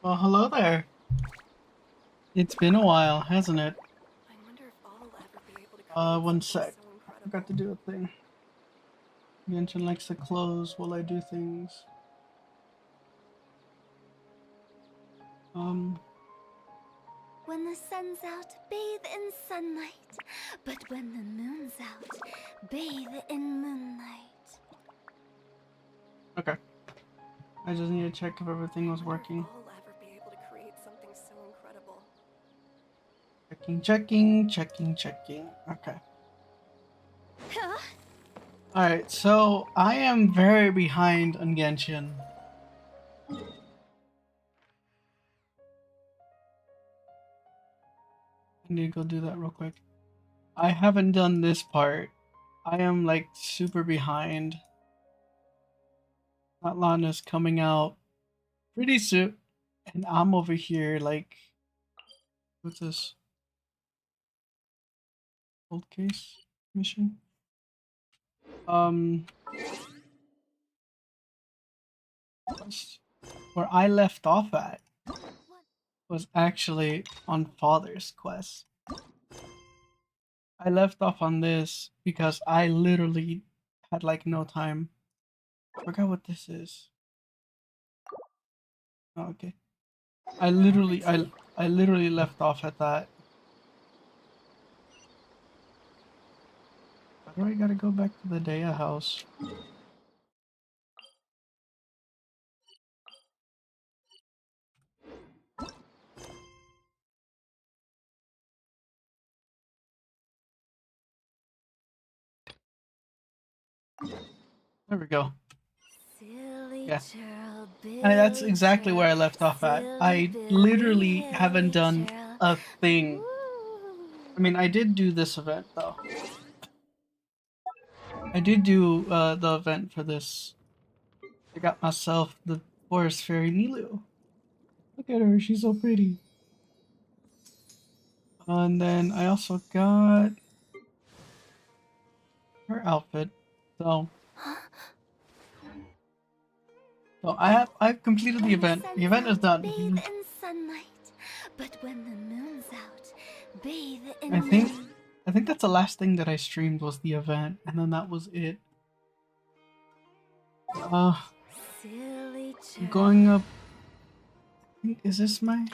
Well, hello there. It's been a while, hasn't it? I wonder if I'll ever be able to create One something sec. so I forgot to incredible. do a thing. Genshin likes to close while I do things. Um, When the sun's out, bathe in sunlight. But when the moon's out, bathe in moonlight. okay. I just need to check if everything was I wonder if working. I'll ever be able to create something so incredible. Checking. Okay. Alright, so I am very behind on Genshin. I need to go do that real quick. I haven't done this part. I am like super behind. Atlana's coming out pretty soon. And I'm over here like, what's this? Old case mission? Um, where I left off at was actually on Father's Quest. I left off on this because I literally had like no time. I forgot what this is. Oh, okay. I literally left off at that. Why do I gotta go back to the Daya house? There we go. Silly Yeah. churl, And that's Billy exactly churl, where I left off at. silly I Billy, literally haven't Hilly done churl. a thing. Ooh. I mean, I did do this event though. I did do the event for this. I got myself the forest fairy Nilu. Look at her, she's so pretty. And then I also got her outfit. So, I've completed the When the event. The sun's event is out, bathe done. in sunlight. But when the moon's out, bathe I in think moon. I think that's the last thing that I streamed was the event, and then that was it. Uh, Silly churl. going up. Is this my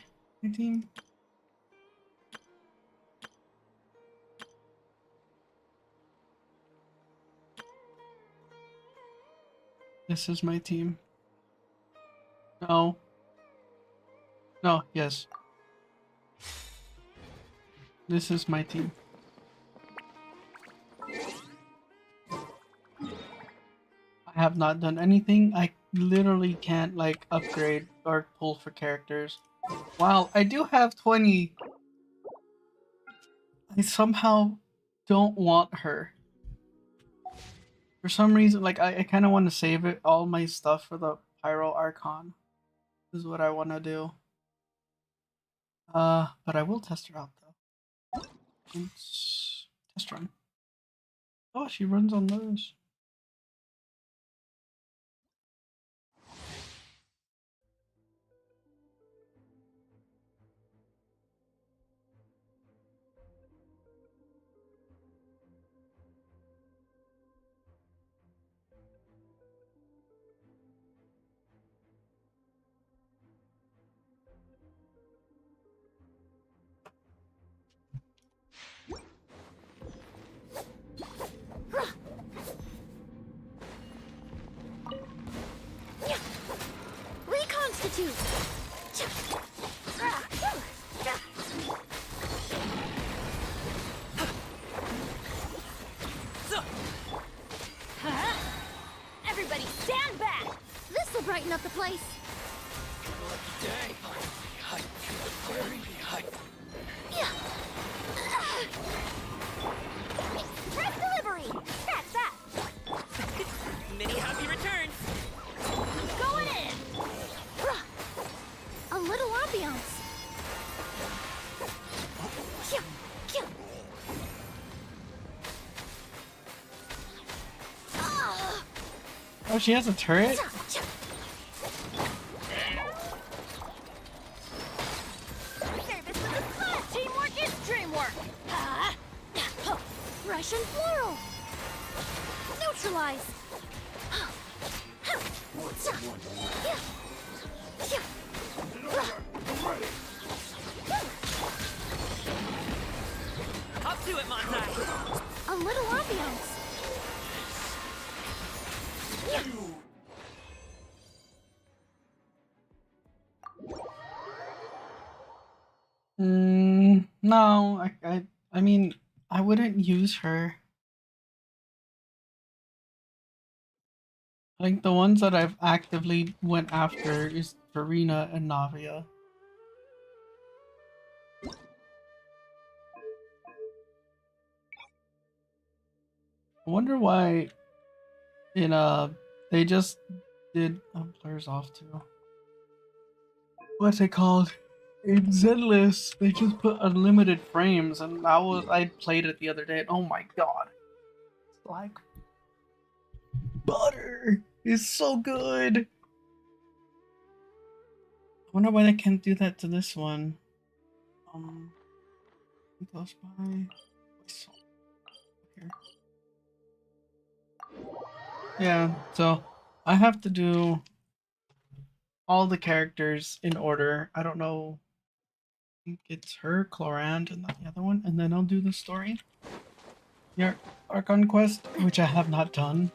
team? This is my team. No. No. Yes. This is my team. I have not done anything. I literally can't like upgrade or pull for characters. While I do have 20, I somehow don't want her. For some reason, like I kind of want to save it all my stuff for the Pyro Archon. This is what I want to do. But I will test her out though. Let's test run. Oh, she runs on those. Reconstitute. Everybody stand back! This'll brighten up the place. Express delivery! That's that! Many happy returns! Going in! A little ambiance. Oh, she has a turret? genshin floral. Neutralize. Up to it, Montai! A little ambiance. No, I mean, I wouldn't use her. Like the ones that I've actively went after is Farina and Navia. I wonder why in they just did players off too. What's it called? In Zenless, they just put unlimited frames, and I played it the other day, and oh my god, it's like butter. It's so good. I wonder why they can't do that to this one. Close by. Here. Yeah, so I have to do all the characters in order. I don't know. I think it's her, Clorand, and the other one, and then I'll do the story. Your Archon quest, which I have not done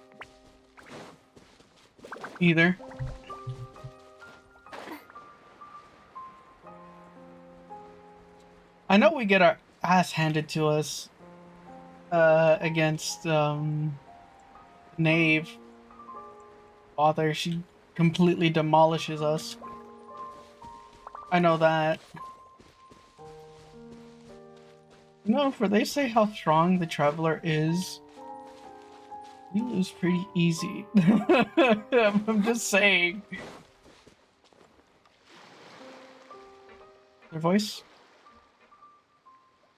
either. I know we get our ass handed to us against Knave. Father, she completely demolishes us. I know that. No, for they say how strong the Traveler is, you lose pretty easy. I'm just saying. Their voice?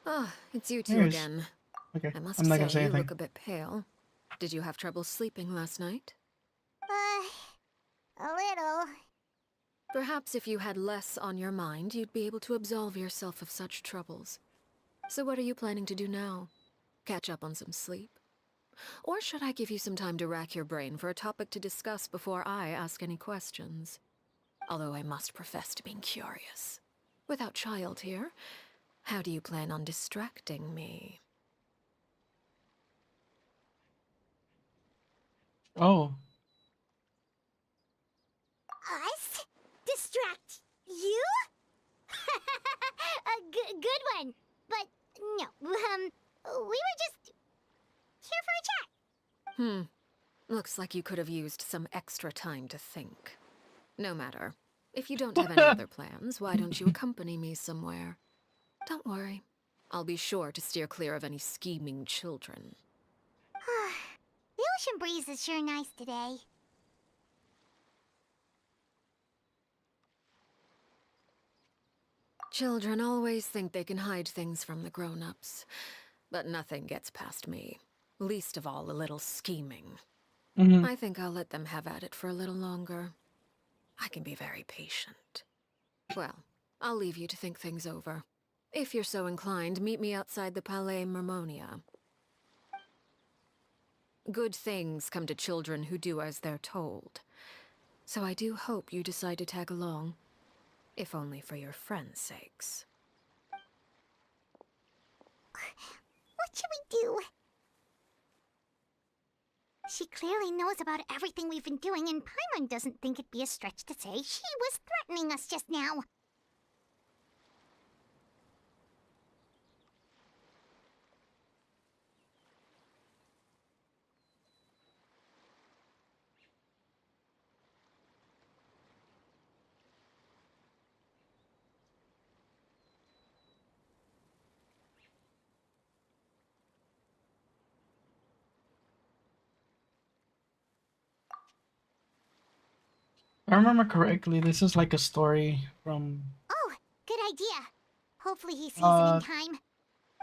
Ah, it's you two There it is. again. Okay, I must I'm not gonna say, say you anything. look a bit pale. Did you have trouble sleeping last night? A little. Perhaps if you had less on your mind, you'd be able to absolve yourself of such troubles. So what are you planning to do now? Catch up on some sleep? Or should I give you some time to rack your brain for a topic to discuss before I ask any questions? Although I must profess to being curious. Without child here, how do you plan on distracting me? Oh. Us? Distract you? Good one. But no, we were just here for a chat. Looks like you could have used some extra time to think. No matter. If you don't have any other plans, why don't you accompany me somewhere? Don't worry. I'll be sure to steer clear of any scheming children. The ocean breeze is sure nice today. Children always think they can hide things from the grown-ups. But nothing gets past me. Least of all a little scheming. Mm-hmm. I think I'll let them have at it for a little longer. I can be very patient. Well, I'll leave you to think things over. If you're so inclined, meet me outside the Palais Mermonia. Good things come to children who do as they're told. So I do hope you decide to tag along. If only for your friends' sakes. What should we do? She clearly knows about everything we've been doing, and Paimon doesn't think it'd be a stretch to say she was threatening us just now. If I remember correctly, this is like a story from Oh, good idea. Hopefully he sees it Uh, in time.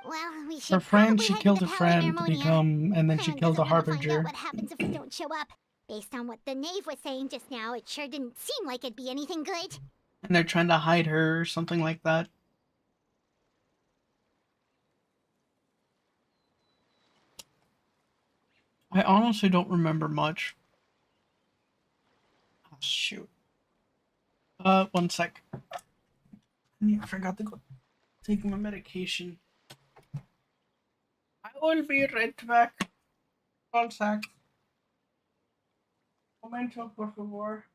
Well, we her should friend. probably She head killed to a Palais friend to Mermonia. become, and then she Guess killed I'm a gonna find out harbinger. what happens if we don't show up. Based on what the knave was saying just now, it sure didn't seem like it'd be anything good. And they're trying to hide her or something like that. I honestly don't remember much. Oh, shoot. One sec. I forgot to go take my medication. I will be right back. One sec. Momento, por favor.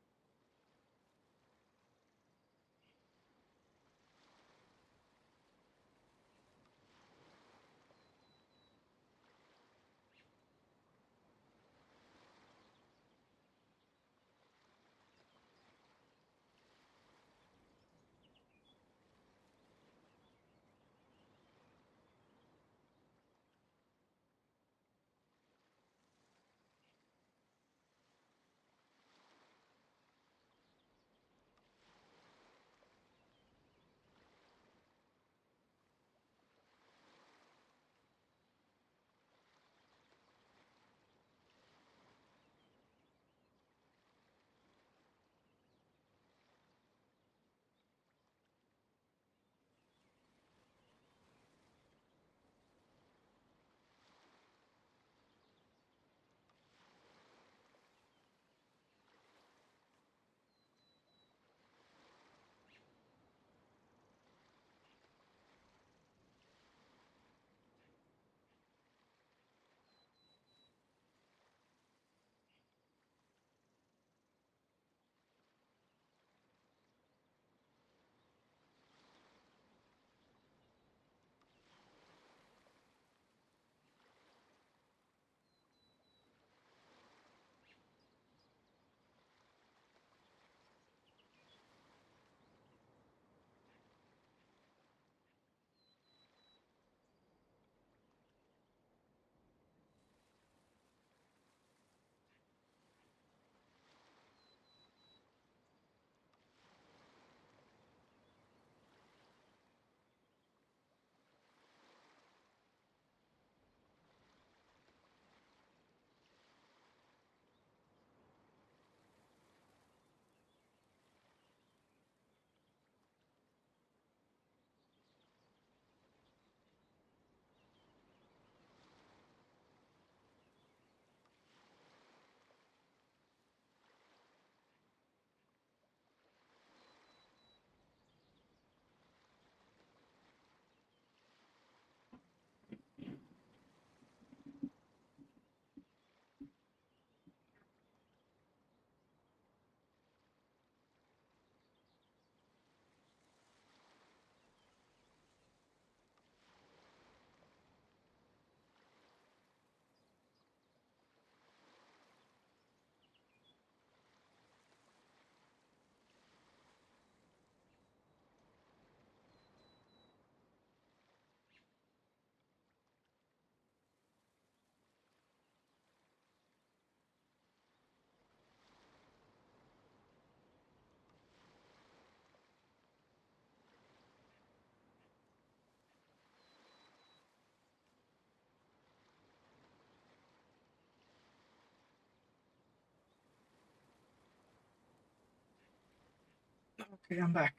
Okay, I'm back.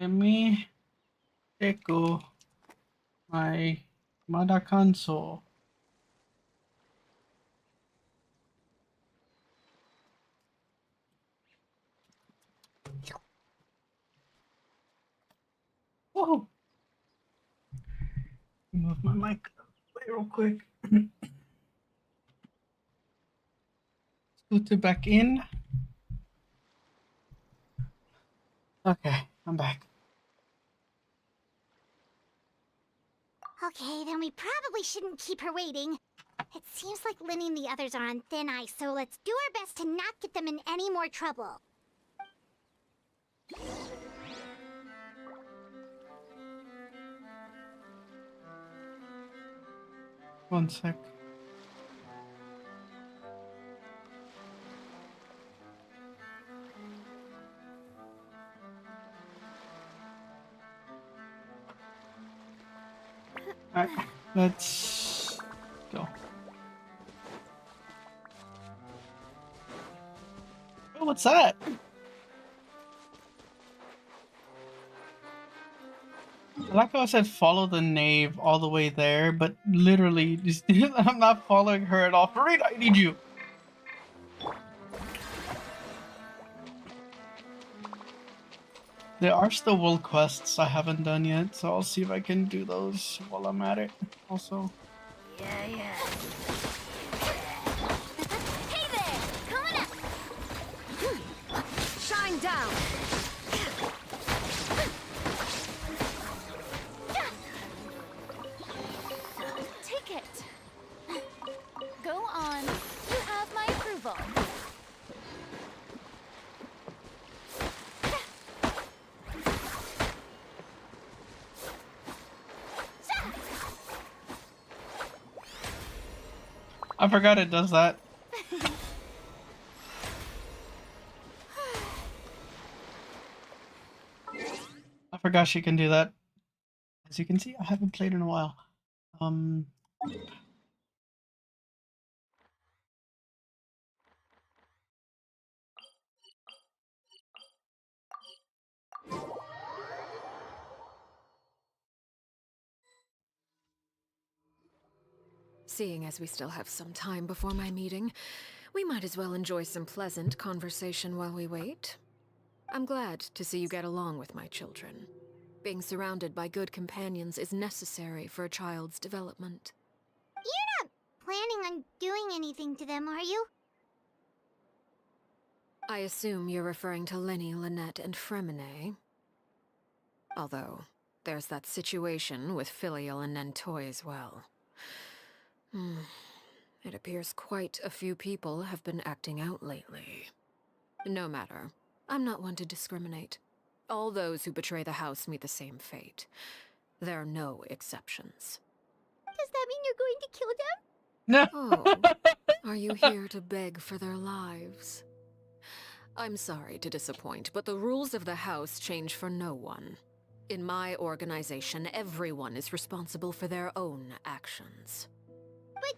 Let me echo my Mada console. Whoa! Move my mic real quick. Scoot it back in. Okay, I'm back. Okay, then we probably shouldn't keep her waiting. It seems like Linny and the others are on thin ice, so let's do our best to not get them in any more trouble. One sec. Alright, let's go. Oh, what's that? I like how I said follow the knave all the way there, but literally, just I'm not following her at all. Farida, I need you. There are still world quests I haven't done yet, so I'll see if I can do those while I'm at it. Also, Yeah, yeah. Hey there! Coming up! Shine down! Take it. Go on. You have my approval. I forgot it does that. I forgot she can do that. As you can see, I haven't played in a while. Um, Seeing as we still have some time before my meeting, we might as well enjoy some pleasant conversation while we wait. I'm glad to see you get along with my children. Being surrounded by good companions is necessary for a child's development. Planning on doing anything to them, are you? I assume you're referring to Lenny, Lynette, and Fremine. Although, there's that situation with Filial and Nentoy as well. It appears quite a few people have been acting out lately. No matter. I'm not one to discriminate. All those who betray the house meet the same fate. There are no exceptions. Does that mean you're going to kill them? no. Oh, are you here to beg for their lives? I'm sorry to disappoint, but the rules of the house change for no one. In my organization, everyone is responsible for their own actions. But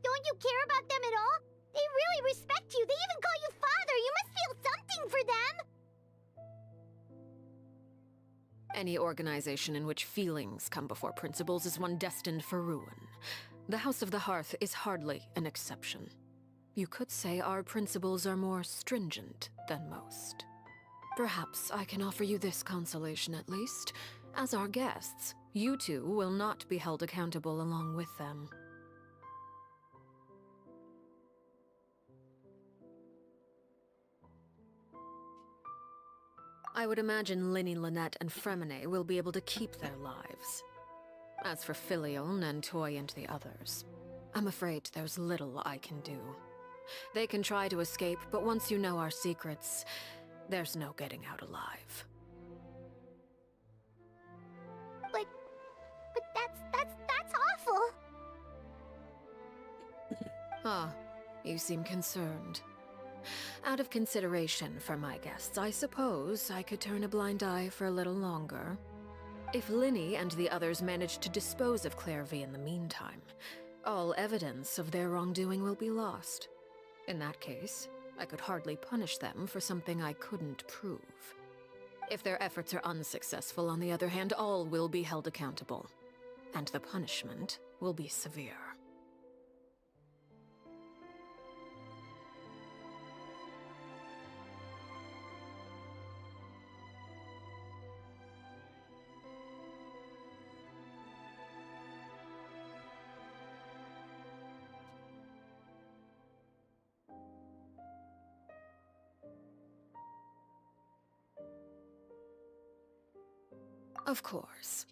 don't you care about them at all? They really respect you. They even call you father. You must feel something for them. Any organization in which feelings come before principles is one destined for ruin. The House of the Hearth is hardly an exception. You could say our principles are more stringent than most. Perhaps I can offer you this consolation at least. As our guests, you two will not be held accountable along with them. I would imagine Linny, Lynette, and Fremine will be able to keep their lives. As for Filial, Nentoy, and the others, I'm afraid there's little I can do. They can try to escape, but once you know our secrets, there's no getting out alive. But that's awful. Ah, you seem concerned. Out of consideration for my guests, I suppose I could turn a blind eye for a little longer. If Linny and the others manage to dispose of Clairvy in the meantime, all evidence of their wrongdoing will be lost. In that case, I could hardly punish them for something I couldn't prove. If their efforts are unsuccessful, on the other hand, all will be held accountable. And the punishment will be severe. Of course.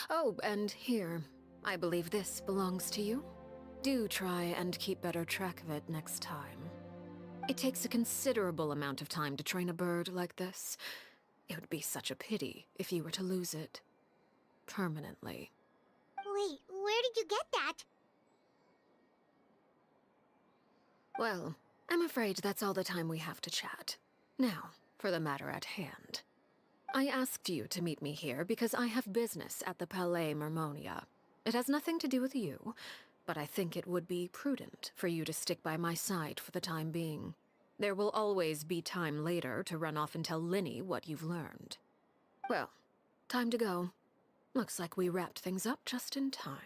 Oh, and here. I believe this belongs to you. Do try and keep better track of it next time. It takes a considerable amount of time to train a bird like this. It would be such a pity if you were to lose it. Permanently. Wait, where did you get that? Well, I'm afraid that's all the time we have to chat. Now, for the matter at hand. I asked you to meet me here because I have business at the Palais Mermonia. It has nothing to do with you, but I think it would be prudent for you to stick by my side for the time being. There will always be time later to run off and tell Linny what you've learned. Well, time to go. Looks like we wrapped things up just in time.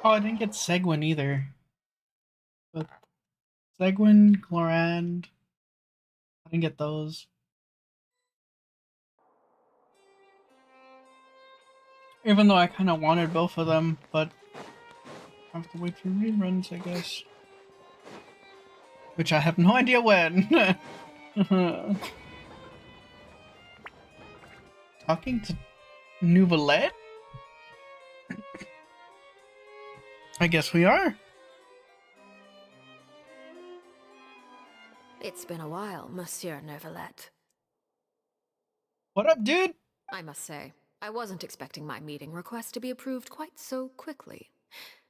Oh, I didn't get Seguin either. But Seguin, Chlorand, I didn't get those. Even though I kind of wanted both of them, but I have to wait for reruns, I guess. Which I have no idea when. Talking to Nouvelette? I guess we are. It's been a while, Monsieur Neuvillette. What up, dude? I must say, I wasn't expecting my meeting request to be approved quite so quickly.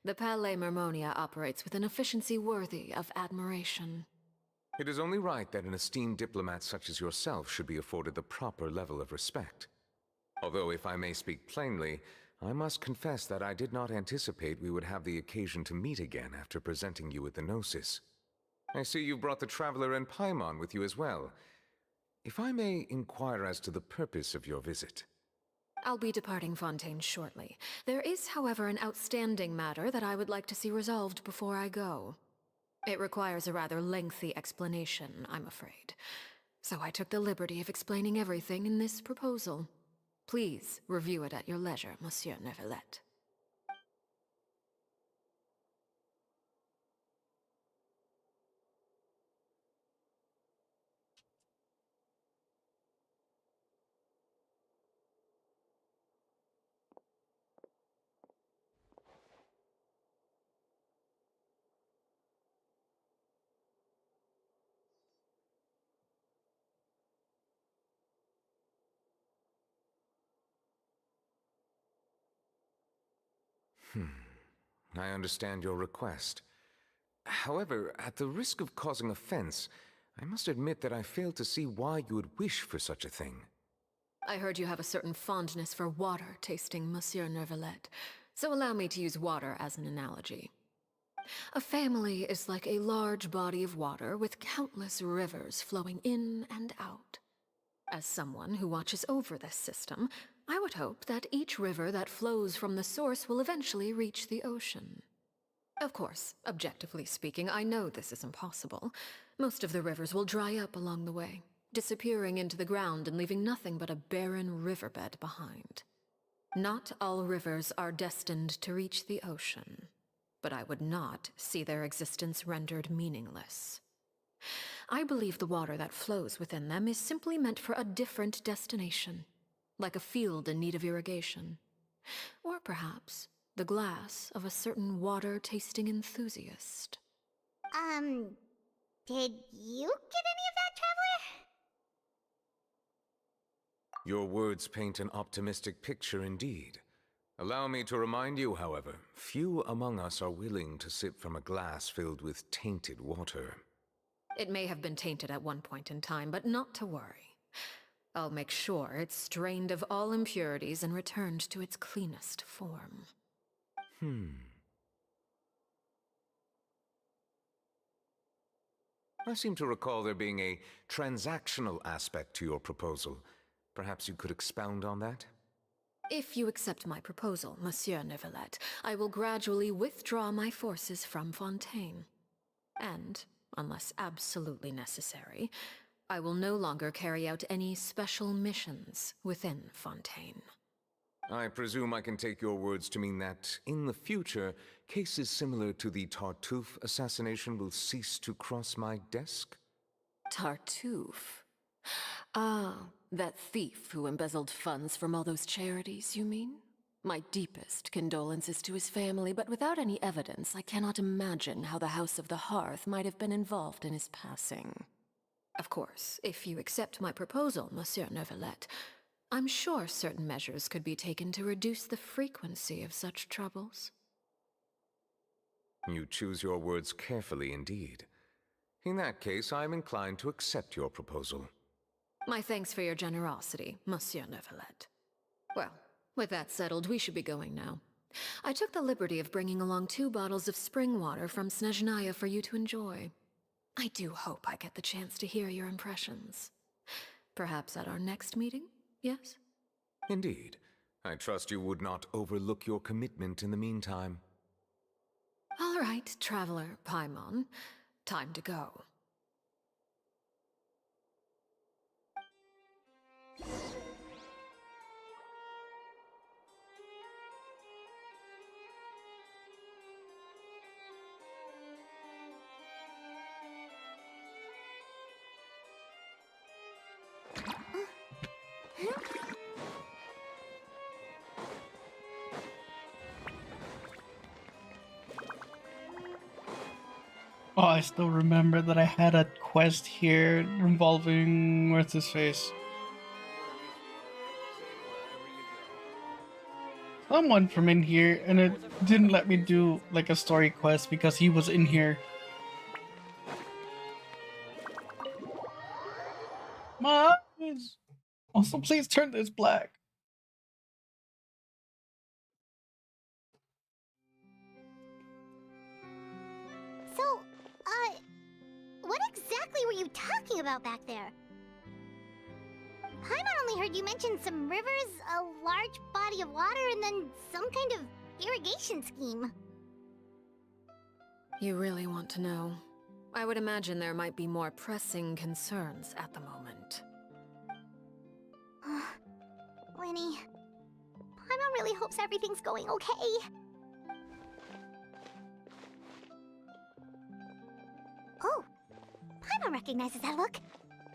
The Palais Mermonia operates with an efficiency worthy of admiration. It is only right that an esteemed diplomat such as yourself should be afforded the proper level of respect. Although, if I may speak plainly, I must confess that I did not anticipate we would have the occasion to meet again after presenting you with the Gnosis. I see you brought the Traveler and Paimon with you as well. If I may inquire as to the purpose of your visit. I'll be departing Fontaine shortly. There is, however, an outstanding matter that I would like to see resolved before I go. It requires a rather lengthy explanation, I'm afraid. So I took the liberty of explaining everything in this proposal. Please review it at your leisure, Monsieur Neuvillette. I understand your request. However, at the risk of causing offense, I must admit that I fail to see why you would wish for such a thing. I heard you have a certain fondness for water tasting, Monsieur Neuvillette, so allow me to use water as an analogy. A family is like a large body of water with countless rivers flowing in and out. As someone who watches over this system, I would hope that each river that flows from the source will eventually reach the ocean. Of course, objectively speaking, I know this is impossible. Most of the rivers will dry up along the way, disappearing into the ground and leaving nothing but a barren riverbed behind. Not all rivers are destined to reach the ocean, but I would not see their existence rendered meaningless. I believe the water that flows within them is simply meant for a different destination, like a field in need of irrigation. Or perhaps the glass of a certain water-tasting enthusiast. Did you get any of that, Traveler? Your words paint an optimistic picture indeed. Allow me to remind you, however, few among us are willing to sip from a glass filled with tainted water. It may have been tainted at one point in time, but not to worry. I'll make sure it's strained of all impurities and returned to its cleanest form. I seem to recall there being a transactional aspect to your proposal. Perhaps you could expound on that? If you accept my proposal, Monsieur Neuvillette, I will gradually withdraw my forces from Fontaine. And, unless absolutely necessary, I will no longer carry out any special missions within Fontaine. I presume I can take your words to mean that, in the future, cases similar to the Tartuffe assassination will cease to cross my desk? Tartuffe? Ah, that thief who embezzled funds from all those charities, you mean? My deepest condolences to his family, but without any evidence, I cannot imagine how the House of the Hearth might have been involved in his passing. Of course, if you accept my proposal, Monsieur Neuvillette, I'm sure certain measures could be taken to reduce the frequency of such troubles. You choose your words carefully indeed. In that case, I am inclined to accept your proposal. My thanks for your generosity, Monsieur Neuvillette. Well, with that settled, we should be going now. I took the liberty of bringing along 2 bottles of spring water from Snezhnaya for you to enjoy. I do hope I get the chance to hear your impressions. Perhaps at our next meeting, yes? Indeed. I trust you would not overlook your commitment in the meantime. All right, Traveler Paimon. Time to go. Oh, I still remember that I had a quest here involving what's his face? Someone from in here, and it didn't let me do like a story quest because he was in here. My eyes. Also, please turn this black. So, what exactly were you talking about back there? Paimon only heard you mention some rivers, a large body of water, and then some kind of irrigation scheme. You really want to know? I would imagine there might be more pressing concerns at the moment. Winnie, Paimon really hopes everything's going okay. Oh, Paimon recognizes that look.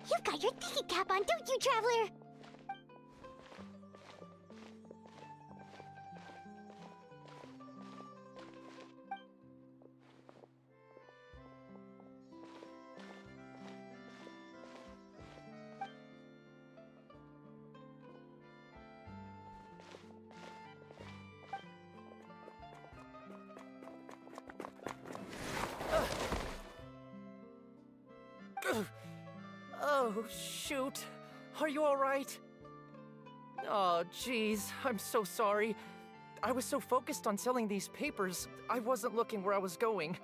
You've got your thinking cap on, don't you, Traveler? Oh, shoot. Are you alright? Oh, jeez. I'm so sorry. I was so focused on selling these papers, I wasn't looking where I was going.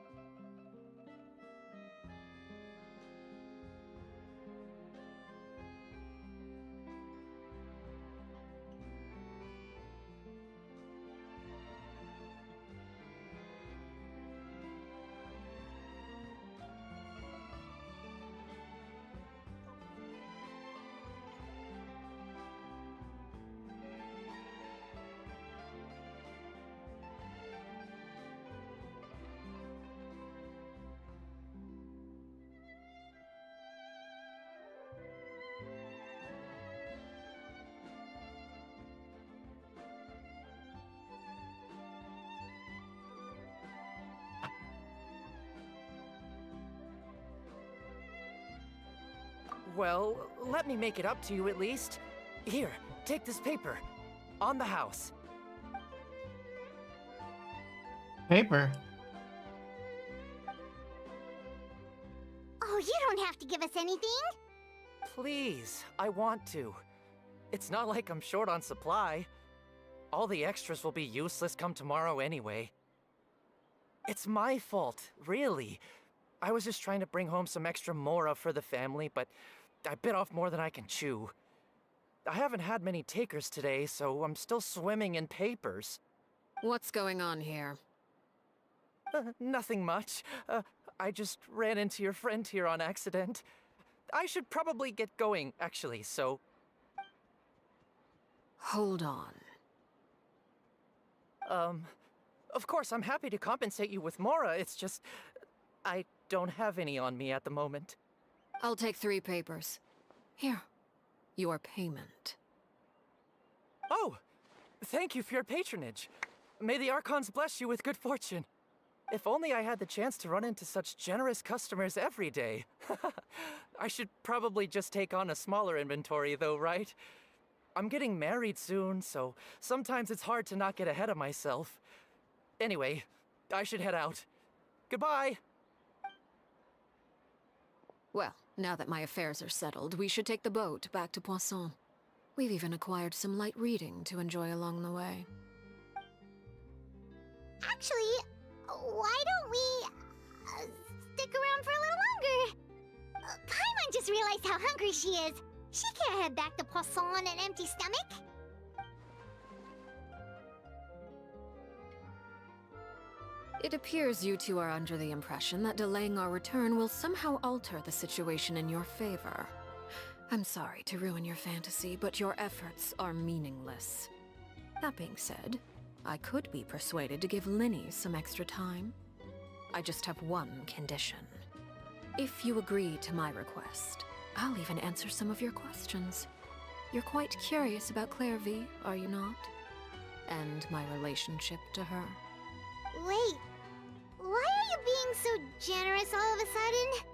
Well, let me make it up to you at least. Here, take this paper. On the house. Paper. Oh, you don't have to give us anything. Please, I want to. It's not like I'm short on supply. All the extras will be useless come tomorrow anyway. It's my fault, really. I was just trying to bring home some extra mora for the family, but I bit off more than I can chew. I haven't had many takers today, so I'm still swimming in papers. What's going on here? Nothing much. I just ran into your friend here on accident. I should probably get going, actually, so... Hold on. Of course, I'm happy to compensate you with mora, it's just... I don't have any on me at the moment. I'll take 3 papers. Here. Your payment. Oh! Thank you for your patronage. May the Archons bless you with good fortune. If only I had the chance to run into such generous customers every day. I should probably just take on a smaller inventory though, right? I'm getting married soon, so sometimes it's hard to not get ahead of myself. Anyway, I should head out. Goodbye! Well, now that my affairs are settled, we should take the boat back to Poisson. We've even acquired some light reading to enjoy along the way. Actually, why don't we stick around for a little longer? Paimon just realized how hungry she is. She can't head back to Poisson on an empty stomach. It appears you two are under the impression that delaying our return will somehow alter the situation in your favor. I'm sorry to ruin your fantasy, but your efforts are meaningless. That being said, I could be persuaded to give Linny some extra time. I just have one condition. If you agree to my request, I'll even answer some of your questions. You're quite curious about Claire V, are you not? And my relationship to her. Wait, why are you being so generous all of a sudden?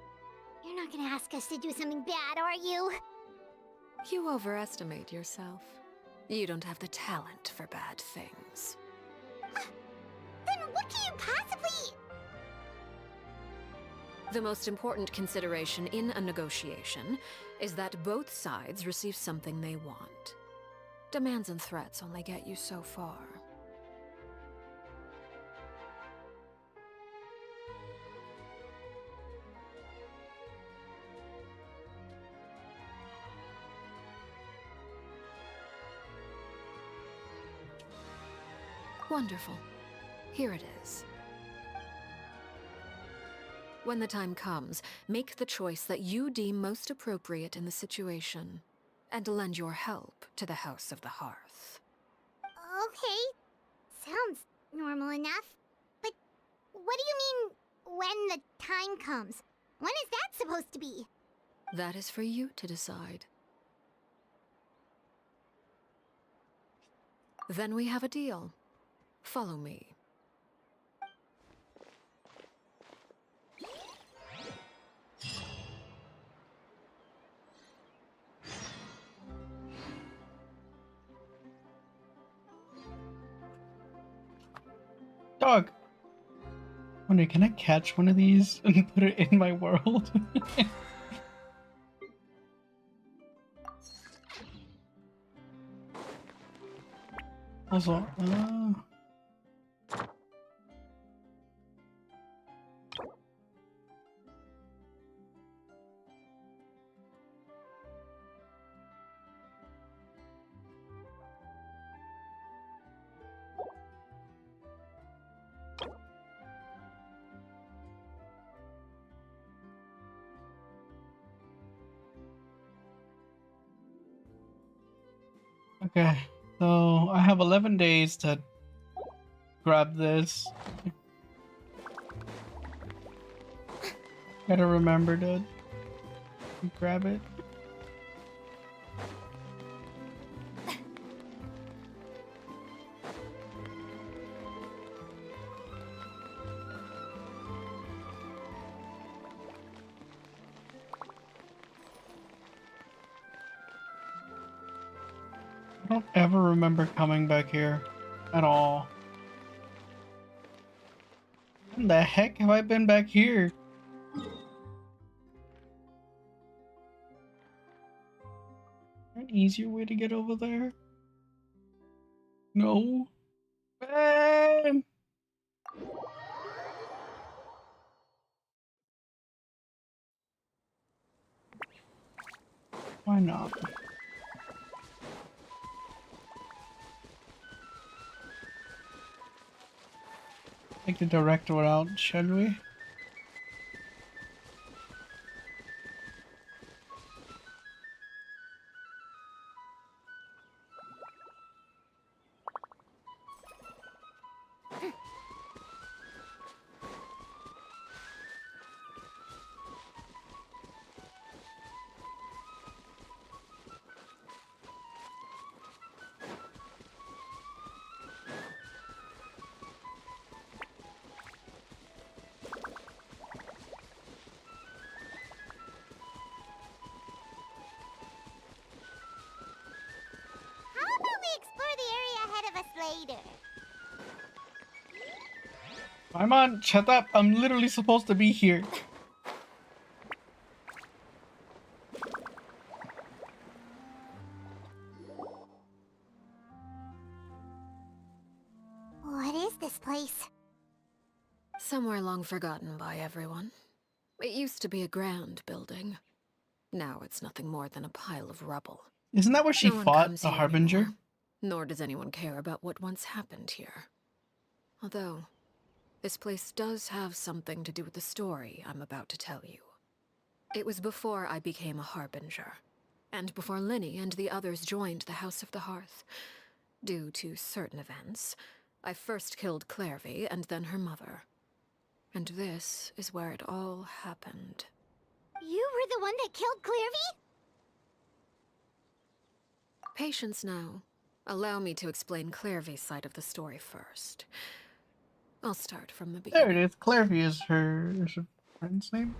You're not gonna ask us to do something bad, are you? You overestimate yourself. You don't have the talent for bad things. Then what can you possibly... The most important consideration in a negotiation is that both sides receive something they want. Demands and threats only get you so far. Wonderful. Here it is. When the time comes, make the choice that you deem most appropriate in the situation, and lend your help to the House of the Hearth. Okay, sounds normal enough. But what do you mean, when the time comes? When is that supposed to be? That is for you to decide. Then we have a deal. Follow me. Dog. Wonder, can I catch one of these and put it in my world? Also, okay, so I have 11 days to grab this. Gotta remember to grab it. I don't ever remember coming back here at all. When the heck have I been back here? An easier way to get over there? No. Man. Why not? Take the direct route, should we? later. Paimon, shut up. I'm literally supposed to be here. What is this place? Somewhere long forgotten by everyone. It used to be a grand building. Now it's nothing more than a pile of rubble. Isn't that where she No one fought comes the here Harbinger? anymore, nor does anyone care about what once happened here. Although, this place does have something to do with the story I'm about to tell you. It was before I became a Harbinger, and before Linny and the others joined the House of the Hearth. Due to certain events, I first killed Clairvy and then her mother. And this is where it all happened. You were the one that killed Clairvy? Patience now. Allow me to explain Clairvy's side of the story first. I'll start from the There beginning. it is. Clairvy is her friend's name.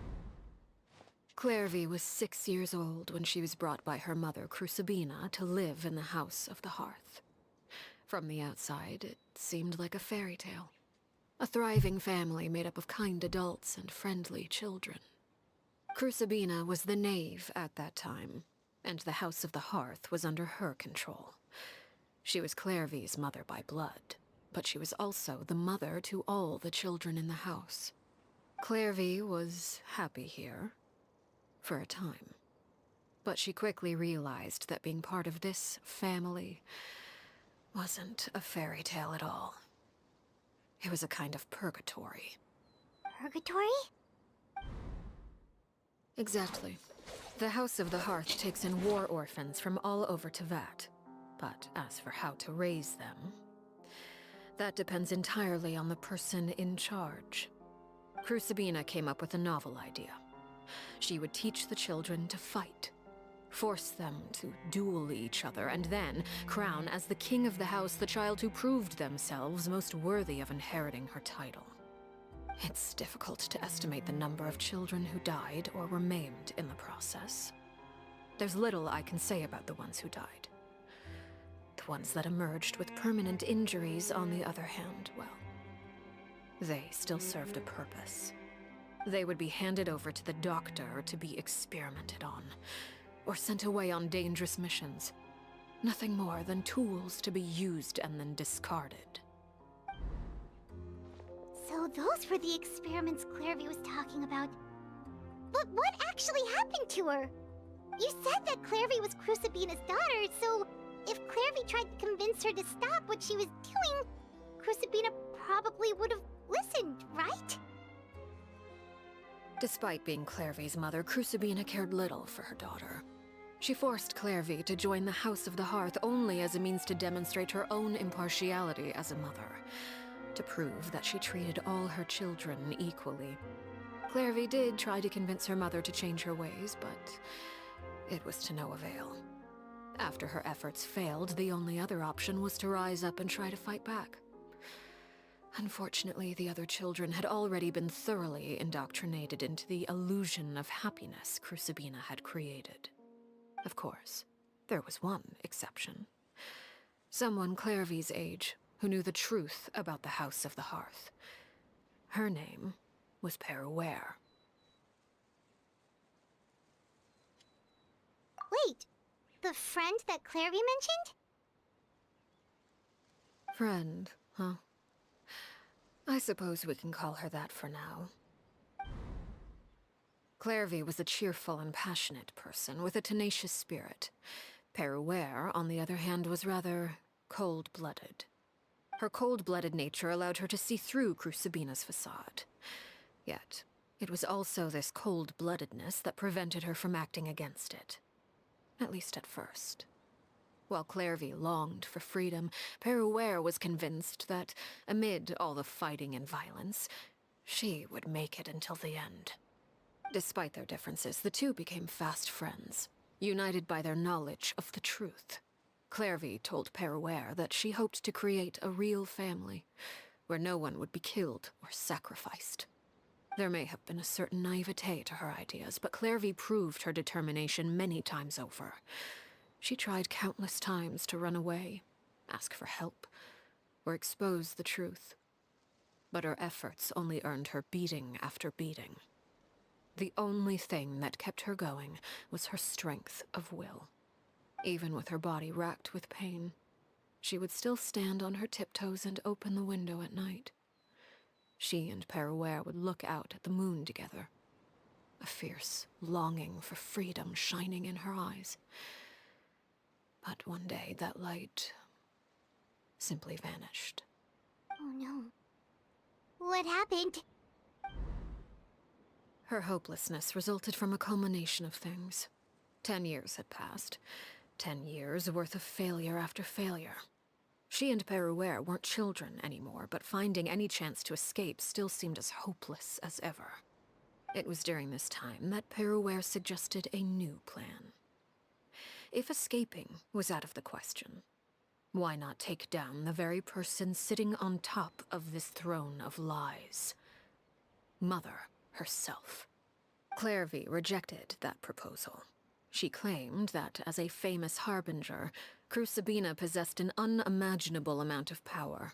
Clairvy was 6 years old when she was brought by her mother, Crucibina, to live in the House of the Hearth. From the outside, it seemed like a fairy tale. A thriving family made up of kind adults and friendly children. Crucibina was the knave at that time, and the House of the Hearth was under her control. She was Clairvy's mother by blood, but she was also the mother to all the children in the house. Clairvy was happy here, for a time. But she quickly realized that being part of this family wasn't a fairy tale at all. It was a kind of purgatory. Purgatory? Exactly. The House of the Hearth takes in war orphans from all over Tevat. But as for how to raise them, that depends entirely on the person in charge. Crucibina came up with a novel idea. She would teach the children to fight, force them to duel each other, and then crown as the king of the house the child who proved themselves most worthy of inheriting her title. It's difficult to estimate the number of children who died or were maimed in the process. There's little I can say about the ones who died. The ones that emerged with permanent injuries, on the other hand, well, they still served a purpose. They would be handed over to the doctor to be experimented on, or sent away on dangerous missions. Nothing more than tools to be used and then discarded. So those were the experiments Clairvy was talking about. But what actually happened to her? You said that Clairvy was Crucibina's daughter, so if Clairvy tried to convince her to stop what she was doing, Crucibina probably would have listened, right? Despite being Clairvy's mother, Crucibina cared little for her daughter. She forced Clairvy to join the House of the Hearth only as a means to demonstrate her own impartiality as a mother, to prove that she treated all her children equally. Clairvy did try to convince her mother to change her ways, but it was to no avail. After her efforts failed, the only other option was to rise up and try to fight back. Unfortunately, the other children had already been thoroughly indoctrinated into the illusion of happiness Crucibina had created. Of course, there was one exception. Someone Clairvy's age who knew the truth about the House of the Hearth. Her name was Peruere. Wait, the friend that Clairvy mentioned? Friend, huh? I suppose we can call her that for now. Clairvy was a cheerful and passionate person with a tenacious spirit. Peruere, on the other hand, was rather cold-blooded. Her cold-blooded nature allowed her to see through Crucibina's facade. Yet, it was also this cold-bloodedness that prevented her from acting against it. At least at first. While Clairvy longed for freedom, Peruere was convinced that, amid all the fighting and violence, she would make it until the end. Despite their differences, the two became fast friends, united by their knowledge of the truth. Clairvy told Peruere that she hoped to create a real family, where no one would be killed or sacrificed. There may have been a certain naivete to her ideas, but Clairvy proved her determination many times over. She tried countless times to run away, ask for help, or expose the truth. But her efforts only earned her beating after beating. The only thing that kept her going was her strength of will. Even with her body racked with pain, she would still stand on her tiptoes and open the window at night. She and Peruere would look out at the moon together, a fierce longing for freedom shining in her eyes. But one day that light simply vanished. Oh no. What happened? Her hopelessness resulted from a culmination of things. 10 years had passed. 10 years worth of failure after failure. She and Peruere weren't children anymore, but finding any chance to escape still seemed as hopeless as ever. It was during this time that Peruere suggested a new plan. If escaping was out of the question, why not take down the very person sitting on top of this throne of lies? Mother herself. Clairvy rejected that proposal. She claimed that, as a famous harbinger, Crucibina possessed an unimaginable amount of power.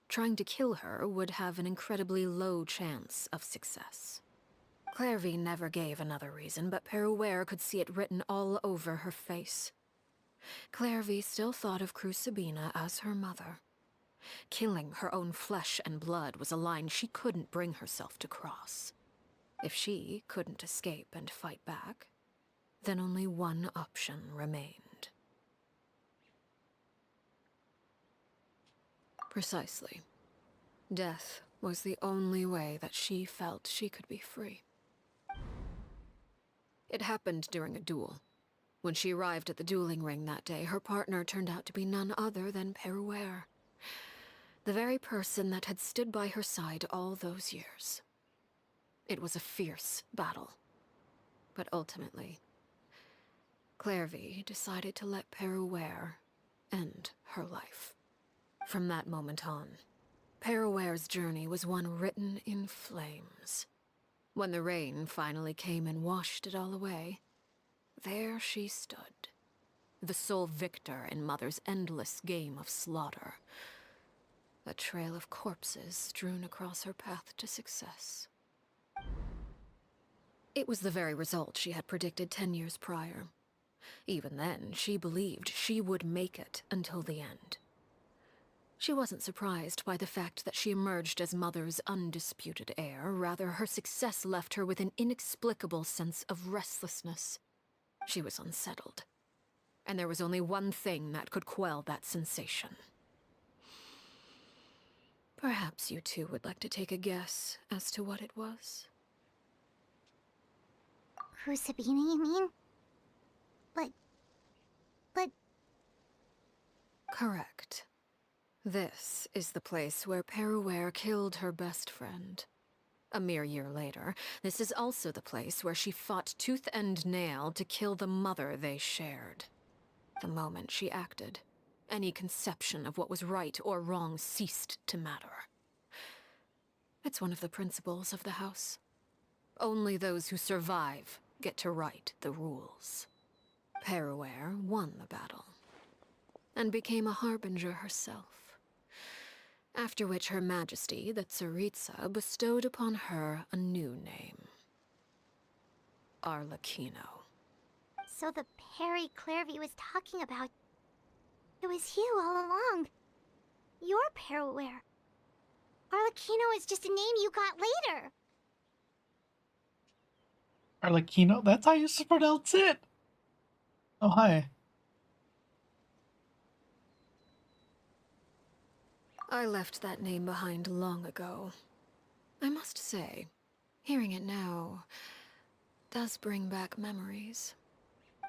Trying to kill her would have an incredibly low chance of success. Clairvy never gave another reason, but Peruere could see it written all over her face. Clairvy still thought of Crucibina as her mother. Killing her own flesh and blood was a line she couldn't bring herself to cross. If she couldn't escape and fight back, then only one option remained. Precisely. Death was the only way that she felt she could be free. It happened during a duel. When she arrived at the dueling ring that day, her partner turned out to be none other than Peruere. The very person that had stood by her side all those years. It was a fierce battle. But ultimately, Clairvy decided to let Peruere end her life. From that moment on, Peruere's journey was one written in flames. When the rain finally came and washed it all away, there she stood, the sole victor in Mother's endless game of slaughter. A trail of corpses strewn across her path to success. It was the very result she had predicted 10 years prior. Even then, she believed she would make it until the end. She wasn't surprised by the fact that she emerged as Mother's undisputed heir. Rather, her success left her with an inexplicable sense of restlessness. She was unsettled. And there was only one thing that could quell that sensation. Perhaps you two would like to take a guess as to what it was? Crucibina, you mean? But... Correct. This is the place where Peruere killed her best friend. A mere year later, this is also the place where she fought tooth and nail to kill the mother they shared. The moment she acted, any conception of what was right or wrong ceased to matter. It's one of the principles of the house. Only those who survive get to write the rules. Peruere won the battle, and became a harbinger herself. After which Her Majesty, the Tsaritsa, bestowed upon her a new name. Arlecchino. So the Perry Clairvy was talking about... It was you all along. You're Peruere. Arlecchino is just a name you got later. Arlecchino? That's how you pronounce it? Oh, hi. I left that name behind long ago. I must say, hearing it now does bring back memories.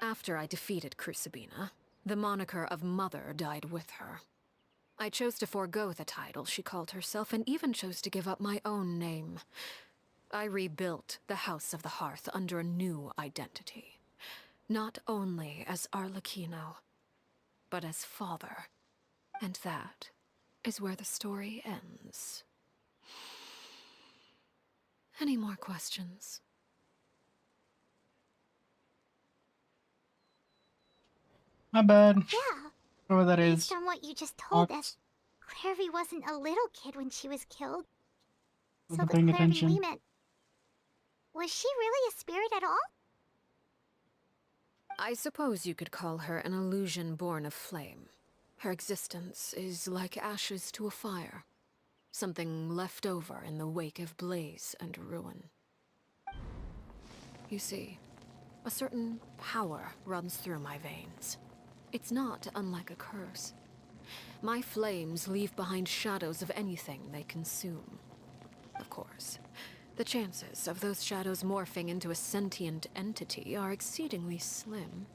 After I defeated Crucibina, the moniker of Mother died with her. I chose to forego the title she called herself, and even chose to give up my own name. I rebuilt the House of the Hearth under a new identity. Not only as Arlecchino, but as father. And that is where the story ends. Any more questions? My bad. Yeah, Whatever that based is. on what you just told us, Clairvy wasn't a little kid when she was killed. So Wasn't the paying Clairvy attention. we met... Was she really a spirit at all? I suppose you could call her an illusion born of flame. Her existence is like ashes to a fire. Something left over in the wake of blaze and ruin. You see, a certain power runs through my veins. It's not unlike a curse. My flames leave behind shadows of anything they consume. Of course, the chances of those shadows morphing into a sentient entity are exceedingly slim.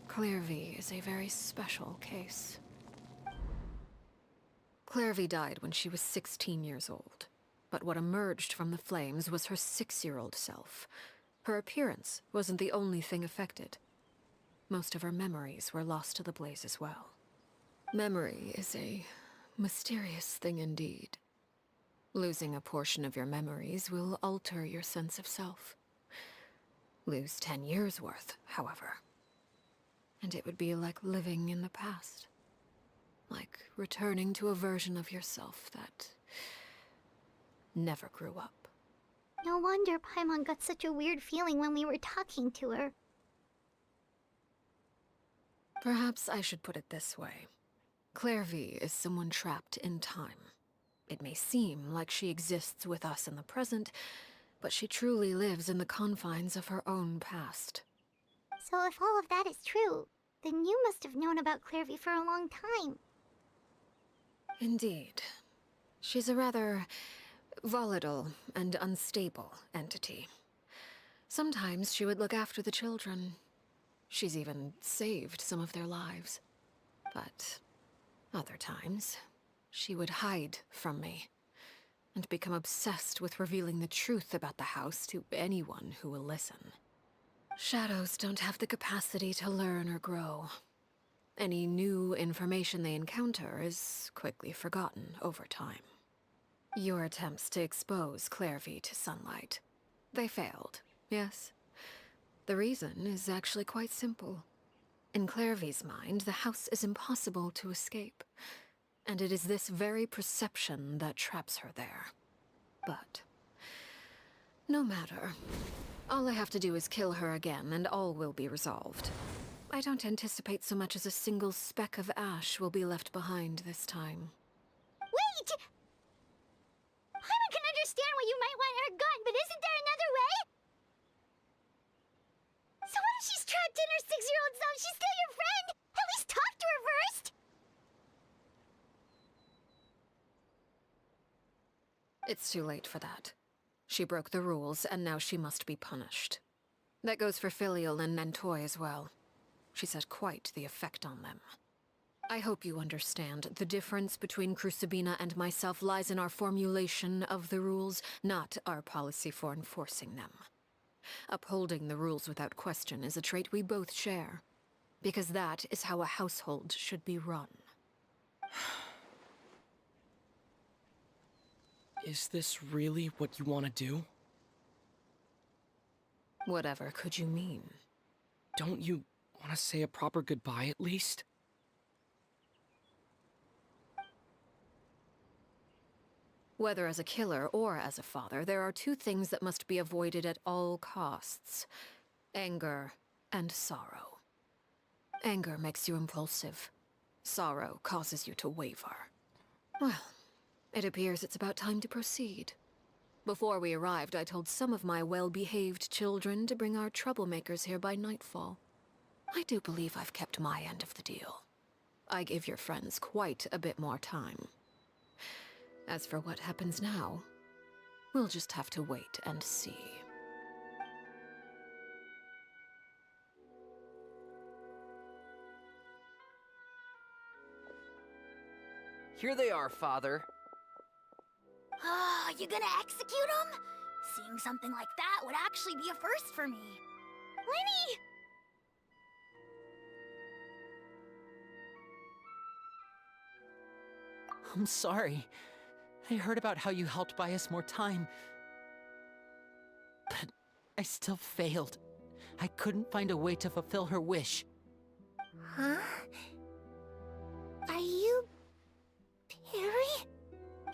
Clairvy is a very special case. Clairvy died when she was 16 years old. But what emerged from the flames was her 6-year-old self. Her appearance wasn't the only thing affected. Most of her memories were lost to the blaze as well. Memory is a mysterious thing indeed. Losing a portion of your memories will alter your sense of self. Lose 10 years' worth, however, and it would be like living in the past. Like returning to a version of yourself that never grew up. No wonder Paimon got such a weird feeling when we were talking to her. Perhaps I should put it this way. Clairvy is someone trapped in time. It may seem like she exists with us in the present, but she truly lives in the confines of her own past. So if all of that is true, then you must have known about Clairvy for a long time. Indeed. She's a rather volatile and unstable entity. Sometimes she would look after the children. She's even saved some of their lives. But other times, she would hide from me and become obsessed with revealing the truth about the house to anyone who will listen. Shadows don't have the capacity to learn or grow. Any new information they encounter is quickly forgotten over time. Your attempts to expose Clairvy to sunlight, they failed, yes? The reason is actually quite simple. In Clairvy's mind, the house is impossible to escape, and it is this very perception that traps her there. But no matter. All I have to do is kill her again, and all will be resolved. I don't anticipate so much as a single speck of ash will be left behind this time. Wait! Paimon can understand why you might want her gone, but isn't there another way? So what if she's trapped in her 6-year-old self? She's still your friend! At least talk to her first! It's too late for that. She broke the rules, and now she must be punished. That goes for Filial and Nantoy as well. She's had quite the effect on them. I hope you understand. The difference between Crucibina and myself lies in our formulation of the rules, not our policy for enforcing them. Upholding the rules without question is a trait we both share, because that is how a household should be run. Is this really what you want to do? Whatever could you mean? Don't you want to say a proper goodbye at least? Whether as a killer or as a father, there are two things that must be avoided at all costs: anger and sorrow. Anger makes you impulsive. Sorrow causes you to waver. Well, it appears it's about time to proceed. Before we arrived, I told some of my well-behaved children to bring our troublemakers here by nightfall. I do believe I've kept my end of the deal. I gave your friends quite a bit more time. As for what happens now, we'll just have to wait and see. Here they are, Father. Ah, you gonna execute him? Seeing something like that would actually be a first for me. Winnie! I'm sorry. I heard about how you helped buy us more time. But I still failed. I couldn't find a way to fulfill her wish. Huh? Are you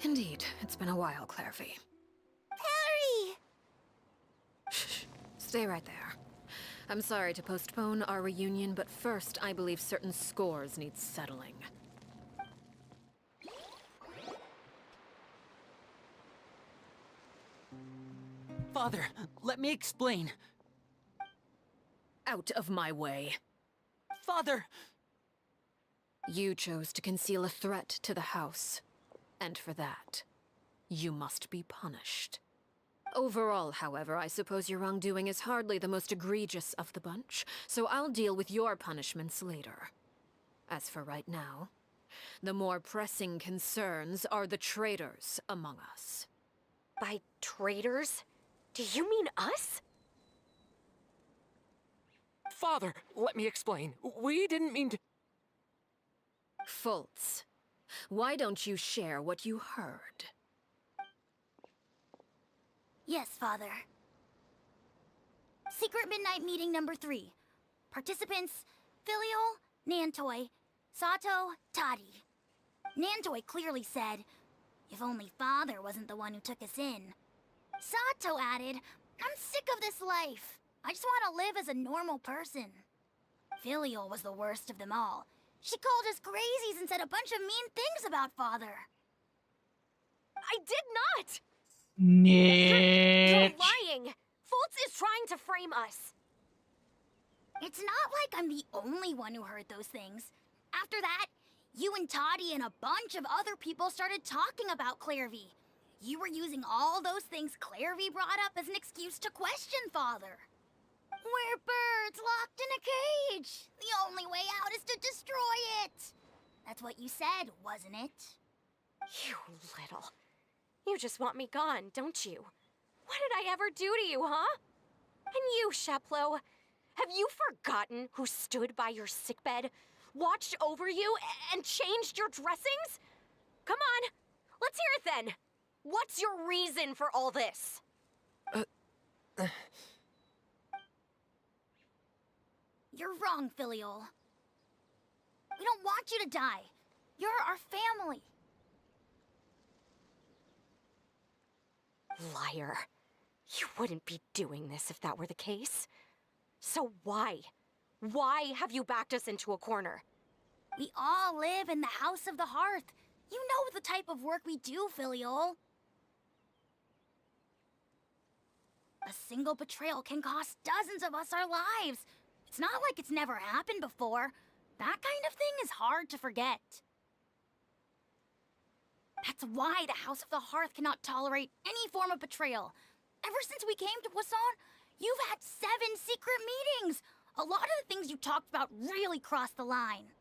Indeed, it's been a while, Clairvy. Harry! Shh. Stay right there. I'm sorry to postpone our reunion, but first, I believe certain scores need settling. Father, let me explain. Out of my way. Father! You chose to conceal a threat to the house. And for that, you must be punished. Overall, however, I suppose your wrongdoing is hardly the most egregious of the bunch, so I'll deal with your punishments later. As for right now, the more pressing concerns are the traitors among us. By traitors? Do you mean us? Father, let me explain. We didn't mean to. Fultz, why don't you share what you heard? Yes, Father. Secret Midnight Meeting number 3. Participants, Filial, Nantoy, Sato, Toddy. Nantoy clearly said, if only Father wasn't the one who took us in. Sato added, I'm sick of this life. I just want to live as a normal person. Filial was the worst of them all. She called us crazies and said a bunch of mean things about Father. I did not! You're You're lying! Fultz is trying to frame us. It's not like I'm the only one who heard those things. After that, you and Toddy and a bunch of other people started talking about Clairvy. You were using all those things Clairvy brought up as an excuse to question Father. We're birds locked in a cage. The only way out is to destroy it. That's what you said, wasn't it? You little. You just want me gone, don't you? What did I ever do to you, huh? And you, Sheplo, have you forgotten who stood by your sickbed, watched over you, and changed your dressings? Come on, let's hear it then. What's your reason for all this? You're wrong, Filial. We don't want you to die. You're our family. Liar. You wouldn't be doing this if that were the case. So why? Why have you backed us into a corner? We all live in the House of the Hearth. You know the type of work we do, Filial. A single betrayal can cost dozens of us our lives. It's not like it's never happened before. That kind of thing is hard to forget. That's why the House of the Hearth cannot tolerate any form of betrayal. Ever since we came to Poisson, you've had 7 secret meetings. A lot of the things you talked about really crossed the line.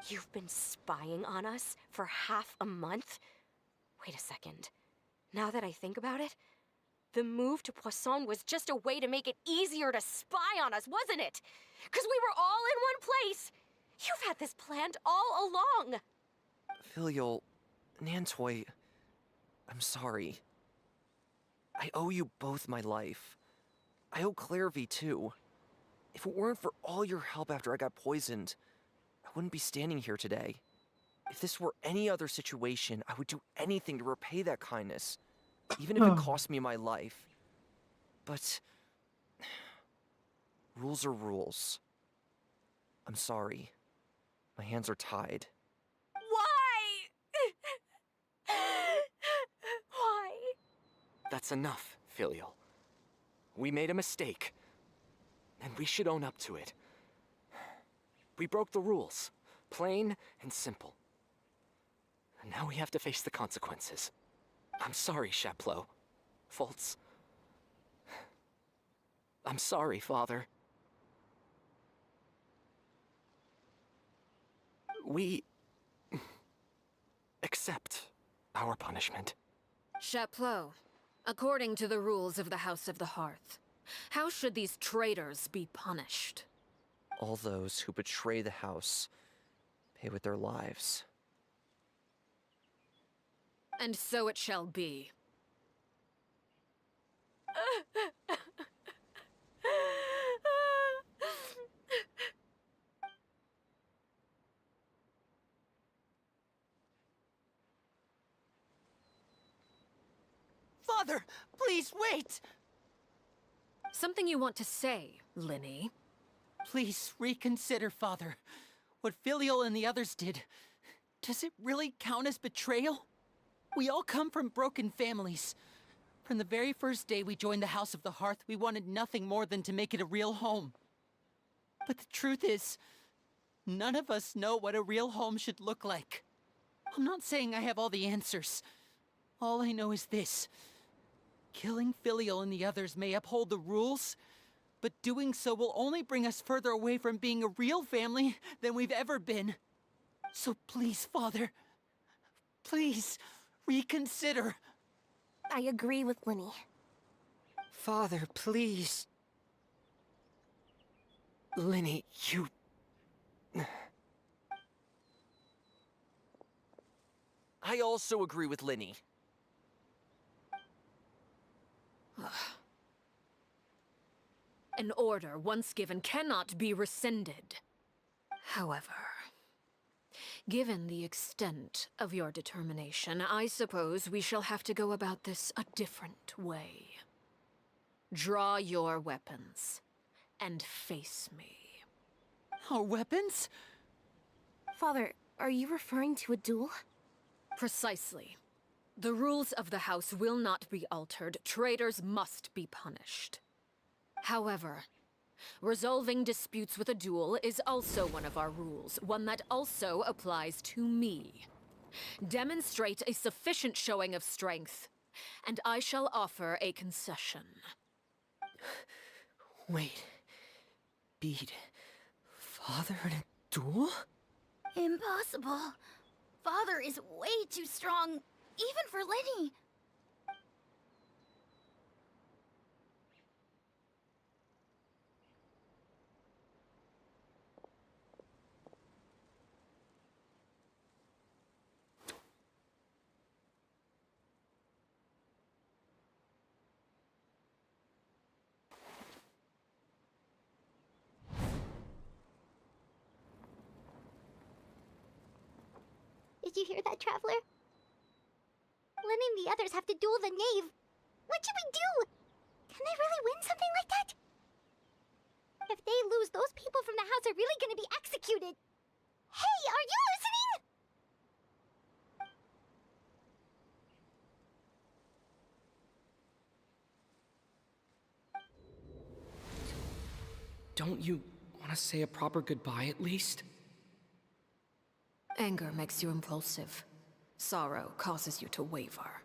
You've been spying on us for half a month? Wait a second. Now that I think about it, the move to Poisson was just a way to make it easier to spy on us, wasn't it? Because we were all in one place. You've had this planned all along. Filial, Nantoy, I'm sorry. I owe you both my life. I owe Clairvy too. If it weren't for all your help after I got poisoned, I wouldn't be standing here today. If this were any other situation, I would do anything to repay that kindness, even if it cost me my life. But rules are rules. I'm sorry. My hands are tied. Why? Why? That's enough, Filial. We made a mistake, and we should own up to it. We broke the rules, plain and simple. And now we have to face the consequences. I'm sorry, Sheplo. Fultz. I'm sorry, Father. We accept our punishment. Chapleau, according to the rules of the House of the Hearth, how should these traitors be punished? All those who betray the house pay with their lives. And so it shall be. Father, please wait! Something you want to say, Linny? Please reconsider, Father. What Filial and the others did, does it really count as betrayal? We all come from broken families. From the very first day we joined the House of the Hearth, we wanted nothing more than to make it a real home. But the truth is, none of us know what a real home should look like. I'm not saying I have all the answers. All I know is this. Killing Filial and the others may uphold the rules, but doing so will only bring us further away from being a real family than we've ever been. So please, Father, please reconsider. I agree with Linny. Father, please. Linny, you... I also agree with Linny. An order once given cannot be rescinded. However, given the extent of your determination, I suppose we shall have to go about this a different way. Draw your weapons and face me. Our weapons? Father, are you referring to a duel? Precisely. The rules of the House will not be altered. Traitors must be punished. However, resolving disputes with a duel is also one of our rules, one that also applies to me. Demonstrate a sufficient showing of strength, and I shall offer a concession. Wait. Beat Father in a duel? Impossible. Father is way too strong, even for Linny. Did you hear that, Traveler? Linny and the others have to duel the knave. What should we do? Can they really win something like that? If they lose, those people from the house are really gonna be executed. Hey, are you listening? Don't you want to say a proper goodbye at least? Anger makes you impulsive. Sorrow causes you to waver.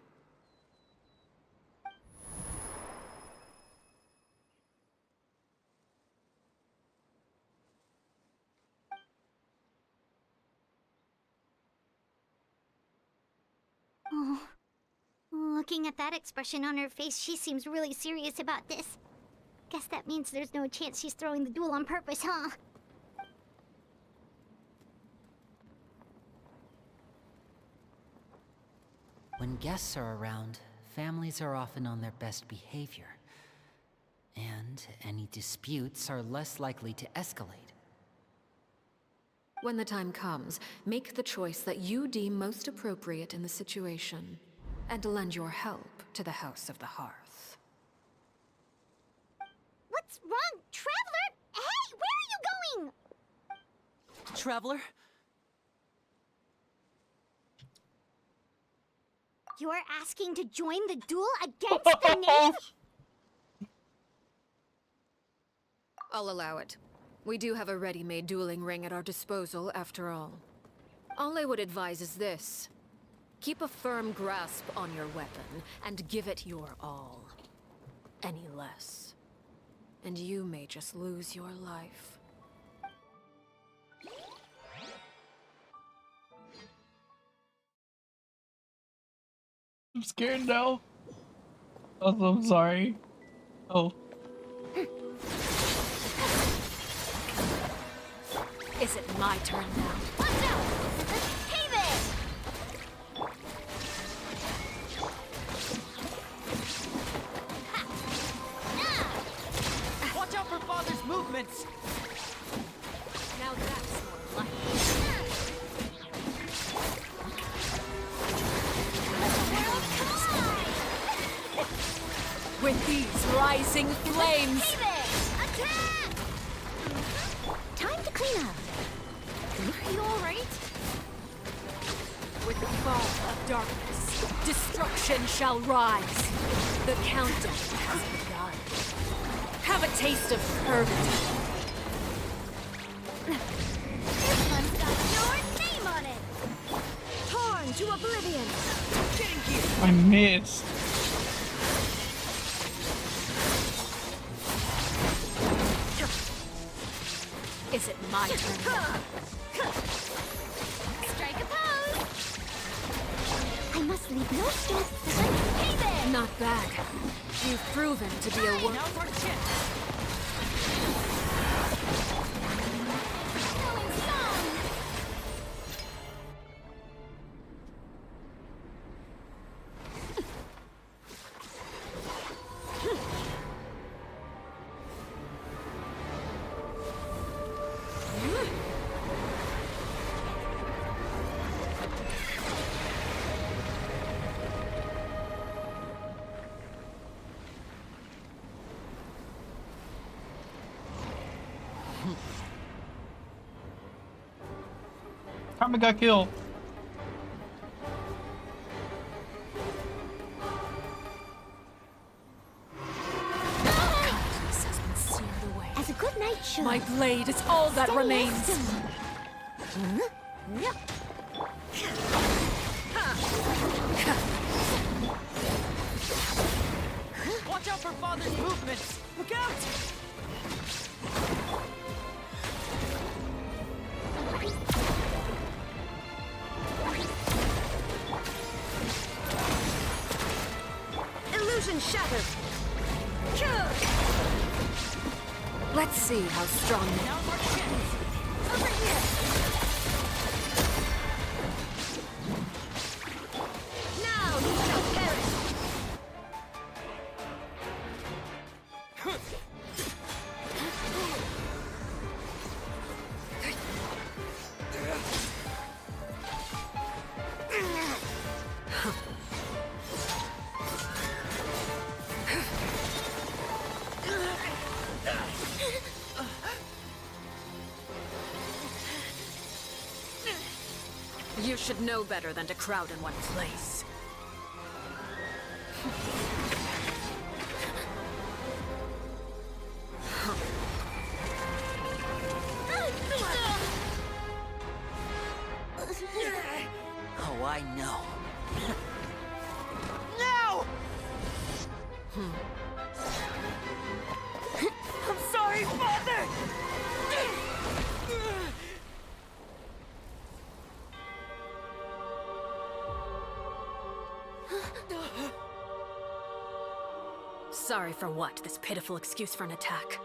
Oh. Looking at that expression on her face, she seems really serious about this. Guess that means there's no chance she's throwing the duel on purpose, huh? When guests are around, families are often on their best behavior. And any disputes are less likely to escalate. When the time comes, make the choice that you deem most appropriate in the situation, and lend your help to the House of the Hearth. What's wrong, Traveler? Hey, where are you going? Traveler? You're asking to join the duel against the knave? I'll allow it. We do have a ready-made dueling ring at our disposal, after all. All I would advise is this. Keep a firm grasp on your weapon, and give it your all. Any less, and you may just lose your life. I'm scared now. Also, I'm sorry. Oh. Is it my turn now? Watch out! Hey there! Watch out for Father's movements! Now that's more like it. Releasing flames! Attack! Time to clean up. Are you alright? With the fall of darkness, destruction shall rise. The countdown has begun. Have a taste of purgatory. This one's got your name on it. Torn to oblivion! I missed. Is it my turn now? Strike a pose. I must leave no stone. Hey there. Not bad. You've proven to be a work. Going song. Kami got killed. Kindness has been seared away. As a good knight should. My blade is all that Stay remains. still. Watch out for Father's movements! Look out! Illusion shattered! Let's see how strong you Now our chance! Over here! Now you shall perish! You should know better than to crowd in one place. Oh, I know. No! I'm sorry, Father! Sorry for what? This pitiful excuse for an attack.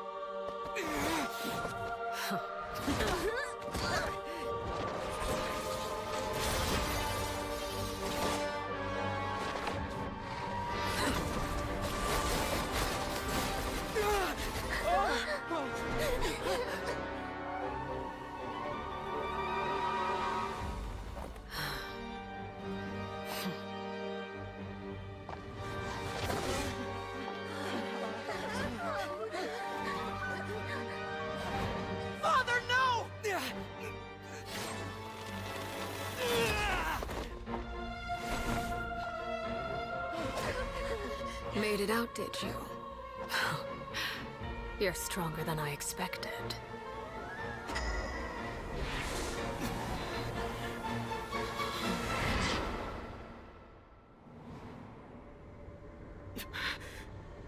Father, no! Made it out, did you? You're stronger than I expected.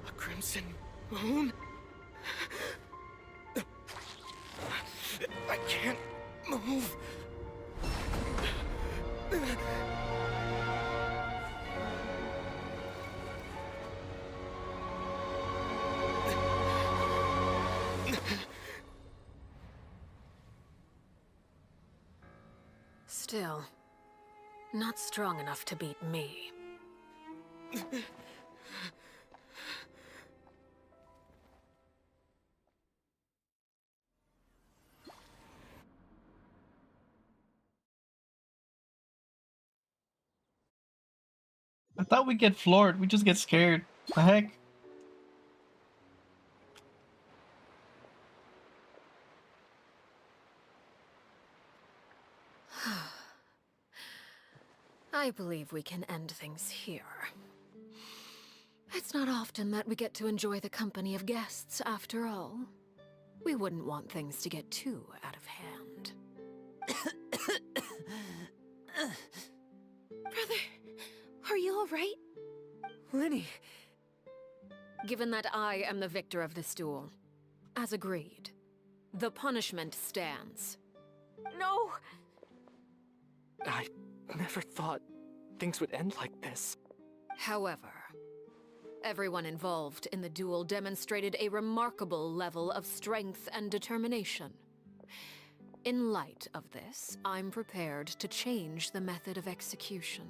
A crimson moon? I can't move. Still, not strong enough to beat me. I thought we get floored. We just get scared. The heck? I believe we can end things here. It's not often that we get to enjoy the company of guests, after all. We wouldn't want things to get too out of hand. Brother, are you alright? Lenny! Given that I am the victor of this duel, as agreed, the punishment stands. No! I never thought things would end like this. However, everyone involved in the duel demonstrated a remarkable level of strength and determination. In light of this, I'm prepared to change the method of execution.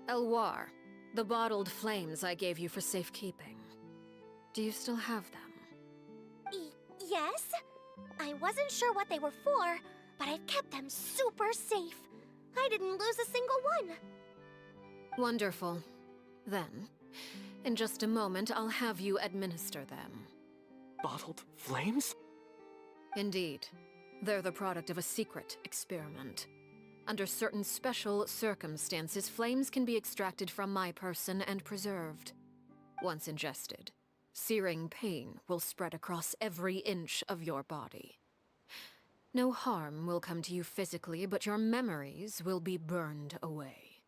Elwar, the bottled flames I gave you for safekeeping. Do you still have them? Yes? I wasn't sure what they were for, but I've kept them super safe. I didn't lose a single one. Wonderful. Then, in just a moment, I'll have you administer them. Bottled flames? Indeed. They're the product of a secret experiment. Under certain special circumstances, flames can be extracted from my person and preserved. Once ingested, searing pain will spread across every inch of your body. No harm will come to you physically, but your memories will be burned away.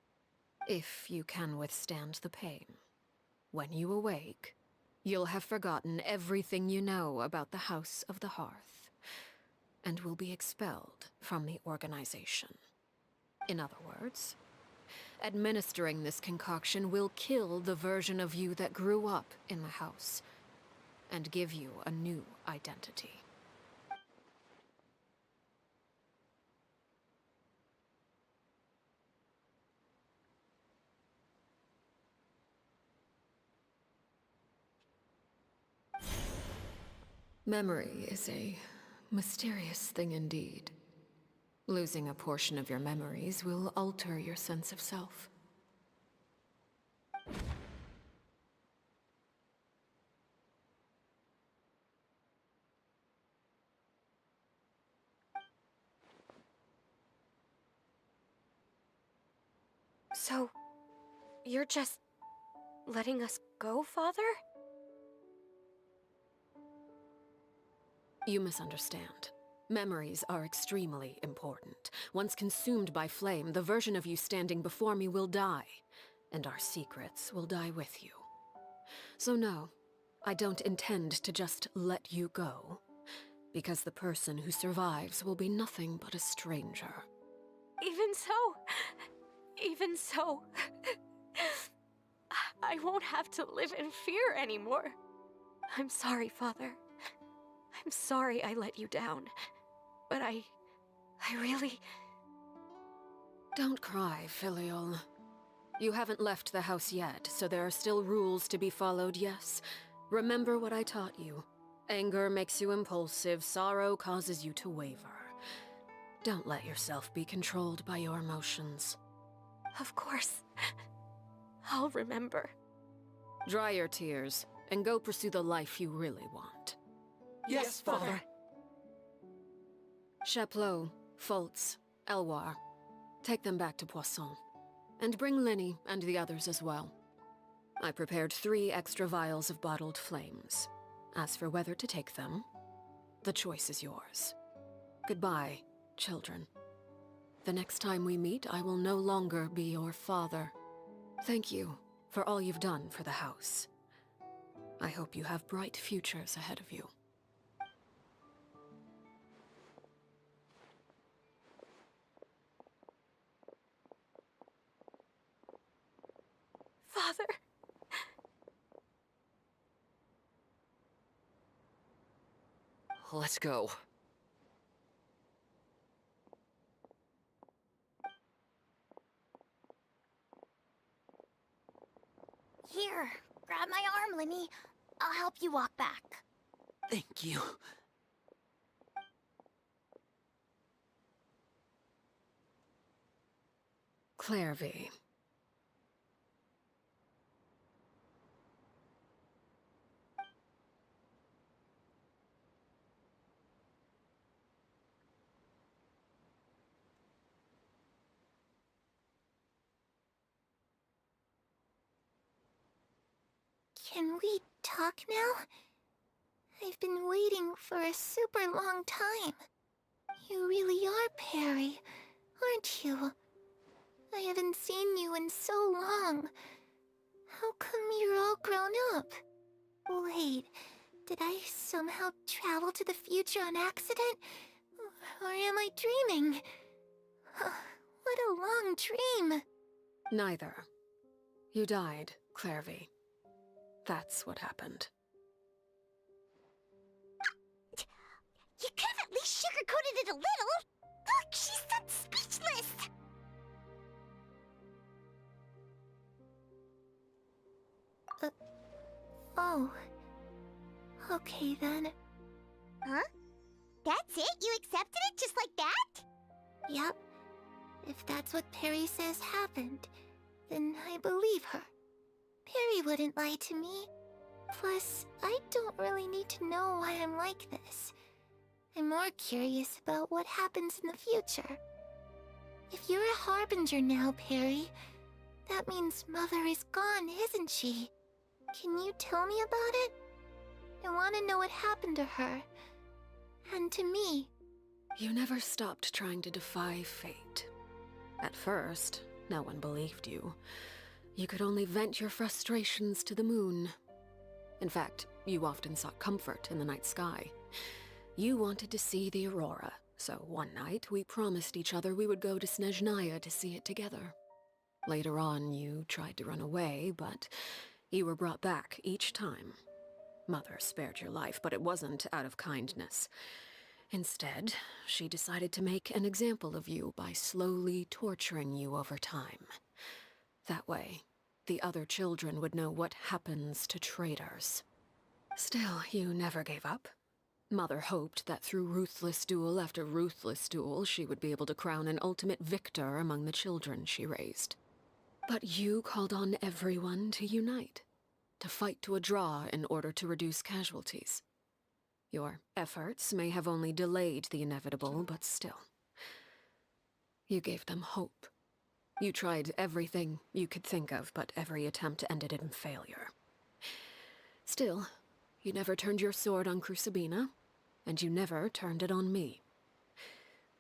If you can withstand the pain. When you awake, you'll have forgotten everything you know about the House of the Hearth, and will be expelled from the organization. In other words, administering this concoction will kill the version of you that grew up in the house, and give you a new identity. Memory is a mysterious thing indeed. Losing a portion of your memories will alter your sense of self. So, you're just letting us go, Father? You misunderstand. Memories are extremely important. Once consumed by flame, the version of you standing before me will die, and our secrets will die with you. So no, I don't intend to just let you go, because the person who survives will be nothing but a stranger. Even so, I won't have to live in fear anymore. I'm sorry, Father. I'm sorry I let you down. But I really... Don't cry, Filial. You haven't left the house yet, so there are still rules to be followed, yes? Remember what I taught you. Anger makes you impulsive, sorrow causes you to waver. Don't let yourself be controlled by your emotions. Of course. I'll remember. Dry your tears, and go pursue the life you really want. Yes, Father. Chaplot, Foltz, Elwar. Take them back to Poisson. And bring Linny and the others as well. I prepared 3 extra vials of bottled flames. As for whether to take them, the choice is yours. Goodbye, children. The next time we meet, I will no longer be your father. Thank you for all you've done for the house. I hope you have bright futures ahead of you. Father! Let's go. Here, grab my arm, Linny. I'll help you walk back. Thank you. Clairvy. Can we talk now? I've been waiting for a super long time. You really are Perry, aren't you? I haven't seen you in so long. How come you're all grown up? Wait, did I somehow travel to the future on accident? Or am I dreaming? What a long dream. Neither. You died, Clairvy. That's what happened. You could have at least sugarcoated it a little. Look, she's done speechless. Oh. Okay then. Huh? That's it? You accepted it just like that? Yep. If that's what Perry says happened, then I believe her. Perry wouldn't lie to me. Plus, I don't really need to know why I'm like this. I'm more curious about what happens in the future. If you're a harbinger now, Perry, that means Mother is gone, isn't she? Can you tell me about it? I want to know what happened to her. And to me. You never stopped trying to defy fate. At first, no one believed you. You could only vent your frustrations to the moon. In fact, you often sought comfort in the night sky. You wanted to see the aurora, so one night we promised each other we would go to Snezhnaya to see it together. Later on, you tried to run away, but you were brought back each time. Mother spared your life, but it wasn't out of kindness. Instead, she decided to make an example of you by slowly torturing you over time. That way, the other children would know what happens to traitors. Still, you never gave up. Mother hoped that through ruthless duel after ruthless duel, she would be able to crown an ultimate victor among the children she raised. But you called on everyone to unite, to fight to a draw in order to reduce casualties. Your efforts may have only delayed the inevitable, but still. You gave them hope. You tried everything you could think of, but every attempt ended in failure. Still, you never turned your sword on Crucibina, and you never turned it on me.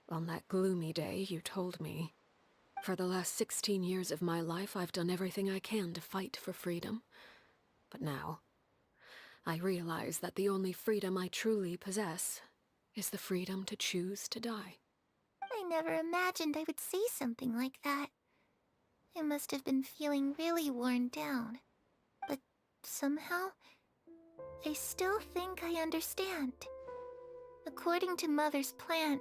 On that gloomy day, you told me, "For the last 16 years of my life, I've done everything I can to fight for freedom. But now, I realize that the only freedom I truly possess is the freedom to choose to die." I never imagined I would say something like that. I must have been feeling really worn down. But somehow, I still think I understand. According to Mother's plan,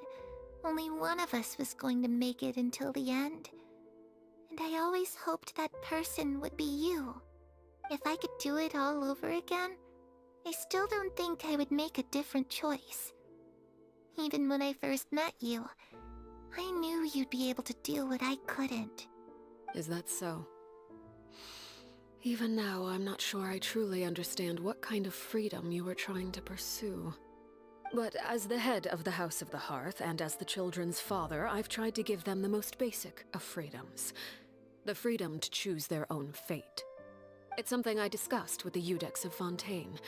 only one of us was going to make it until the end. And I always hoped that person would be you. If I could do it all over again, I still don't think I would make a different choice. Even when I first met you, I knew you'd be able to do what I couldn't. Is that so? Even now, I'm not sure I truly understand what kind of freedom you were trying to pursue. But as the head of the House of the Hearth, and as the children's father, I've tried to give them the most basic of freedoms. The freedom to choose their own fate. It's something I discussed with the Eudex of Fontaine.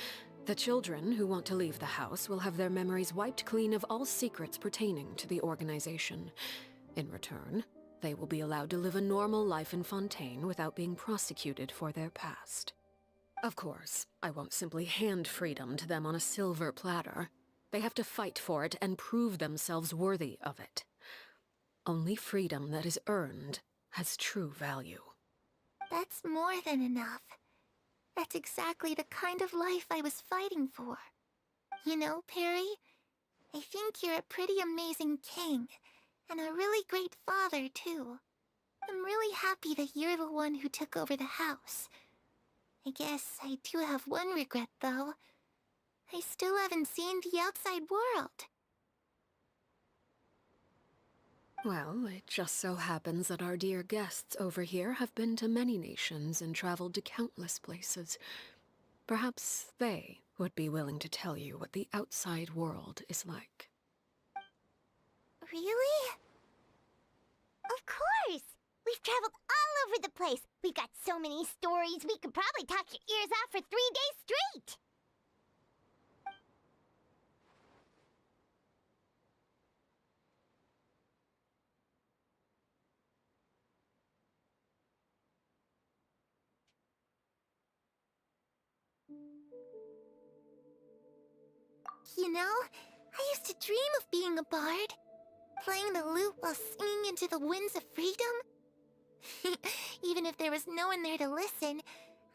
The children who want to leave the house will have their memories wiped clean of all secrets pertaining to the organization. In return, they will be allowed to live a normal life in Fontaine without being prosecuted for their past. Of course, I won't simply hand freedom to them on a silver platter. They have to fight for it and prove themselves worthy of it. Only freedom that is earned has true value. That's more than enough. That's exactly the kind of life I was fighting for. You know, Perry, I think you're a pretty amazing king, and a really great father, too. I'm really happy that you're the one who took over the house. I guess I do have one regret, though. I still haven't seen the outside world. Well, it just so happens that our dear guests over here have been to many nations and traveled to countless places. Perhaps they would be willing to tell you what the outside world is like. Really? Of course! We've traveled all over the place. We've got so many stories, we could probably talk your ears off for 3 days straight. You know, I used to dream of being a bard. Playing the lute while singing into the winds of freedom. Even if there was no one there to listen,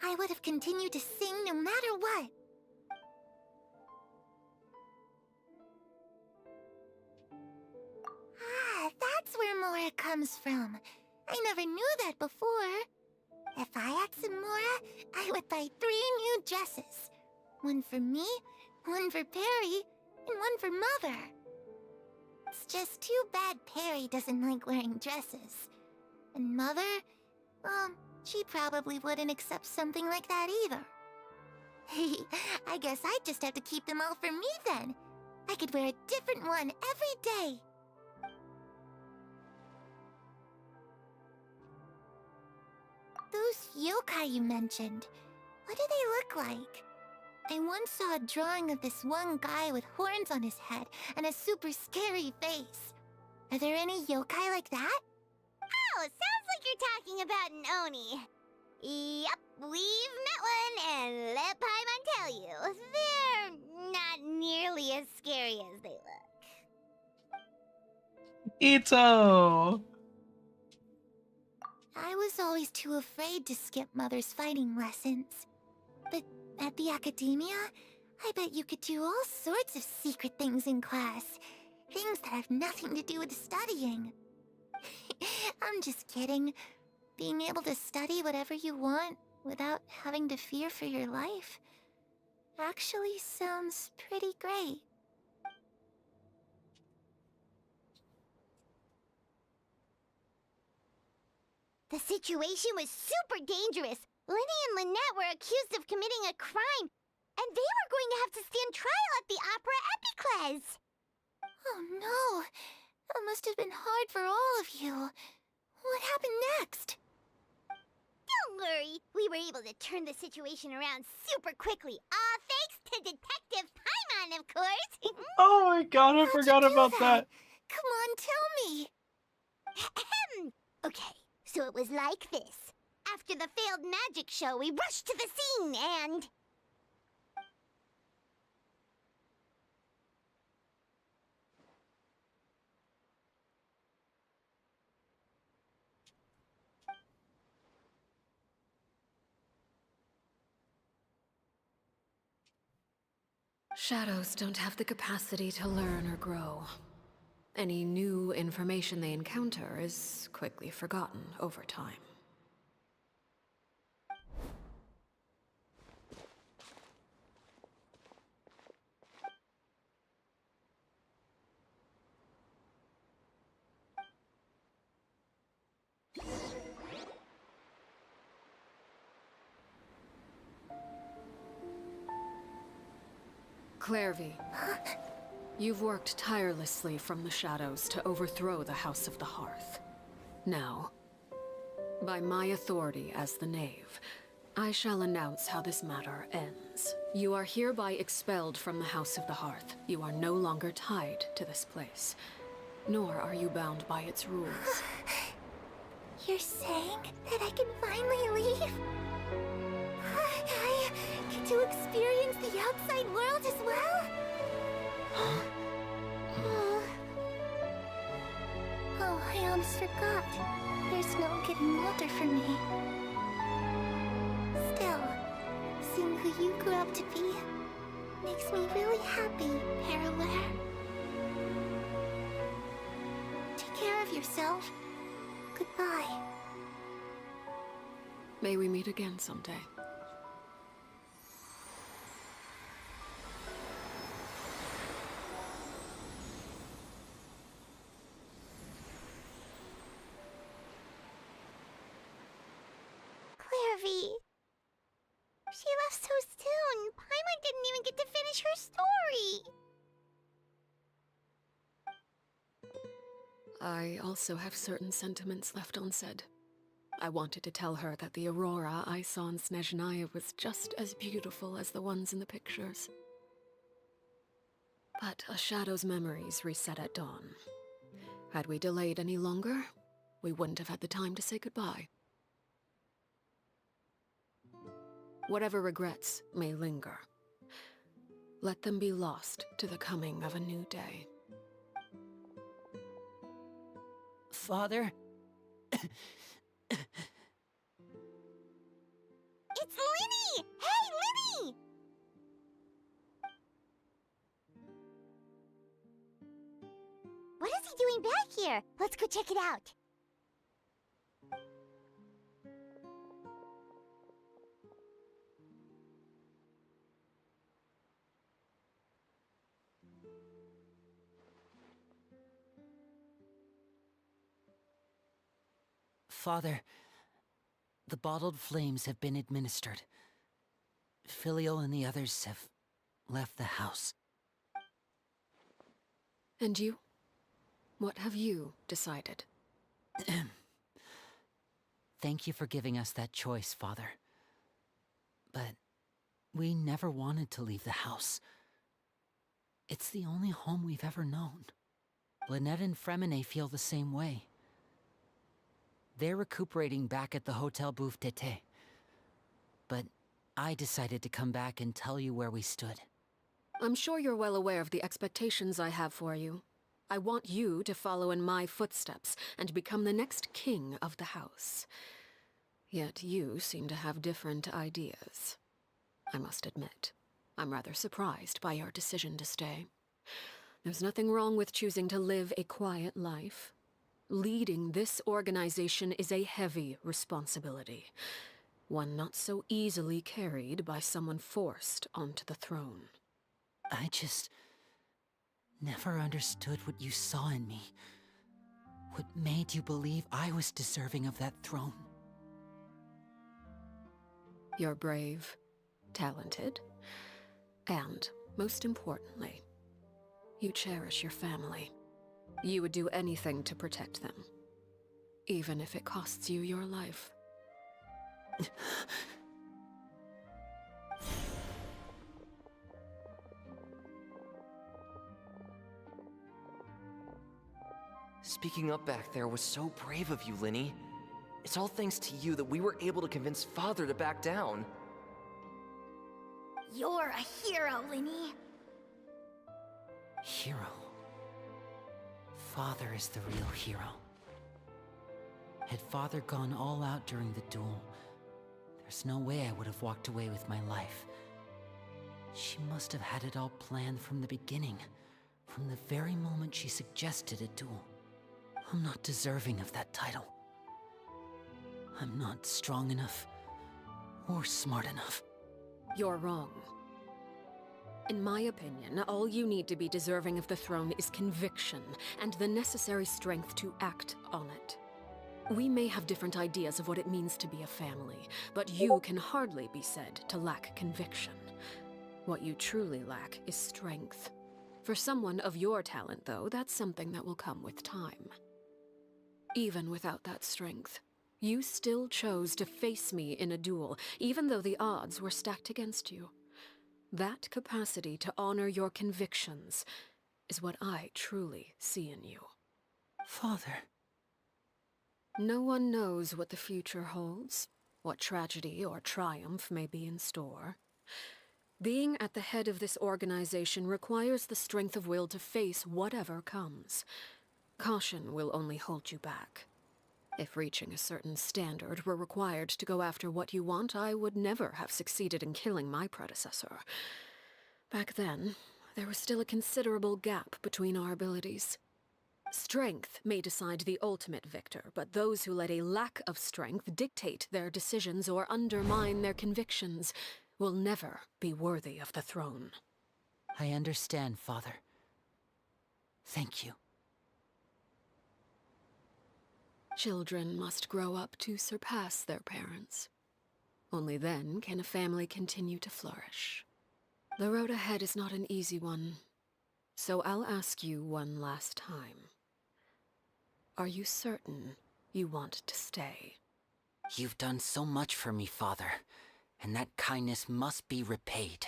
I would have continued to sing no matter what. Ah, that's where Mora comes from. I never knew that before. If I had some Mora, I would buy 3 new dresses. One for me, one for Perry, and one for Mother. It's just too bad Perry doesn't like wearing dresses. And Mother, well, she probably wouldn't accept something like that either. I guess I'd just have to keep them all for me then. I could wear a different one every day. Those yokai you mentioned, what do they look like? I once saw a drawing of this one guy with horns on his head and a super scary face. Are there any yokai like that? Oh, sounds like you're talking about an Oni. Yep, we've met one, and let Paimon tell you, they're not nearly as scary as they look. Ito! I was always too afraid to skip Mother's fighting lessons. But at the academia, I bet you could do all sorts of secret things in class. Things that have nothing to do with studying. I'm just kidding. Being able to study whatever you want without having to fear for your life actually sounds pretty great. The situation was super dangerous. Lenny and Lynette were accused of committing a crime, and they were going to have to stand trial at the Opera Epicles. Oh no! That must have been hard for all of you. What happened next? Don't worry, we were able to turn the situation around super quickly, all thanks to Detective Paimon, of course. Oh my god, I How'd forgot you do about that. Come on, tell me. Okay, so it was like this. After the failed magic show, we rushed to the scene and... Shadows don't have the capacity to learn or grow. Any new information they encounter is quickly forgotten over time. Clairvy, you've worked tirelessly from the shadows to overthrow the House of the Hearth. Now, by my authority as the Knave, I shall announce how this matter ends. You are hereby expelled from the House of the Hearth. You are no longer tied to this place, nor are you bound by its rules. You're saying that I can finally leave? I get to experience the outside world as well? Oh, I almost forgot. There's no getting older for me. Still, seeing who you grew up to be makes me really happy, Parallare. Take care of yourself. Goodbye. May we meet again someday. Clairvy. She left so soon. Paimon didn't even get to finish her story. I also have certain sentiments left unsaid. I wanted to tell her that the aurora I saw in Snezhnaya was just as beautiful as the ones in the pictures. But a shadow's memories reset at dawn. Had we delayed any longer, we wouldn't have had the time to say goodbye. Whatever regrets may linger, let them be lost to the coming of a new day. Father? It's Linny! Hey, Linny! What is he doing back here? Let's go check it out. Father, the bottled flames have been administered. Filial and the others have left the house. And you? What have you decided? Thank you for giving us that choice, Father. But we never wanted to leave the house. It's the only home we've ever known. Lynette and Fremine feel the same way. They're recuperating back at the Hotel Bouffe Tété. But I decided to come back and tell you where we stood. I'm sure you're well aware of the expectations I have for you. I want you to follow in my footsteps and become the next king of the house. Yet you seem to have different ideas. I must admit, I'm rather surprised by your decision to stay. There's nothing wrong with choosing to live a quiet life. Leading this organization is a heavy responsibility, one not so easily carried by someone forced onto the throne. I just never understood what you saw in me. What made you believe I was deserving of that throne? You're brave, talented, and, most importantly, you cherish your family. You would do anything to protect them, even if it costs you your life. Speaking up back there was so brave of you, Linny. It's all thanks to you that we were able to convince Father to back down. You're a hero, Linny. Hero. Father is the real hero. Had Father gone all out during the duel, there's no way I would have walked away with my life. She must have had it all planned from the beginning, from the very moment she suggested a duel. I'm not deserving of that title. I'm not strong enough, or smart enough. You're wrong. In my opinion, all you need to be deserving of the throne is conviction and the necessary strength to act on it. We may have different ideas of what it means to be a family, but you can hardly be said to lack conviction. What you truly lack is strength. For someone of your talent, though, that's something that will come with time. Even without that strength, you still chose to face me in a duel, even though the odds were stacked against you. That capacity to honor your convictions is what I truly see in you. Father. No one knows what the future holds, what tragedy or triumph may be in store. Being at the head of this organization requires the strength of will to face whatever comes. Caution will only hold you back. If reaching a certain standard were required to go after what you want, I would never have succeeded in killing my predecessor. Back then, there was still a considerable gap between our abilities. Strength may decide the ultimate victor, but those who let a lack of strength dictate their decisions or undermine their convictions will never be worthy of the throne. I understand, Father. Thank you. Children must grow up to surpass their parents. Only then can a family continue to flourish. The road ahead is not an easy one, so I'll ask you one last time. Are you certain you want to stay? You've done so much for me, Father, and that kindness must be repaid.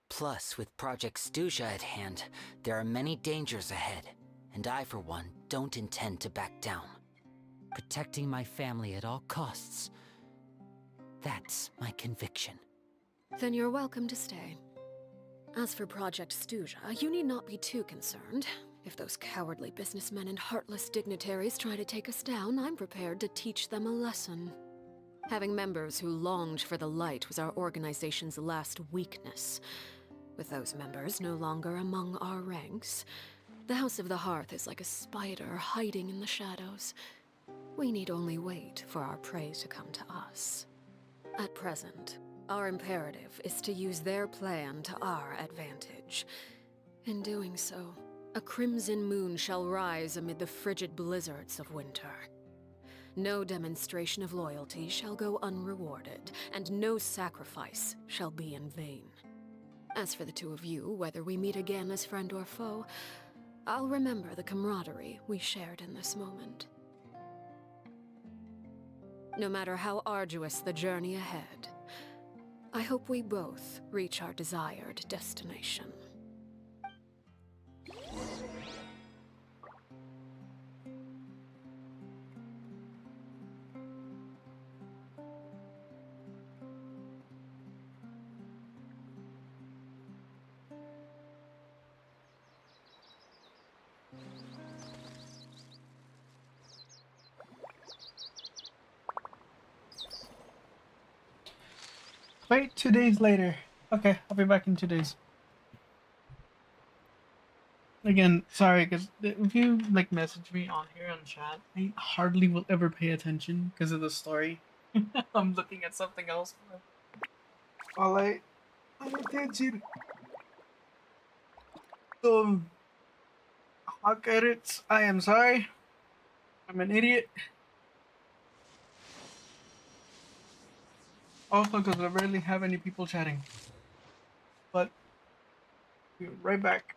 Plus, with Project Stuja at hand, there are many dangers ahead, and I, for one, don't intend to back down. Protecting my family at all costs. That's my conviction. Then you're welcome to stay. As for Project Stuja, you need not be too concerned. If those cowardly businessmen and heartless dignitaries try to take us down, I'm prepared to teach them a lesson. Having members who longed for the light was our organization's last weakness. With those members no longer among our ranks, the House of the Hearth is like a spider hiding in the shadows. We need only wait for our prey to come to us. At present, our imperative is to use their plan to our advantage. In doing so, a crimson moon shall rise amid the frigid blizzards of winter. No demonstration of loyalty shall go unrewarded, and no sacrifice shall be in vain. As for the two of you, whether we meet again as friend or foe, I'll remember the camaraderie we shared in this moment. No matter how arduous the journey ahead, I hope we both reach our desired destination. Wait, 2 days later. Okay, I'll be back in 2 days. Again, sorry, because if you like message me on here on chat, I hardly will ever pay attention because of the story. I'm looking at something else while I pay attention. Hawk edits. I am sorry. I'm an idiot. Also, because I rarely have any people chatting. But, be right back.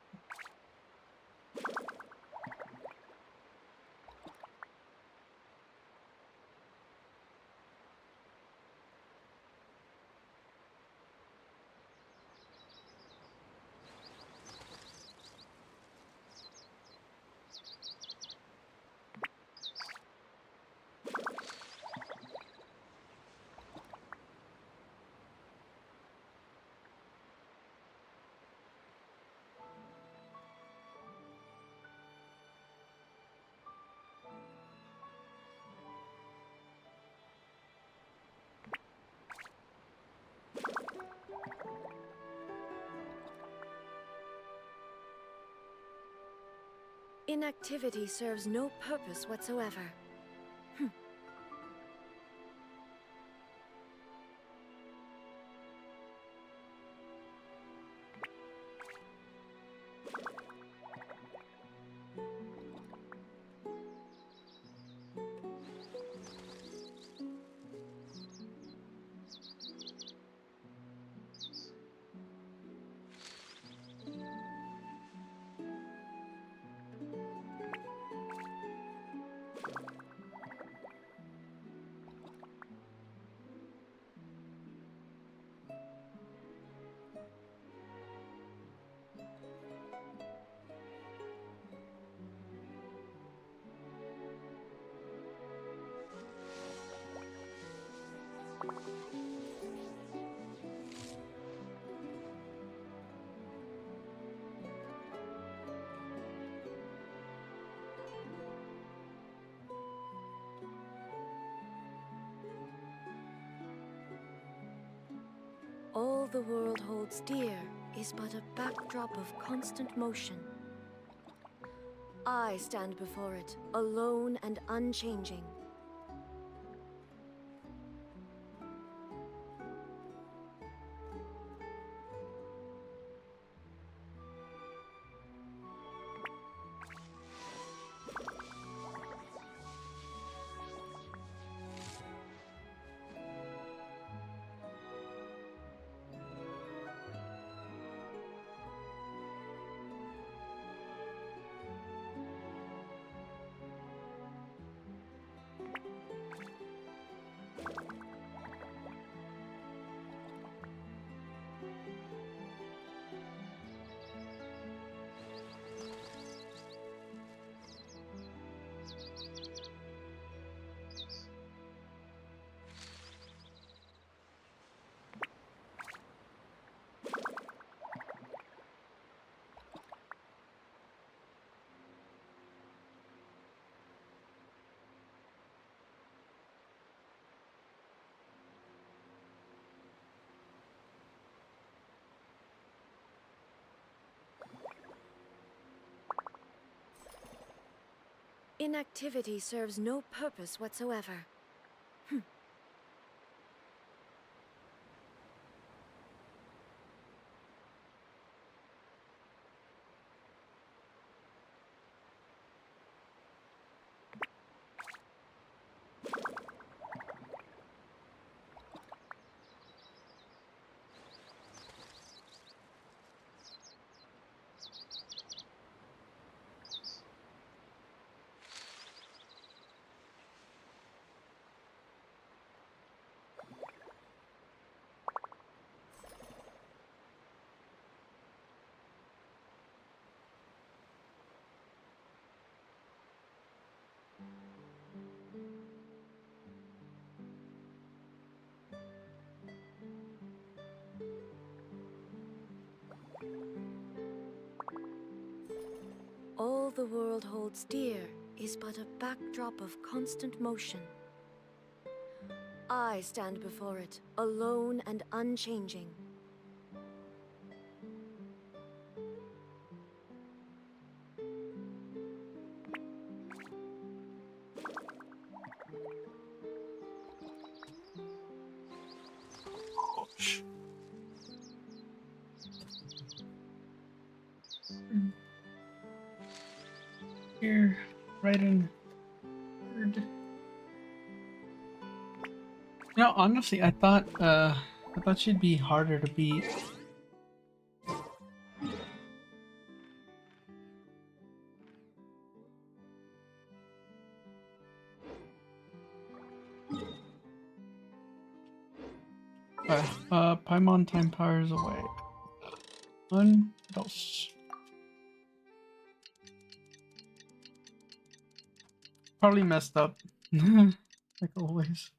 Inactivity serves no purpose whatsoever. All the world holds dear is but a backdrop of constant motion. I stand before it, alone and unchanging. Inactivity serves no purpose whatsoever. All the world holds dear is but a backdrop of constant motion. I stand before it, alone and unchanging. Here, right in third. You know, honestly, I thought she'd be harder to beat. Paimon time powers away. One, dos. Probably messed up. Like always.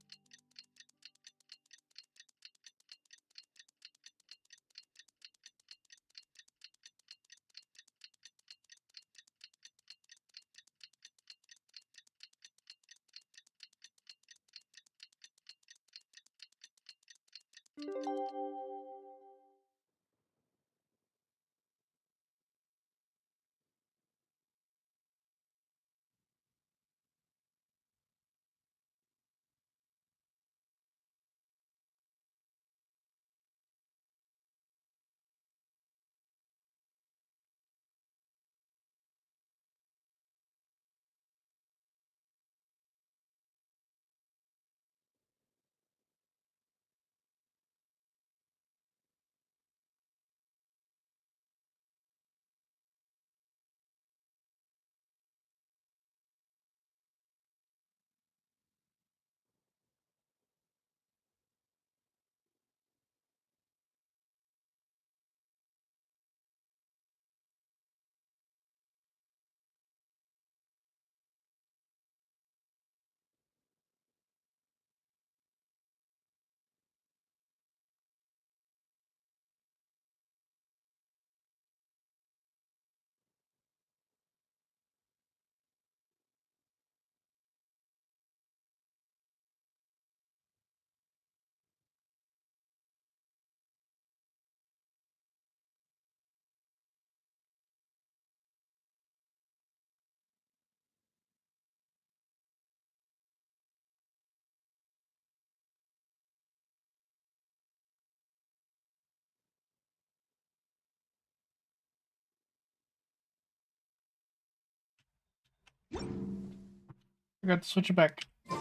I got to switch it back. Didn't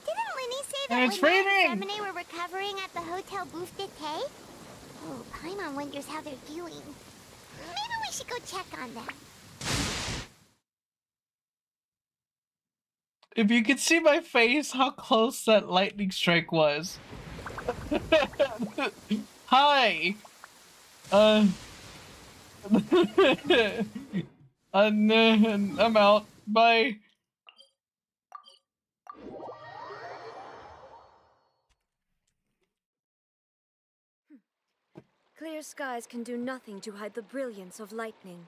Linny say And that it's Linda raining! and Semine were recovering at the Hotel Booth d'été? Oh, Paimon wonders how they're doing. Maybe we should go check on them. If you could see my face, how close that lightning strike was. Hi! I'm out. Bye. Clear skies can do nothing to hide the brilliance of lightning.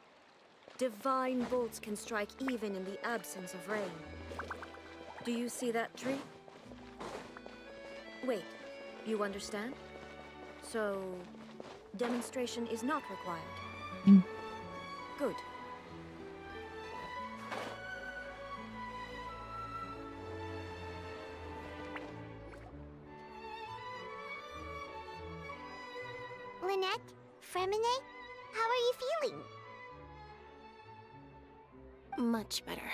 Divine bolts can strike even in the absence of rain. Do you see that tree? Wait, you understand? So, demonstration is not required. Good. Lynette, Fremine, how are you feeling? Much better.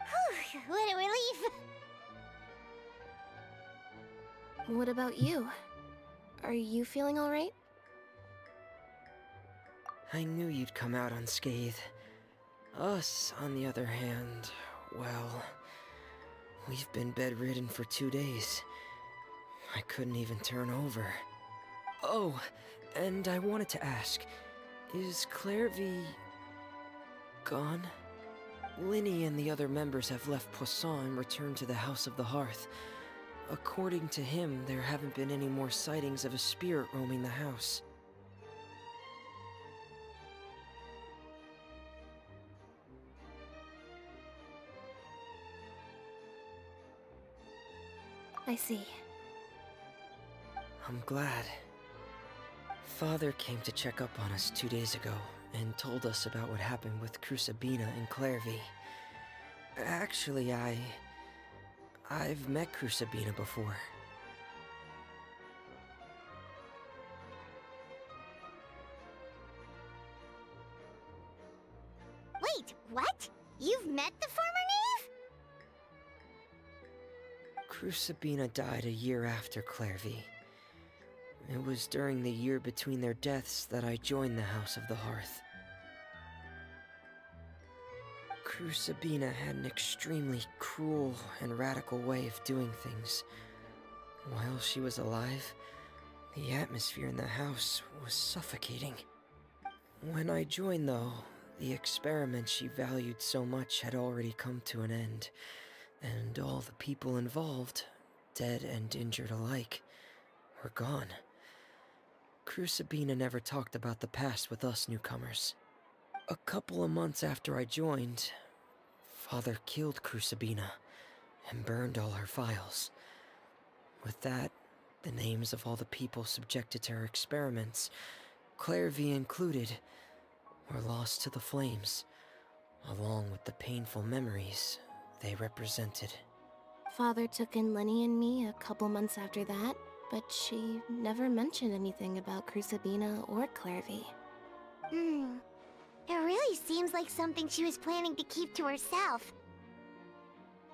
Whew, what a relief! What about you? Are you feeling alright? I knew you'd come out unscathed. Us, on the other hand, well, we've been bedridden for 2 days. I couldn't even turn over. Oh, and I wanted to ask, is Clairvy gone? Linny and the other members have left Poisson and returned to the House of the Hearth. According to him, there haven't been any more sightings of a spirit roaming the house. I see. I'm glad. Father came to check up on us 2 days ago and told us about what happened with Crucibina and Clairvy. Actually, I've met Crucibina before. Wait, what? You've met the former knave? Crucibina died a year after Clairvy. It was during the year between their deaths that I joined the House of the Hearth. Crucibina had an extremely cruel and radical way of doing things. While she was alive, the atmosphere in the house was suffocating. When I joined, though, the experiment she valued so much had already come to an end, and all the people involved, dead and injured alike, were gone. Crucibina never talked about the past with us newcomers. A couple of months after I joined, Father killed Crucibina and burned all her files. With that, the names of all the people subjected to her experiments, Clairvy included, were lost to the flames, along with the painful memories they represented. Father took in Lenny and me a couple months after that, but she never mentioned anything about Crucibina or Clairvy. It really seems like something she was planning to keep to herself.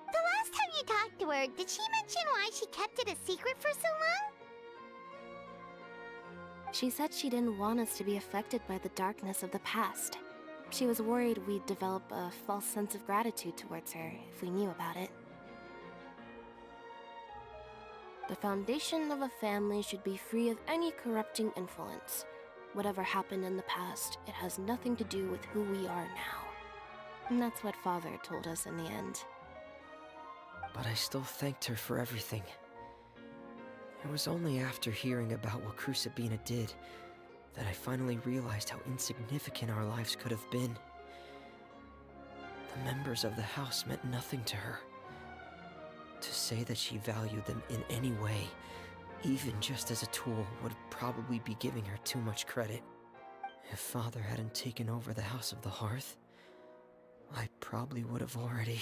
The last time you talked to her, did she mention why she kept it a secret for so long? She said she didn't want us to be affected by the darkness of the past. She was worried we'd develop a false sense of gratitude towards her if we knew about it. The foundation of a family should be free of any corrupting influence. Whatever happened in the past, it has nothing to do with who we are now. And that's what Father told us in the end. But I still thanked her for everything. It was only after hearing about what Crucibina did that I finally realized how insignificant our lives could have been. The members of the house meant nothing to her. To say that she valued them in any way, even just as a tool, would probably be giving her too much credit. If Father hadn't taken over the House of the Hearth, I probably would have already...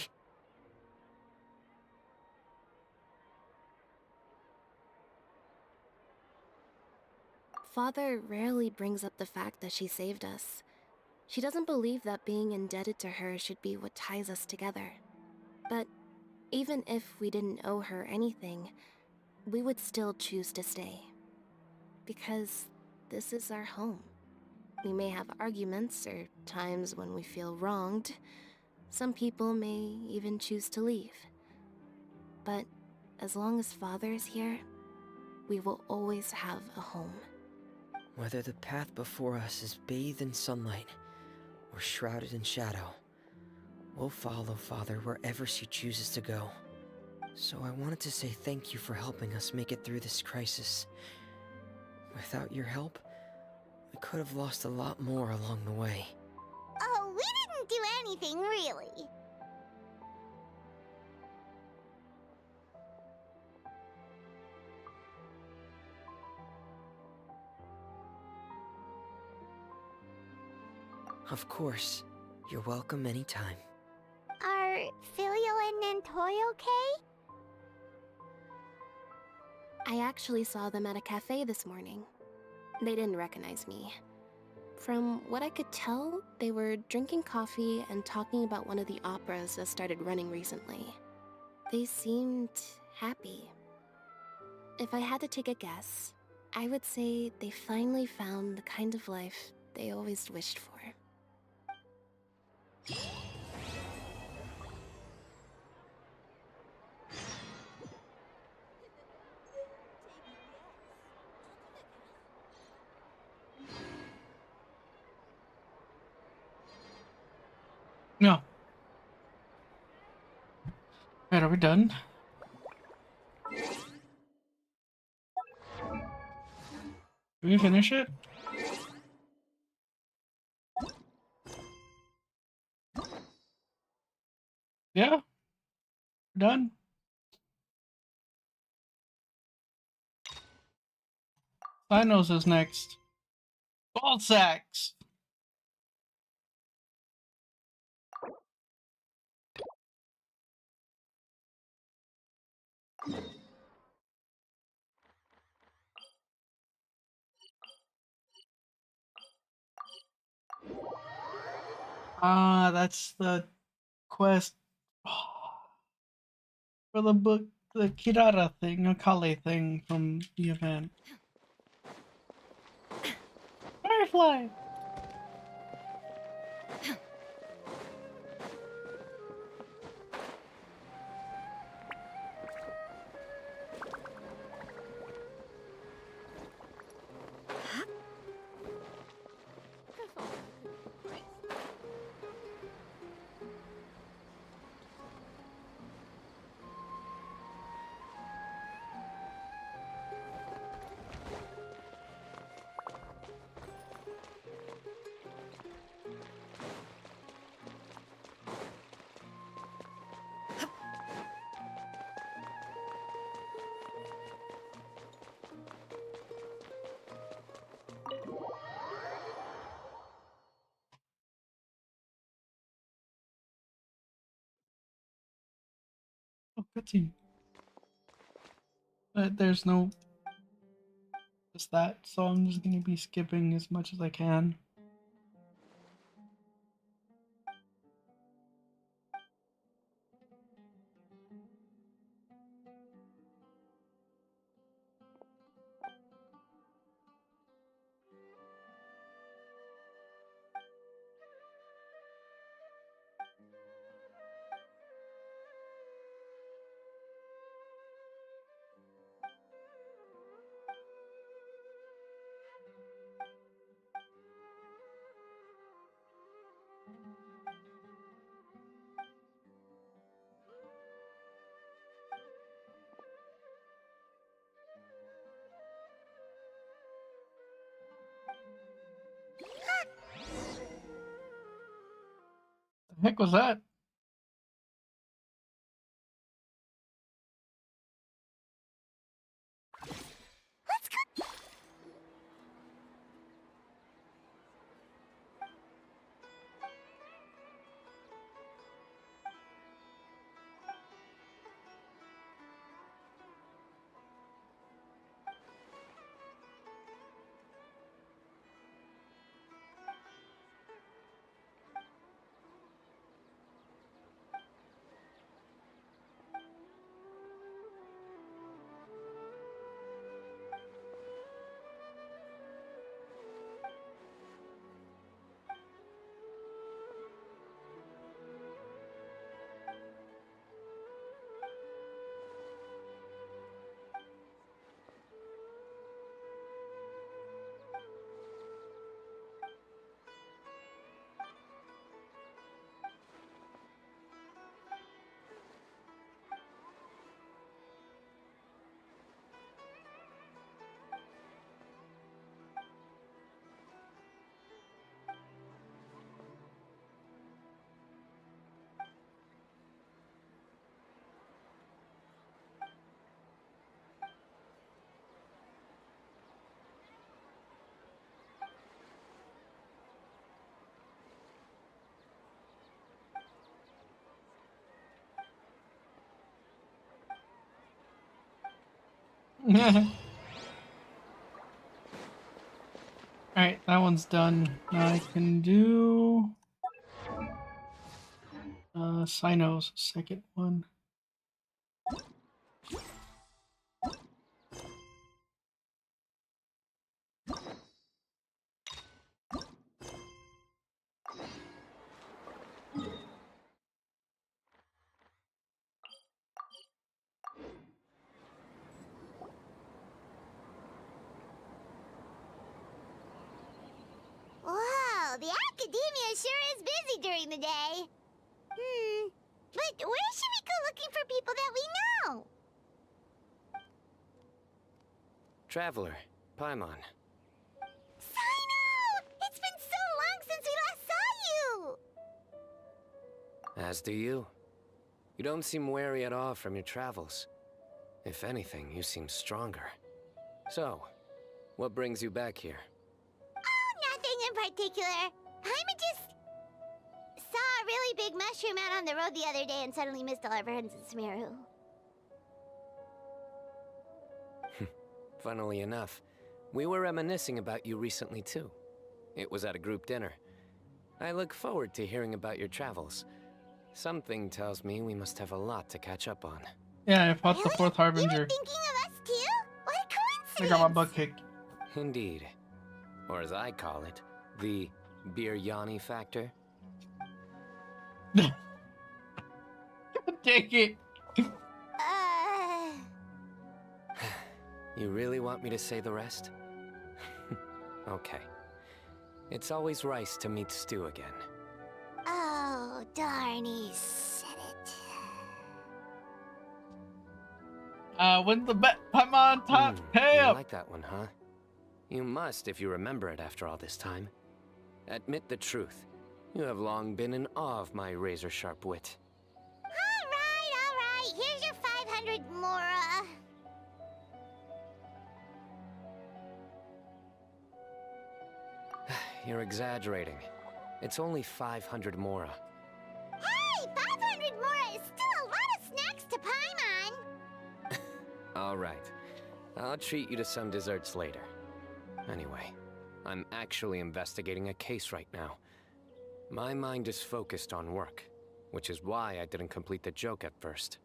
Father rarely brings up the fact that she saved us. She doesn't believe that being indebted to her should be what ties us together. But even if we didn't owe her anything, we would still choose to stay. Because this is our home. We may have arguments or times when we feel wronged. Some people may even choose to leave. But as long as Father is here, we will always have a home. Whether the path before us is bathed in sunlight or shrouded in shadow, we'll follow Father wherever she chooses to go. So I wanted to say thank you for helping us make it through this crisis. Without your help, we could have lost a lot more along the way. Oh, we didn't do anything, really. Of course, you're welcome anytime. Are Filial and Nantoy okay? I actually saw them at a cafe this morning. They didn't recognize me. From what I could tell, they were drinking coffee and talking about one of the operas that started running recently. They seemed happy. If I had to take a guess, I would say they finally found the kind of life they always wished for. No. Wait, are we done? Did we finish it? Yeah, we're done. Sinos is next. Ball sacks. Ah, that's the quest for the book, the Kirara thing, Akale thing from the event. Firefly! Oh, good team. But there's no just that, so I'm just gonna be skipping as much as I can. The heck was that? Alright, that one's done. Now I can do Sino's second one. Wow, the academia sure is busy during the day. But where should we go looking for people that we know? Traveler, Paimon. Sino! It's been so long since we last saw you! As do you. You don't seem weary at all from your travels. If anything, you seem stronger. So, what brings you back here? Oh, nothing in particular. Paimon just saw a really big mushroom out on the road the other day and suddenly missed all our friends in Sumeru. Funnily enough, we were reminiscing about you recently too. It was at a group dinner. I look forward to hearing about your travels. Something tells me we must have a lot to catch up on. Yeah, I fought the Really? fourth You Harbinger. were thinking of us too? What a I coincidence! got my butt kicked. Indeed. Or as I call it, the biryani factor. Take it. You really want me to say the rest? Okay. It's always rice to meet stew again. Oh, darn, he said it. Win the bet. Paimon, top, pay You up. like that one, huh? You must if you remember it after all this time. Admit the truth. You have long been in awe of my razor-sharp wit. All right. Here's your 500 Mora. You're exaggerating. It's only 500 Mora. Hey, 500 Mora is still a lot of snacks to Paimon. All right. I'll treat you to some desserts later. Anyway, I'm actually investigating a case right now. My mind is focused on work, which is why I didn't complete the joke at first.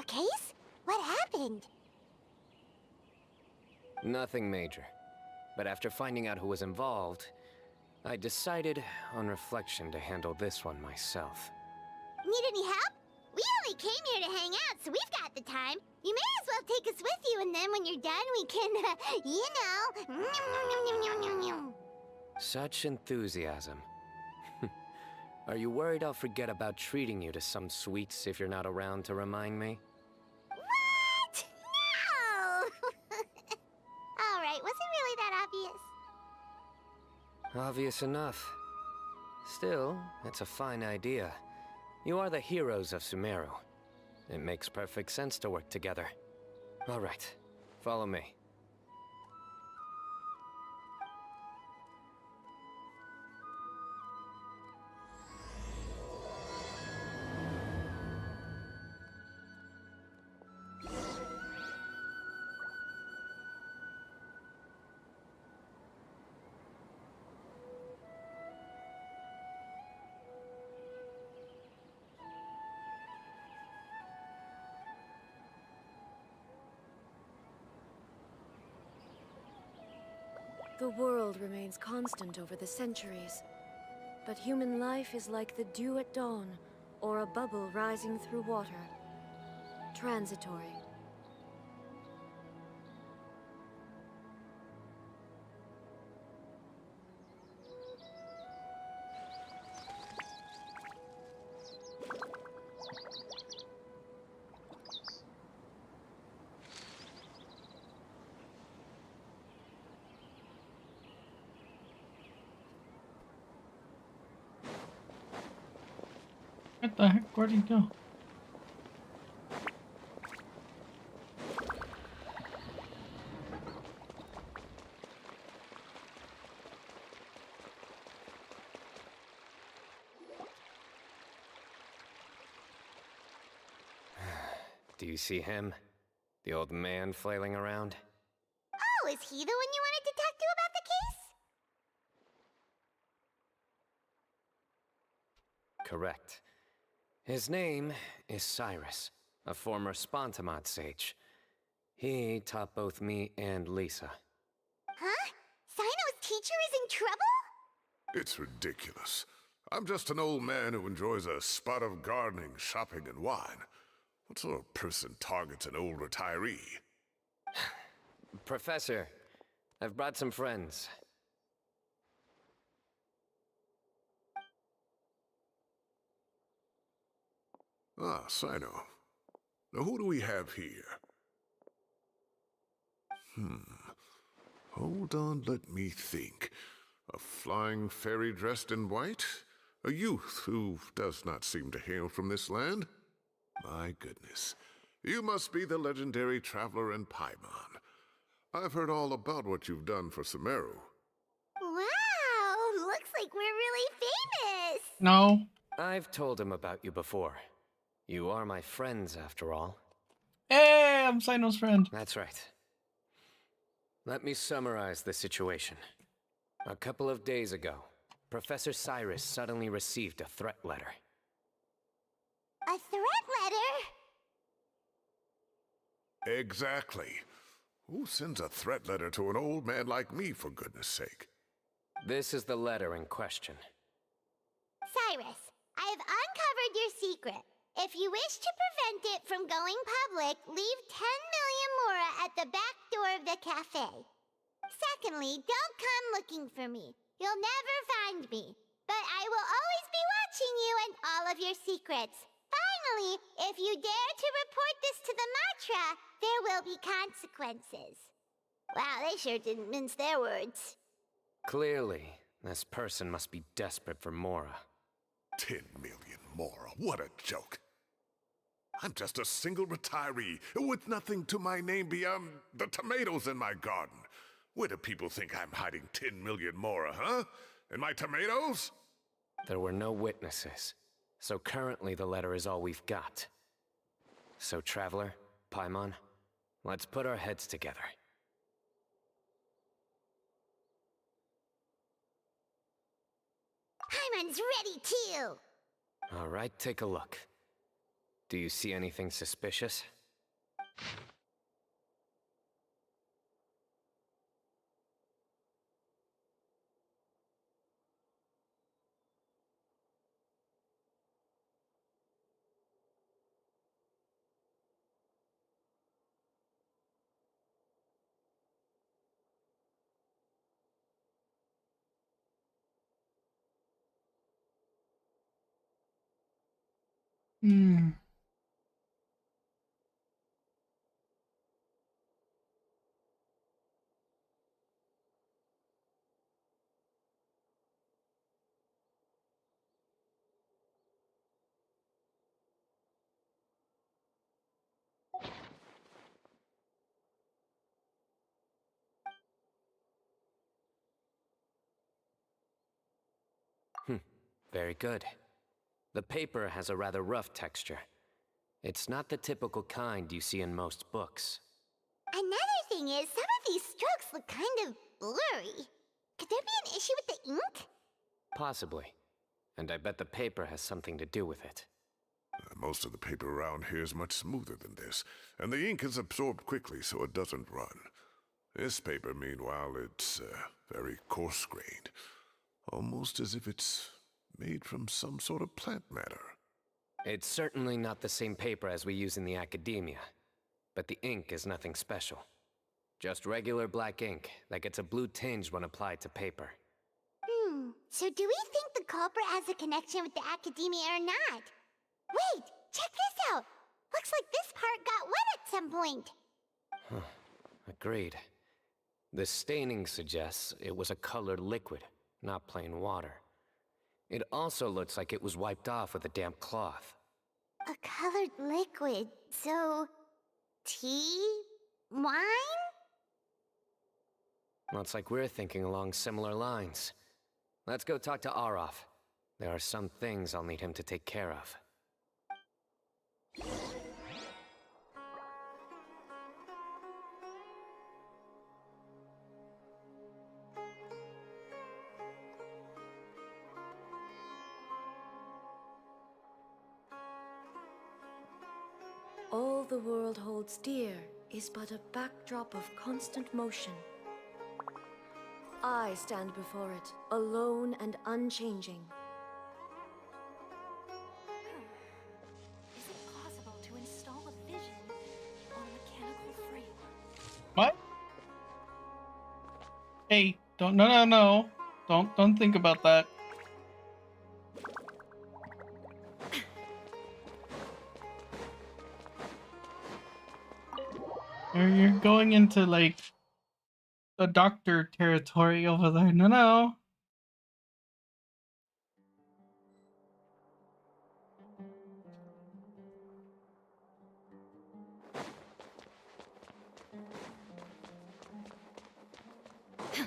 A case? What happened? Nothing major. But after finding out who was involved, I decided, on reflection, to handle this one myself. Need any help? We only came here to hang out, so we've got the time. You may as well take us with you, and then when you're done, we can, you know... Such enthusiasm. Are you worried I'll forget about treating you to some sweets if you're not around to remind me? What? No! Alright, was it really that obvious? Obvious enough. Still, it's a fine idea. You are the heroes of Sumeru. It makes perfect sense to work together. All right, follow me. The world remains constant over the centuries, but human life is like the dew at dawn, or a bubble rising through water. Transitory. What the heck? Where'd he go? Do you see him? The old man flailing around? Oh, is he the one you wanted to talk to correct. His name is Cyrus, a former Spontamod sage. He taught both me and Lisa. Huh? Sino's teacher is in trouble? It's ridiculous. I'm just an old man who enjoys a spot of gardening, shopping, and wine. What sort of person targets an old retiree? Professor, I've brought some friends. Ah, Sino. Now who do we have here? Hold on, let me think. A flying fairy dressed in white? A youth who does not seem to hail from this land? My goodness. You must be the legendary traveler in Paimon. I've heard all about what you've done for Sumeru. Wow, looks like we're really famous. No. I've told him about you before. You are my friends, after all. Hey, I'm Sino's friend. That's right. Let me summarize the situation. A couple of days ago, Professor Cyrus suddenly received a threat letter. A threat letter? Exactly. Who sends a threat letter to an old man like me, for goodness sake? This is the letter in question. Cyrus, I have uncovered your secret. If you wish to prevent it from going public, leave 10 million mora at the back door of the cafe. Secondly, don't come looking for me. You'll never find me. But I will always be watching you and all of your secrets. Finally, if you dare to report this to the Matra, there will be consequences. Wow, they sure didn't mince their words. Clearly, this person must be desperate for Mora. 10 million mora, what a joke. I'm just a single retiree with nothing to my name beyond the tomatoes in my garden. Where do people think I'm hiding 10 million mora, huh? In my tomatoes? There were no witnesses, so currently the letter is all we've got. So, Traveler, Paimon, let's put our heads together. Paimon's ready too! All right, take a look. Do you see anything suspicious? Hmm. Very good. The paper has a rather rough texture. It's not the typical kind you see in most books. Another thing is, some of these strokes look kind of blurry. Could there be an issue with the ink? Possibly. And I bet the paper has something to do with it. Most of the paper around here is much smoother than this, and the ink is absorbed quickly so it doesn't run. This paper, meanwhile, it's very coarse-grained. Almost as if it's made from some sort of plant matter. It's certainly not the same paper as we use in the academia, but the ink is nothing special. Just regular black ink that gets a blue tinge when applied to paper. So do we think the culprit has a connection with the academia or not? Wait, check this out! Looks like this part got wet at some point. Agreed. The staining suggests it was a colored liquid, not plain water. It also looks like it was wiped off with a damp cloth. A colored liquid, so... tea? Wine? Looks like we're thinking along similar lines. Let's go talk to Arof. There are some things I'll need him to take care of. the world holds dear is but a backdrop of constant motion. I stand before it, alone and unchanging. Is it possible to install a vision on a mechanical frame? What? Hey, no. Don't think about that. You're going into like the doctor territory over there. No.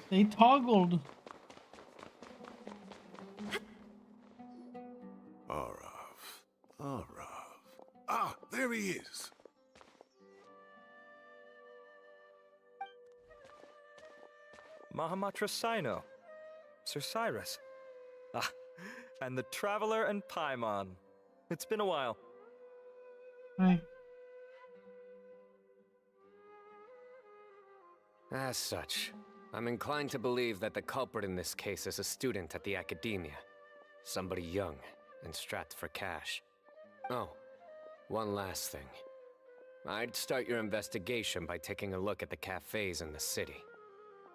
They toggled. Arav. Ah, there he is. Mahamatra Sino, Sir Cyrus. Ah, and the Traveler and Paimon. It's been a while. Hey. As such, I'm inclined to believe that the culprit in this case is a student at the academia. Somebody young and strapped for cash. Oh, one last thing. I'd start your investigation by taking a look at the cafes in the city.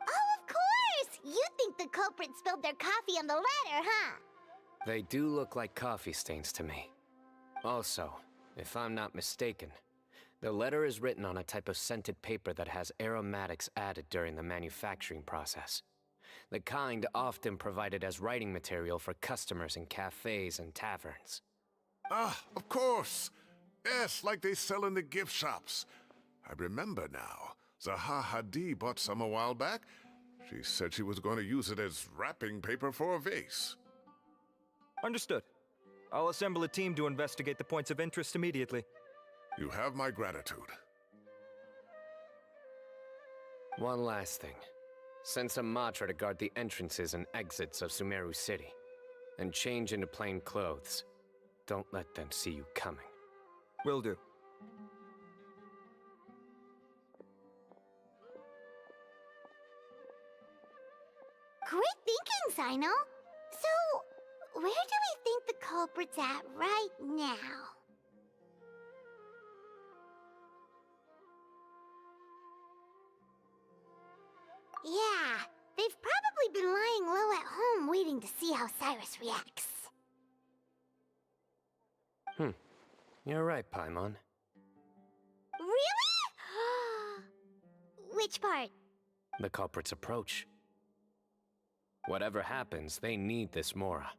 Oh, of course! You think the culprit spilled their coffee on the ladder, huh? They do look like coffee stains to me. Also, if I'm not mistaken, the letter is written on a type of scented paper that has aromatics added during the manufacturing process. The kind often provided as writing material for customers in cafes and taverns. Ah, of course. Yes, like they sell in the gift shops. I remember now. Zaha Hadid bought some a while back. She said she was going to use it as wrapping paper for a vase. Understood. I'll assemble a team to investigate the points of interest immediately. You have my gratitude. One last thing. Send some Matra to guard the entrances and exits of Sumeru City. And change into plain clothes. Don't let them see you coming. Will do. Great thinking, Sino. So, where do we think the culprit's at right now? Yeah, they've probably been lying low at home waiting to see how Cyrus reacts. You're right, Paimon. Really? Which part? The culprit's approach. Whatever happens, they need this Mora.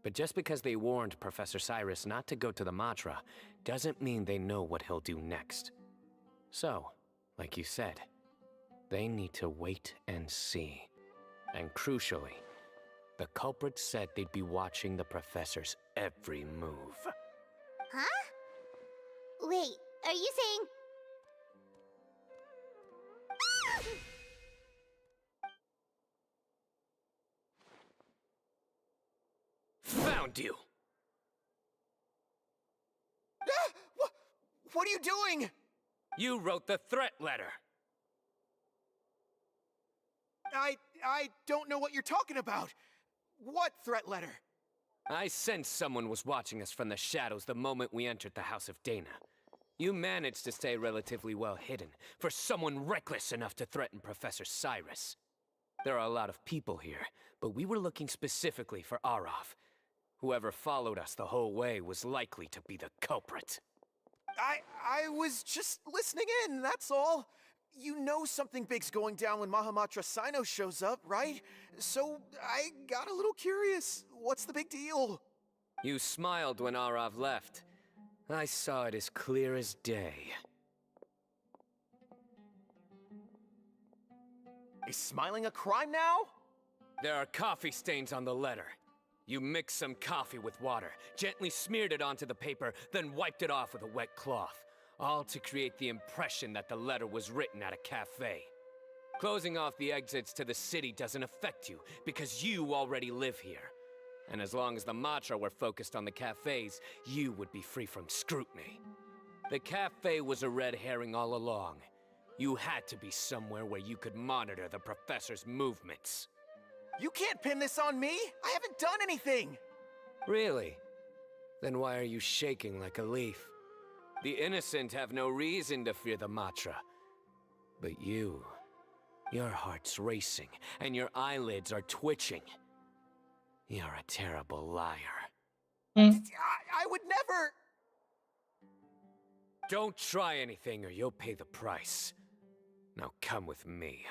But just because they warned Professor Cyrus not to go to the Matra, doesn't mean they know what he'll do next. So, like you said, they need to wait and see. And crucially, the culprit said they'd be watching the Professor's every move. Huh? Wait, are you saying... Found you! What are you doing? You wrote the threat letter! I don't know what you're talking about. What threat letter? I sensed someone was watching us from the shadows the moment we entered the House of Dana. You managed to stay relatively well hidden for someone reckless enough to threaten Professor Cyrus. There are a lot of people here, but we were looking specifically for Arav. Whoever followed us the whole way was likely to be the culprit. I was just listening in, that's all. You know something big's going down when Mahamatra Sino shows up, right? So I got a little curious. What's the big deal? You smiled when Arav left. I saw it as clear as day. Is smiling a crime now? There are coffee stains on the letter. You mixed some coffee with water, gently smeared it onto the paper, then wiped it off with a wet cloth. All to create the impression that the letter was written at a cafe. Closing off the exits to the city doesn't affect you, because you already live here. And as long as the Matra were focused on the cafes, you would be free from scrutiny. The cafe was a red herring all along. You had to be somewhere where you could monitor the professor's movements. You can't pin this on me! I haven't done anything! Really? Then why are you shaking like a leaf? The innocent have no reason to fear the Matra. But you... your heart's racing, and your eyelids are twitching. You're a terrible liar. I would never... Don't try anything or you'll pay the price. Now come with me.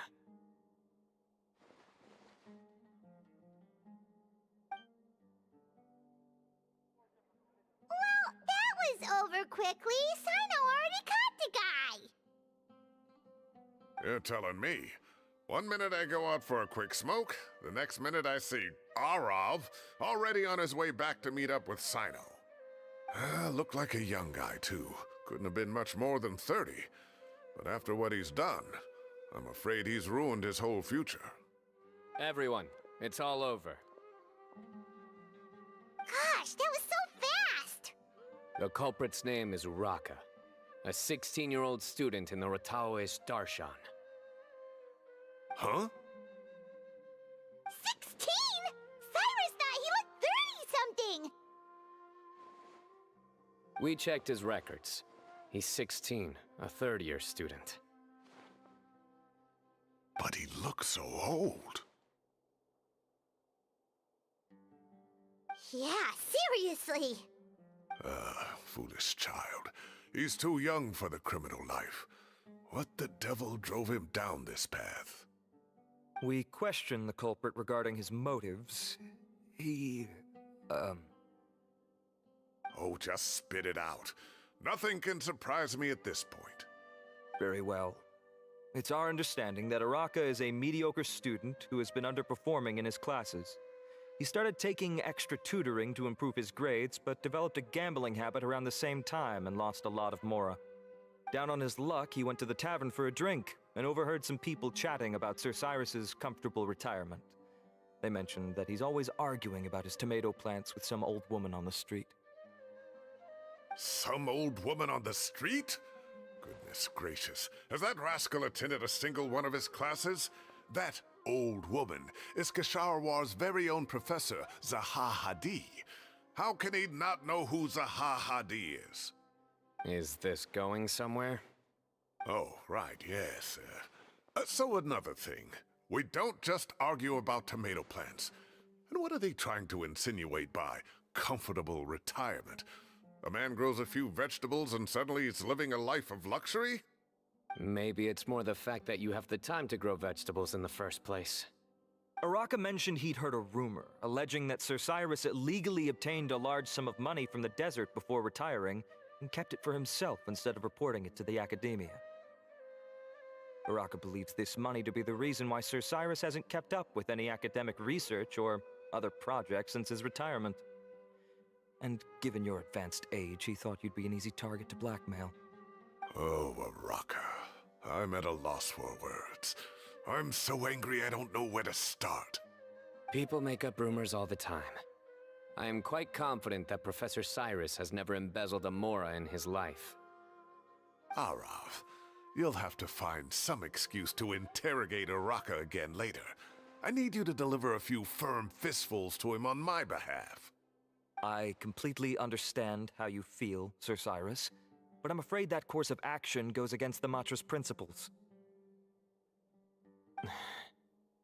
Well, that was over quickly. Sino already caught the guy. You're telling me. One minute I go out for a quick smoke, the next minute I see Arav already on his way back to meet up with Sino. Looked like a young guy, too. Couldn't have been much more than 30. But after what he's done, I'm afraid he's ruined his whole future. Everyone, it's all over. Gosh, that was so fast! The culprit's name is Uraka, a 16-year-old student in the Rataoist Darshan. Huh? 16? Cyrus thought he looked 30-something! We checked his records. He's 16, a third-year student. But he looks so old. Yeah, seriously! Foolish child. He's too young for the criminal life. What the devil drove him down this path? We questioned the culprit regarding his motives. Oh, just spit it out. Nothing can surprise me at this point. Very well. It's our understanding that Araka is a mediocre student who has been underperforming in his classes. He started taking extra tutoring to improve his grades, but developed a gambling habit around the same time and lost a lot of mora. Down on his luck, he went to the tavern for a drink and overheard some people chatting about Sir Cyrus's comfortable retirement. They mentioned that he's always arguing about his tomato plants with some old woman on the street. Some old woman on the street? Goodness gracious, has that rascal attended a single one of his classes? That old woman is Kasharwar's very own professor, Zaha Hadi. How can he not know who Zaha Hadi is? Is this going somewhere? Oh, right, yes. So another thing. We don't just argue about tomato plants. And what are they trying to insinuate by comfortable retirement? A man grows a few vegetables and suddenly he's living a life of luxury? Maybe it's more the fact that you have the time to grow vegetables in the first place. Araka mentioned he'd heard a rumor, alleging that Sir Cyrus illegally obtained a large sum of money from the desert before retiring, and kept it for himself instead of reporting it to the academia. Araka believes this money to be the reason why Sir Cyrus hasn't kept up with any academic research or other projects since his retirement. And given your advanced age, he thought you'd be an easy target to blackmail. Oh, Araka. I'm at a loss for words. I'm so angry I don't know where to start. People make up rumors all the time. I am quite confident that Professor Cyrus has never embezzled a mora in his life. Arav, you'll have to find some excuse to interrogate Araka again later. I need you to deliver a few firm fistfuls to him on my behalf. I completely understand how you feel, Sir Cyrus, but I'm afraid that course of action goes against the Matra's principles.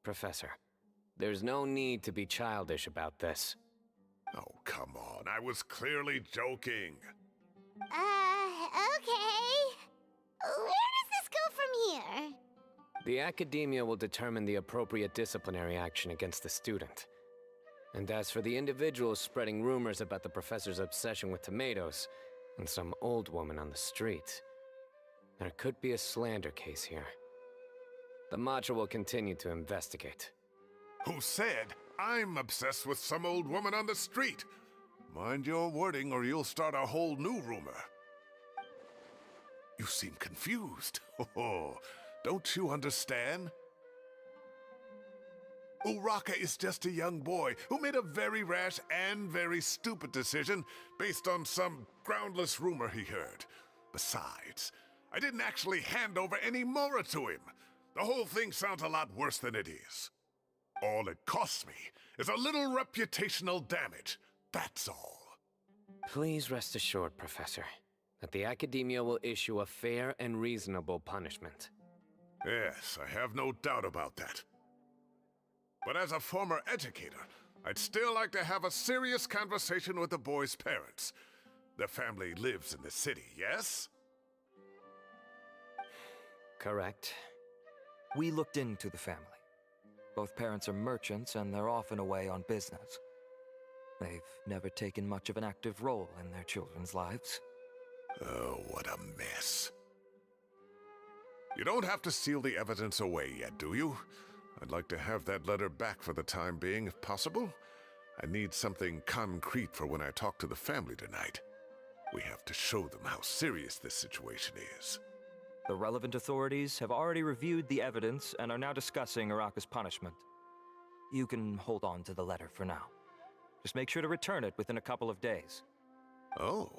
Professor, there's no need to be childish about this. Oh, come on. I was clearly joking. Okay. Where does this go from here? The academia will determine the appropriate disciplinary action against the student. And as for the individuals spreading rumors about the professor's obsession with tomatoes and some old woman on the street, there could be a slander case here. The Matra will continue to investigate. Who said I'm obsessed with some old woman on the street? Mind your wording or you'll start a whole new rumor. You seem confused. Oh, don't you understand? Uraka is just a young boy who made a very rash and very stupid decision based on some groundless rumor he heard. Besides, I didn't actually hand over any Mora to him. The whole thing sounds a lot worse than it is. All it costs me is a little reputational damage. That's all. Please rest assured, Professor, that the Academia will issue a fair and reasonable punishment. Yes, I have no doubt about that. But as a former educator, I'd still like to have a serious conversation with the boy's parents. Their family lives in the city, yes? Correct. We looked into the family. Both parents are merchants and they're often away on business. They've never taken much of an active role in their children's lives. Oh, what a mess. You don't have to seal the evidence away yet, do you? I'd like to have that letter back for the time being, if possible. I need something concrete for when I talk to the family tonight. We have to show them how serious this situation is. The relevant authorities have already reviewed the evidence and are now discussing Araka's punishment. You can hold on to the letter for now. Just make sure to return it within a couple of days. Oh,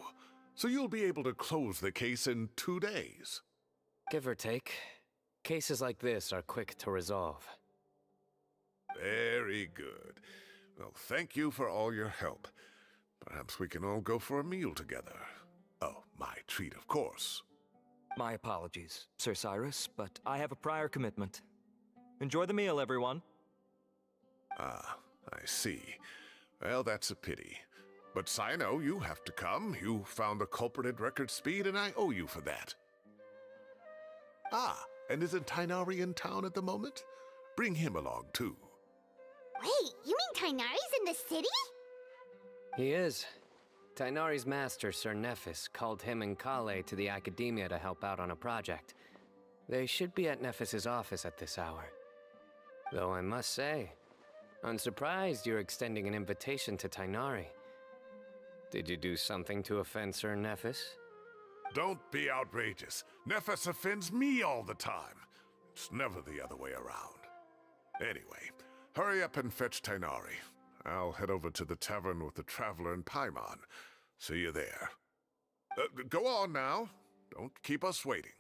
so you'll be able to close the case in 2 days? Give or take. Cases like this are quick to resolve. Very good. Well, thank you for all your help. Perhaps we can all go for a meal together. Oh, my treat, of course. My apologies, Sir Cyrus, but I have a prior commitment. Enjoy the meal, everyone. Ah, I see. Well, that's a pity. But Sino, you have to come. You found the culprit at record speed, and I owe you for that. Ah, and isn't Tighnari in town at the moment? Bring him along, too. Wait, you mean Tighnari's in the city? He is. Tighnari's master, Sir Nephis, called him and Kale to the Academia to help out on a project. They should be at Nephis's office at this hour. Though I must say, I'm surprised you're extending an invitation to Tighnari. Did you do something to offend Sir Nephis? Don't be outrageous. Nephis offends me all the time. It's never the other way around. Anyway, hurry up and fetch Tighnari. I'll head over to the tavern with the Traveler and Paimon. See you there. Go on now. Don't keep us waiting.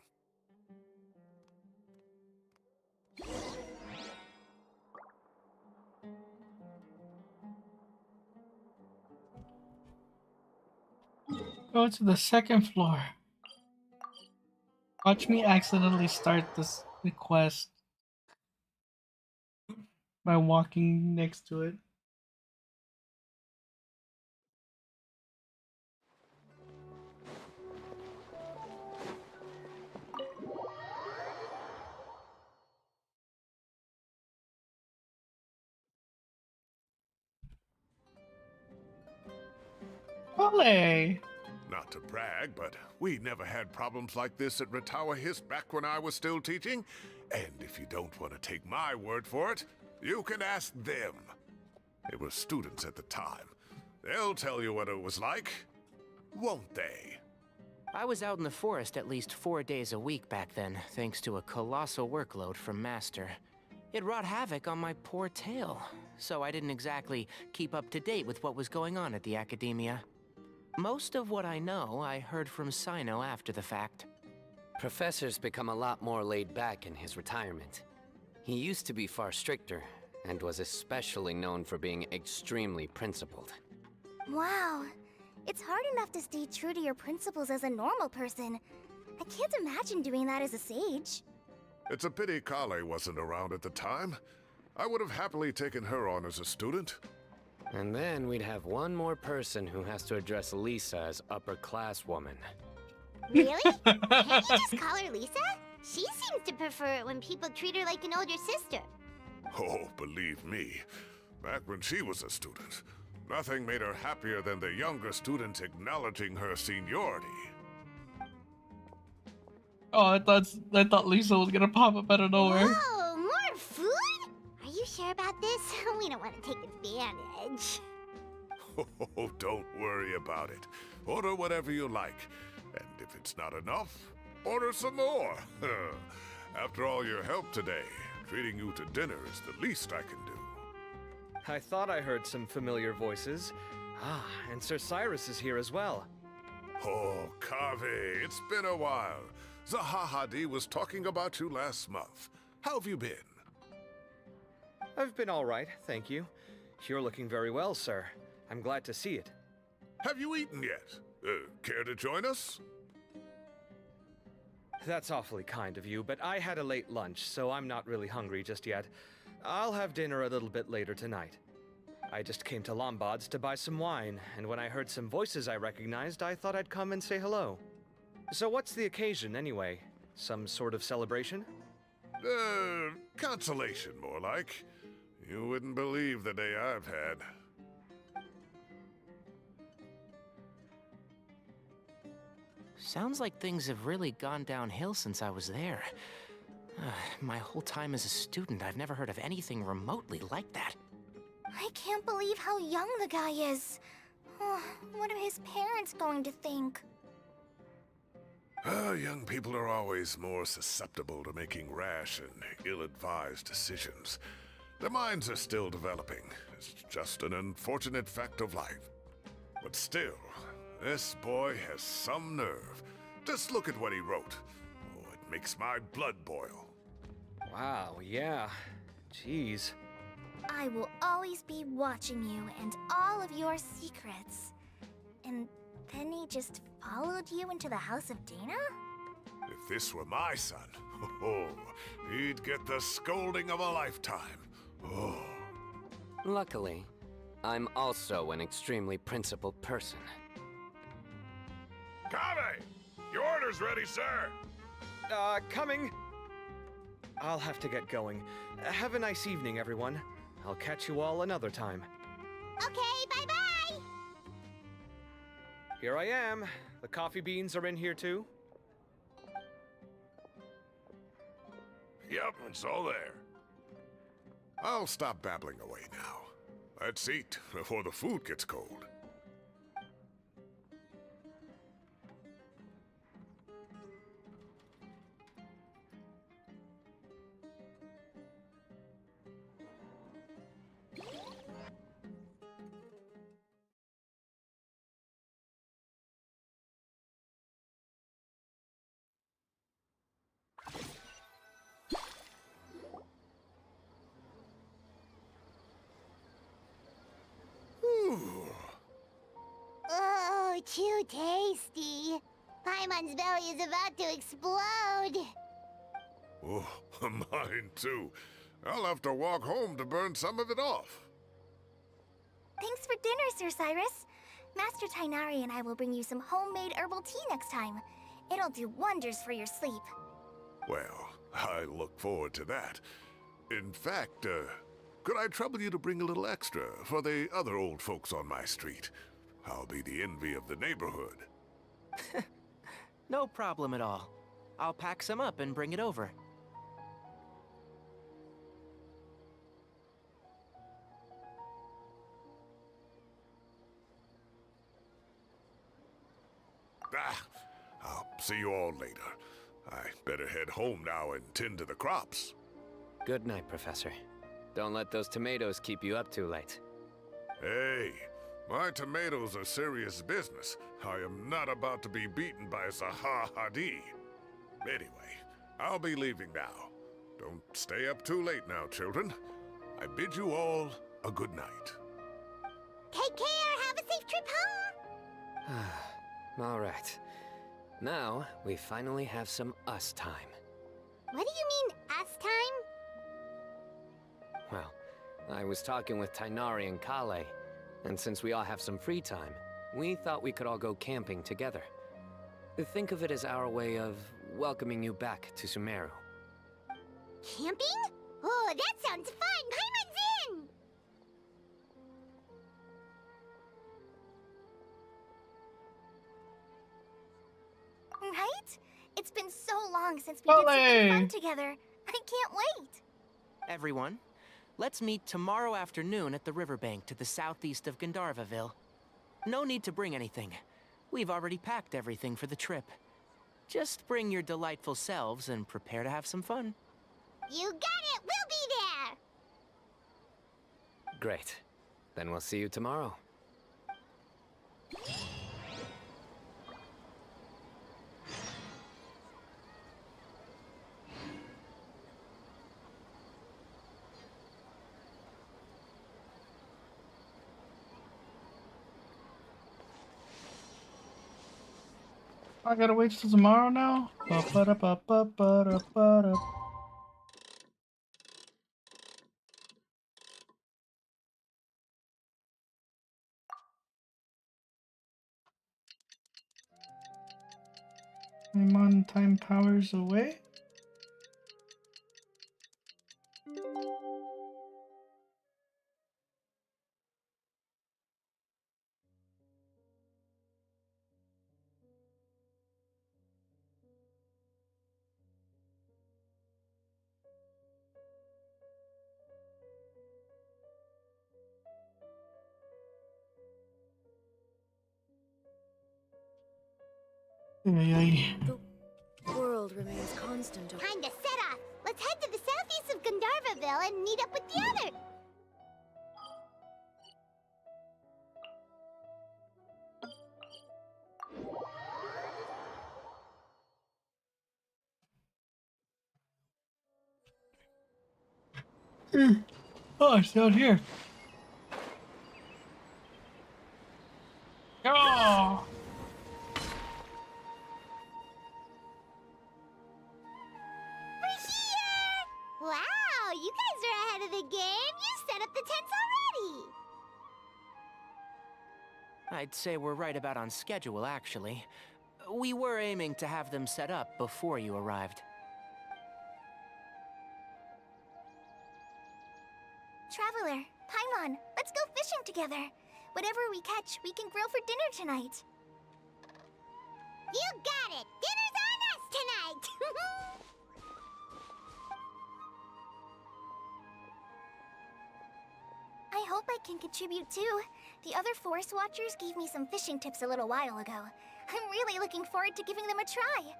Go to the second floor. Watch me accidentally start this quest by walking next to it. Ole! Not to brag, but we never had problems like this at Ratawa Hiss back when I was still teaching. And if you don't want to take my word for it, you can ask them. They were students at the time. They'll tell you what it was like, won't they? I was out in the forest at least 4 days a week back then, thanks to a colossal workload from Master. It wrought havoc on my poor tail, so I didn't exactly keep up to date with what was going on at the Academia. Most of what I know, I heard from Sino after the fact. Professor's become a lot more laid back in his retirement. He used to be far stricter, and was especially known for being extremely principled. Wow. It's hard enough to stay true to your principles as a normal person. I can't imagine doing that as a sage. It's a pity Kale wasn't around at the time. I would have happily taken her on as a student. And then we'd have one more person who has to address Lisa as upper-class woman. Really? Can't you just call her Lisa? She seems to prefer it when people treat her like an older sister. Oh, believe me, back when she was a student, nothing made her happier than the younger students acknowledging her seniority. Oh, I thought Lisa was gonna pop up out of nowhere. Whoa, more food? Are you sure about this? We don't want to take advantage. Oh, don't worry about it. Order whatever you like. And if it's not enough, order some more. After all your help today, treating you to dinner is the least I can do. I thought I heard some familiar voices. Ah, and Sir Cyrus is here as well. Oh, Kaveh, it's been a while. Zahahadi was talking about you last month. How have you been? I've been all right, thank you. You're looking very well, sir. I'm glad to see it. Have you eaten yet? Care to join us? That's awfully kind of you, but I had a late lunch, so I'm not really hungry just yet. I'll have dinner a little bit later tonight. I just came to Lombard's to buy some wine, and when I heard some voices I recognized, I thought I'd come and say hello. So what's the occasion, anyway? Some sort of celebration? Consolation, more like. You wouldn't believe the day I've had. Sounds like things have really gone downhill since I was there. My whole time as a student, I've never heard of anything remotely like that. I can't believe how young the guy is. What are his parents going to think? Young people are always more susceptible to making rash and ill-advised decisions. Their minds are still developing. It's just an unfortunate fact of life. But still, this boy has some nerve. Just look at what he wrote. Oh, it makes my blood boil. Wow, yeah. Jeez. I will always be watching you and all of your secrets. And then he just followed you into the house of Dana? If this were my son, oh, he'd get the scolding of a lifetime. Oh. Luckily, I'm also an extremely principled person. Kaveh! Your order's ready, sir! Coming! I'll have to get going. Have a nice evening, everyone. I'll catch you all another time. Okay, bye-bye! Here I am. The coffee beans are in here too. Yep, it's all there. I'll stop babbling away now. Let's eat before the food gets cold. Oh, too tasty. Paimon's belly is about to explode. Oh, mine too. I'll have to walk home to burn some of it off. Thanks for dinner, Sir Cyrus. Master Tainari and I will bring you some homemade herbal tea next time. It'll do wonders for your sleep. Well, I look forward to that. In fact, could I trouble you to bring a little extra for the other old folks on my street? I'll be the envy of the neighborhood. No problem at all. I'll pack some up and bring it over. I'll see you all later. I better head home now and tend to the crops. Good night, Professor. Don't let those tomatoes keep you up too late. Hey, my tomatoes are serious business. I am not about to be beaten by Zahahadi. Anyway, I'll be leaving now. Don't stay up too late now, children. I bid you all a good night. Take care. Have a safe trip home. All right. Now, we finally have some us time. What do you mean, us time? Well, I was talking with Tainari and Kale, and since we all have some free time, we thought we could all go camping together. Think of it as our way of welcoming you back to Sumeru. Camping? Oh, that sounds fun! Paimon's in! Right? It's been so long since we did something fun together. I can't wait! Everyone, let's meet tomorrow afternoon at the riverbank to the southeast of Gandharvaville. No need to bring anything. We've already packed everything for the trip. Just bring your delightful selves and prepare to have some fun. You got it! We'll be there! Great. Then we'll see you tomorrow. I gotta wait till tomorrow now? Ba-ba-da-ba-ba-ba-da-ba-da. I'm on time powers away. The world remains constant. Time to set off. Let's head to the southeast of Gandharvaville and meet up with the other. Oh, it's down here. Oh! We're here! Wow, you guys are ahead of the game. You set up the tents already. I'd say we're right about on schedule, actually. We were aiming to have them set up before you arrived. Traveler, Paimon, let's go fishing together. Whatever we catch, we can grill for dinner tonight. You got it! Dinner's on us tonight! I hope I can contribute too. The other Forest Watchers gave me some fishing tips a little while ago. I'm really looking forward to giving them a try.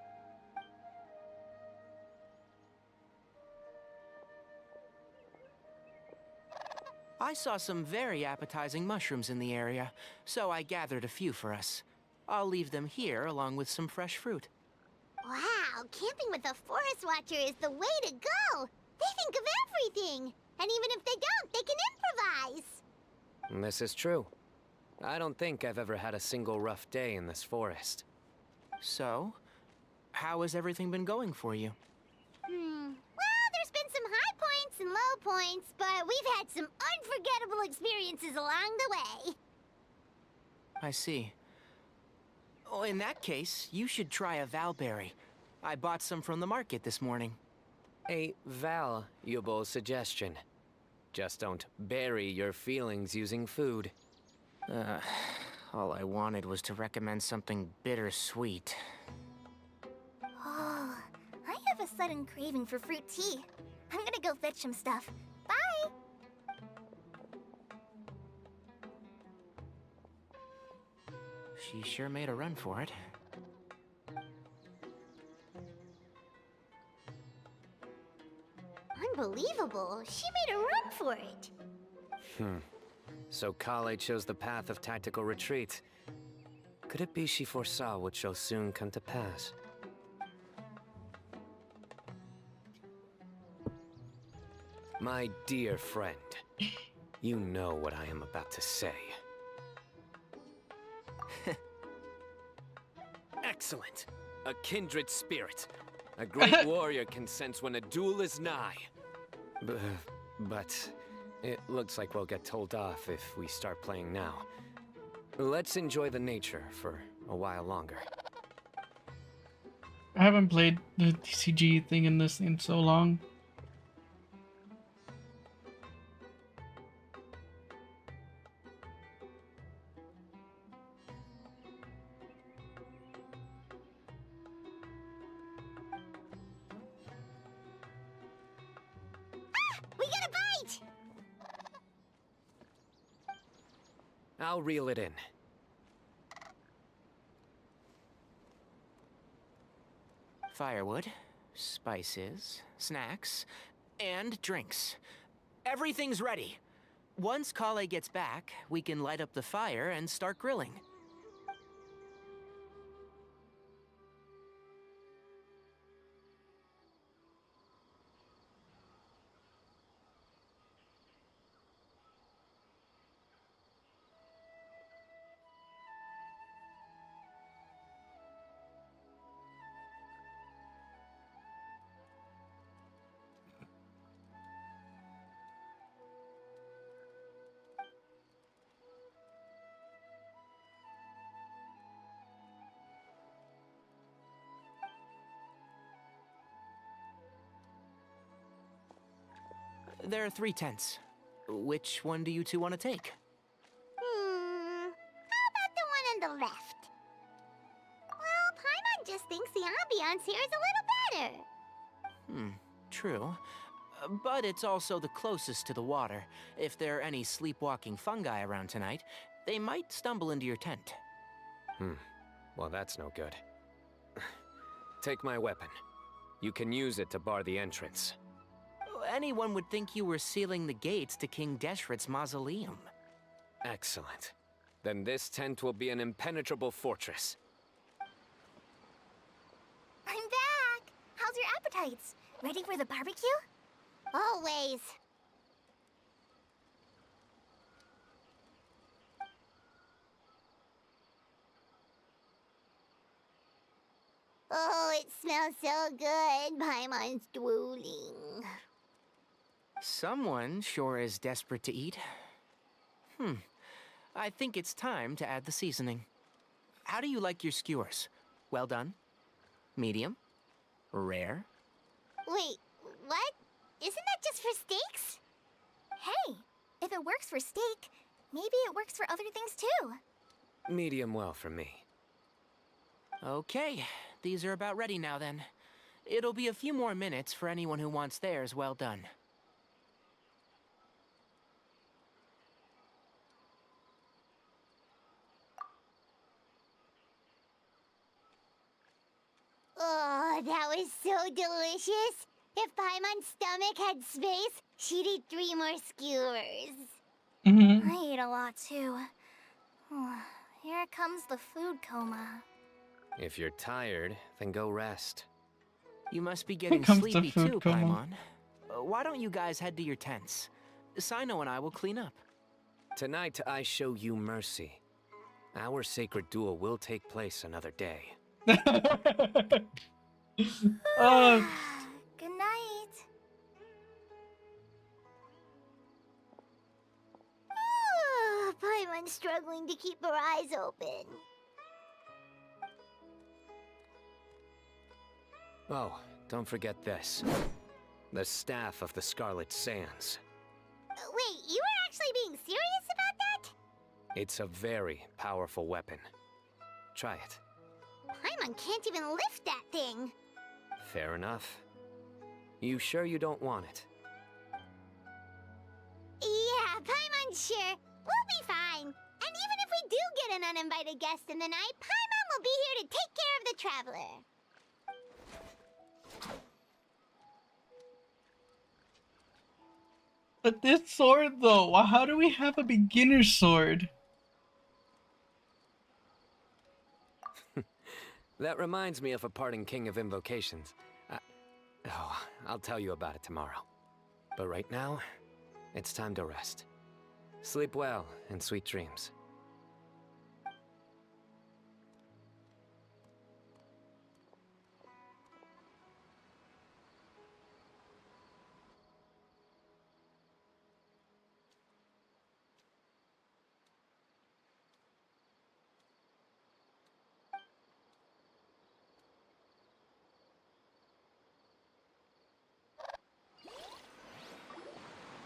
I saw some very appetizing mushrooms in the area, so I gathered a few for us. I'll leave them here along with some fresh fruit. Wow, camping with a Forest Watcher is the way to go! They think of everything! And even if they don't, they can improvise! This is true. I don't think I've ever had a single rough day in this forest. So, how has everything been going for you? Well, there's been some high points and low points, but we've had some unforgettable experiences along the way. I see. Oh, in that case, you should try a Valberry. I bought some from the market this morning. A valuable suggestion. Just don't bury your feelings using food. All I wanted was to recommend something bittersweet. Oh, I have a sudden craving for fruit tea. I'm gonna go fetch some stuff. Bye! She sure made a run for it. Unbelievable! She made a run for it! So Kale chose the path of tactical retreat. Could it be she foresaw what shall soon come to pass? My dear friend, you know what I am about to say. Excellent! A kindred spirit. A great warrior can sense when a duel is nigh. But it looks like we'll get told off if we start playing now. Let's enjoy the nature for a while longer. I haven't played the TCG thing in this in so long. We got a bite! I'll reel it in. Firewood, spices, snacks, and drinks. Everything's ready. Once Kale gets back, we can light up the fire and start grilling. There are 3 tents. Which one do you two want to take? How about the one on the left? Well, Paimon just thinks the ambiance here is a little better. True. But it's also the closest to the water. If there are any sleepwalking fungi around tonight, they might stumble into your tent. Well, that's no good. Take my weapon. You can use it to bar the entrance. Anyone would think you were sealing the gates to King Deshret's mausoleum. Excellent. Then this tent will be an impenetrable fortress. I'm back! How's your appetites? Ready for the barbecue? Always. Oh, it smells so good. Paimon's drooling. Someone sure is desperate to eat. I think it's time to add the seasoning. How do you like your skewers? Well done? Medium? Rare? Wait, what? Isn't that just for steaks? Hey, if it works for steak, maybe it works for other things too. Medium well for me. Okay, these are about ready now then. It'll be a few more minutes for anyone who wants theirs well done. Oh, that was so delicious. If Paimon's stomach had space, she'd eat 3 more skewers. I ate a lot too. Here comes the food coma. If you're tired, then go rest. You must be getting comes the sleepy food too, coma. Paimon. Why don't you guys head to your tents? Sino and I will clean up. Tonight, I show you mercy. Our sacred duel will take place another day. Good night. Paimon's struggling to keep her eyes open. Oh, don't forget this. The Staff of the Scarlet Sands. Wait, you were actually being serious about that? It's a very powerful weapon. Try it. Paimon can't even lift that thing. Fair enough. You sure you don't want it? Yeah, Paimon's sure. We'll be fine. And even if we do get an uninvited guest in the night, Paimon will be here to take care of the traveler. But this sword, though, how do we have a beginner sword? That reminds me of a parting king of invocations. I'll tell you about it tomorrow. But right now, it's time to rest. Sleep well and sweet dreams.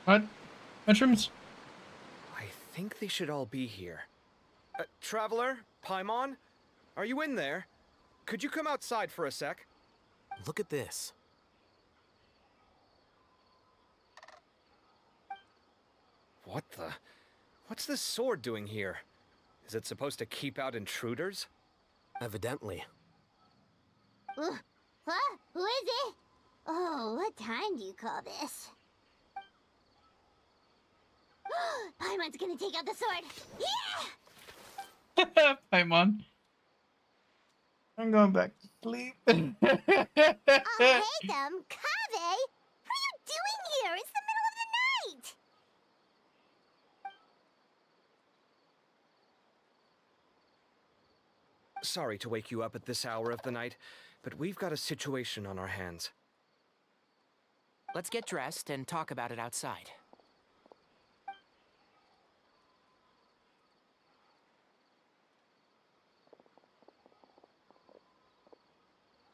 What? Mushrooms? I think they should all be here. Traveler? Paimon? Are you in there? Could you come outside for a sec? Look at this. What the? What's this sword doing here? Is it supposed to keep out intruders? Evidently. Huh? Who is it? Oh, what time do you call this? Paimon's gonna take out the sword. Yeah! Paimon. I'm going back to sleep. Oh, hey them, Kave! What are you doing here? It's the middle of the night! Sorry to wake you up at this hour of the night, but we've got a situation on our hands. Let's get dressed and talk about it outside.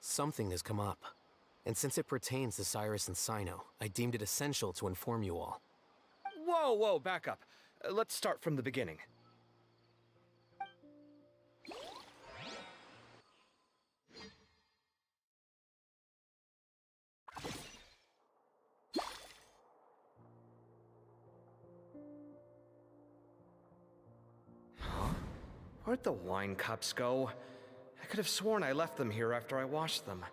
Something has come up, And since it pertains to Cyrus and Sino, I deemed it essential to inform you all. Whoa, back up. Let's start from the beginning. Huh? Where'd the wine cups go? I could have sworn I left them here after I washed them.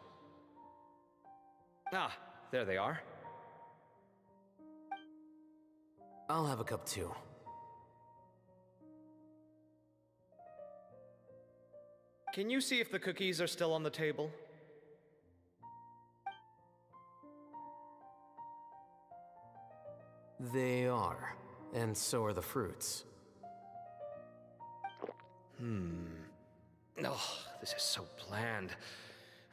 Ah, there they are. I'll have a cup too. Can you see if the cookies are still on the table? They are, and so are the fruits. Oh, this is so bland.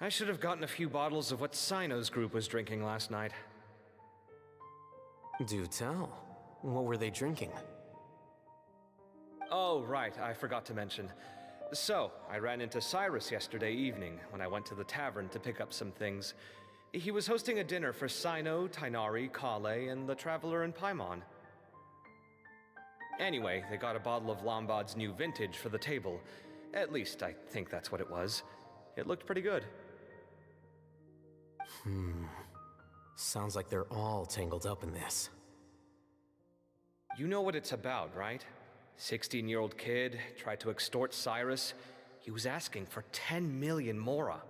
I should have gotten a few bottles of what Sino's group was drinking last night. Do tell. What were they drinking? Oh, right, I forgot to mention. So, I ran into Cyrus yesterday evening when I went to the tavern to pick up some things. He was hosting a dinner for Sino, Tighnari, Kale, and the Traveler and Paimon. Anyway, they got a bottle of Lombard's new vintage for the table. At least, I think that's what it was. It looked pretty good. Sounds like they're all tangled up in this. You know what it's about, right? 16-year-old kid tried to extort Cyrus. He was asking for 10 million mora.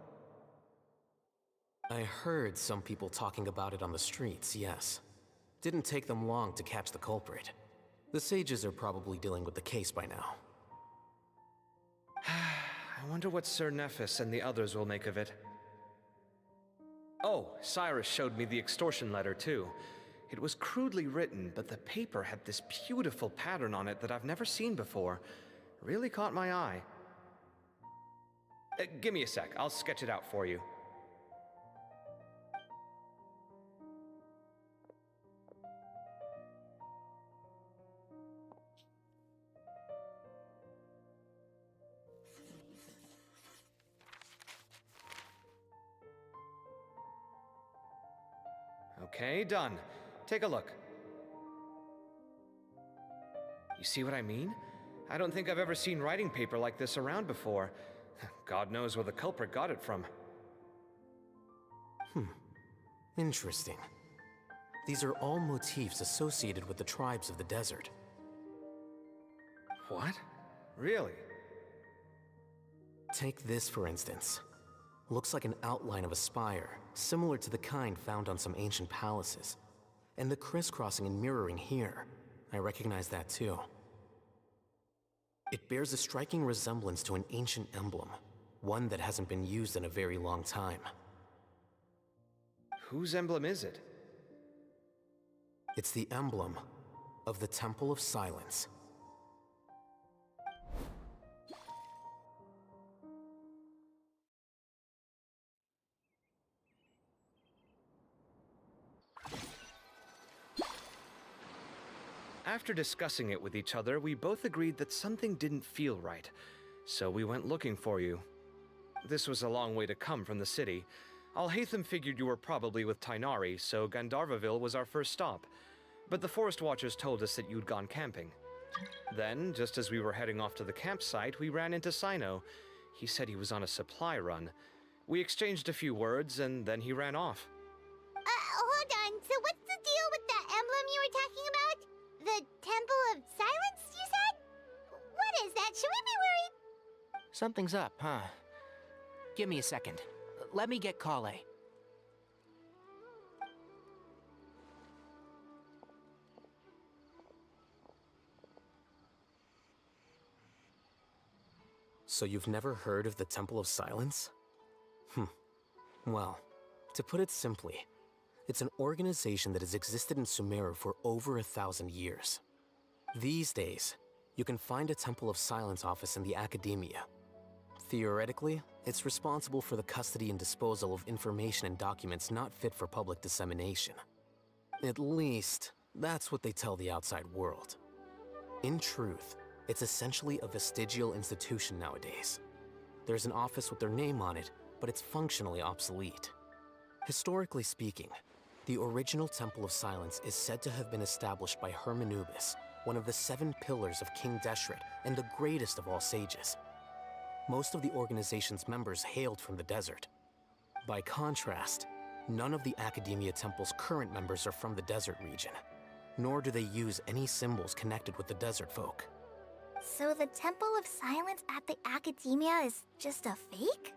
I heard some people talking about it on the streets, yes. Didn't take them long to catch the culprit. The sages are probably dealing with the case by now. I wonder what Sir Nephis and the others will make of it. Oh, Cyrus showed me the extortion letter too. It was crudely written, but the paper had this beautiful pattern on it that I've never seen before. Really caught my eye. Give me a sec, I'll sketch it out for you. Okay, done. Take a look. You see what I mean? I don't think I've ever seen writing paper like this around before. God knows where the culprit got it from. Interesting. These are all motifs associated with the tribes of the desert. What? Really? Take this, for instance. Looks like an outline of a spire, similar to the kind found on some ancient palaces. And the crisscrossing and mirroring here, I recognize that too. It bears a striking resemblance to an ancient emblem, one that hasn't been used in a very long time. Whose emblem is it? It's the emblem of the Temple of Silence. After discussing it with each other, we both agreed that something didn't feel right, so we went looking for you. This was a long way to come from the city. Alhaitham figured you were probably with Tighnari, so Gandharvaville was our first stop. But the Forest Watchers told us that you'd gone camping. Then, just as we were heading off to the campsite, we ran into Sino. He said he was on a supply run. We exchanged a few words, and then he ran off. Hold on. So what's the deal with that emblem you were talking about? The Temple of Silence, you said? What is that? Should we be worried? Something's up, huh? Give me a second. Let me get Kale. So you've never heard of the Temple of Silence? Well, to put it simply, it's an organization that has existed in Sumeru for over 1,000 years. These days, you can find a Temple of Silence office in the academia. Theoretically, it's responsible for the custody and disposal of information and documents not fit for public dissemination. At least, that's what they tell the outside world. In truth, it's essentially a vestigial institution nowadays. There's an office with their name on it, but it's functionally obsolete. Historically speaking, the original Temple of Silence is said to have been established by Hermanubis, one of the 7 pillars of King Deshret and the greatest of all sages. Most of the organization's members hailed from the desert. By contrast, none of the Academia Temple's current members are from the desert region, nor do they use any symbols connected with the desert folk. So the Temple of Silence at the Academia is just a fake?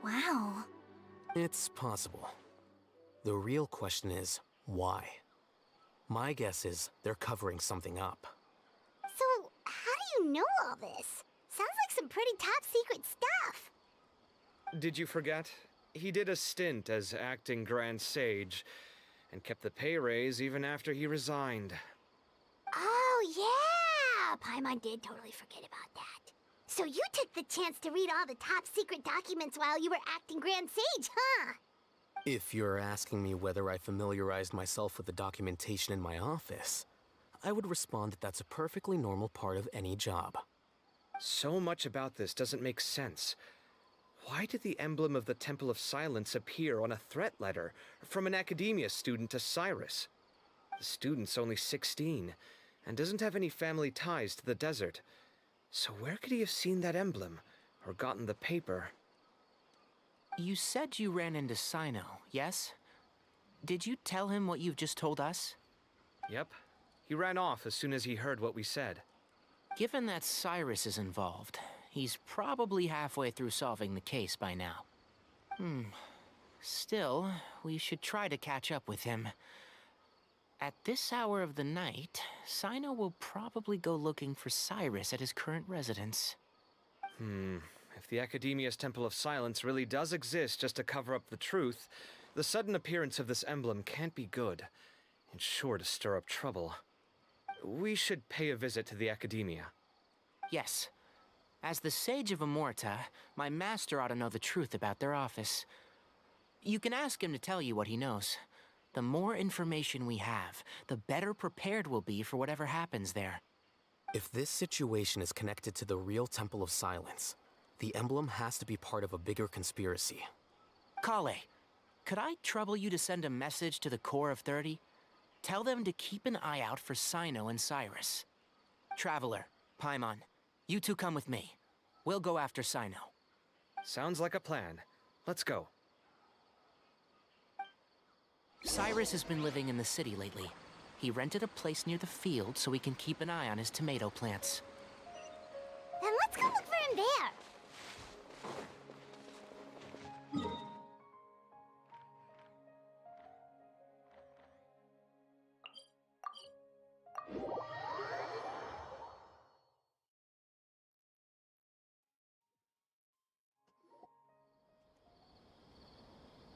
Wow. It's possible. The real question is, why? My guess is they're covering something up. So, how do you know all this? Sounds like some pretty top secret stuff. Did you forget? He did a stint as acting Grand Sage, and kept the pay raise even after he resigned. Oh, yeah! Paimon did totally forget about that. So you took the chance to read all the top secret documents while you were acting Grand Sage, huh? If you're asking me whether I familiarized myself with the documentation in my office, I would respond that that's a perfectly normal part of any job. So much about this doesn't make sense. Why did the emblem of the Temple of Silence appear on a threat letter from an Academia student to Cyrus? The student's only 16, and doesn't have any family ties to the desert. So where could he have seen that emblem, or gotten the paper? You said you ran into Sino, yes? Did you tell him what you've just told us? Yep. He ran off as soon as he heard what we said. Given that Cyrus is involved, he's probably halfway through solving the case by now. Still, we should try to catch up with him. At this hour of the night, Sino will probably go looking for Cyrus at his current residence. If the Academia's Temple of Silence really does exist just to cover up the truth, the sudden appearance of this emblem can't be good. It's sure to stir up trouble. We should pay a visit to the Academia. Yes. As the Sage of Amorta, my master ought to know the truth about their office. You can ask him to tell you what he knows. The more information we have, the better prepared we'll be for whatever happens there. If this situation is connected to the real Temple of Silence, the emblem has to be part of a bigger conspiracy. Kale, could I trouble you to send a message to the Core of 30? Tell them to keep an eye out for Sino and Cyrus. Traveler, Paimon, you two come with me. We'll go after Sino. Sounds like a plan. Let's go. Cyrus has been living in the city lately. He rented a place near the field so he can keep an eye on his tomato plants. Then let's go look for him there.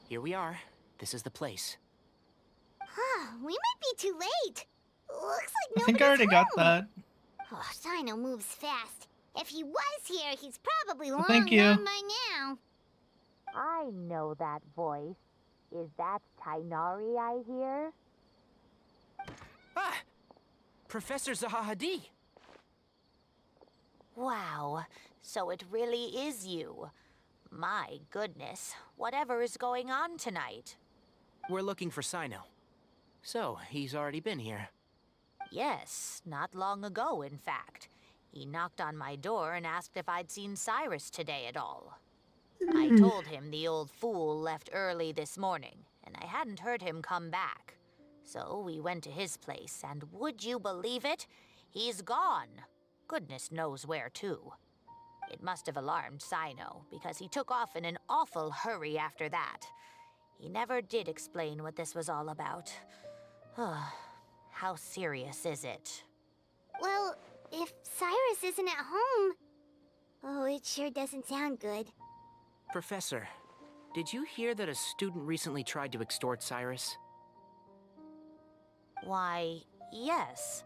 Here we are. This is the place. We might be too late. Looks like I think I already got that. Oh, Sino moves fast. If he was here, he's probably long Thank you. gone by now. I know that voice. Is that Tainari I hear? Ah! Professor Zahahadi! Wow, so it really is you. My goodness, whatever is going on tonight? We're looking for Sino. So, he's already been here. Yes, not long ago, in fact. He knocked on my door and asked if I'd seen Cyrus today at all. I told him the old fool left early this morning, and I hadn't heard him come back. So we went to his place, and would you believe it? He's gone. Goodness knows where to. It must have alarmed Sino, because he took off in an awful hurry after that. He never did explain what this was all about. How serious is it? Well, if Cyrus isn't at home... Oh, it sure doesn't sound good. Professor, did you hear that a student recently tried to extort Cyrus? Why, yes.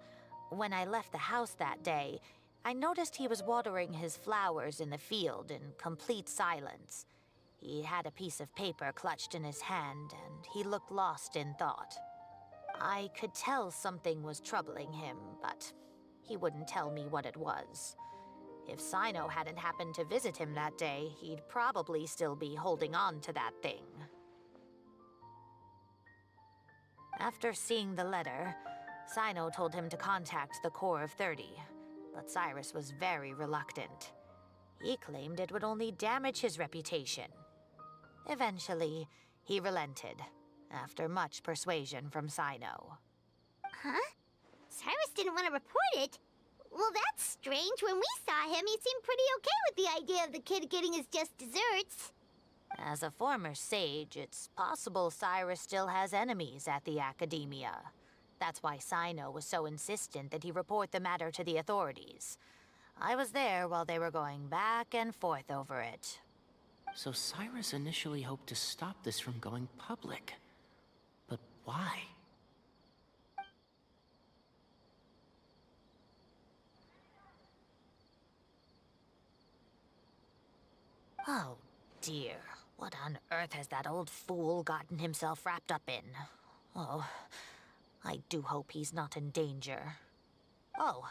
When I left the house that day, I noticed he was watering his flowers in the field in complete silence. He had a piece of paper clutched in his hand, and he looked lost in thought. I could tell something was troubling him, but he wouldn't tell me what it was. If Sino hadn't happened to visit him that day, he'd probably still be holding on to that thing. After seeing the letter, Sino told him to contact the Corps of 30, but Cyrus was very reluctant. He claimed it would only damage his reputation. Eventually, he relented, after much persuasion from Sino. Huh? Cyrus didn't want to report it? Well, that's strange. When we saw him, he seemed pretty okay with the idea of the kid getting his just desserts. As a former sage, it's possible Cyrus still has enemies at the Academia. That's why Sino was so insistent that he report the matter to the authorities. I was there while they were going back and forth over it. So Cyrus initially hoped to stop this from going public. But why? Oh, dear. What on earth has that old fool gotten himself wrapped up in? Oh, I do hope he's not in danger. Oh,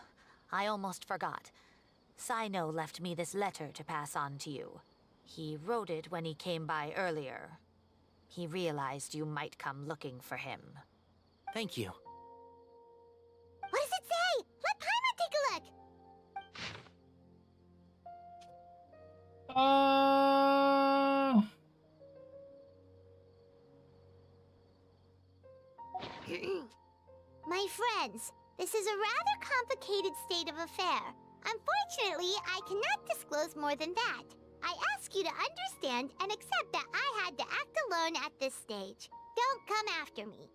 I almost forgot. Sino left me this letter to pass on to you. He wrote it when he came by earlier. He realized you might come looking for him. Thank you. What does it say? Let Paimon take a look. My friends, this is a rather complicated state of affair. Unfortunately, I cannot disclose more than that. I ask you to understand and accept that I had to act alone at this stage. Don't come after me.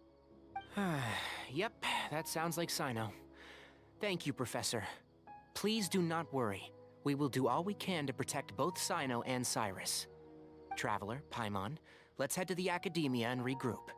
Yep, that sounds like Sino. Thank you, Professor. Please do not worry. We will do all we can to protect both Sino and Cyrus. Traveler, Paimon, let's head to the Academia and regroup.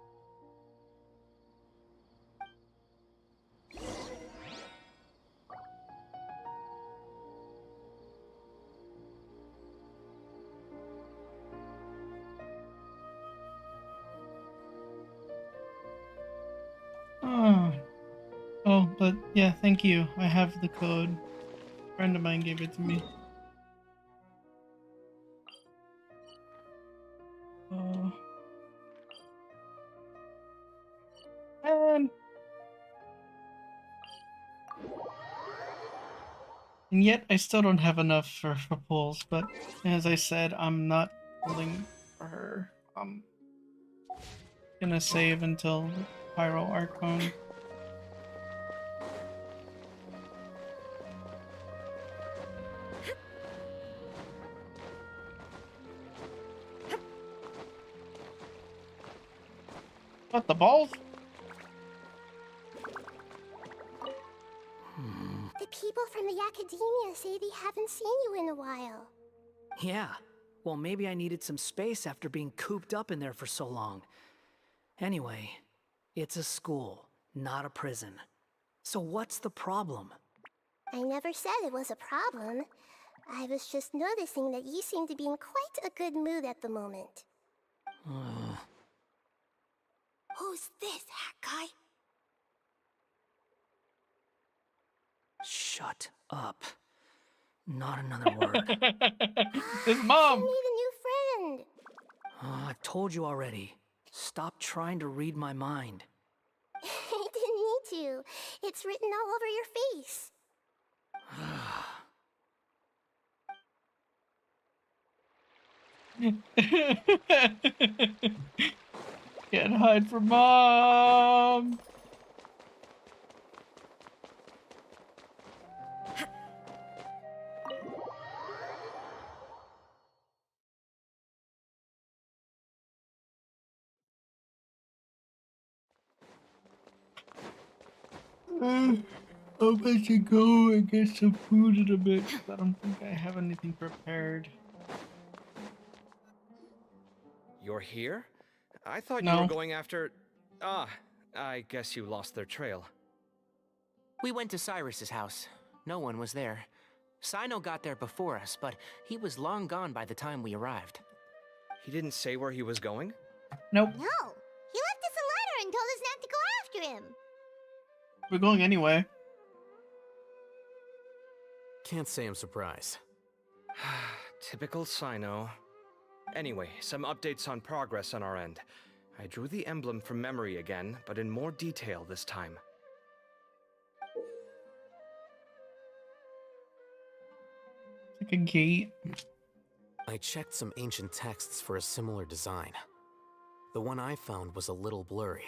Oh, but yeah, thank you. I have the code. A friend of mine gave it to me. And yet, I still don't have enough for pulls, but as I said, I'm not pulling for her. I'm gonna save until Pyro Archon. What, the balls? The people from the Academia say they haven't seen you in a while. Yeah. Well, maybe I needed some space after being cooped up in there for so long. Anyway, it's a school, not a prison. So what's the problem? I never said it was a problem. I was just noticing that you seem to be in quite a good mood at the moment. Who's this, hat guy? Shut up. Not another word. His mom! You need a new friend. I've told you already. Stop trying to read my mind. I didn't need to. It's written all over your face. Can't hide from mom! I'll let you go and get some food in a bit. I don't think I have anything prepared. You're here? I thought you No. were going after... Ah, I guess you lost their trail. We went to Cyrus's house. No one was there. Sino got there before us, but he was long gone by the time we arrived. He didn't say where he was going? Nope. No. He left us a letter and told us not to go after him. We're going anyway. Can't say I'm surprised. Typical Sino. Anyway, some updates on progress on our end. I drew the emblem from memory again, but in more detail this time. Like a gate. I checked some ancient texts for a similar design. The one I found was a little blurry,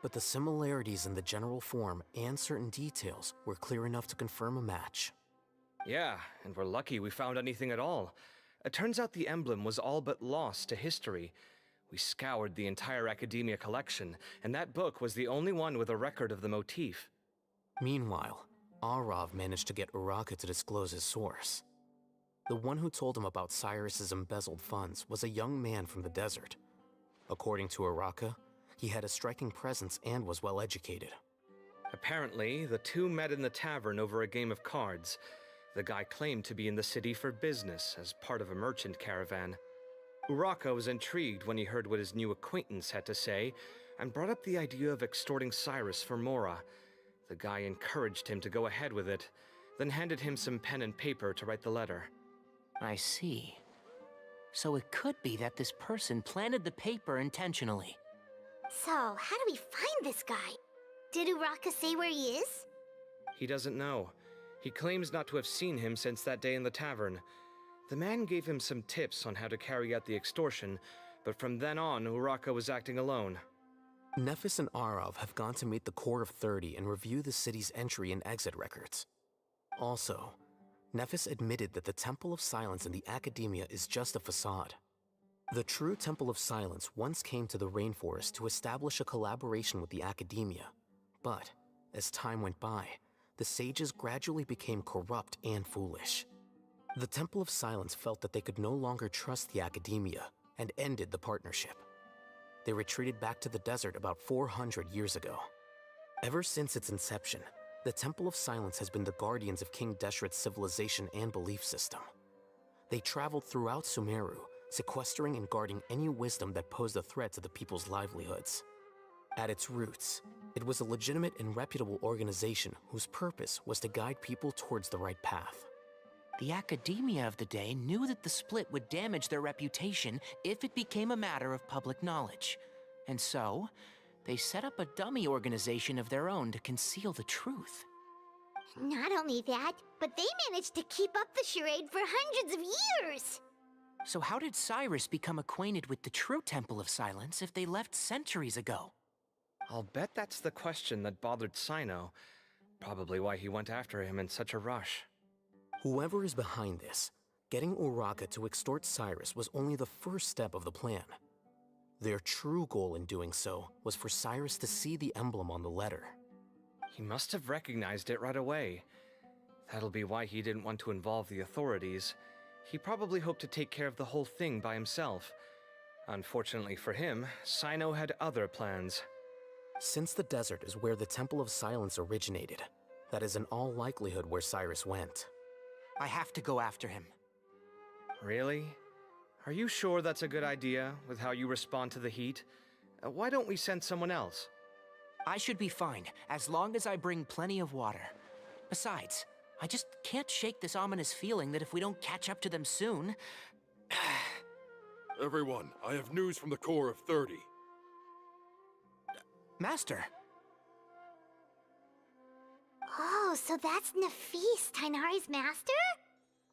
but the similarities in the general form and certain details were clear enough to confirm a match. Yeah, and we're lucky we found anything at all. It turns out the emblem was all but lost to history. We scoured the entire Academia collection, and that book was the only one with a record of the motif. Meanwhile, Arav managed to get Uraka to disclose his source. The one who told him about Cyrus's embezzled funds was a young man from the desert. According to Uraka, he had a striking presence and was well educated. Apparently, the two met in the tavern over a game of cards. The guy claimed to be in the city for business, as part of a merchant caravan. Uraka was intrigued when he heard what his new acquaintance had to say, and brought up the idea of extorting Cyrus for Mora. The guy encouraged him to go ahead with it, then handed him some pen and paper to write the letter. I see. So it could be that this person planted the paper intentionally. So, how do we find this guy? Did Uraka say where he is? He doesn't know. He claims not to have seen him since that day in the tavern. The man gave him some tips on how to carry out the extortion, but from then on, Uraka was acting alone. Nephis and Arav have gone to meet the Core of 30 and review the city's entry and exit records. Also, Nephis admitted that the Temple of Silence in the Academia is just a facade. The true Temple of Silence once came to the rainforest to establish a collaboration with the Academia, but as time went by, the sages gradually became corrupt and foolish. The Temple of Silence felt that they could no longer trust the Academia and ended the partnership. They retreated back to the desert about 400 years ago. Ever since its inception, the Temple of Silence has been the guardians of King Deshret's civilization and belief system. They traveled throughout Sumeru, sequestering and guarding any wisdom that posed a threat to the people's livelihoods. At its roots, it was a legitimate and reputable organization whose purpose was to guide people towards the right path. The Academia of the day knew that the split would damage their reputation if it became a matter of public knowledge. And so, they set up a dummy organization of their own to conceal the truth. Not only that, but they managed to keep up the charade for hundreds of years! So how did Cyrus become acquainted with the true Temple of Silence if they left centuries ago? I'll bet that's the question that bothered Sino. Probably why he went after him in such a rush. Whoever is behind this, getting Uraka to extort Cyrus was only the first step of the plan. Their true goal in doing so was for Cyrus to see the emblem on the letter. He must have recognized it right away. That'll be why he didn't want to involve the authorities. He probably hoped to take care of the whole thing by himself. Unfortunately for him, Sino had other plans. Since the desert is where the Temple of Silence originated, that is in all likelihood where Cyrus went. I have to go after him. Really? Are you sure that's a good idea, with how you respond to the heat? Why don't we send someone else? I should be fine, as long as I bring plenty of water. Besides, I just can't shake this ominous feeling that if we don't catch up to them soon... Everyone, I have news from the Core of 30. Master! Oh, so that's Nafis, Tainari's master?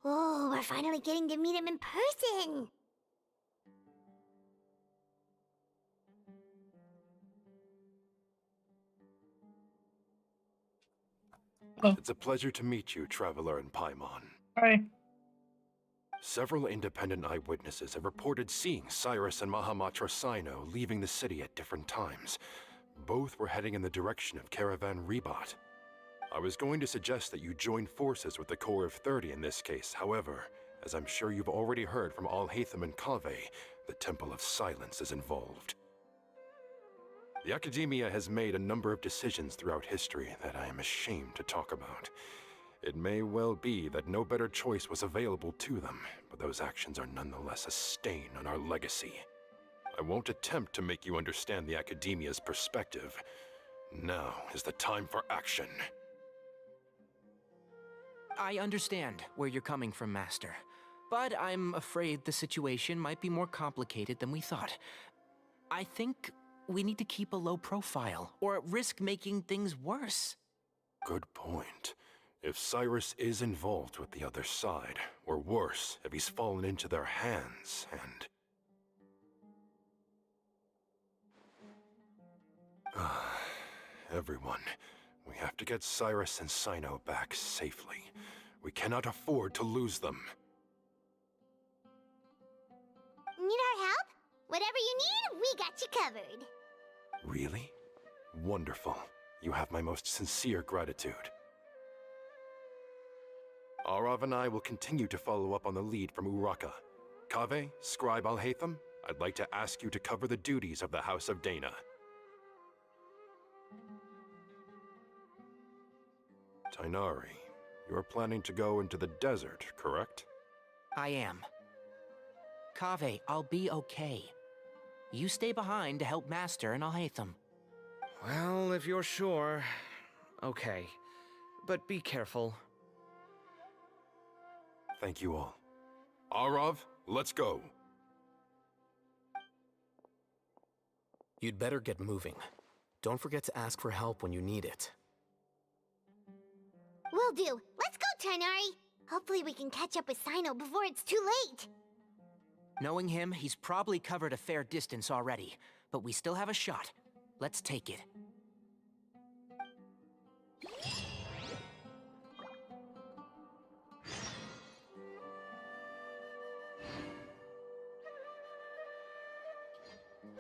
Oh, we're finally getting to meet him in person! It's a pleasure to meet you, Traveler in Paimon. Hi. Several independent eyewitnesses have reported seeing Cyrus and Mahamatra Sino leaving the city at different times. Both were heading in the direction of Caravan Rebat. I was going to suggest that you join forces with the Core of 30 in this case. However, as I'm sure you've already heard from Al-Haytham and Kaveh, the Temple of Silence is involved. The Academia has made a number of decisions throughout history that I am ashamed to talk about. It may well be that no better choice was available to them, but those actions are nonetheless a stain on our legacy. I won't attempt to make you understand the Academia's perspective. Now is the time for action. I understand where you're coming from, Master. But I'm afraid the situation might be more complicated than we thought. I think we need to keep a low profile, or risk making things worse. Good point. If Cyrus is involved with the other side, or worse, if he's fallen into their hands, and... Everyone, we have to get Cyrus and Cyno back safely. We cannot afford to lose them. Need our help? Whatever you need, we got you covered. Really? Wonderful. You have my most sincere gratitude. Arav and I will continue to follow up on the lead from Uraka. Kaveh, Scribe Alhaitham, I'd like to ask you to cover the duties of the House of Dana. Tighnari, you're planning to go into the desert, correct? I am. Kaveh, I'll be okay. You stay behind to help Master and Alhaitham. Well, if you're sure... Okay. But be careful. Thank you all. Arav, let's go. You'd better get moving. Don't forget to ask for help when you need it. Will do. Let's go, Tighnari. Hopefully we can catch up with Cyno before it's too late. Knowing him, he's probably covered a fair distance already, but we still have a shot. Let's take it.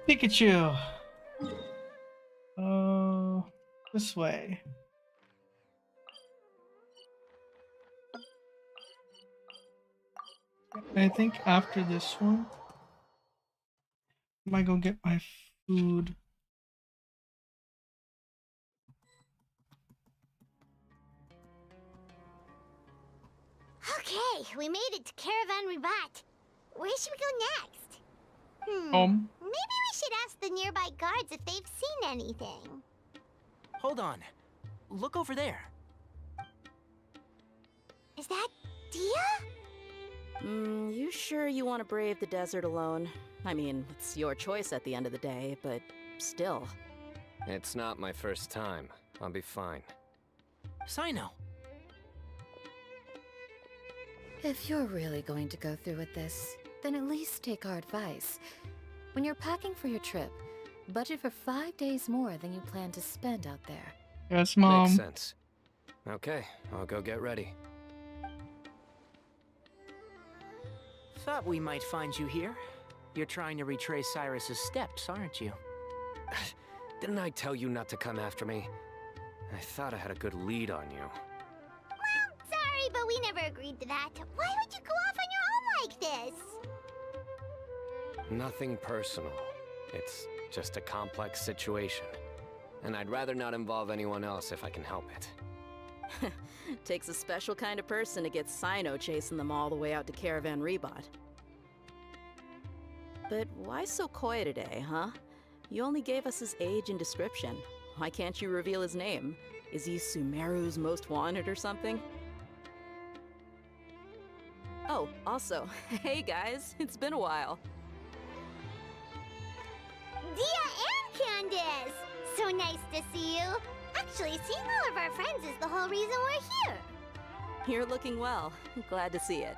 Pikachu! Oh, this way. I think after this one, I might go get my food. Okay, we made it to Caravan Ribat. Where should we go next? Maybe we should ask the nearby guards if they've seen anything. Hold on. Look over there. Is that Dia? You sure you want to brave the desert alone? I mean, it's your choice at the end of the day, but still. It's not my first time. I'll be fine. Cyno. If you're really going to go through with this, then at least take our advice. When you're packing for your trip, budget for 5 days more than you plan to spend out there. Yes, Mom. Makes sense. Okay, I'll go get ready. Thought we might find you here. You're trying to retrace Cyrus's steps, aren't you? Didn't I tell you not to come after me? I thought I had a good lead on you. Well, sorry, but we never agreed to that. Why would you go off on your own like this? Nothing personal. It's just a complex situation. And I'd rather not involve anyone else if I can help it. Takes a special kind of person to get Cyno chasing them all the way out to Caravan Rebot. But why so coy today, huh? You only gave us his age and description. Why can't you reveal his name? Is he Sumeru's most wanted or something? Oh, also, hey guys, it's been a while. Dia and Candace! So nice to see you. Actually, seeing all of our friends is the whole reason we're here. You're looking well. Glad to see it.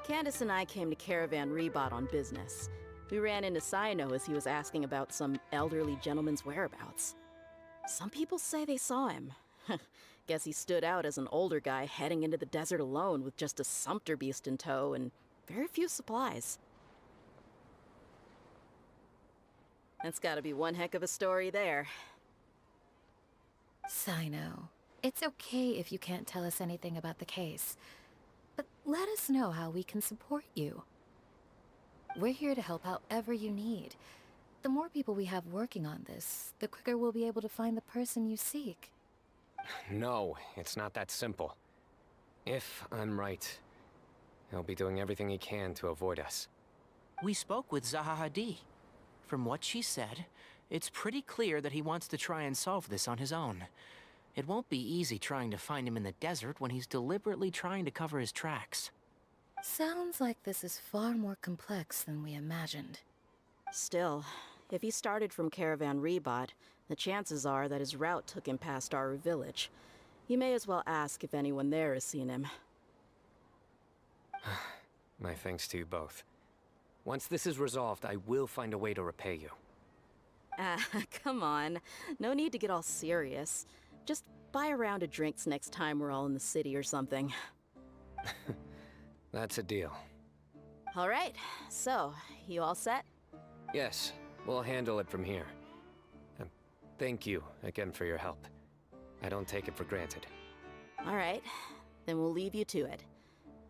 Candace and I came to Caravan Rebot on business. We ran into Cyno as he was asking about some elderly gentleman's whereabouts. Some people say they saw him. Guess he stood out as an older guy heading into the desert alone with just a sumpter beast in tow and very few supplies. That's gotta be one heck of a story there. Cyno, it's okay if you can't tell us anything about the case. But let us know how we can support you. We're here to help however you need. The more people we have working on this, the quicker we'll be able to find the person you seek. No, it's not that simple. If I'm right, he'll be doing everything he can to avoid us. We spoke with Zaha Hadid. From what she said, it's pretty clear that he wants to try and solve this on his own. It won't be easy trying to find him in the desert when he's deliberately trying to cover his tracks. Sounds like this is far more complex than we imagined. Still, if he started from Caravan Rebot, the chances are that his route took him past our village. You may as well ask if anyone there has seen him. My thanks to you both. Once this is resolved, I will find a way to repay you. Ah, come on. No need to get all serious. Just buy a round of drinks next time we're all in the city or something. That's a deal. All right, so, you all set? Yes, we'll handle it from here. Thank you again for your help. I don't take it for granted. All right, then we'll leave you to it.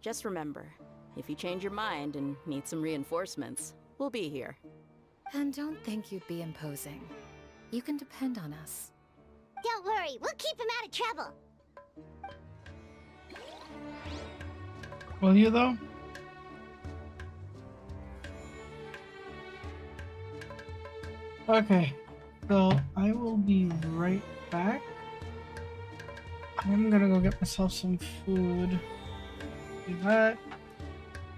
Just remember, if you change your mind and need some reinforcements, we'll be here. And don't think you'd be imposing. You can depend on us. Don't worry, we'll keep him out of trouble. Will you though? Okay, so I will be right back. I'm gonna go get myself some food. Do that.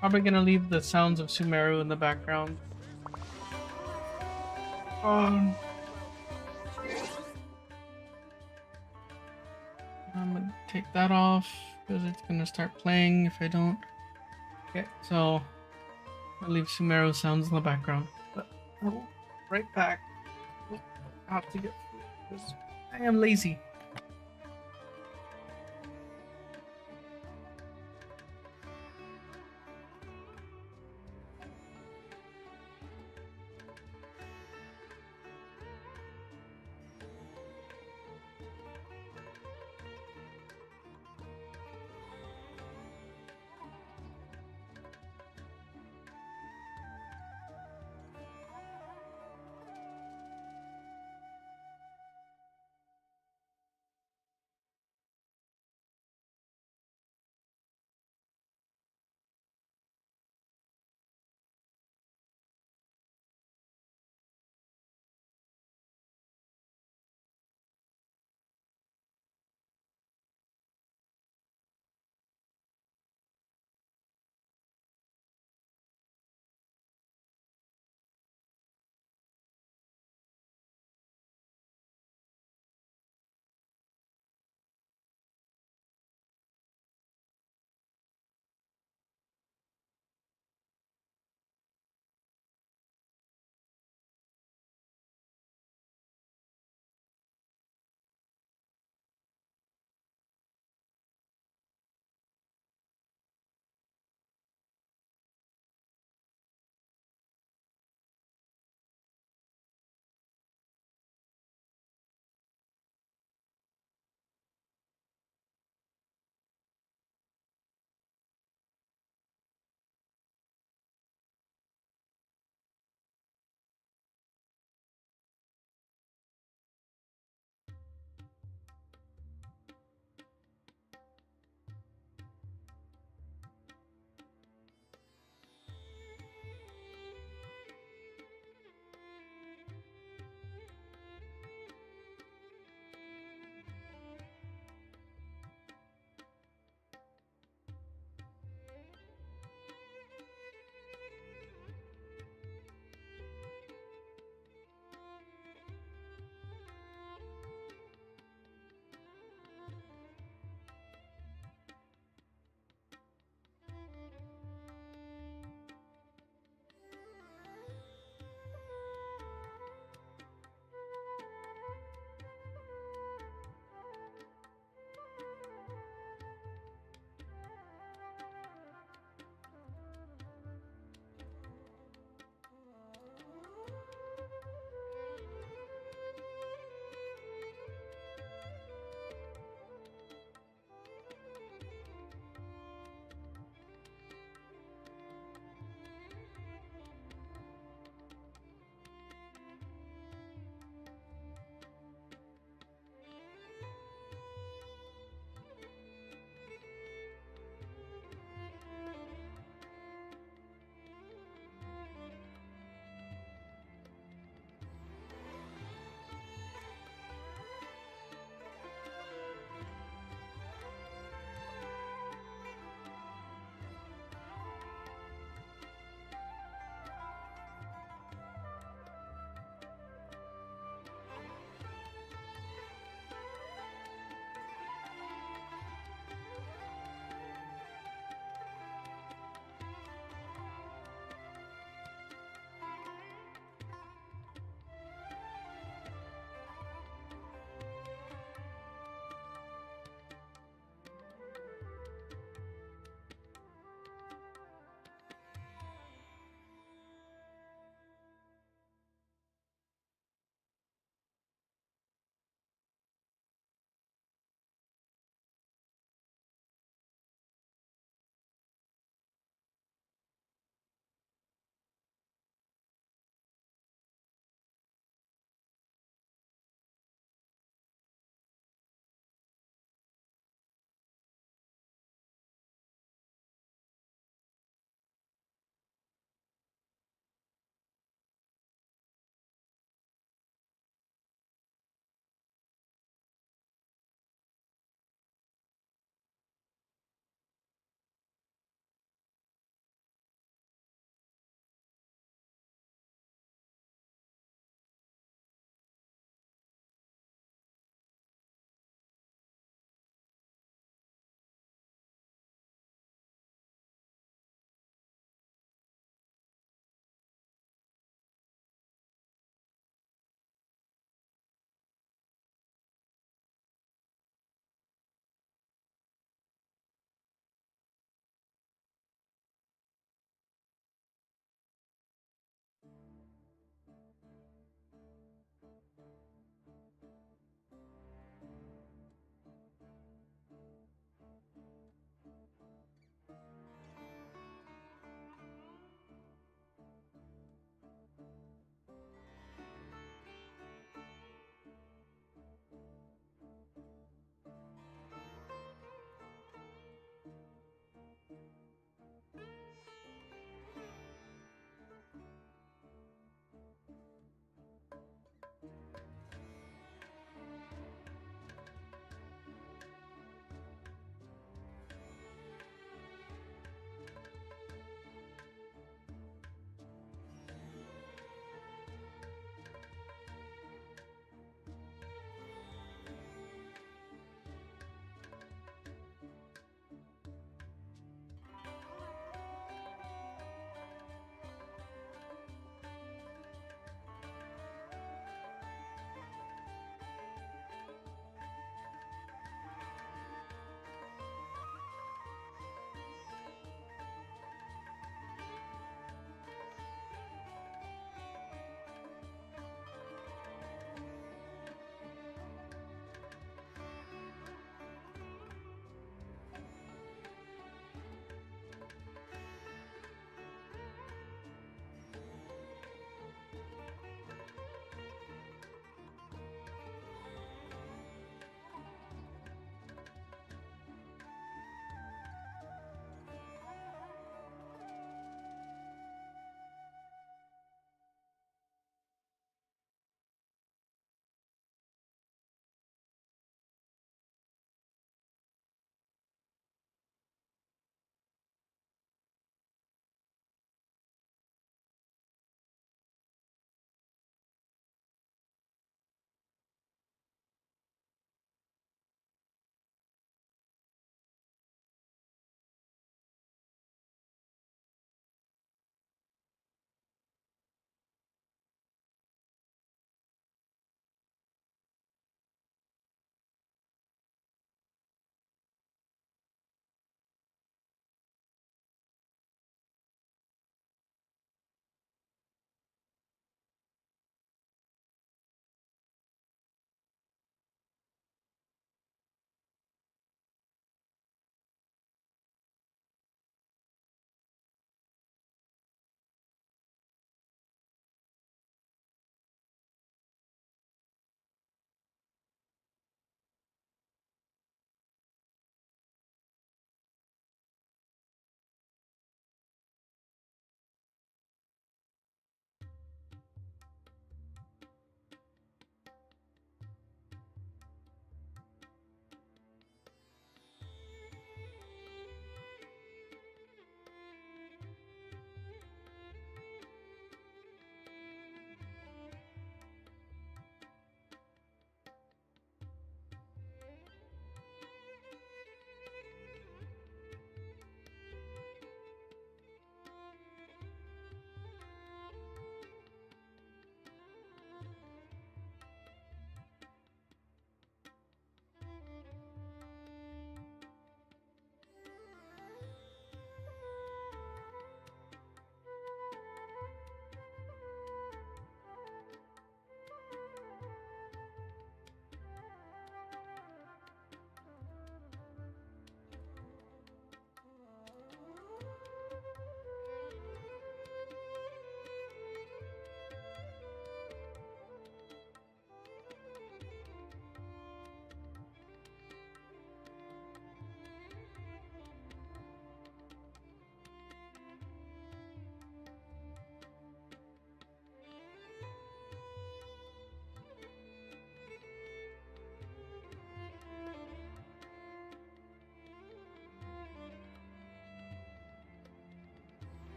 Probably gonna leave the sounds of Sumeru in the background. I'm gonna take that off because it's gonna start playing if I don't. Okay, so I'll leave Sumeru sounds in the background. But I will be right back. I have to get food because I am lazy.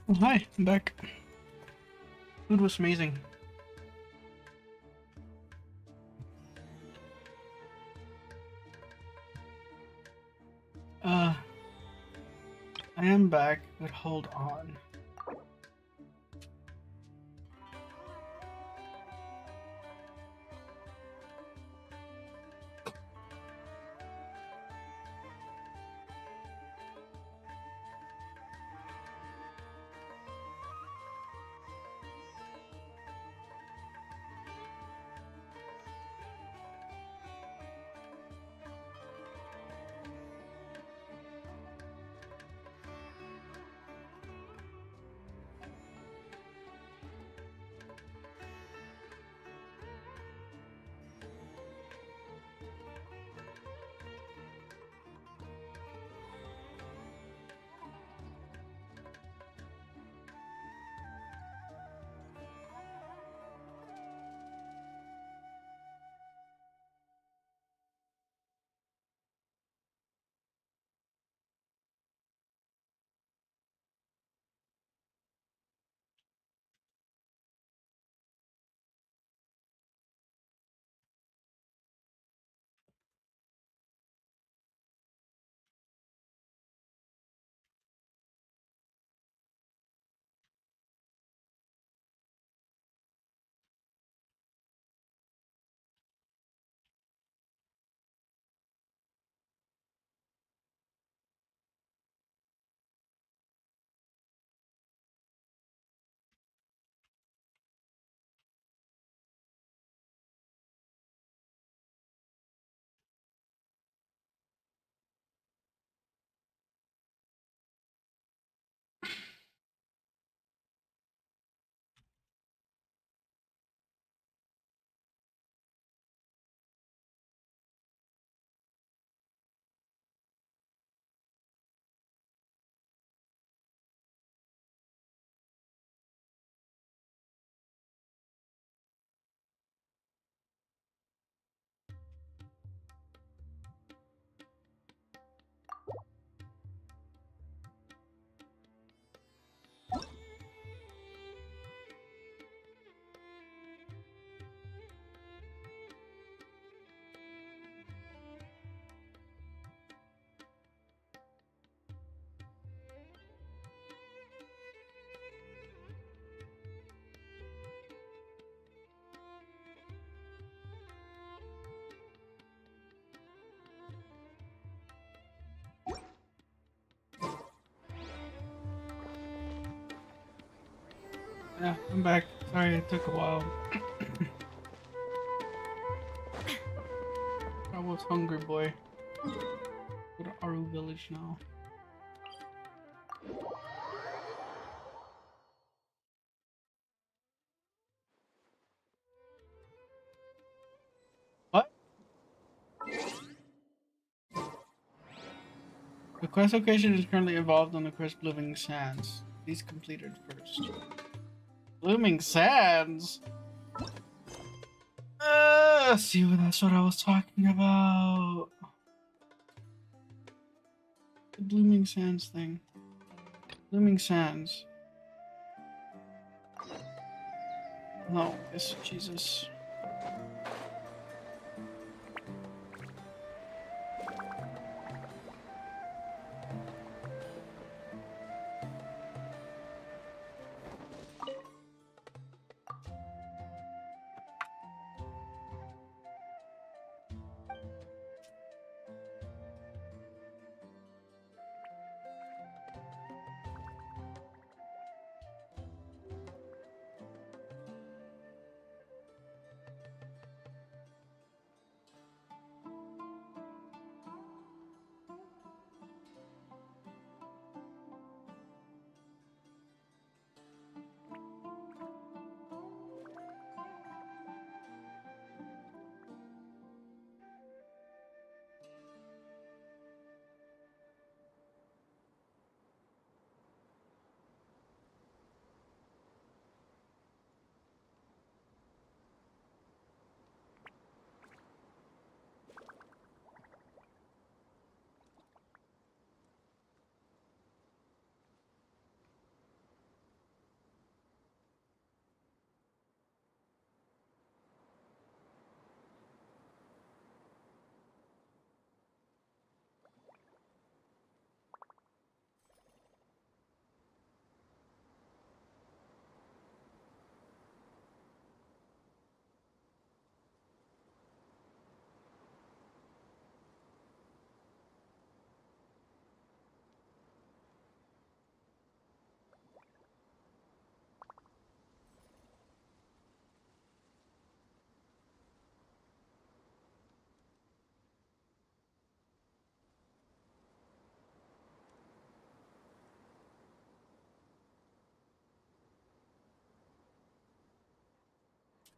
Oh, hi, I'm back. Food was amazing. I am back, but hold on. Yeah, I'm back. Sorry it took a while. I was hungry, boy. Go to Aru village now. What? The quest location is currently involved on the quest Blooming Sands. Please complete it first. Blooming Sands? See, that's what I was talking about. The Blooming Sands thing. Blooming Sands. No, it's Jesus.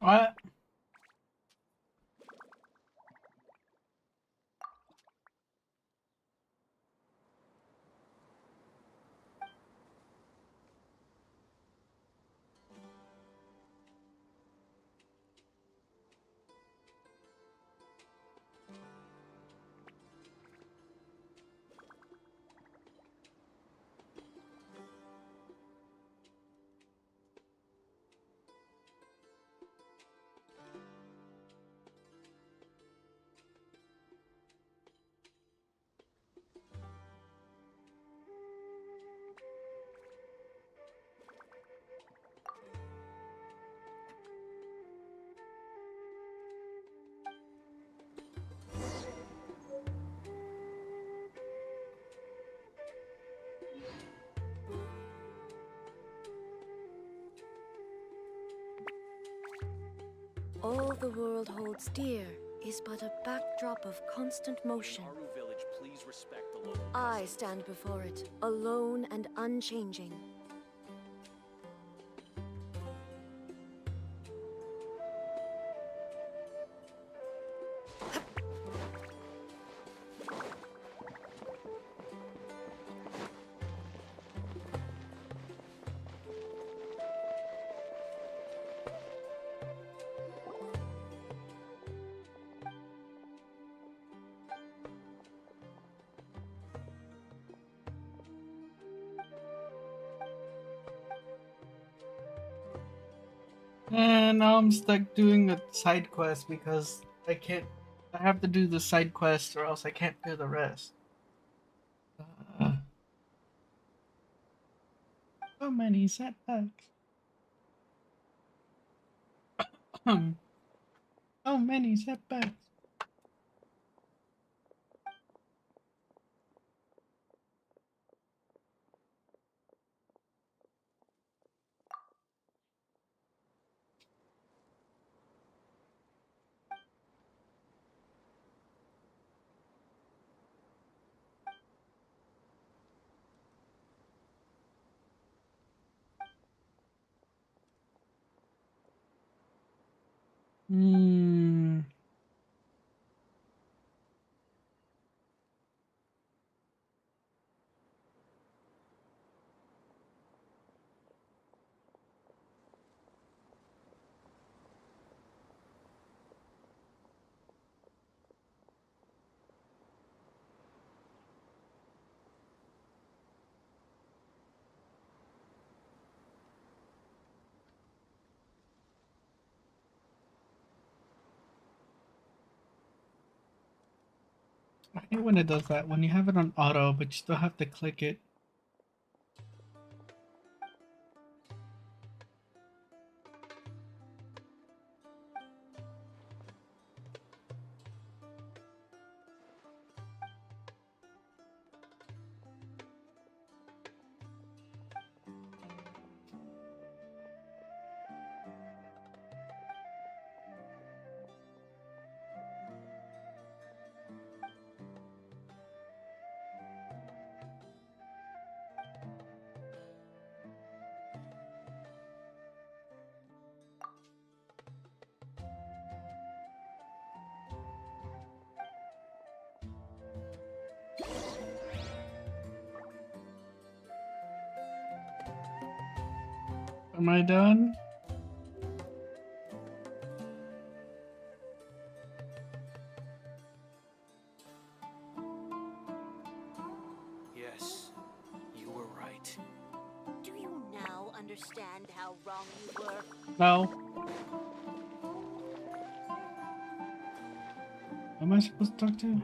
What? All the world holds dear is but a backdrop of constant motion. I stand before it, alone and unchanging. And now I'm stuck doing a side quest because I can't. I have to do the side quest or else I can't do the rest. So many setbacks. So many setbacks. Hmm. I hate when it does that. When you have it on auto, but you still have to click it. Am I done? Yes, you were right. Do you now understand how wrong you were? No. Who am I supposed to talk to?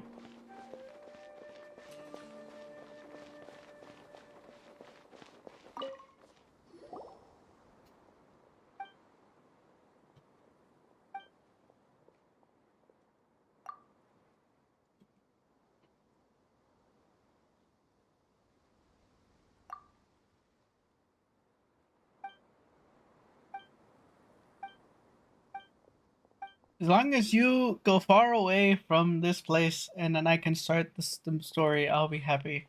As long as you go far away from this place and then I can start the story, I'll be happy.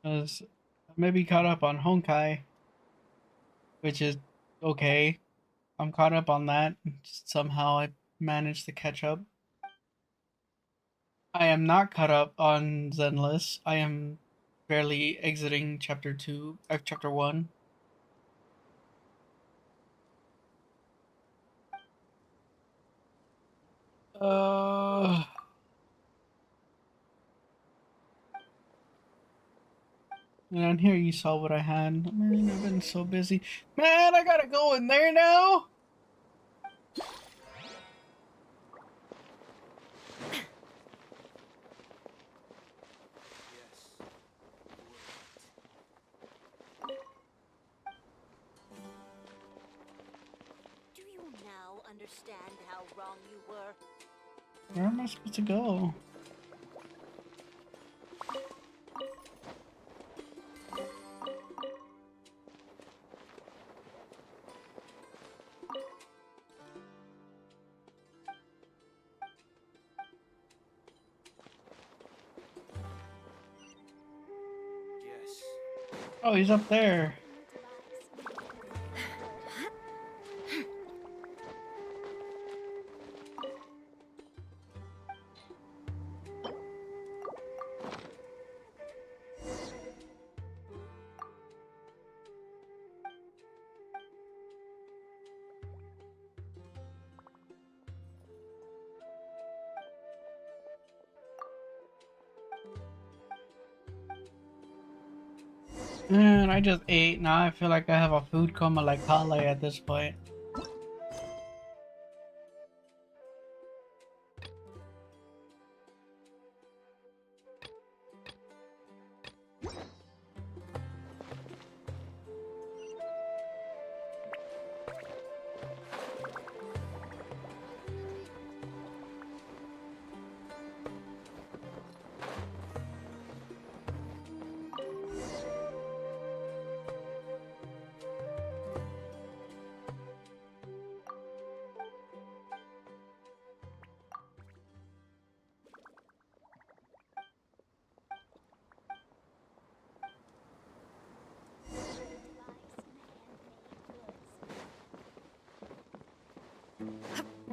Because I may be caught up on Honkai, which is okay. I'm caught up on that. Somehow I managed to catch up. I am not caught up on Zenless. I am barely exiting chapter 2, chapter 1. And here you saw what I had. Man, I've been so busy. Man, I gotta go in there now. Do you now understand how wrong you were? Where am I supposed to go? Oh, he's up there. Man, I just ate. Now I feel like I have a food coma like Kale at this point.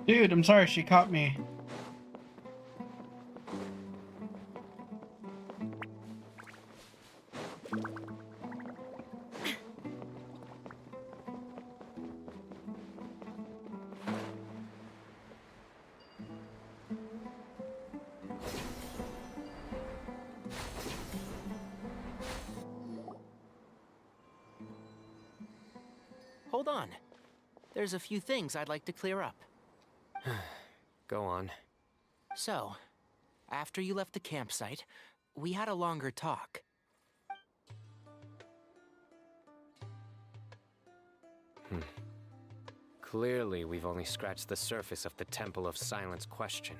Dude, I'm sorry she caught me. Hold on. There's a few things I'd like to clear up. Go on. So, after you left the campsite, we had a longer talk. Clearly, we've only scratched the surface of the Temple of Silence question.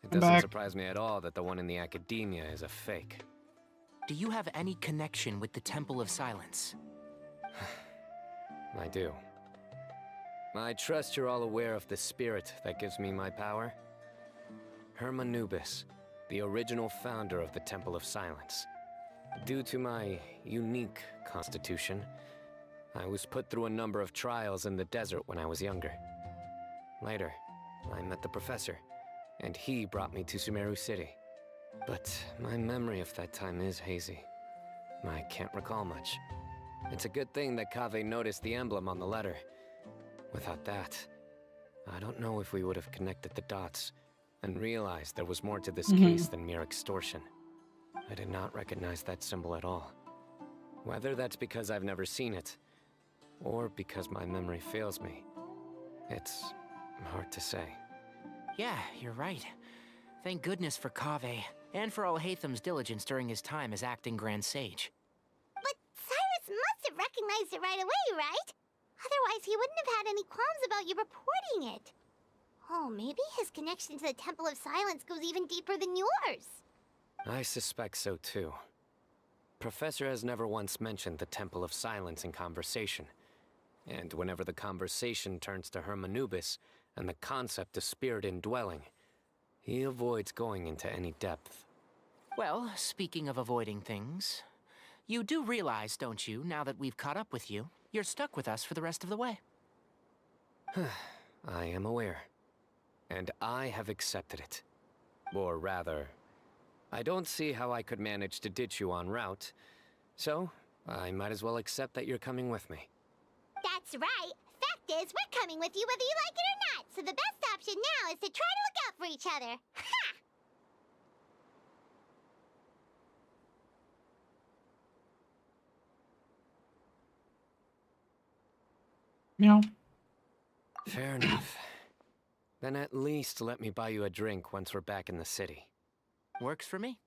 It I'm doesn't back. surprise me at all that the one in the academia is a fake. Do you have any connection with the Temple of Silence? I do. I trust you're all aware of the spirit that gives me my power. Hermanubis, the original founder of the Temple of Silence. Due to my unique constitution, I was put through a number of trials in the desert when I was younger. Later, I met the professor, and he brought me to Sumeru City. But my memory of that time is hazy. I can't recall much. It's a good thing that Kaveh noticed the emblem on the letter. Without that, I don't know if we would have connected the dots and realized there was more to this case than mere extortion. I did not recognize that symbol at all. Whether that's because I've never seen it, or because my memory fails me, it's hard to say. Yeah, you're right. Thank goodness for Kaveh, and for Alhaitham's diligence during his time as acting Grand Sage. But Cyrus must have recognized it right away, right? Otherwise, he wouldn't have had any qualms about you reporting it. Oh, maybe his connection to the Temple of Silence goes even deeper than yours. I suspect so too. Professor has never once mentioned the Temple of Silence in conversation. And whenever the conversation turns to Hermanubis and the concept of spirit indwelling, he avoids going into any depth. Well, speaking of avoiding things, you do realize, don't you, now that we've caught up with you, You're stuck with us for the rest of the way. I am aware. And I have accepted it. Or rather, I don't see how I could manage to ditch you en route. So, I might as well accept that you're coming with me. That's right. Fact is, we're coming with you whether you like it or not. So the best option now is to try to look out for each other. Ha! Meow. Fair enough. Then at least let me buy you a drink once we're back in the city. Works for me.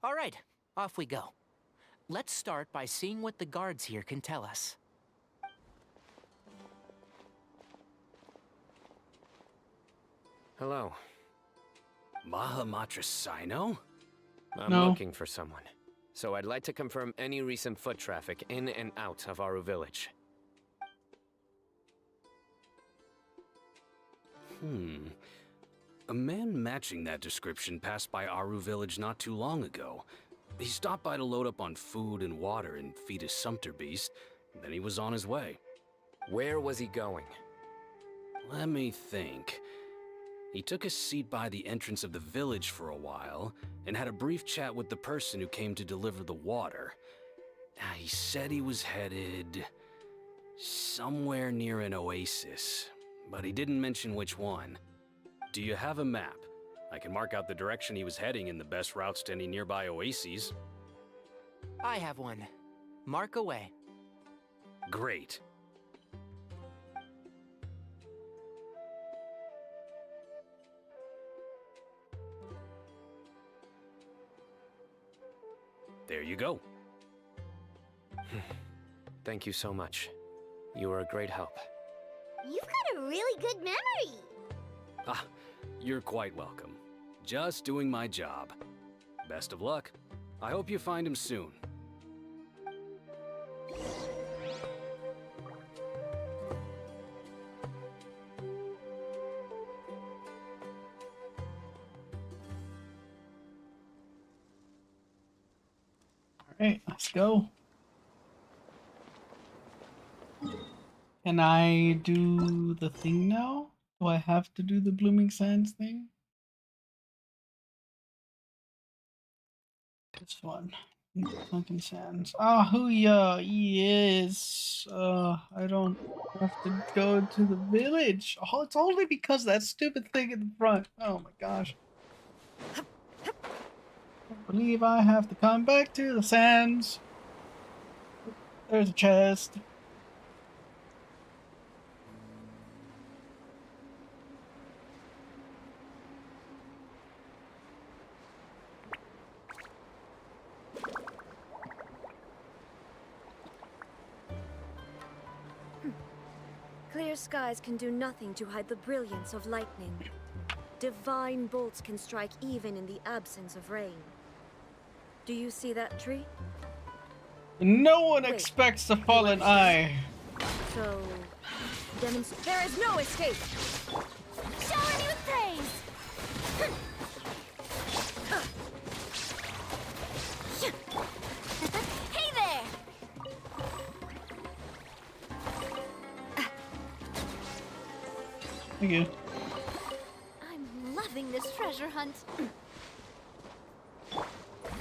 All right, off we go. Let's start by seeing what the guards here can tell us. Hello. Mahamatra Sino? I'm No. looking for someone. So I'd like to confirm any recent foot traffic in and out of Aru Village. A man matching that description passed by Aru Village not too long ago. He stopped by to load up on food and water and feed his sumpter beast, then he was on his way. Where was he going? Let me think. He took a seat by the entrance of the village for a while, and had a brief chat with the person who came to deliver the water. He said he was headed somewhere near an oasis, but he didn't mention which one. Do you have a map? I can mark out the direction he was heading and the best routes to any nearby oases. I have one. Mark away. Great. There you go. Thank you so much. You were a great help. You've got a really good memory. Ah, you're quite welcome. Just doing my job. Best of luck. I hope you find him soon. Alright, let's go. Can I do the thing now? Do I have to do the Blooming Sands thing? This one. Sunken Sands. Ah, hoo-ya, yes. I don't have to go to the village. Oh, it's only because that stupid thing in the front. Oh my gosh. I believe I have to come back to the sands. There's a chest. Clear skies can do nothing to hide the brilliance of lightning. Divine bolts can strike even in the absence of rain. Do you see that tree? No one Wait, expects the fallen eye. So, there is no escape! Shower me with praise. Hey there. Thank you. I'm loving this treasure hunt.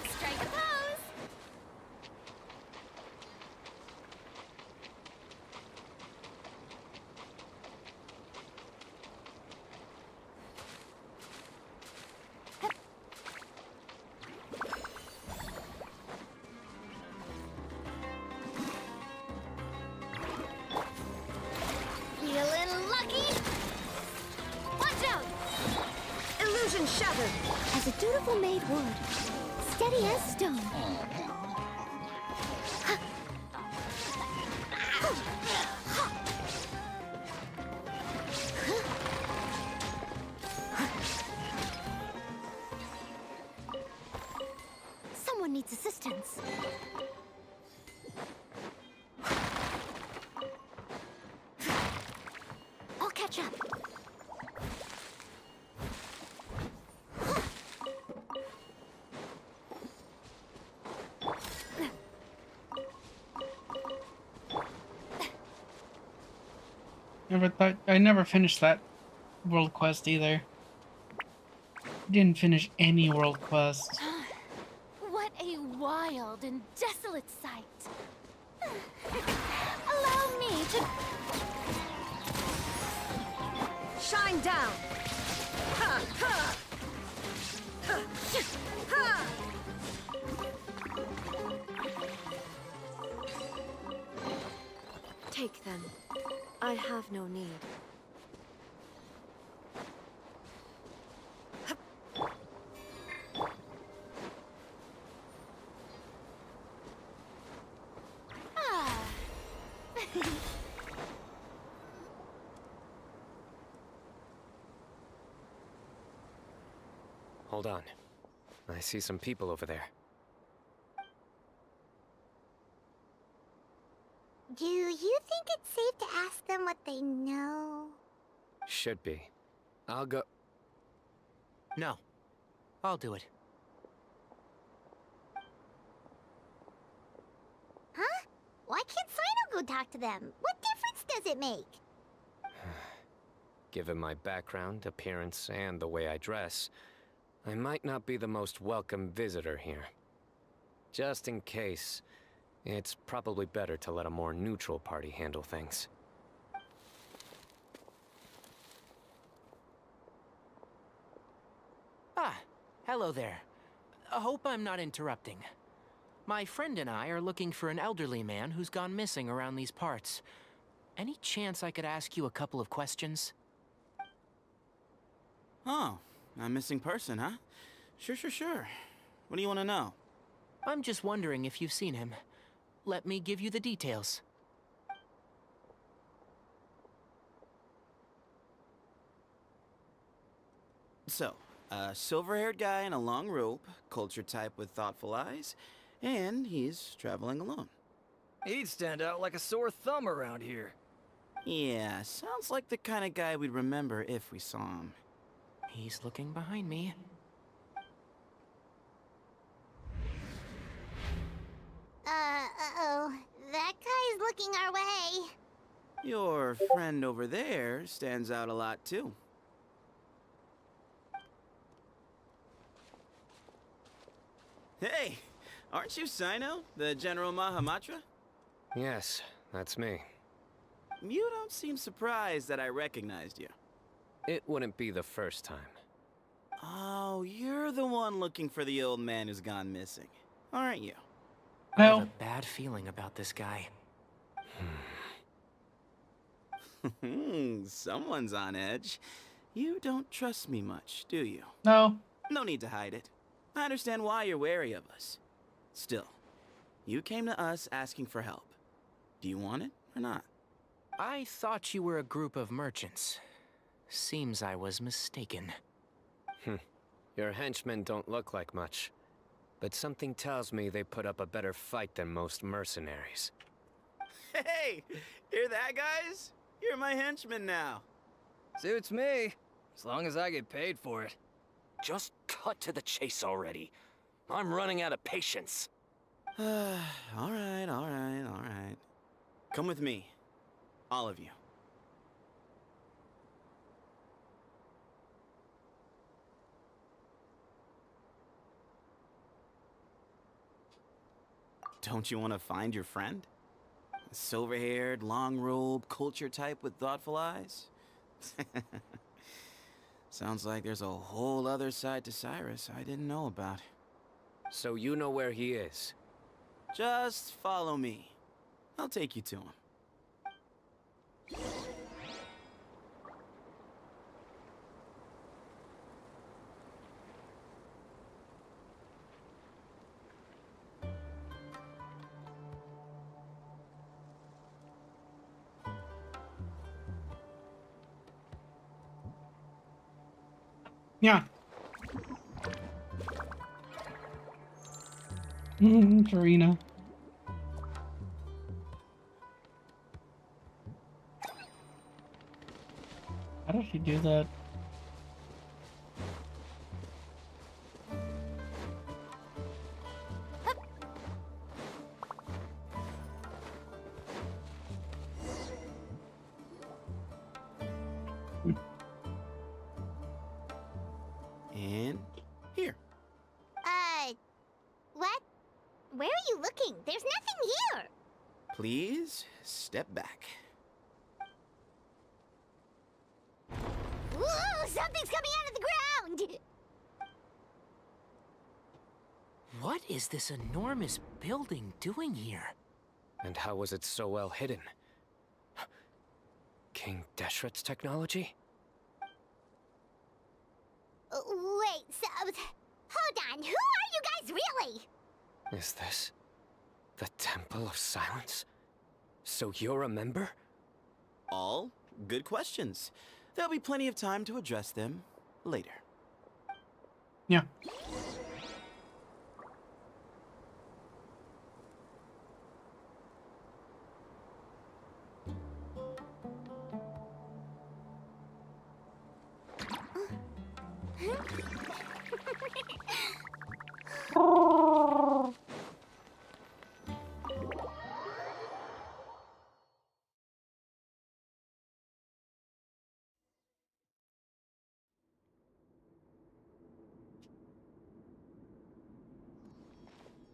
Strike a pose. Feeling lucky? Watch out! Illusion shattered! As a dutiful maid would. Steady as stone. Someone needs assistance. I'll catch up. I never finished that world quest either. Didn't finish any world quests. What a wild and desolate sight. Allow me to... Shine down! Ha! Ha! Ha! Ha! Take them. I have no need. Hold on. I see some people over there. Do you think it's safe to ask them what they know? Should be. I'll go. No. I'll do it. Huh? Why can't Sino go talk to them? What difference does it make? Given my background, appearance, and the way I dress, I might not be the most welcome visitor here. Just in case, it's probably better to let a more neutral party handle things. Ah, hello there. I hope I'm not interrupting. My friend and I are looking for an elderly man who's gone missing around these parts. Any chance I could ask you a couple of questions? Oh, a missing person, huh? Sure. What do you want to know? I'm just wondering if you've seen him. Let me give you the details. So, a silver-haired guy in a long robe, culture type with thoughtful eyes, and he's traveling alone. He'd stand out like a sore thumb around here. Yeah, sounds like the kind of guy we'd remember if we saw him. He's looking behind me. Uh-oh. That guy's looking our way. Your friend over there stands out a lot, too. Hey, aren't you Sino, the General Mahamatra? Yes, that's me. You don't seem surprised that I recognized you. It wouldn't be the first time. Oh, you're the one looking for the old man who's gone missing, aren't you? I have a bad feeling about this guy. Someone's on edge. You don't trust me much, do you? No. No need to hide it. I understand why you're wary of us. Still, you came to us asking for help. Do you want it or not? I thought you were a group of merchants. Seems I was mistaken. Your henchmen don't look like much, but something tells me they put up a better fight than most mercenaries. Hey, hear that, guys? You're my henchmen now. Suits me, as long as I get paid for it. Just cut to the chase already. I'm running out of patience. All right. Come with me. All of you. Don't you want to find your friend? Silver-haired, long-robed, culture type with thoughtful eyes? Sounds like there's a whole other side to Cyrus I didn't know about. So you know where he is? Just follow me. I'll take you to him. Yeah. Karina. How did he do that? Where are you looking? There's nothing here. Please step back. Ooh, something's coming out of the ground! What is this enormous building doing here? And how was it so well hidden? King Deshret's technology? Wait, so... Hold on, who are you guys really? Is this the Temple of Silence? So you're a member? All good questions. There'll be plenty of time to address them later. Yeah.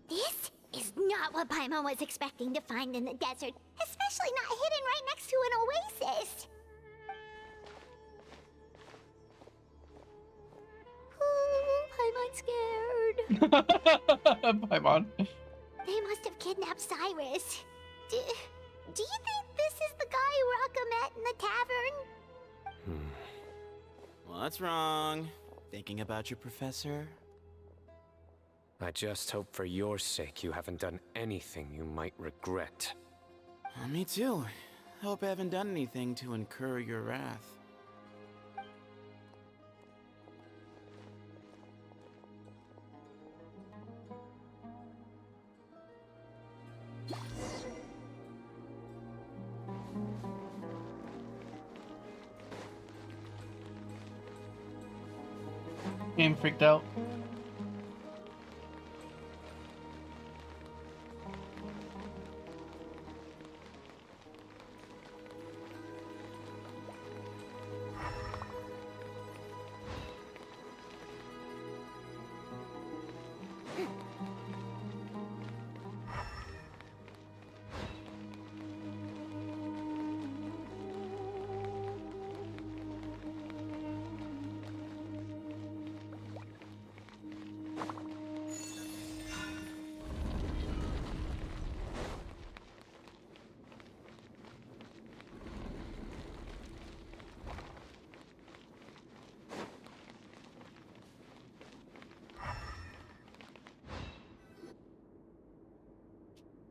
This is not what Paimon was expecting to find in the desert, especially not hidden right next to an oasis. Ooh, Paimon's scared. Paimon. They must have kidnapped Cyrus. Do you think this is the guy Raka met in the tavern? What's wrong? Thinking about your professor? I just hope for your sake you haven't done anything you might regret. Me too. Hope I haven't done anything to incur your wrath. Game freaked out.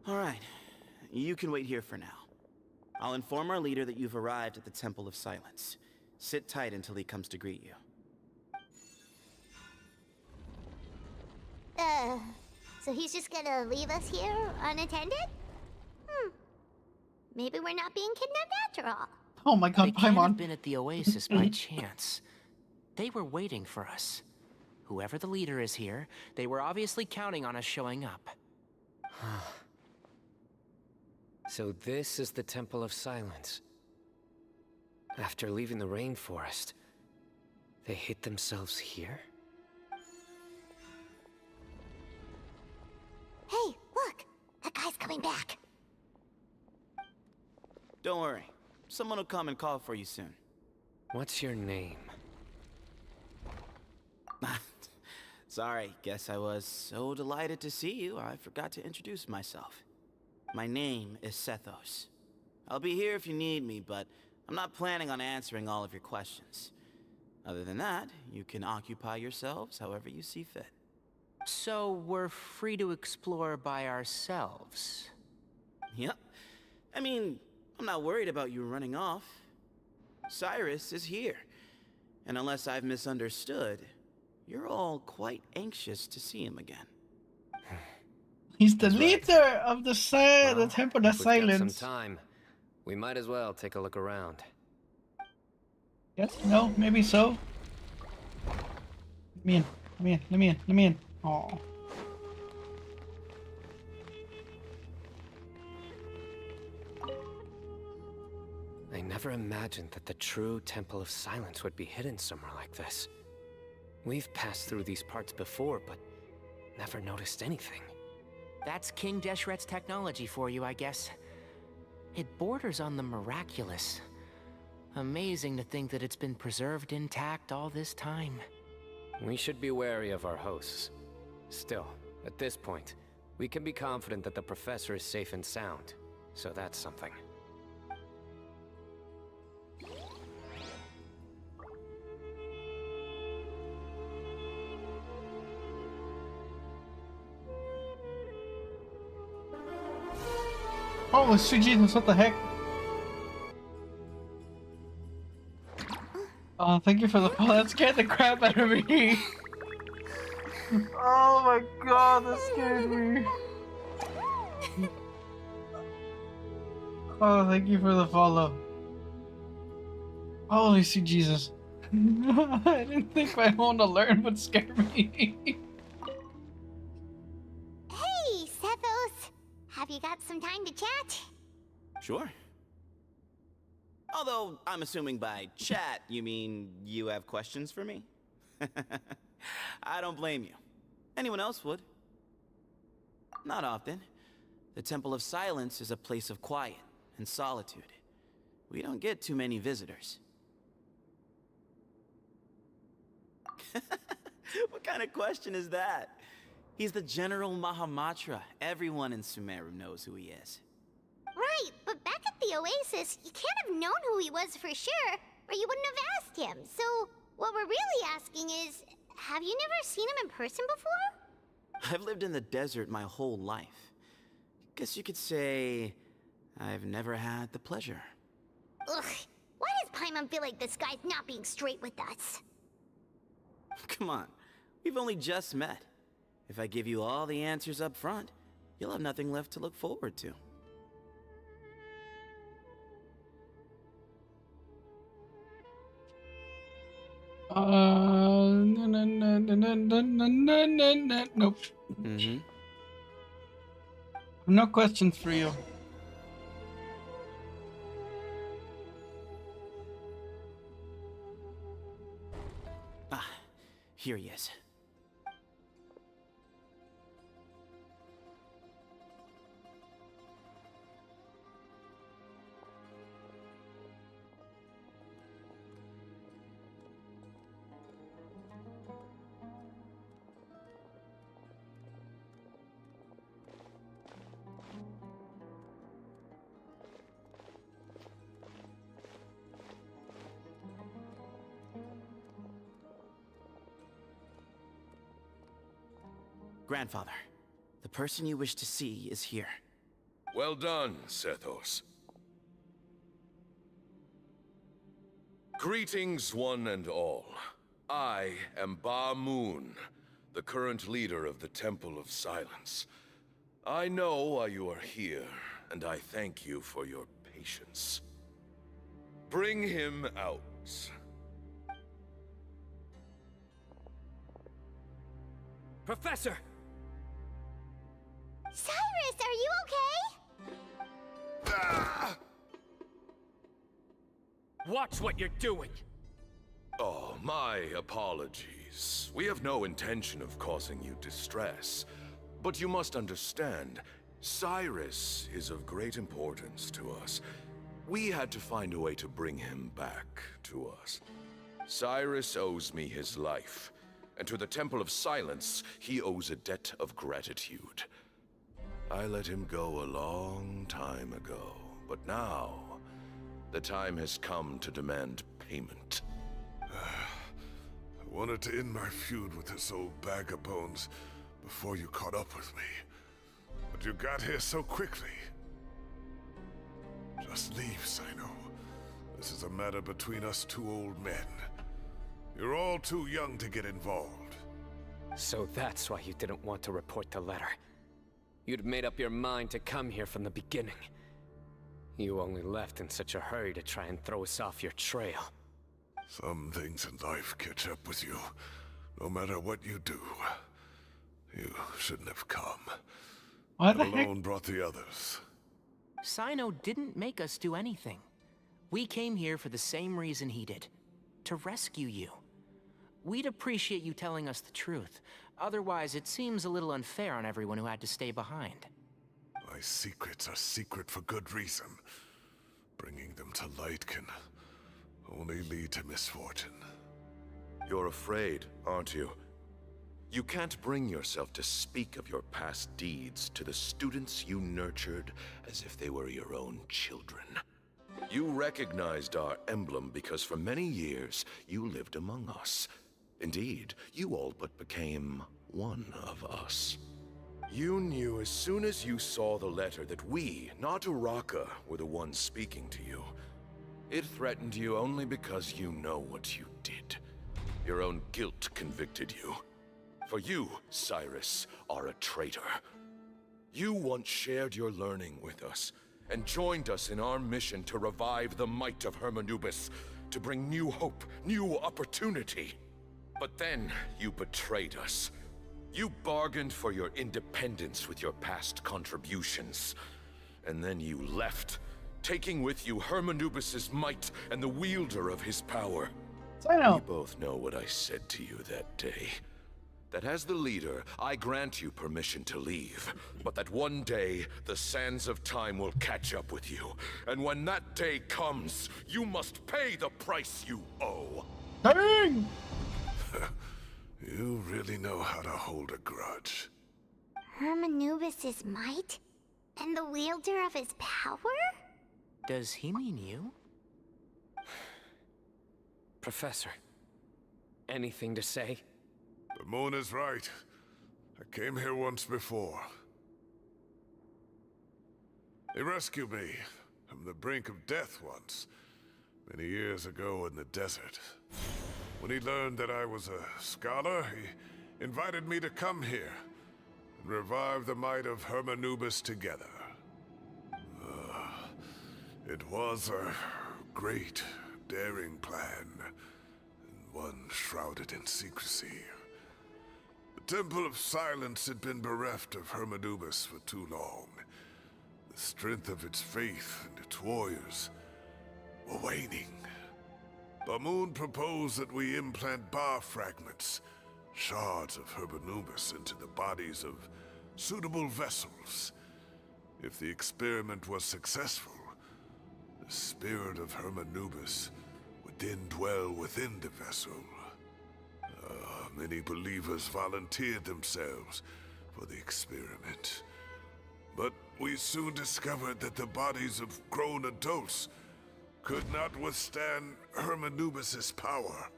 All right, you can wait here for now. I'll inform our leader that you've arrived at the Temple of Silence. Sit tight until he comes to greet you. So he's just gonna leave us here unattended? Maybe we're not being kidnapped after all. Oh my god, They can't have Paimon. been at the oasis by chance. They were waiting for us. Whoever the leader is here, they were obviously counting on us showing up. So this is the Temple of Silence. After leaving the rainforest, they hid themselves here? Hey, look! That guy's coming back. Don't worry. Someone will come and call for you soon. What's your name? Sorry, guess I was so delighted to see you, I forgot to introduce myself. My name is Sethos. I'll be here if you need me, but I'm not planning on answering all of your questions. Other than that, you can occupy yourselves however you see fit. So we're free to explore by ourselves. Yep. I mean, I'm not worried about you running off. Cyrus is here. And unless I've misunderstood, you're all quite anxious to see him again. He's the leader of the Temple of If we've got Silence. some time. We might as well take a look around. Yes, no, maybe so. Let me in, let me in, let me in, let me in. Aw. I never imagined that the true Temple of Silence would be hidden somewhere like this. We've passed through these parts before, but never noticed anything. That's King Deshret's technology for you, I guess. It borders on the miraculous. Amazing to think that it's been preserved intact all this time. We should be wary of our hosts. Still, at this point, we can be confident that the professor is safe and sound. So that's something. Oh, sweet Jesus, what the heck? Oh, thank you for the follow. That scared the crap out of me. Oh my god, that scared me. Oh, thank you for the follow. Holy sweet Jesus. I didn't think my own alert would scare me. Hey, Sethos! Have you got some time to chat? Sure. Although, I'm assuming by chat, you mean you have questions for me? I don't blame you. Anyone else would. Not often. The Temple of Silence is a place of quiet and solitude. We don't get too many visitors. What kind of question is that? He's the General Mahamatra. Everyone in Sumeru knows who he is. Right, but back at the Oasis, you can't have known who he was for sure, or you wouldn't have asked him. So, what we're really asking is, have you never seen him in person before? I've lived in the desert my whole life. Guess you could say I've never had the pleasure. Ugh, why does Paimon feel like this guy's not being straight with us? Come on, we've only just met. If I give you all the answers up front, you'll have nothing left to look forward to. Nope. No questions for you. Ah, here he is. Grandfather, the person you wish to see is here. Well done, Sethos. Greetings, one and all. I am Ba Moon, the current leader of the Temple of Silence. I know why you are here, and I thank you for your patience. Bring him out. Professor! Cyrus, are you okay? Watch what you're doing! Oh, my apologies. We have no intention of causing you distress. But you must understand, Cyrus is of great importance to us. We had to find a way to bring him back to us. Cyrus owes me his life, and to the Temple of Silence, he owes a debt of gratitude. I let him go a long time ago, but now, the time has come to demand payment. I wanted to end my feud with this old bag of bones before you caught up with me. But you got here so quickly. Just leave, Sino. This is a matter between us two old men. You're all too young to get involved. So that's why you didn't want to report the letter. You'd made up your mind to come here from the beginning. You only left in such a hurry to try and throw us off your trail. Some things in life catch up with you, no matter what you do. You shouldn't have come. What You the heck? alone brought the others. Sino didn't make us do anything. We came here for the same reason he did. To rescue you. We'd appreciate you telling us the truth, Otherwise, it seems a little unfair on everyone who had to stay behind. My secrets are secret for good reason. Bringing them to light can only lead to misfortune. You're afraid, aren't you? You can't bring yourself to speak of your past deeds to the students you nurtured as if they were your own children. You recognized our emblem because for many years you lived among us. Indeed, you all but became one of us. You knew as soon as you saw the letter that we, not Uraka, were the ones speaking to you. It threatened you only because you know what you did. Your own guilt convicted you. For you, Cyrus, are a traitor. You once shared your learning with us, and joined us in our mission to revive the might of Hermanubis, to bring new hope, new opportunity. But then you betrayed us. You bargained for your independence with your past contributions. And then you left, taking with you Hermanubis' might and the wielder of his power. We both know what I said to you that day. That as the leader, I grant you permission to leave, but that one day, the sands of time will catch up with you. And when that day comes, you must pay the price you owe. Dang! You really know how to hold a grudge. Hermanubis' might? And the wielder of his power? Does he mean you? Professor, anything to say? The moon is right. I came here once before. He rescued me from the brink of death once, many years ago in the desert. When he learned that I was a scholar, he invited me to come here and revive the might of Hermanubis together. It was a great, daring plan, and one shrouded in secrecy. The Temple of Silence had been bereft of Hermanubis for too long. The strength of its faith and its warriors were waning. Bamoon proposed that we implant bar fragments, shards of Hermanubis, into the bodies of suitable vessels. If the experiment was successful, the spirit of Hermanubis would then dwell within the vessel. Many believers volunteered themselves for the experiment. But we soon discovered that the bodies of grown adults could not withstand Hermanubis' power.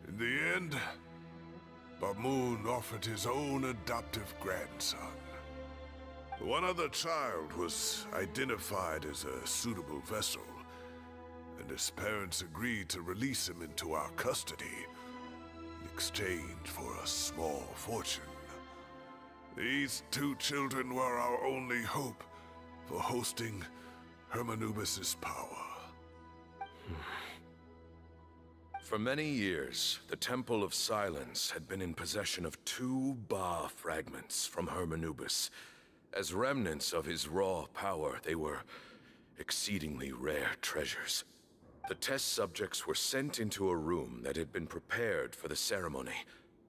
In the end, Bamoon offered his own adoptive grandson. One other child was identified as a suitable vessel, and his parents agreed to release him into our custody in exchange for a small fortune. These two children were our only hope for hosting Hermanubis' power. For many years, the Temple of Silence had been in possession of 2 Ba fragments from Hermanubis. As remnants of his raw power, they were exceedingly rare treasures. The test subjects were sent into a room that had been prepared for the ceremony,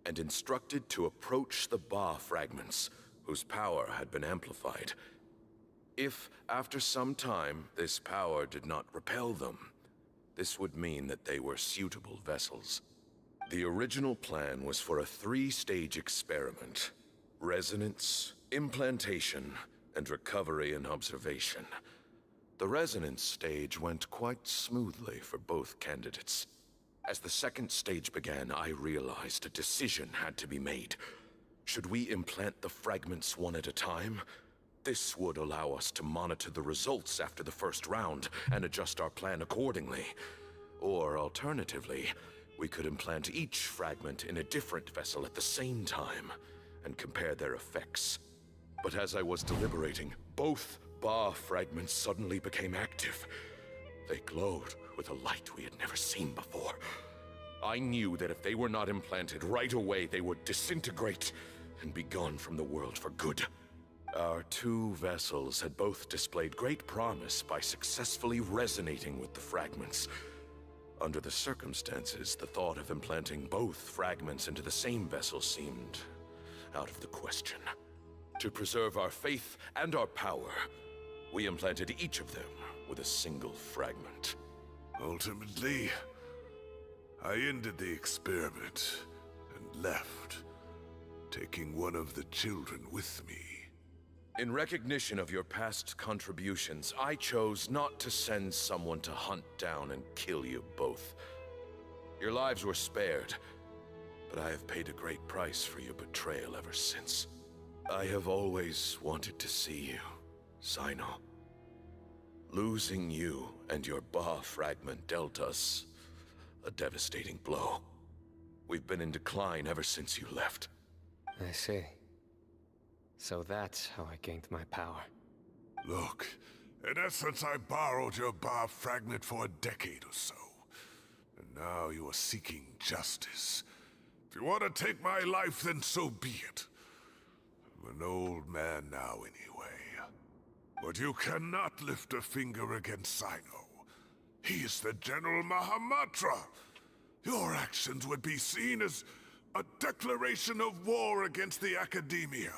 and instructed to approach the Ba fragments, whose power had been amplified. If, after some time, this power did not repel them, this would mean that they were suitable vessels. The original plan was for a 3-stage experiment: resonance, implantation, and recovery and observation. The resonance stage went quite smoothly for both candidates. As the 2nd stage began, I realized a decision had to be made. Should we implant the fragments one at a time? This would allow us to monitor the results after the first round and adjust our plan accordingly. Or alternatively, we could implant each fragment in a different vessel at the same time and compare their effects. But as I was deliberating, both Ba fragments suddenly became active. They glowed with a light we had never seen before. I knew that if they were not implanted right away, they would disintegrate and be gone from the world for good. Our 2 vessels had both displayed great promise by successfully resonating with the fragments. Under the circumstances, the thought of implanting both fragments into the same vessel seemed out of the question. To preserve our faith and our power, we implanted each of them with a single fragment. Ultimately, I ended the experiment and left, taking one of the children with me. In recognition of your past contributions, I chose not to send someone to hunt down and kill you both. Your lives were spared, but I have paid a great price for your betrayal ever since. I have always wanted to see you, Sino. Losing you and your Ba fragment dealt us a devastating blow. We've been in decline ever since you left. I see. So that's how I gained my power. Look, in essence, I borrowed your Ba fragment for a decade or so. And now you are seeking justice. If you want to take my life, then so be it. I'm an old man now anyway. But you cannot lift a finger against Sino. He is the General Mahamatra. Your actions would be seen as a declaration of war against the Academia.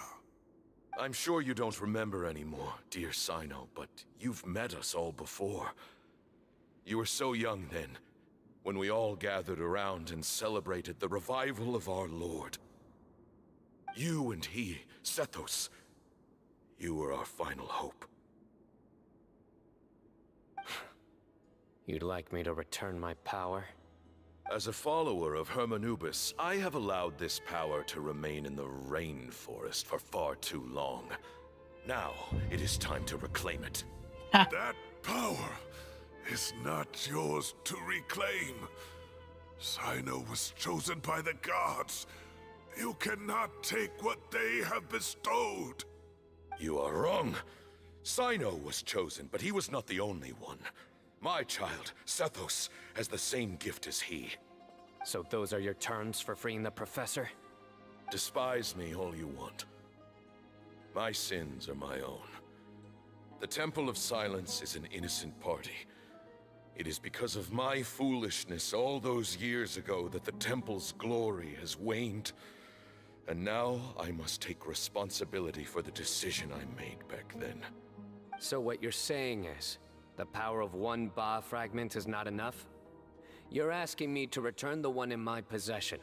I'm sure you don't remember anymore, dear Sino, but you've met us all before. You were so young then, when we all gathered around and celebrated the revival of our Lord. You and he, Sethos, you were our final hope. You'd like me to return my power? As a follower of Hermanubis, I have allowed this power to remain in the rainforest for far too long. Now, it is time to reclaim it. That power is not yours to reclaim. Sino was chosen by the gods. You cannot take what they have bestowed. You are wrong. Sino was chosen, but he was not the only one. My child, Sethos, has the same gift as he. So those are your terms for freeing the professor? Despise me all you want. My sins are my own. The Temple of Silence is an innocent party. It is because of my foolishness all those years ago that the Temple's glory has waned. And now I must take responsibility for the decision I made back then. So what you're saying is, the power of one Ba fragment is not enough? You're asking me to return the one in my possession,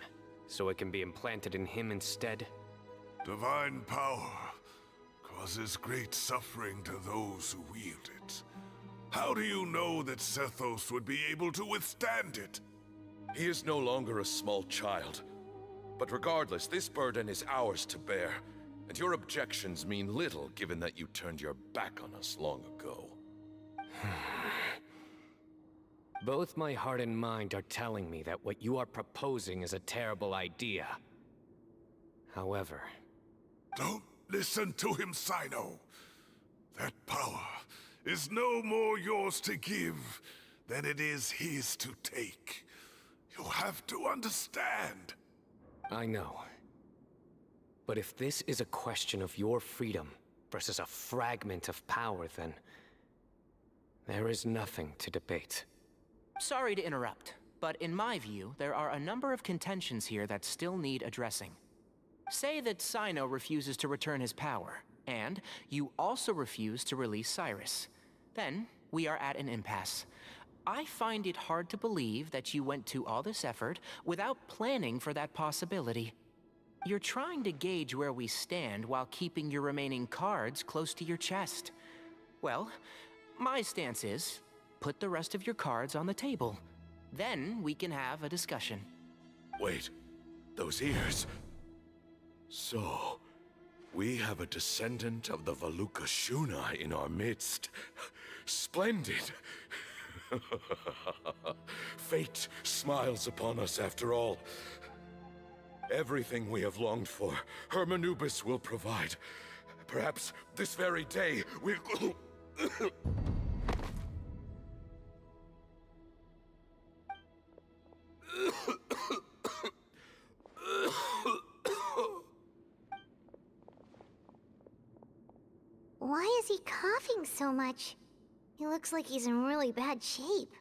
so it can be implanted in him instead? Divine power causes great suffering to those who wield it. How do you know that Sethos would be able to withstand it? He is no longer a small child. But regardless, this burden is ours to bear, and your objections mean little given that you turned your back on us long ago. Both my heart and mind are telling me that what you are proposing is a terrible idea. However... Don't listen to him, Sino. That power is no more yours to give than it is his to take. You have to understand. I know. But if this is a question of your freedom versus a fragment of power, then... there is nothing to debate. Sorry to interrupt, but in my view, there are a number of contentions here that still need addressing. Say that Sino refuses to return his power, and you also refuse to release Cyrus. Then, we are at an impasse. I find it hard to believe that you went to all this effort without planning for that possibility. You're trying to gauge where we stand while keeping your remaining cards close to your chest. Well, my stance is, put the rest of your cards on the table. Then we can have a discussion. Wait, those ears... So, we have a descendant of the Valukashuna in our midst. Splendid! Fate smiles upon us after all. Everything we have longed for, Hermanubis will provide. Perhaps this very day we'll... Why is he coughing so much? He looks like he's in really bad shape.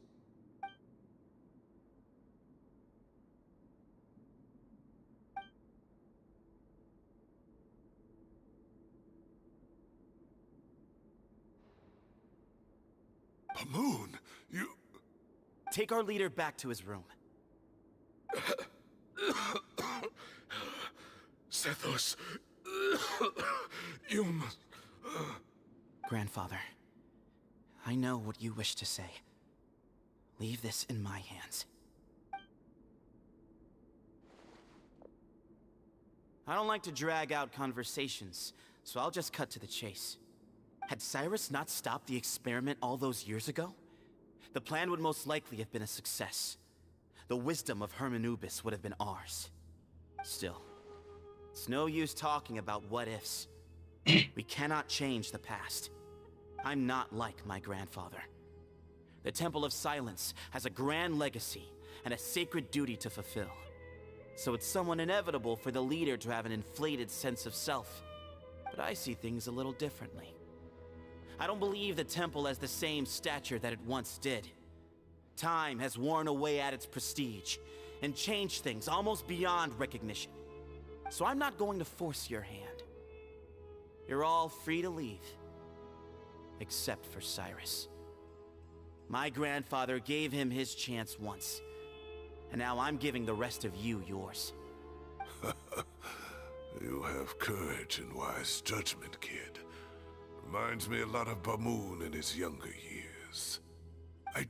Moon, you... Take our leader back to his room. Sethos, you must... Grandfather, I know what you wish to say. Leave this in my hands. I don't like to drag out conversations, so I'll just cut to the chase. Had Cyrus not stopped the experiment all those years ago, the plan would most likely have been a success. The wisdom of Hermanubis would have been ours. Still, it's no use talking about what-ifs. We cannot change the past. I'm not like my grandfather. The Temple of Silence has a grand legacy and a sacred duty to fulfill. So it's somewhat inevitable for the leader to have an inflated sense of self. But I see things a little differently. I don't believe the temple has the same stature that it once did. Time has worn away at its prestige and changed things almost beyond recognition. So I'm not going to force your hand. You're all free to leave. Except for Cyrus. My grandfather gave him his chance once. And now I'm giving the rest of you yours. You have courage and wise judgment, kid. Reminds me a lot of Bamoon in his younger years. I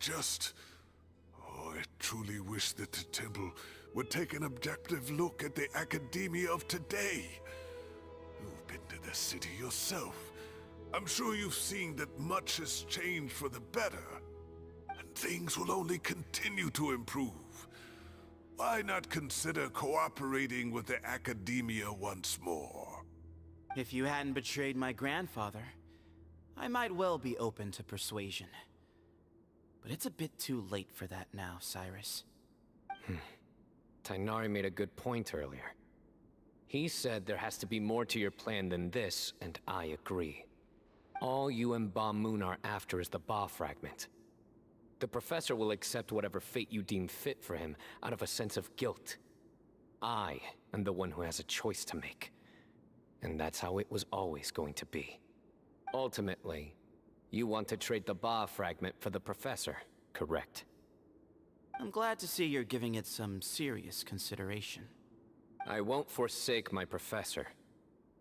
truly wish that the temple would take an objective look at the academia of today. You've been to the city yourself. I'm sure you've seen that much has changed for the better. And things will only continue to improve. Why not consider cooperating with the academia once more? If you hadn't betrayed my grandfather, I might well be open to persuasion. But it's a bit too late for that now, Cyrus. Tainari made a good point earlier. He said there has to be more to your plan than this, and I agree. All you and Ba Moon are after is the Ba fragment. The professor will accept whatever fate you deem fit for him out of a sense of guilt. I am the one who has a choice to make. And that's how it was always going to be. Ultimately, you want to trade the Ba fragment for the professor, correct? I'm glad to see you're giving it some serious consideration. I won't forsake my professor.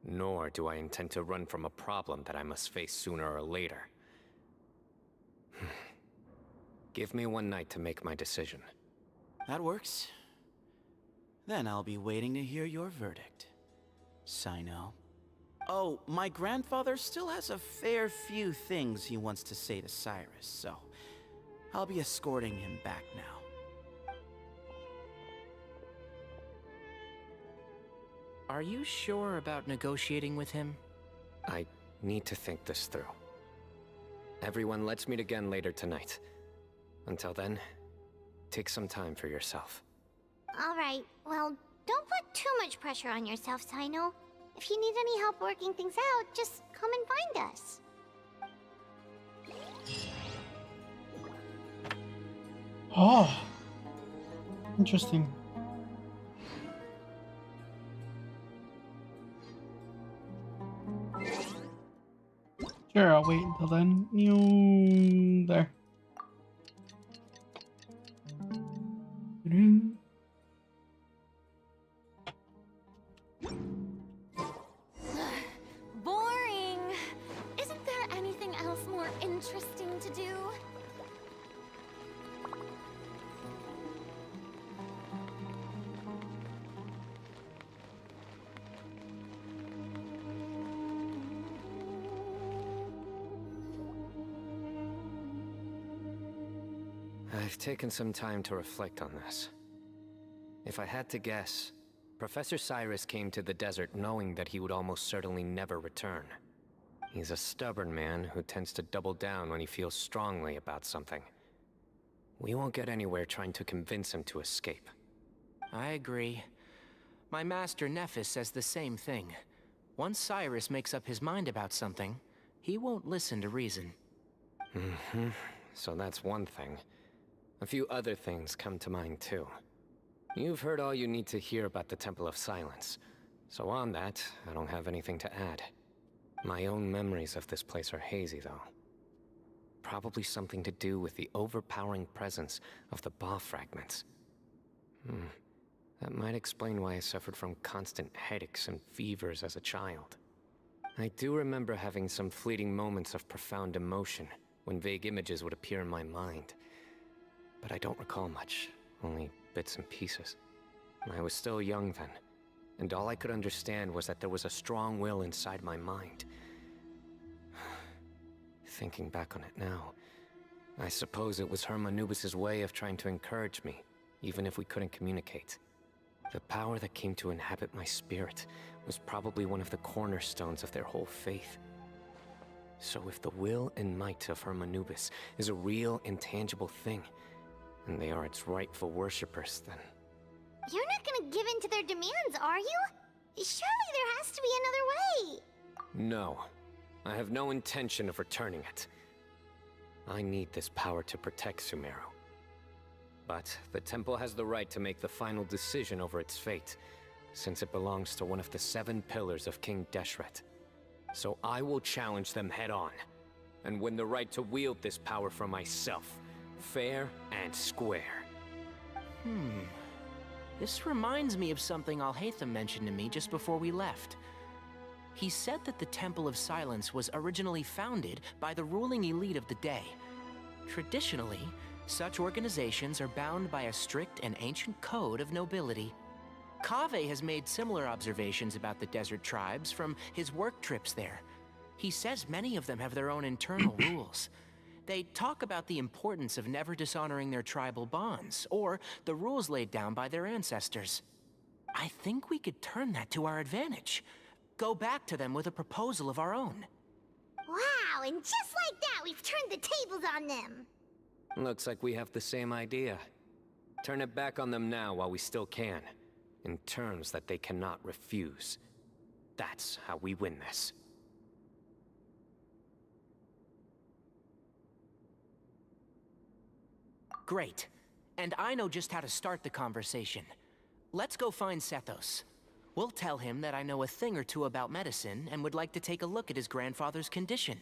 Nor do I intend to run from a problem that I must face sooner or later. Give me one night to make my decision. That works. Then I'll be waiting to hear your verdict, Sino. Oh, my grandfather still has a fair few things he wants to say to Cyrus, so I'll be escorting him back now. Are you sure about negotiating with him? I need to think this through. Everyone, let's meet again later tonight. Until then, take some time for yourself. Alright, well, don't put too much pressure on yourself, Sino. If you need any help working things out, just come and find us. Oh, interesting. Sure, I'll wait until then. There. Boring! Isn't there anything else more interesting to do? I've taken some time to reflect on this. If I had to guess, Professor Cyrus came to the desert knowing that he would almost certainly never return. He's a stubborn man who tends to double down when he feels strongly about something. We won't get anywhere trying to convince him to escape. I agree. My master Nephis says the same thing. Once Cyrus makes up his mind about something, he won't listen to reason. So that's one thing. A few other things come to mind too. You've heard all you need to hear about the Temple of Silence. So on that, I don't have anything to add. My own memories of this place are hazy though. Probably something to do with the overpowering presence of the Ba fragments. That might explain why I suffered from constant headaches and fevers as a child. I do remember having some fleeting moments of profound emotion when vague images would appear in my mind. But I don't recall much, only bits and pieces. I was still young then, and all I could understand was that there was a strong will inside my mind. Thinking back on it now, I suppose it was Hermanubis' way of trying to encourage me, even if we couldn't communicate. The power that came to inhabit my spirit was probably one of the cornerstones of their whole faith. So if the will and might of Hermanubis is a real, intangible thing, and they are its rightful worshippers, then... You're not gonna give in to their demands, are you? Surely there has to be another way! No. I have no intention of returning it. I need this power to protect Sumeru. But the temple has the right to make the final decision over its fate, since it belongs to one of the 7 pillars of King Deshret. So I will challenge them head-on, and win the right to wield this power for myself, fair and square. This reminds me of something Alhaitham mentioned to me just before we left. He said that the Temple of Silence was originally founded by the ruling elite of the day. Traditionally, such organizations are bound by a strict and ancient code of nobility. Kaveh has made similar observations about the desert tribes from his work trips there. He says many of them have their own internal rules. They talk about the importance of never dishonoring their tribal bonds, or the rules laid down by their ancestors. I think we could turn that to our advantage. Go back to them with a proposal of our own. Wow, and just like that, we've turned the tables on them! Looks like we have the same idea. Turn it back on them now while we still can, in terms that they cannot refuse. That's how we win this. Great. And I know just how to start the conversation. Let's go find Sethos. We'll tell him that I know a thing or two about medicine and would like to take a look at his grandfather's condition.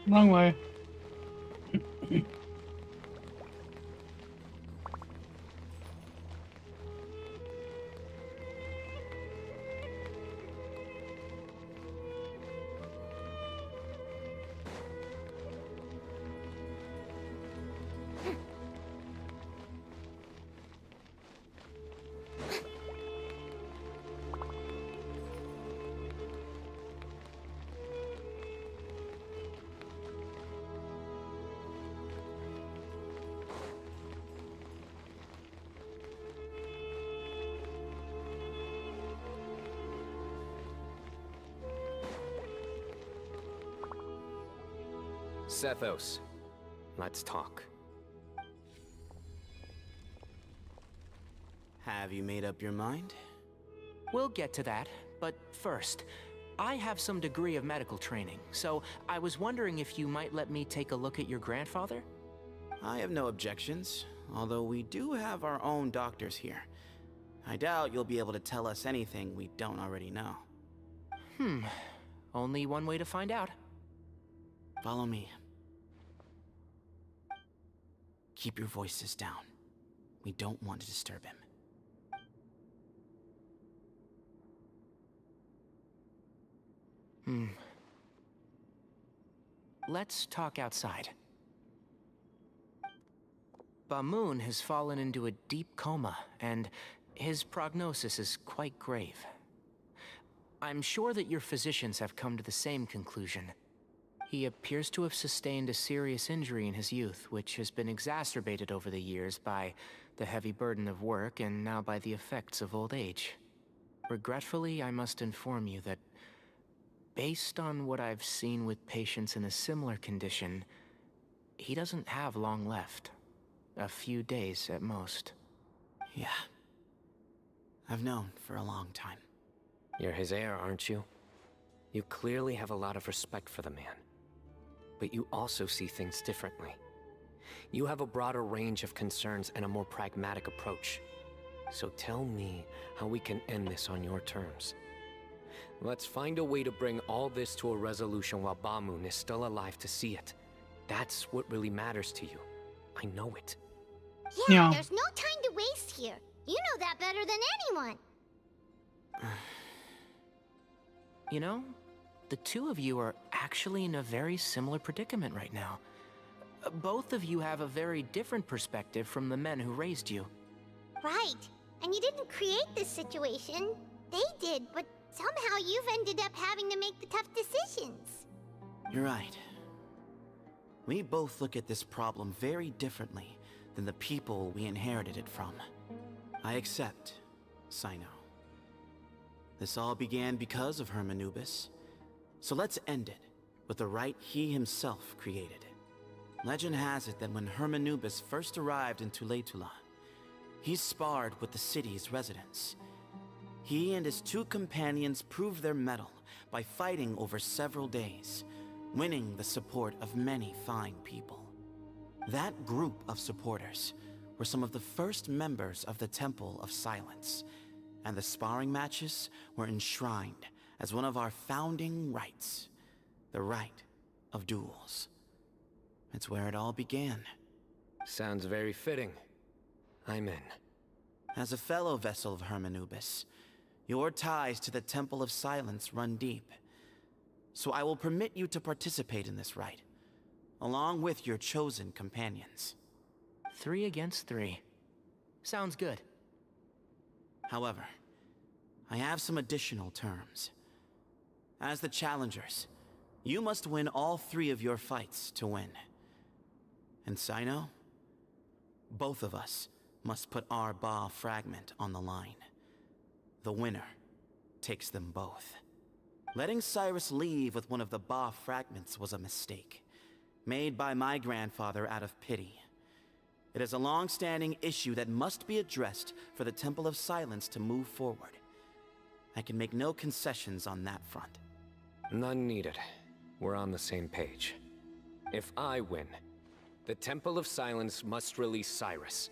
Wrong way. Sethos, let's talk. Have you made up your mind? We'll get to that, but first, I have some degree of medical training, so I was wondering if you might let me take a look at your grandfather? I have no objections, although we do have our own doctors here. I doubt you'll be able to tell us anything we don't already know. Only one way to find out. Follow me. Keep your voices down. We don't want to disturb him. Let's talk outside. Bamoon has fallen into a deep coma, and his prognosis is quite grave. I'm sure that your physicians have come to the same conclusion. He appears to have sustained a serious injury in his youth, which has been exacerbated over the years by the heavy burden of work and now by the effects of old age. Regretfully, I must inform you that, based on what I've seen with patients in a similar condition, he doesn't have long left. A few days at most. Yeah. I've known for a long time. You're his heir, aren't you? You clearly have a lot of respect for the man, but you also see things differently. You have a broader range of concerns and a more pragmatic approach. So tell me how we can end this on your terms. Let's find a way to bring all this to a resolution while Bamoon is still alive to see it. That's what really matters to you. I know it. Yeah, there's no time to waste here. You know that better than anyone. You know, the two of you are actually in a very similar predicament right now. Both of you have a very different perspective from the men who raised you. Right. And you didn't create this situation. They did, but somehow you've ended up having to make the tough decisions. You're right. We both look at this problem very differently than the people we inherited it from. I accept, Sino. This all began because of Hermanubis. So let's end it with the rite he himself created. Legend has it that when Hermanubis first arrived in Tuletula, he sparred with the city's residents. He and his two companions proved their mettle by fighting over several days, winning the support of many fine people. That group of supporters were some of the first members of the Temple of Silence, and the sparring matches were enshrined as one of our founding rites, the rite of duels. It's where it all began. Sounds very fitting. I'm in. As a fellow vessel of Hermanubis, your ties to the Temple of Silence run deep. So I will permit you to participate in this rite, along with your chosen companions. 3 against 3. Sounds good. However, I have some additional terms. As the challengers, you must win all 3 of your fights to win. And Sino, both of us must put our Ba fragment on the line. The winner takes them both. Letting Cyrus leave with one of the Ba fragments was a mistake, made by my grandfather out of pity. It is a long-standing issue that must be addressed for the Temple of Silence to move forward. I can make no concessions on that front. None needed. We're on the same page. If I win, the Temple of Silence must release Cyrus,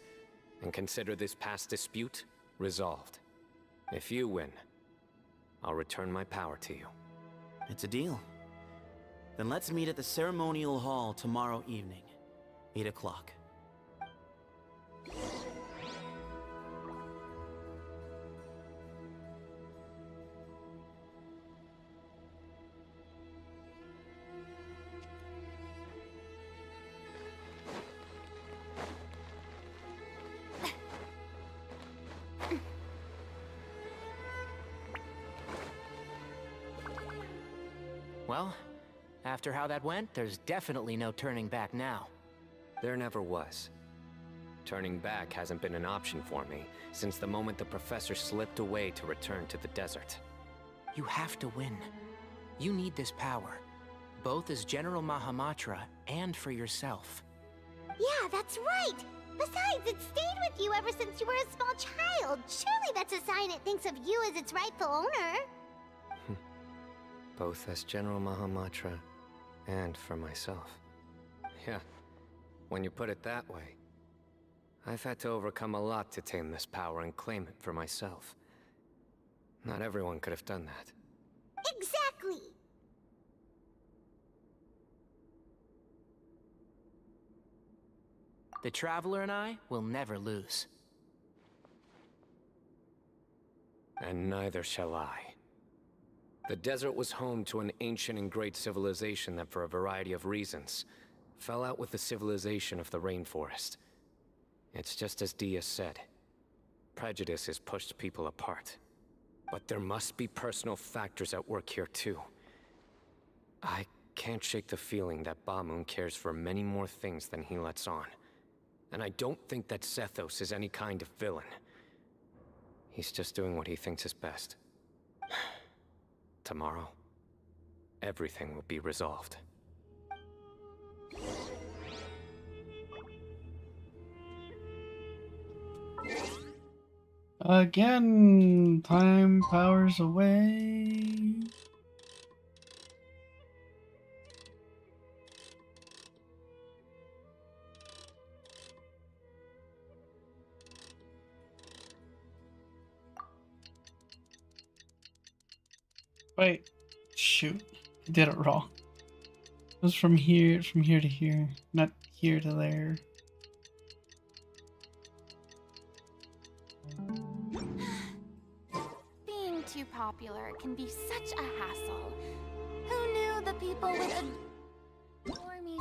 and consider this past dispute resolved. If you win, I'll return my power to you. It's a deal. Then let's meet at the ceremonial hall tomorrow evening, 8 o'clock. Well, after how that went, there's definitely no turning back now. There never was. Turning back hasn't been an option for me since the moment the professor slipped away to return to the desert. You have to win. You need this power, both as General Mahamatra and for yourself. Yeah, that's right! Besides, it stayed with you ever since you were a small child. Surely that's a sign it thinks of you as its rightful owner. Both as General Mahamatra and for myself. Yeah, when you put it that way, I've had to overcome a lot to tame this power and claim it for myself. Not everyone could have done that. Exactly! The Traveler and I will never lose. And neither shall I. The desert was home to an ancient and great civilization that, for a variety of reasons, fell out with the civilization of the rainforest. It's just as Dia said. Prejudice has pushed people apart. But there must be personal factors at work here too. I can't shake the feeling that Bamoon cares for many more things than he lets on. And I don't think that Sethos is any kind of villain. He's just doing what he thinks is best. Tomorrow, everything will be resolved. Again, time powers away. Wait, shoot, I did it wrong. It was from here to here, not here to there. Being too popular can be such a hassle. Who knew the people would adore me?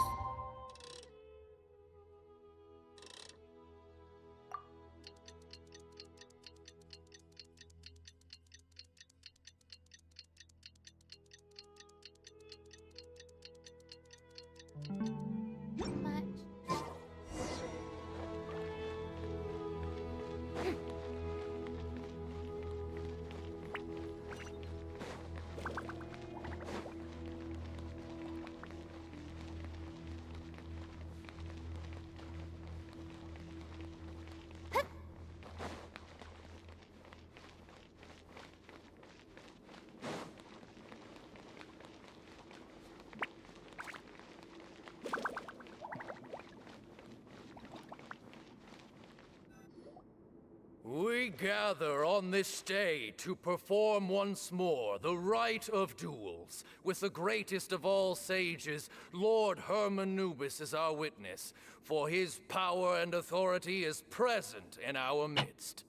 We gather on this day to perform once more the rite of duels, with the greatest of all sages, Lord Hermanubis, as our witness, for his power and authority is present in our midst.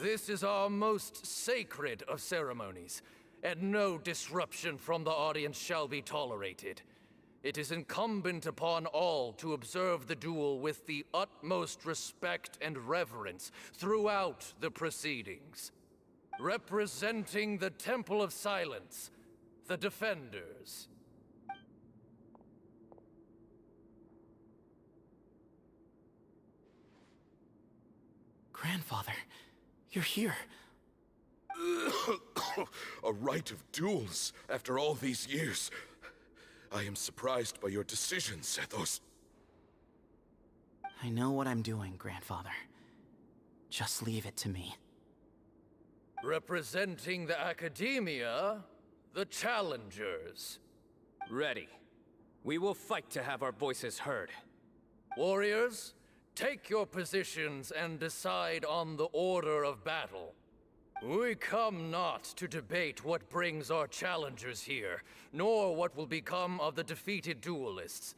This is our most sacred of ceremonies, and no disruption from the audience shall be tolerated. It is incumbent upon all to observe the duel with the utmost respect and reverence throughout the proceedings. Representing the Temple of Silence, the Defenders. Grandfather, you're here. A rite of duels after all these years. I am surprised by your decision, Sethos. I know what I'm doing, Grandfather. Just leave it to me. Representing the Academia, the Challengers. Ready. We will fight to have our voices heard. Warriors, take your positions and decide on the order of battle. We come not to debate what brings our challengers here, nor what will become of the defeated duelists.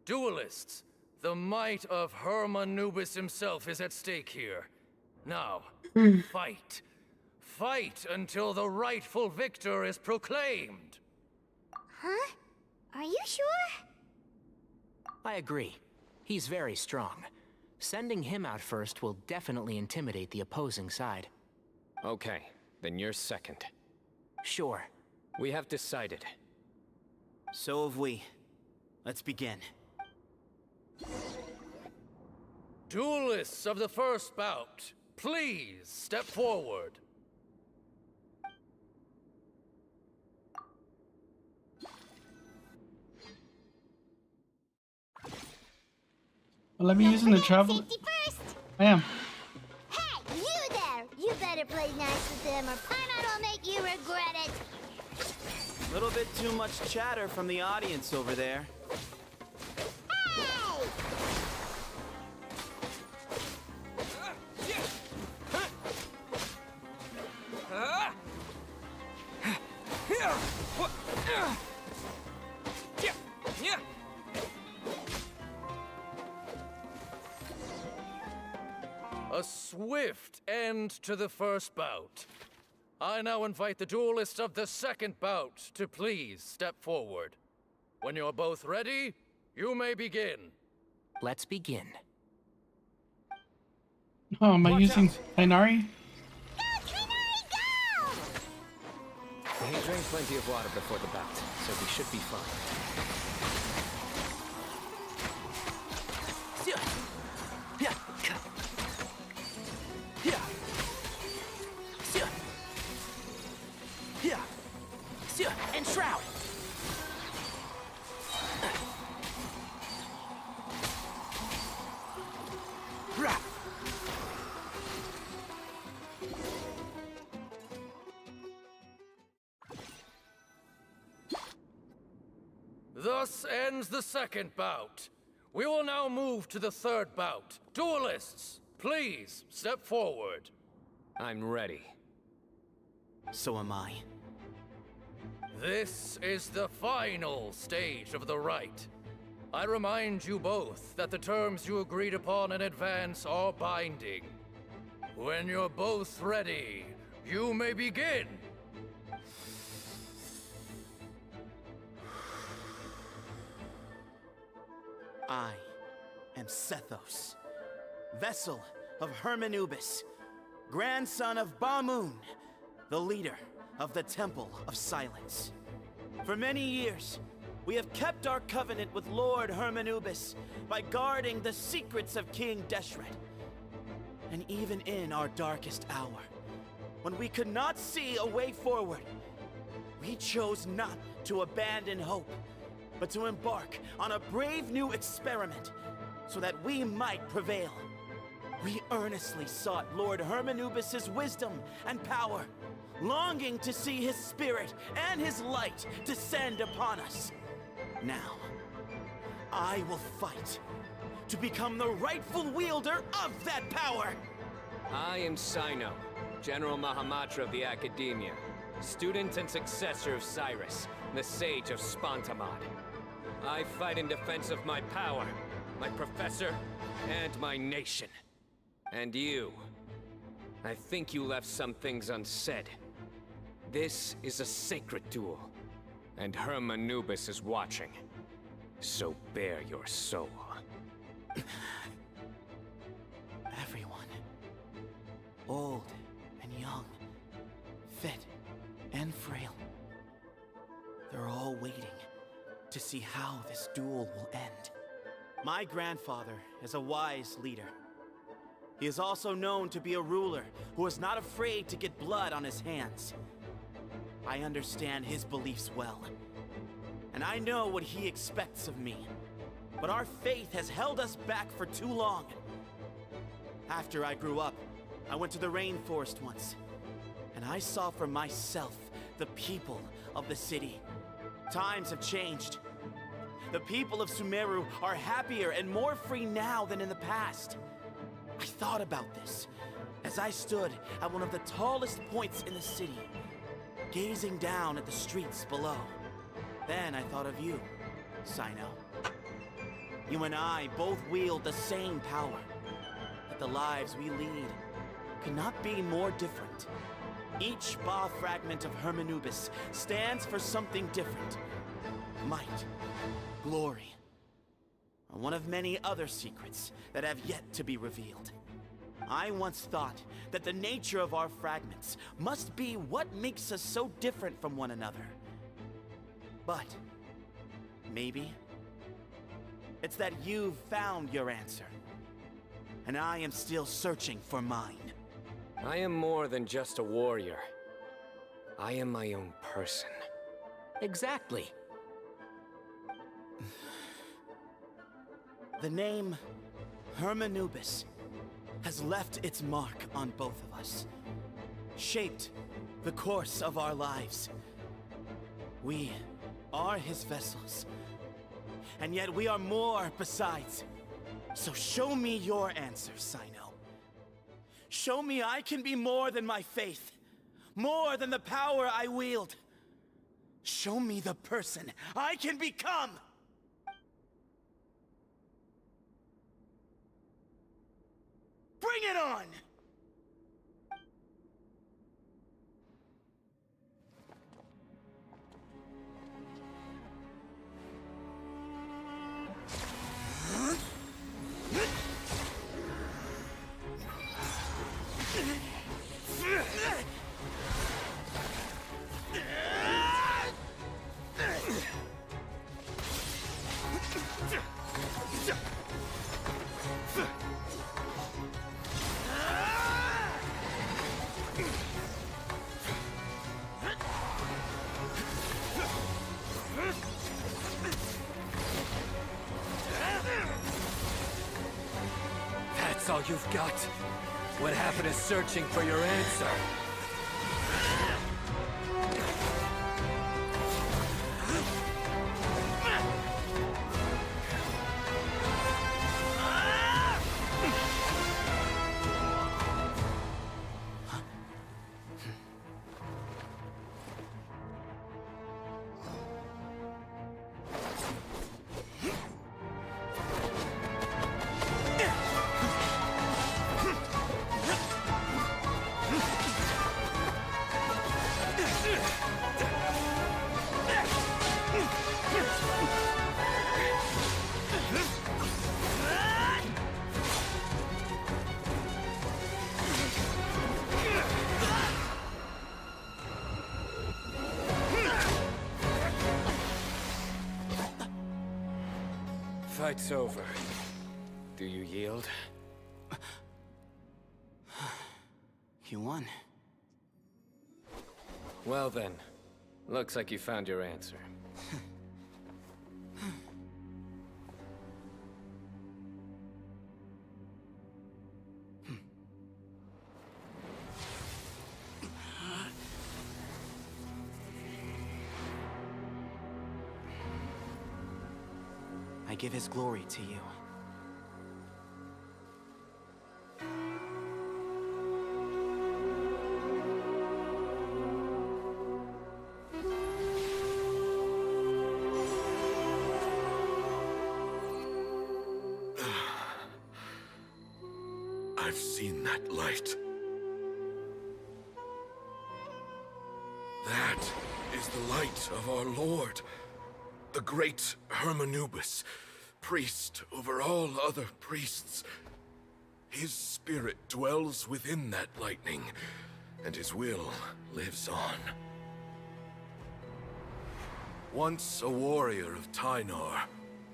Duelists, the might of Hermanubis himself is at stake here. Now, fight. Fight until the rightful victor is proclaimed. Huh? Are you sure? I agree. He's very strong. Sending him out first will definitely intimidate the opposing side. Okay, then you're second. Sure. We have decided. So have we. Let's begin. Duelists of the first bout, please step forward. Let me using the travel. I am. Hey, you there! You better play nice with them or Paimon will make you regret it! A little bit too much chatter from the audience over there. Hey! A swift end to the first bout. I now invite the duelists of the second bout to please step forward. When you're both ready, you may begin. Let's begin. Oh, am I using Kainari? He drank plenty of water before the bout, so we should be fine. And Shroud! Thus ends the second bout. We will now move to the third bout. Duelists, please step forward. I'm ready. So am I. This is the final stage of the rite. I remind you both that the terms you agreed upon in advance are binding. When you're both ready, you may begin. I am Sethos, vessel of Hermanubis, grandson of Bamoon, the leader of the Temple of Silence. For many years, we have kept our covenant with Lord Hermanubis by guarding the secrets of King Deshret. And even in our darkest hour, when we could not see a way forward, we chose not to abandon hope, but to embark on a brave new experiment so that we might prevail. We earnestly sought Lord Hermanubis' wisdom and power, longing to see his spirit and his light descend upon us. Now, I will fight to become the rightful wielder of that power! I am Sino, General Mahamatra of the Academia, student and successor of Cyrus, the Sage of Spantamad. I fight in defense of my power, my professor, and my nation. And you, I think you left some things unsaid. This is a sacred duel, and Hermanubis is watching. So bare your soul. Everyone, old and young, fit and frail, they're all waiting to see how this duel will end. My grandfather is a wise leader. He is also known to be a ruler who is not afraid to get blood on his hands. I understand his beliefs well, and I know what he expects of me. But our faith has held us back for too long. After I grew up, I went to the rainforest once, and I saw for myself the people of the city. Times have changed. The people of Sumeru are happier and more free now than in the past. I thought about this as I stood at one of the tallest points in the city, gazing down at the streets below. Then I thought of you, Sino. You and I both wield the same power, but the lives we lead could not be more different. Each Ba fragment of Hermanubis stands for something different. Might, glory, or one of many other secrets that have yet to be revealed. I once thought that the nature of our fragments must be what makes us so different from one another. But maybe it's that you've found your answer, and I am still searching for mine. I am more than just a warrior. I am my own person. Exactly. The name Hermanubis has left its mark on both of us, shaped the course of our lives. We are his vessels, and yet we are more besides. So show me your answer, Sino. Show me I can be more than my faith, more than the power I wield. Show me the person I can become! Bring it on! That's all you've got? What happened to searching for your answer? fight's over. Do you yield? You won. Well then, looks like you found your answer. I give his glory to you. I've seen that light. That is the light of our Lord, the great Hermanubis, priest over all other priests. His spirit dwells within that lightning, and his will lives on. Once a warrior of Tynar,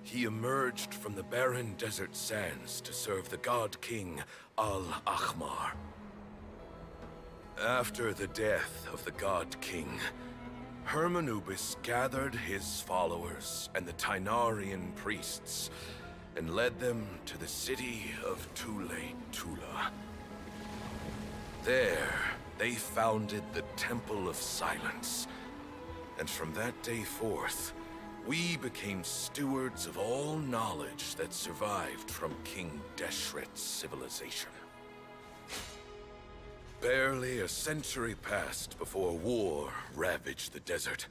he emerged from the barren desert sands to serve the god king Al-Ahmar. After the death of the god king, Hermanubis gathered his followers and the Tynarian priests and led them to the city of Tule-Tula. There, they founded the Temple of Silence, and from that day forth, we became stewards of all knowledge that survived from King Deshret's civilization. Barely a century passed before war ravaged the desert.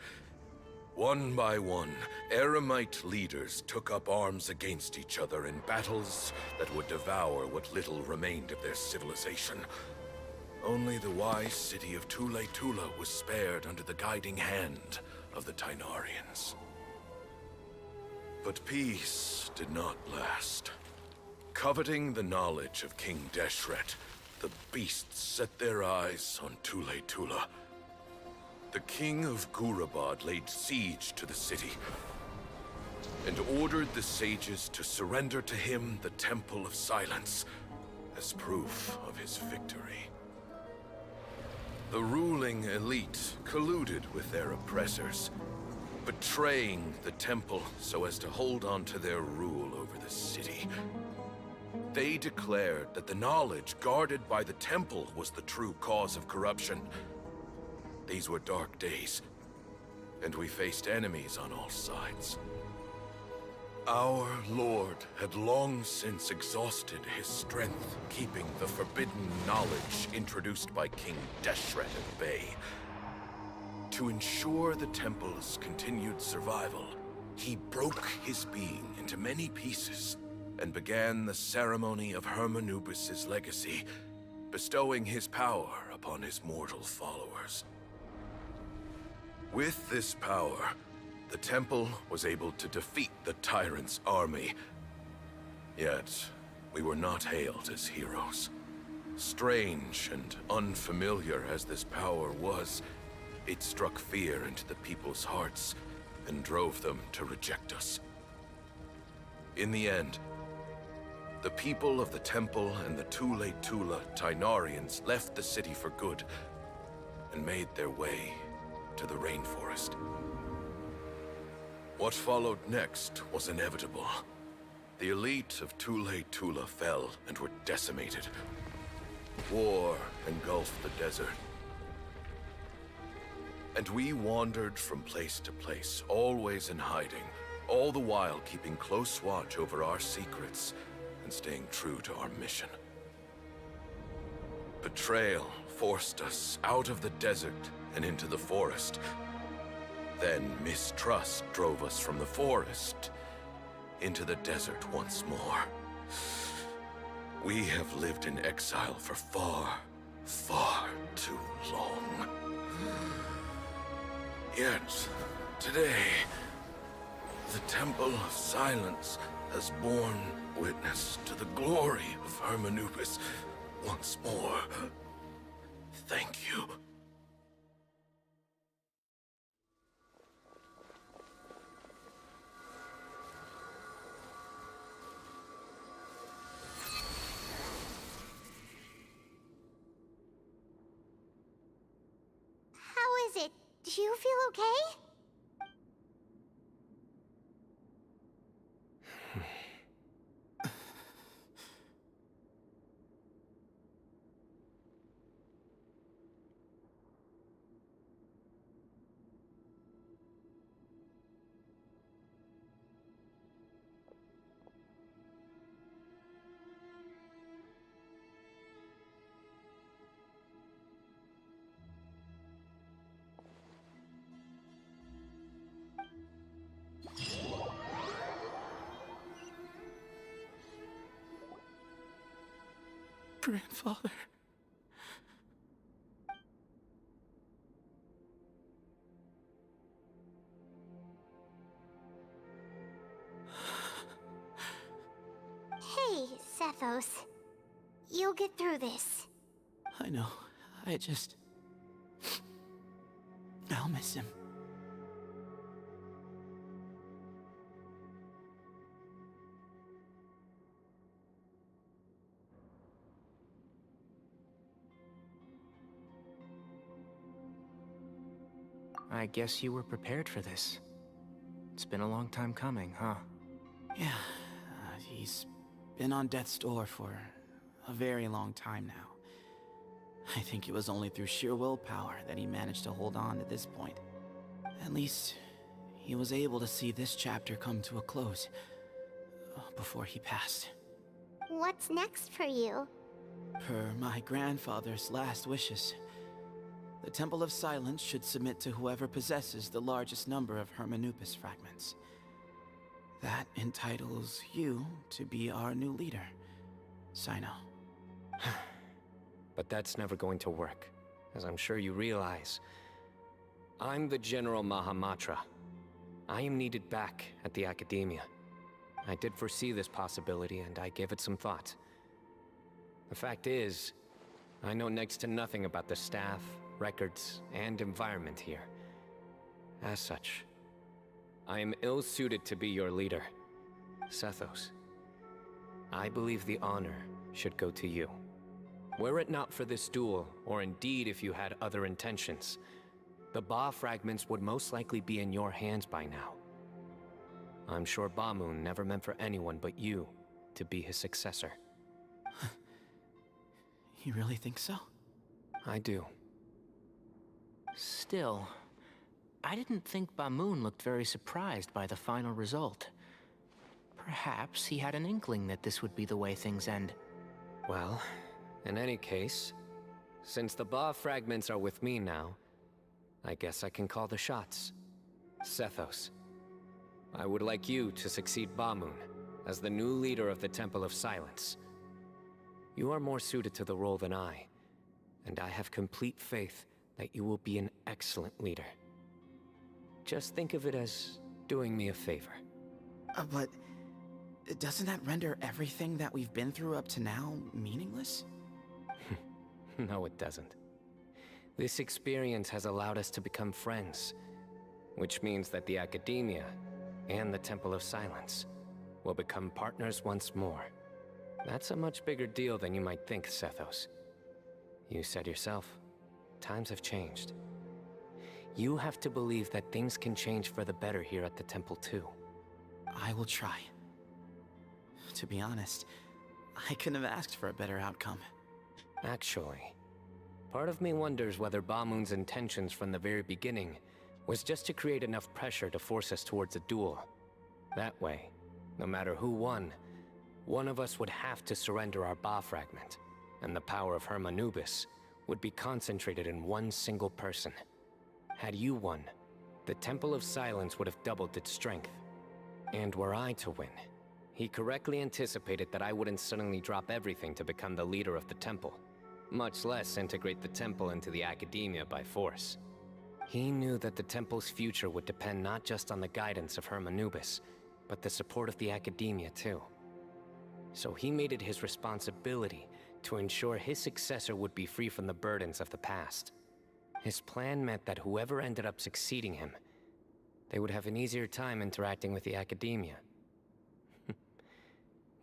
One by one, Eremite leaders took up arms against each other in battles that would devour what little remained of their civilization. Only the wise city of Tule-Tula was spared under the guiding hand of the Tynarians. But peace did not last. Coveting the knowledge of King Deshret, the beasts set their eyes on Tule-Tula. The king of Gurabad laid siege to the city and ordered the sages to surrender to him the Temple of Silence as proof of his victory. The ruling elite colluded with their oppressors, betraying the temple so as to hold on to their rule over the city. They declared that the knowledge guarded by the temple was the true cause of corruption. These were dark days, and we faced enemies on all sides. Our Lord had long since exhausted his strength, keeping the forbidden knowledge introduced by King Deshret at bay. To ensure the temple's continued survival, he broke his being into many pieces and began the ceremony of Hermanubis' legacy, bestowing his power upon his mortal followers. With this power, the temple was able to defeat the tyrant's army. Yet, we were not hailed as heroes. Strange and unfamiliar as this power was, it struck fear into the people's hearts and drove them to reject us. In the end, the people of the temple and the Tule-Tula Tynarians left the city for good and made their way to the rainforest. What followed next was inevitable. The elite of Tule-Tula fell and were decimated. War engulfed the desert. And we wandered from place to place, always in hiding, all the while keeping close watch over our secrets and staying true to our mission. Betrayal forced us out of the desert and into the forest. Then mistrust drove us from the forest into the desert once more. We have lived in exile for far, far too long. Yet, today, the Temple of Silence has borne witness to the glory of Hermanubis once more. Thank you. is it? Do you feel okay? Grandfather. Hey, Sethos. You'll get through this. I know. I'll miss him. I guess you were prepared for this. It's been a long time coming, huh? Yeah, he's been on death's door for a very long time now. I think it was only through sheer willpower that he managed to hold on to this point. At least, he was able to see this chapter come to a close before he passed. What's next for you? Per my grandfather's last wishes, the Temple of Silence should submit to whoever possesses the largest number of Hermanupis fragments. That entitles you to be our new leader, Sino. But that's never going to work, as I'm sure you realize. I'm the General Mahamatra. I am needed back at the Academia. I did foresee this possibility, and I gave it some thought. The fact is, I know next to nothing about the staff, records, and environment here. As such, I am ill-suited to be your leader, Sethos. I believe the honor should go to you. Were it not for this duel, or indeed if you had other intentions, the Ba fragments would most likely be in your hands by now. I'm sure Bamoon never meant for anyone but you to be his successor. You really think so? I do. Still, I didn't think Bamoon looked very surprised by the final result. Perhaps he had an inkling that this would be the way things end. Well, in any case, since the Ba fragments are with me now, I guess I can call the shots. Sethos, I would like you to succeed Bamoon as the new leader of the Temple of Silence. You are more suited to the role than I, and I have complete faith that you will be an excellent leader. Just think of it as doing me a favor. But doesn't that render everything that we've been through up to now meaningless? No, it doesn't. This experience has allowed us to become friends, which means that the Academia and the Temple of Silence will become partners once more. That's a much bigger deal than you might think, Sethos. You said yourself, times have changed. You have to believe that things can change for the better here at the Temple too. I will try. To be honest, I couldn't have asked for a better outcome. Actually, part of me wonders whether Bamoon's intentions from the very beginning was just to create enough pressure to force us towards a duel. That way, no matter who won, one of us would have to surrender our Ba fragment, and the power of Hermanubis would be concentrated in one single person. Had you won, the Temple of Silence would have doubled its strength. And were I to win, he correctly anticipated that I wouldn't suddenly drop everything to become the leader of the Temple, much less integrate the Temple into the Academia by force. He knew that the Temple's future would depend not just on the guidance of Hermanubis, but the support of the Academia too. So he made it his responsibility to ensure his successor would be free from the burdens of the past. His plan meant that whoever ended up succeeding him, they would have an easier time interacting with the Academia.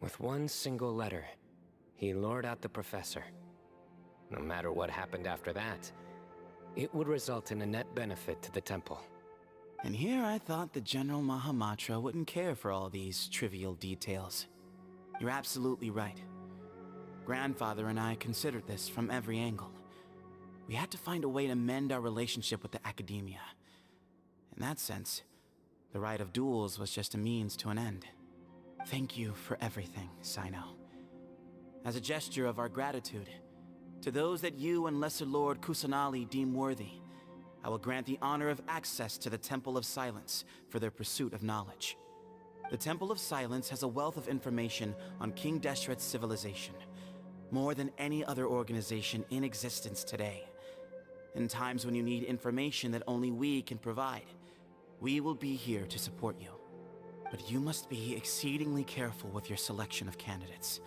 With one single letter, he lured out the professor. No matter what happened after that, It would result in a net benefit to the temple. And here I thought the General Mahamatra wouldn't care for all these trivial details. You're absolutely right. Grandfather and I considered this from every angle. We had to find a way to mend our relationship with the academia. In that sense, the right of duels was just a means to an end. Thank you for everything, Sino. As a gesture of our gratitude, to those that you and Lesser Lord Kusanali deem worthy, I will grant the honor of access to the Temple of Silence for their pursuit of knowledge. The Temple of Silence has a wealth of information on King Deshret's civilization, more than any other organization in existence today. In times when you need information that only we can provide, we will be here to support you. But you must be exceedingly careful with your selection of candidates,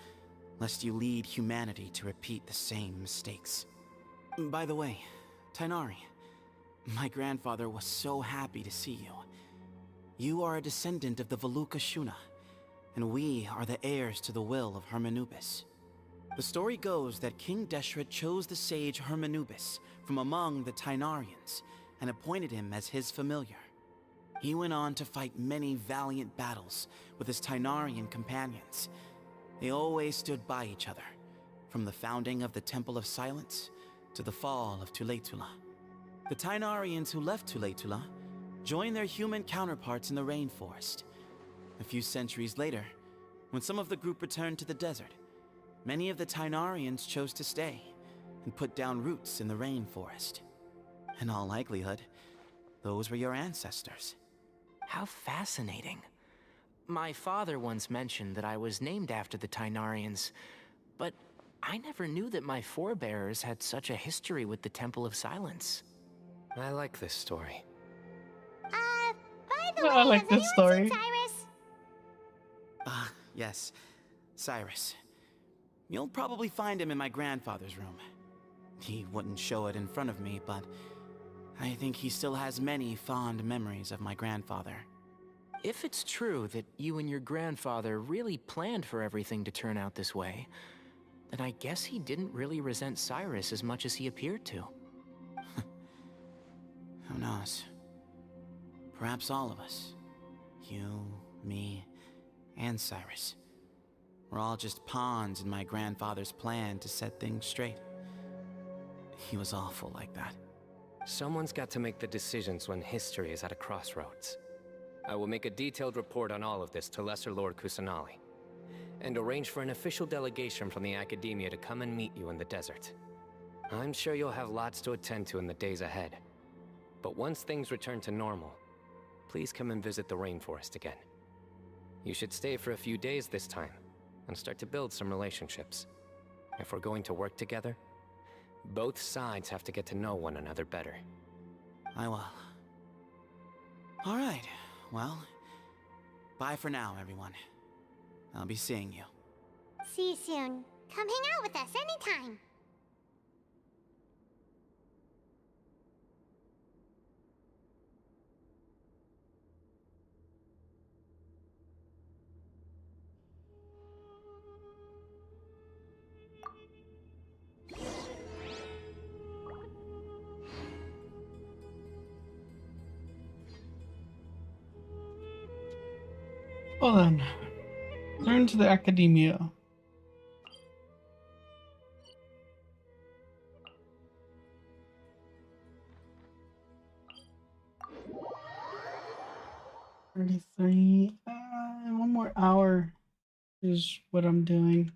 lest you lead humanity to repeat the same mistakes. By the way, Tainari, my grandfather was so happy to see you. You are a descendant of the Veluca Shuna, and we are the heirs to the will of Hermanubis. The story goes that King Deshret chose the sage Hermanubis from among the Tainarians and appointed him as his familiar. He went on to fight many valiant battles with his Tainarian companions. They always stood by each other, from the founding of the Temple of Silence to the fall of Tuletula. The Tainarians who left Tuletula joined their human counterparts in the rainforest. A few centuries later, when some of the group returned to the desert, many of the Tainarians chose to stay and put down roots in the rainforest. In all likelihood, those were your ancestors. How fascinating. My father once mentioned that I was named after the Tainarians, but I never knew that my forebears had such a history with the Temple of Silence. I like this story. By the way, I like has this anyone story. seen Cyrus? Yes, Cyrus. You'll probably find him in my grandfather's room. He wouldn't show it in front of me, but I think he still has many fond memories of my grandfather. If it's true that you and your grandfather really planned for everything to turn out this way, then I guess he didn't really resent Cyrus as much as he appeared to. Who knows? Perhaps all of us. You, me, and Cyrus. We're all just pawns in my grandfather's plan to set things straight. He was awful like that. Someone's got to make the decisions when history is at a crossroads. I will make a detailed report on all of this to Lesser Lord Kusanali, and arrange for an official delegation from the Academia to come and meet you in the desert. I'm sure you'll have lots to attend to in the days ahead. But once things return to normal, please come and visit the rainforest again. You should stay for a few days this time, and start to build some relationships. If we're going to work together, both sides have to get to know one another better. I will. All right, well, bye for now, everyone. I'll be seeing you. See you soon. Come hang out with us anytime. Well then, turn to the academia. One more hour is what I'm doing.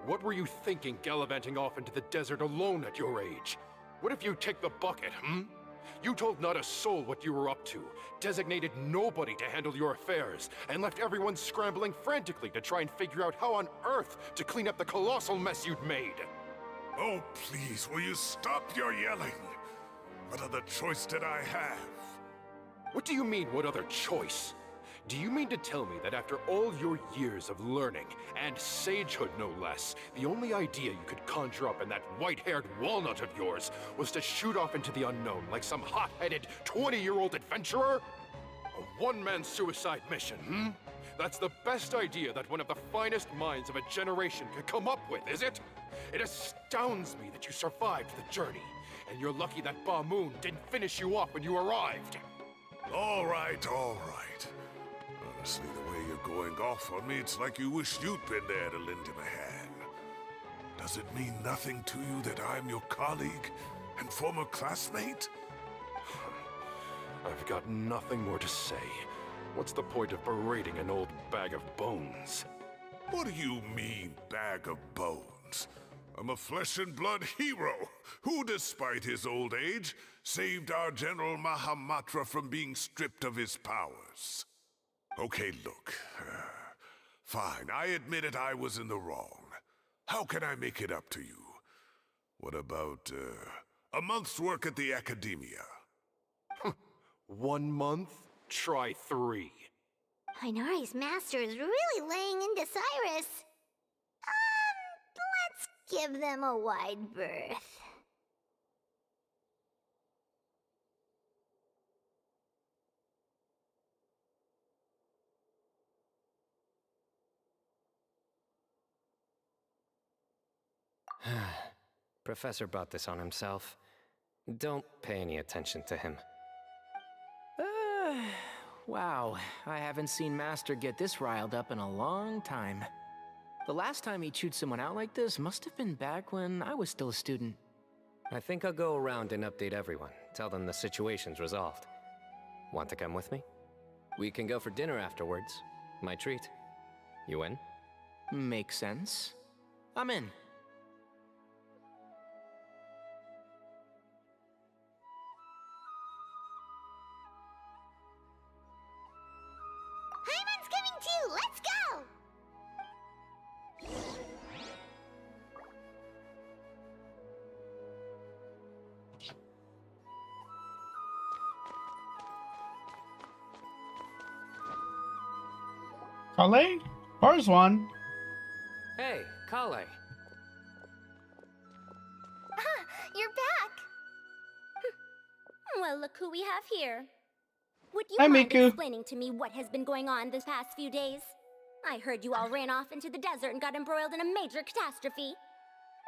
What were you thinking gallivanting off into the desert alone at your age? What if you take the bucket, You told not a soul what you were up to, designated nobody to handle your affairs, and left everyone scrambling frantically to try and figure out how on earth to clean up the colossal mess you'd made. Oh, please, will you stop your yelling? What other choice did I have? What do you mean, what other choice? Do you mean to tell me that after all your years of learning, and sagehood no less, the only idea you could conjure up in that white-haired walnut of yours was to shoot off into the unknown like some hot-headed 20-year-old adventurer? A one-man suicide mission, hmm? That's the best idea that one of the finest minds of a generation could come up with, is it? It astounds me that you survived the journey, and you're lucky that Ba Moon didn't finish you off when you arrived. All right, all right. Honestly, the way you're going off on me, it's like you wished you'd been there to lend him a hand. Does it mean nothing to you that I'm your colleague and former classmate? I've got nothing more to say. What's the point of berating an old bag of bones? What do you mean, bag of bones? I'm a flesh and blood hero who, despite his old age, saved our General Mahamatra from being stripped of his powers. Okay, look. Fine, I admit it, I was in the wrong. How can I make it up to you? What about, a month's work at the Academia? 1 month? Try 3. Inari's master is really laying into Cyrus. Let's give them a wide berth. Professor brought this on himself. Don't pay any attention to him. Wow, I haven't seen Master get this riled up in a long time. The last time he chewed someone out like this must have been back when I was still a student. I think I'll go around and update everyone. Tell them the situation's resolved. Want to come with me? We can go for dinner afterwards. My treat. You in? Makes sense. I'm in. Hyman's coming too! Let's go! Kale? Barzwan? Hey, Kale. You're back! Well, look who we have here. Would you Hi, mind Miku. explaining to me what has been going on this past few days? I heard you all ran off into the desert and got embroiled in a major catastrophe.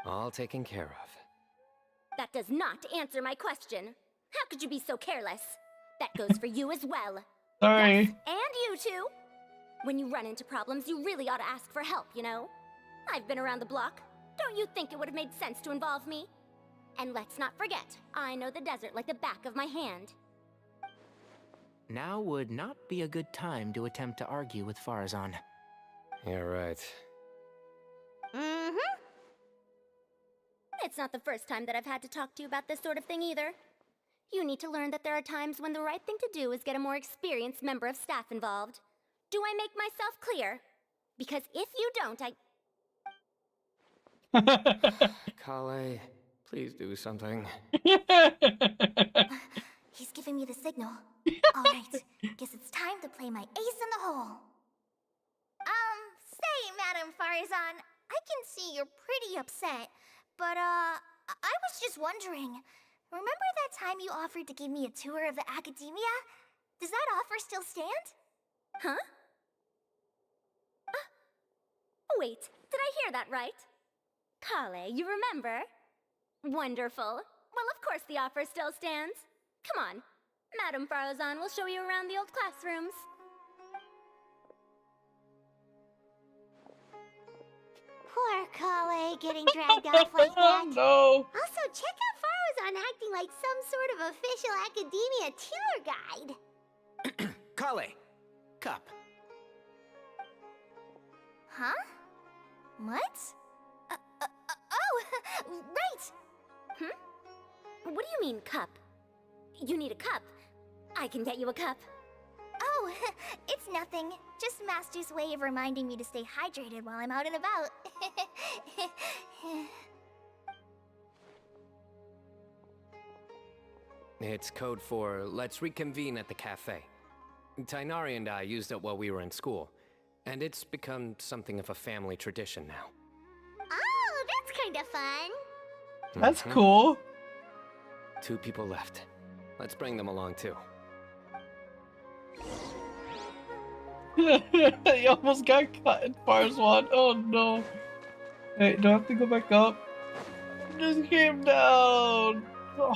All taken care of. That does not answer my question. How could you be so careless? That goes for you as well. Sorry. Yes, and you too. When you run into problems, you really ought to ask for help, you know? I've been around the block. Don't you think it would have made sense to involve me? And let's not forget, I know the desert like the back of my hand. Now would not be a good time to attempt to argue with Farazan. You're right. Mm-hmm. It's not the first time that I've had to talk to you about this sort of thing either. You need to learn that there are times when the right thing to do is get a more experienced member of staff involved. Do I make myself clear? Because if you don't, Kale, please do something. He's giving me the signal. Alright, guess it's time to play my ace in the hole. Say, Madam Farazan, I can see you're pretty upset, but, I was just wondering, remember that time you offered to give me a tour of the Academia? Does that offer still stand? Huh? Wait, did I hear that right? Kale, you remember? Wonderful. Well, of course the offer still stands. Come on. Madam Farazan will show you around the old classrooms. Poor Kale getting dragged off like that. No. Also, check out Farazan acting like some sort of official Academia tour guide. Kale! Cup. Huh? What? Oh, right! What do you mean, cup? You need a cup. I can get you a cup. Oh, it's nothing. Just Master's way of reminding me to stay hydrated while I'm out and about. It's code for let's reconvene at the cafe. Tainari and I used it while we were in school, and it's become something of a family tradition now. Oh, that's kind of fun. That's cool. 2 people left. Let's bring them along too. He almost got caught in Bars 1. Oh no. Hey, do I have to go back up? Just came down. Oh.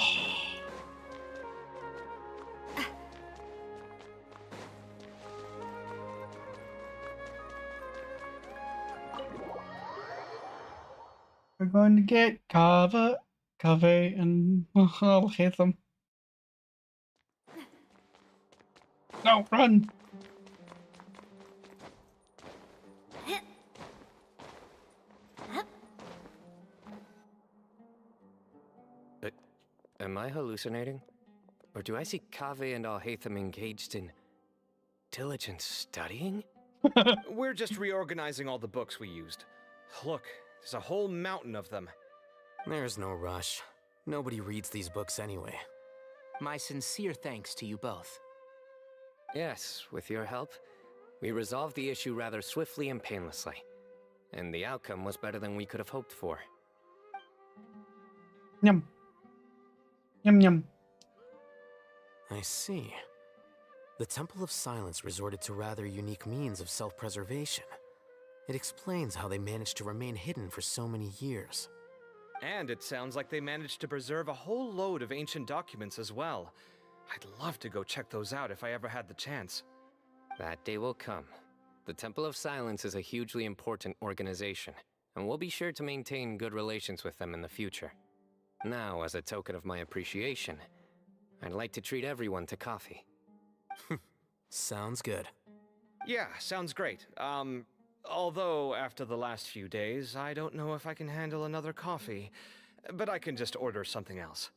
We're going to get Kave, and I'll hit them. No, run! Am I hallucinating? Or do I see Kave and Alhaitham engaged in diligent studying? We're just reorganizing all the books we used. Look, there's a whole mountain of them. There's no rush. Nobody reads these books anyway. My sincere thanks to you both. Yes, with your help, we resolved the issue rather swiftly and painlessly. And the outcome was better than we could have hoped for. Yum. Yum yum. I see. The Temple of Silence resorted to rather unique means of self-preservation. It explains how they managed to remain hidden for so many years. And it sounds like they managed to preserve a whole load of ancient documents as well. I'd love to go check those out if I ever had the chance. That day will come. The Temple of Silence is a hugely important organization, and we'll be sure to maintain good relations with them in the future. Now, as a token of my appreciation, I'd like to treat everyone to coffee. Sounds good. Yeah, sounds great. Although after the last few days, I don't know if I can handle another coffee. But I can just order something else.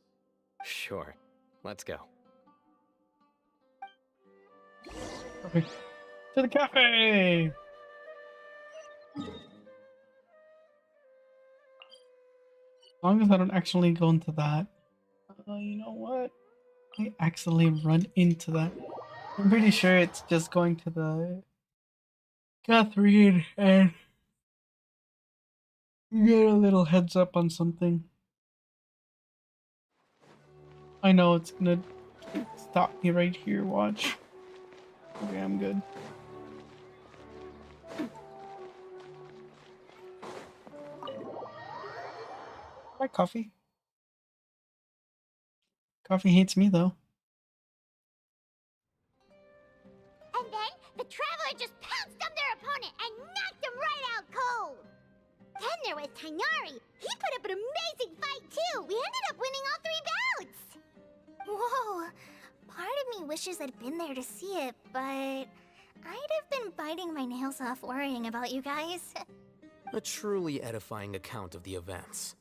Sure. Let's go. Okay. To the cafe! As long as I don't actually go into that. You know what? I accidentally run into that. I'm pretty sure it's just going to the Catherine and you get a little heads up on something. I know it's gonna stop me right here, watch. Okay, I'm good. Bye, Coffee. Coffee hates me, though. And then the Traveler just pounced on their opponent and knocked him right out cold. Then there was Tainari. He put up an amazing fight too. We ended up winning all 3 bouts. Whoa. Part of me wishes I'd been there to see it, but I'd have been biting my nails off worrying about you guys. A truly edifying account of the events.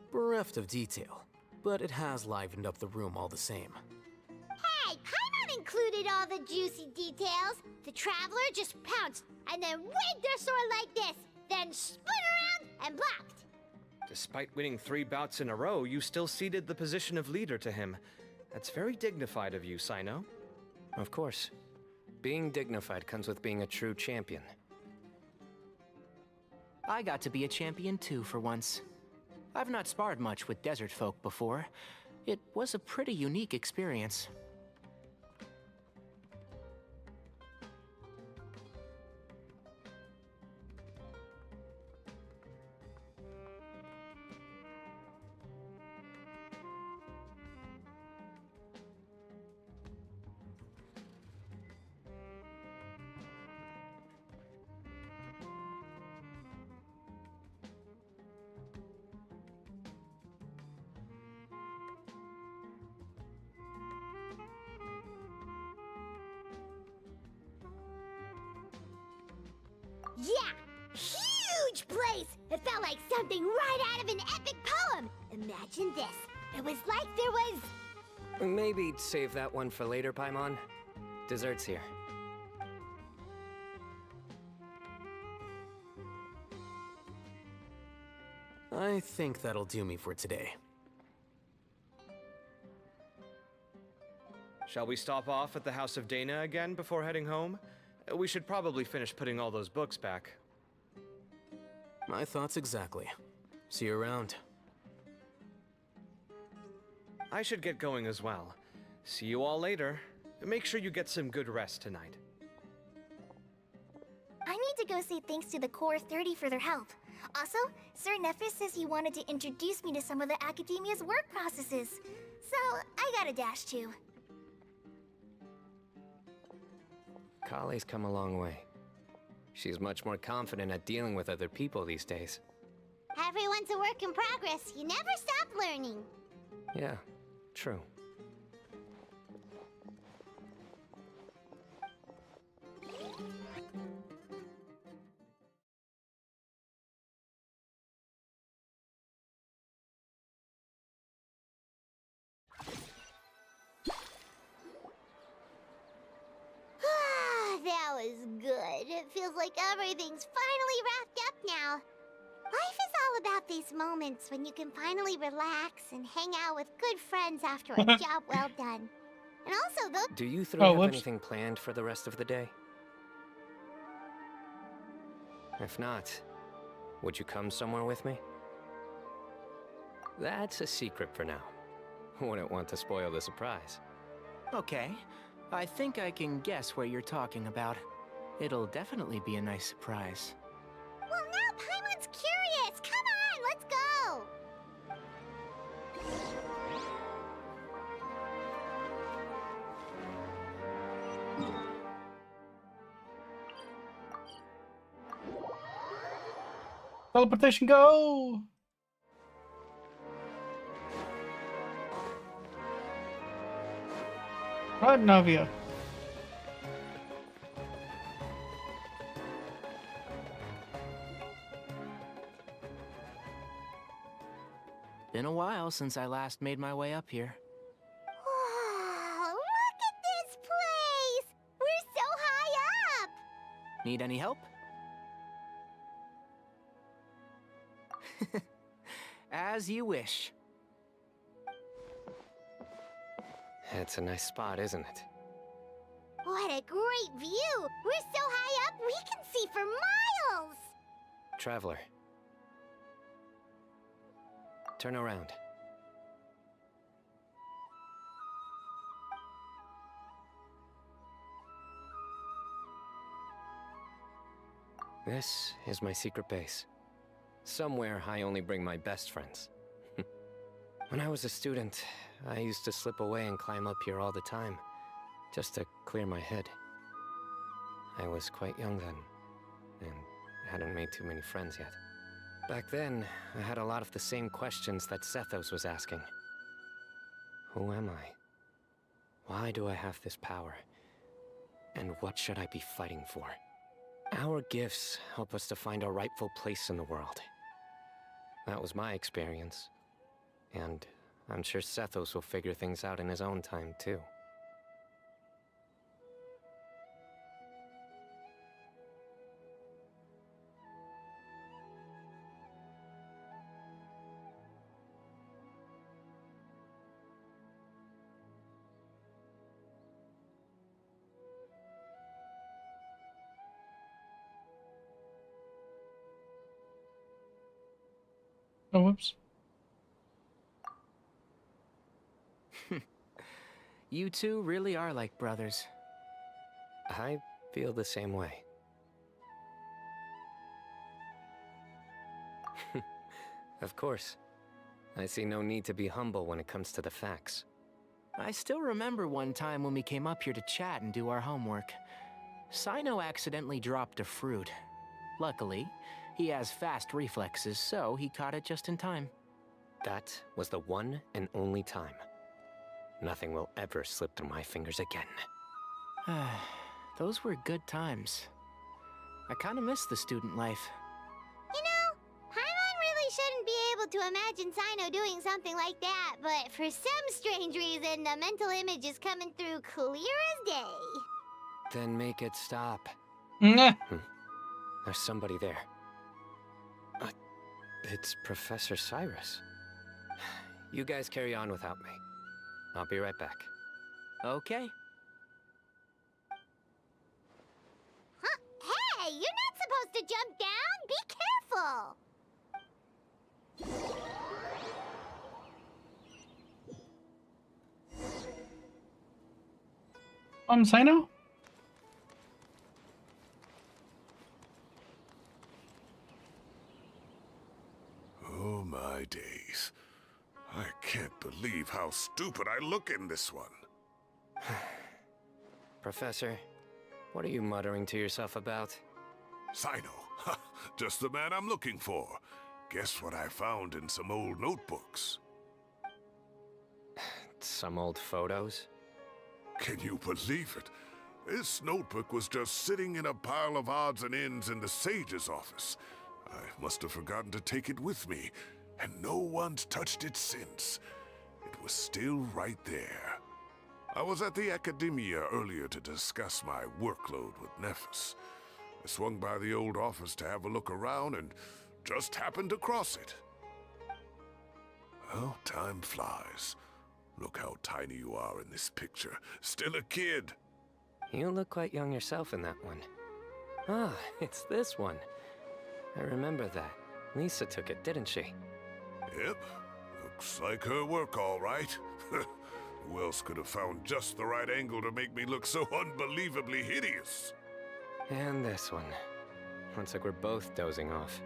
Bereft of detail, but it has livened up the room all the same. Hey, Paimon included all the juicy details. The Traveler just pounced and then waved their sword like this, then spun around and blocked. Despite winning 3 bouts in a row, you still ceded the position of leader to him. That's very dignified of you, Sino. Of course. Being dignified comes with being a true champion. I got to be a champion too for once. I've not sparred much with desert folk before. It was a pretty unique experience. Yeah, huge place. It felt like something right out of an epic poem. Imagine this. It was like there was... Maybe save that one for later, Paimon. Dessert's here. I think that'll do me for today. Shall we stop off at the House of Dana again before heading home? We should probably finish putting all those books back. My thoughts exactly. See you around. I should get going as well. See you all later. Make sure you get some good rest tonight. I need to go say thanks to the Core 30 for their help. Also, Sir Nephis says he wanted to introduce me to some of the Academia's work processes. So, I gotta dash too. Kali's come a long way. She's much more confident at dealing with other people these days. Everyone's a work in progress. You never stop learning. Yeah, true. That was good. It feels like everything's finally wrapped up now. Life is all about these moments when you can finally relax and hang out with good friends after a job well done. And also those— Do you three have anything planned for the rest of the day? If not, would you come somewhere with me? That's a secret for now. Wouldn't want to spoil the surprise. Okay, I think I can guess what you're talking about. It'll definitely be a nice surprise. Well, now Paimon's curious. Come on, let's go. Teleportation, go! Right, Navia. Been a while since I last made my way up here. Wow, look at this place! We're so high up! Need any help? As you wish. It's a nice spot, isn't it? What a great view! We're so high up, we can see for miles! Traveler. Turn around. This is my secret base. Somewhere I only bring my best friends. When I was a student, I used to slip away and climb up here all the time, just to clear my head. I was quite young then, and hadn't made too many friends yet. Back then, I had a lot of the same questions that Sethos was asking. Who am I? Why do I have this power? And what should I be fighting for? Our gifts help us to find our rightful place in the world. That was my experience. And I'm sure Sethos will figure things out in his own time, too. Oh, whoops. You two really are like brothers. I feel the same way. Of course. I see no need to be humble when it comes to the facts. I still remember one time when we came up here to chat and do our homework. Sino accidentally dropped a fruit. Luckily, he has fast reflexes, so he caught it just in time. That was the one and only time. Nothing will ever slip through my fingers again. Those were good times. I kinda miss the student life. You know, Paimon really shouldn't be able to imagine Sino doing something like that, but for some strange reason, the mental image is coming through clear as day. Then make it stop. Nah. There's somebody there. It's Professor Cyrus. You guys carry on without me. I'll be right back. Okay. Huh? Hey, you're not supposed to jump down! Be careful! Sino? Oh my days. I can't believe how stupid I look in this one. Professor, what are you muttering to yourself about? Sino. Just the man I'm looking for. Guess what I found in some old notebooks? Some old photos? Can you believe it? This notebook was just sitting in a pile of odds and ends in the sage's office. I must have forgotten to take it with me, and no one's touched it since. It was still right there. I was at the Academia earlier to discuss my workload with Nephis. I swung by the old office to have a look around and just happened to cross it. Well, time flies. Look how tiny you are in this picture. Still a kid. You look quite young yourself in that one. Ah, it's this one. I remember that. Lisa took it, didn't she? Yep. Looks like her work, all right. Who else could have found just the right angle to make me look so unbelievably hideous? And this one. Looks like we're both dozing off.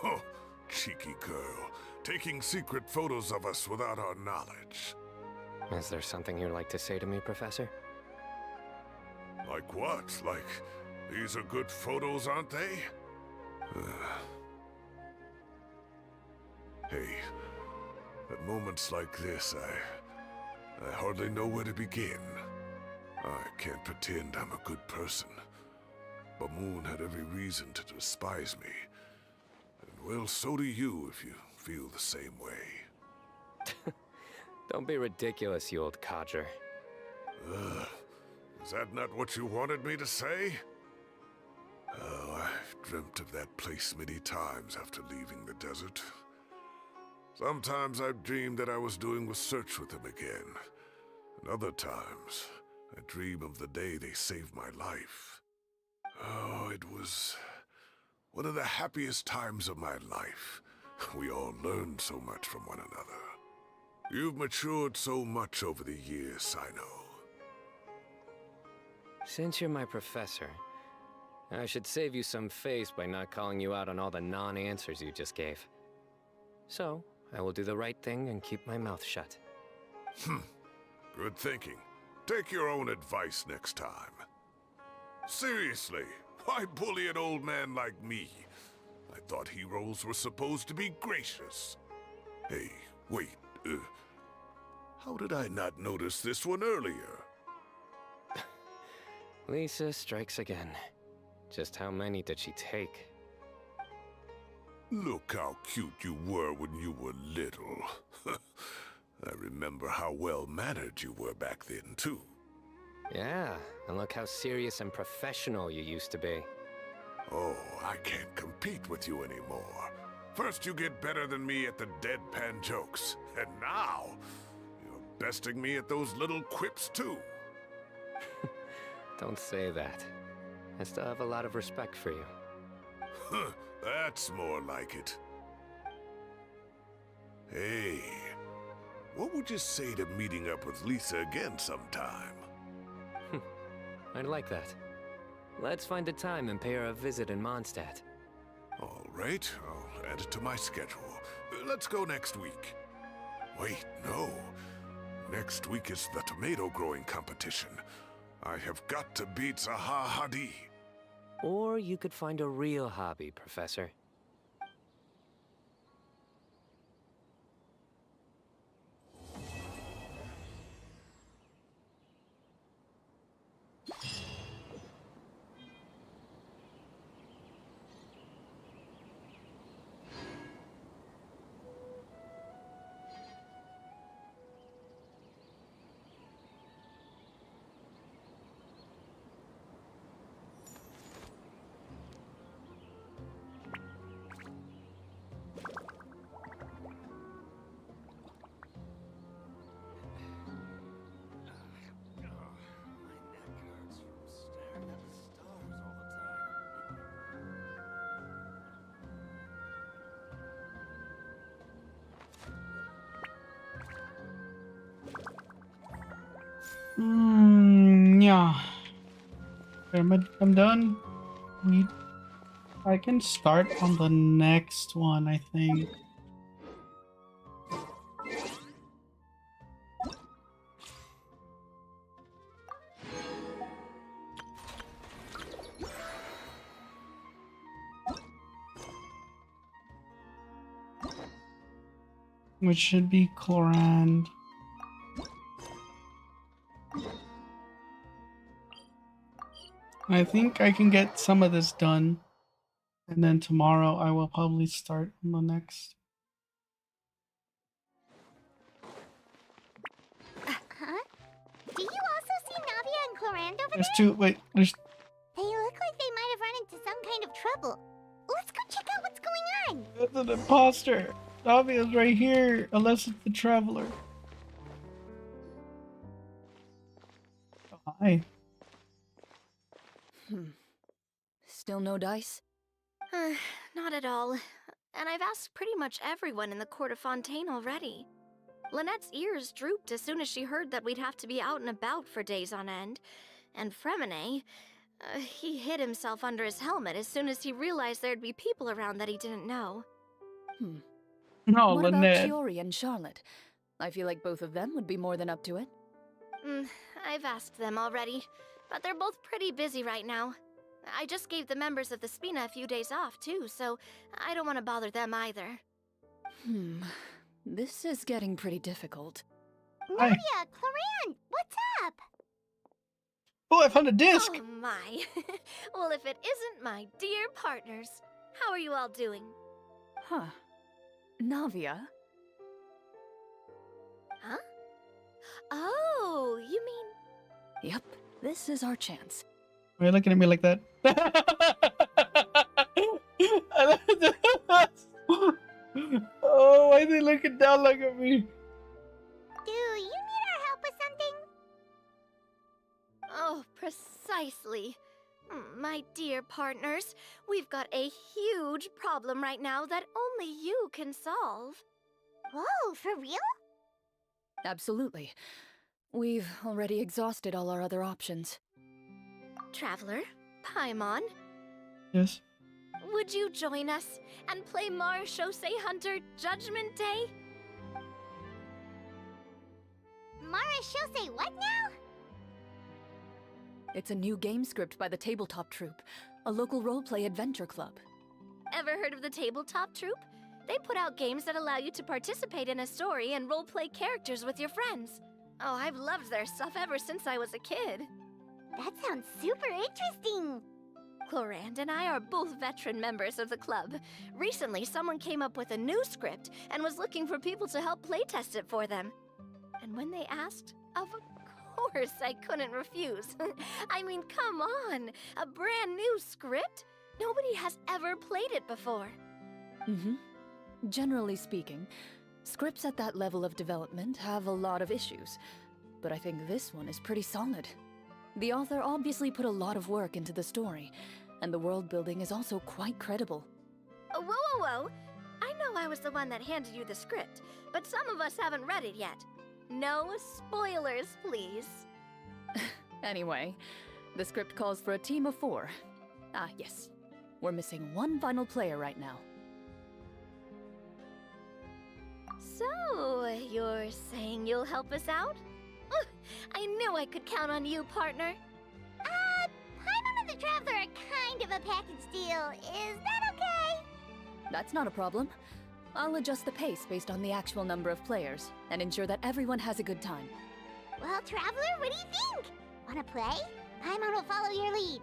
Oh, cheeky girl. Taking secret photos of us without our knowledge. Is there something you'd like to say to me, Professor? Like what? Like, these are good photos, aren't they? Hey, at moments like this, I hardly know where to begin. I can't pretend I'm a good person. But Moon had every reason to despise me. And well, so do you if you feel the same way. Don't be ridiculous, you old codger. Is that not what you wanted me to say? Oh, I've dreamt of that place many times after leaving the desert. Sometimes I've dreamed that I was doing research with them again. And other times, I dream of the day they saved my life. Oh, it was one of the happiest times of my life. We all learned so much from one another. You've matured so much over the years, I know. Since you're my professor, I should save you some face by not calling you out on all the non-answers you just gave. So, I will do the right thing and keep my mouth shut. Good thinking. Take your own advice next time. Seriously, why bully an old man like me? I thought heroes were supposed to be gracious. Hey, wait, how did I not notice this one earlier? Lisa strikes again. Just how many did she take? Look how cute you were when you were little. I remember how well-mannered you were back then, too. Yeah, and look how serious and professional you used to be. Oh, I can't compete with you anymore. First you get better than me at the deadpan jokes, and now you're besting me at those little quips, too. Don't say that. I still have a lot of respect for you. That's more like it. Hey, what would you say to meeting up with Lisa again sometime? I'd like that. Let's find a time and pay her a visit in Mondstadt. All right, I'll add it to my schedule. Let's go next week. Wait, no. Next week is the tomato growing competition. I have got to beat Zaha Hadi. Or you could find a real hobby, Professor. Yeah. I'm done. I can start on the next one, I think. Which should be Chlorand. I think I can get some of this done. And then tomorrow I will probably start on the next. Huh? Do you also see Navia and Clorand over There's there? two. Wait, there's. They look like they might have run into some kind of trouble. Let's go check out what's going on. That's an imposter. Navia's right here, unless it's the Traveler. Oh, hi. Still no dice? Not at all. And I've asked pretty much everyone in the court of Fontaine already. Lynette's ears drooped as soon as she heard that we'd have to be out and about for days on end. And Fremine, he hid himself under his helmet as soon as he realized there'd be people around that he didn't know. No, What about Lynette. Chiori and Charlotte? I feel like both of them would be more than up to it. I've asked them already, but they're both pretty busy right now. I just gave the members of the Spina a few days off, too, so I don't want to bother them either. This is getting pretty difficult. Navia, Clorand, what's up? Oh, I found a disc! Oh my. Well, if it isn't my dear partners, how are you all doing? Huh. Navia? Huh? Oh, you mean... Yep, this is our chance. Why are you looking at me like that? Oh, why are they looking down like at me? Do you need our help with something? Oh, precisely. My dear partners, we've got a huge problem right now that only you can solve. Whoa, for real? Absolutely. We've already exhausted all our other options. Traveler, Paimon, Yes. would you join us and play Marechaussee Hunter Judgment Day? Marechaussee what now? It's a new game script by the Tabletop Troupe, a local roleplay adventure club. Ever heard of the Tabletop Troupe? They put out games that allow you to participate in a story and roleplay characters with your friends. Oh, I've loved their stuff ever since I was a kid. That sounds super interesting. Clorand and I are both veteran members of the club. Recently, someone came up with a new script and was looking for people to help playtest it for them. And when they asked, of course I couldn't refuse. I mean, come on, a brand new script? Nobody has ever played it before. Generally speaking, scripts at that level of development have a lot of issues, but I think this one is pretty solid. The author obviously put a lot of work into the story, and the world building is also quite credible. Whoa, whoa, whoa! I know I was the one that handed you the script, but some of us haven't read it yet. No spoilers, please. Anyway, the script calls for a team of 4. Ah, yes. We're missing one final player right now. So, you're saying you'll help us out? I knew I could count on you, partner. Paimon and the Traveler are kind of a package deal. Is that okay? That's not a problem. I'll adjust the pace based on the actual number of players, and ensure that everyone has a good time. Well, Traveler, what do you think? Wanna play? Paimon will follow your lead.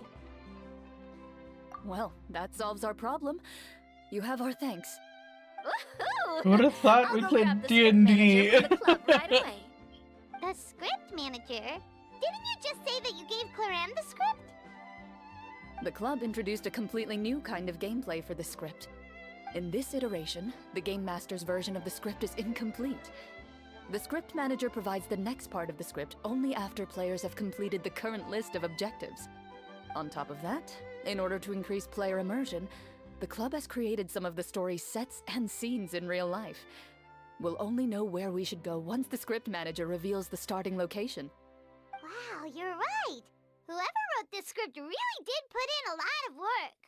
Well, that solves our problem. You have our thanks. Woohoo! Who would have thought we played D&D? The script manager? Didn't you just say that you gave Clorand the script? The club introduced a completely new kind of gameplay for the script. In this iteration, the Game Master's version of the script is incomplete. The script manager provides the next part of the script only after players have completed the current list of objectives. On top of that, in order to increase player immersion, the club has created some of the story's sets and scenes in real life. We'll only know where we should go once the script manager reveals the starting location. Wow, you're right. Whoever wrote this script really did put in a lot of work.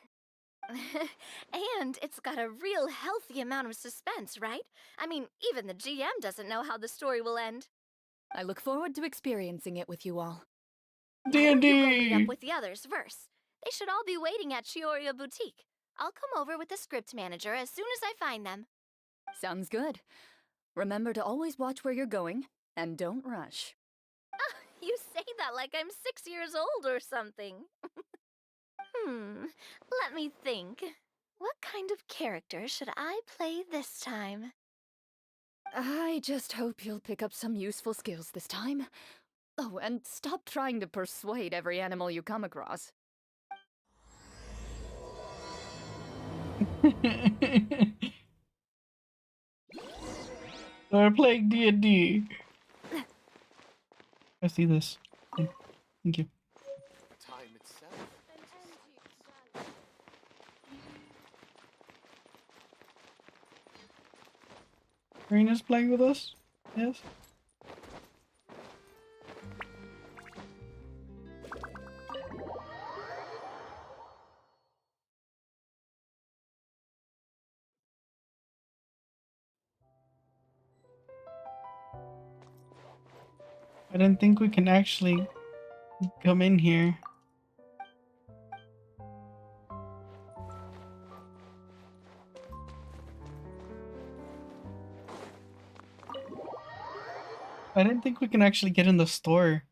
And it's got a real healthy amount of suspense, right? I mean, even the GM doesn't know how the story will end. I look forward to experiencing it with you all. Why don't you go meet D&D. up with the others first? They should all be waiting at Chioria Boutique. I'll come over with the script manager as soon as I find them. Sounds good. Remember to always watch where you're going, and don't rush. You say that like I'm 6 years old or something. Let me think. What kind of character should I play this time? I just hope you'll pick up some useful skills this time. Oh, and stop trying to persuade every animal you come across. We're playing D&D. I see this. Thank you. Time itself. Karina's playing with us? Yes? I don't think we can actually come in here. I didn't think we can actually get in the store.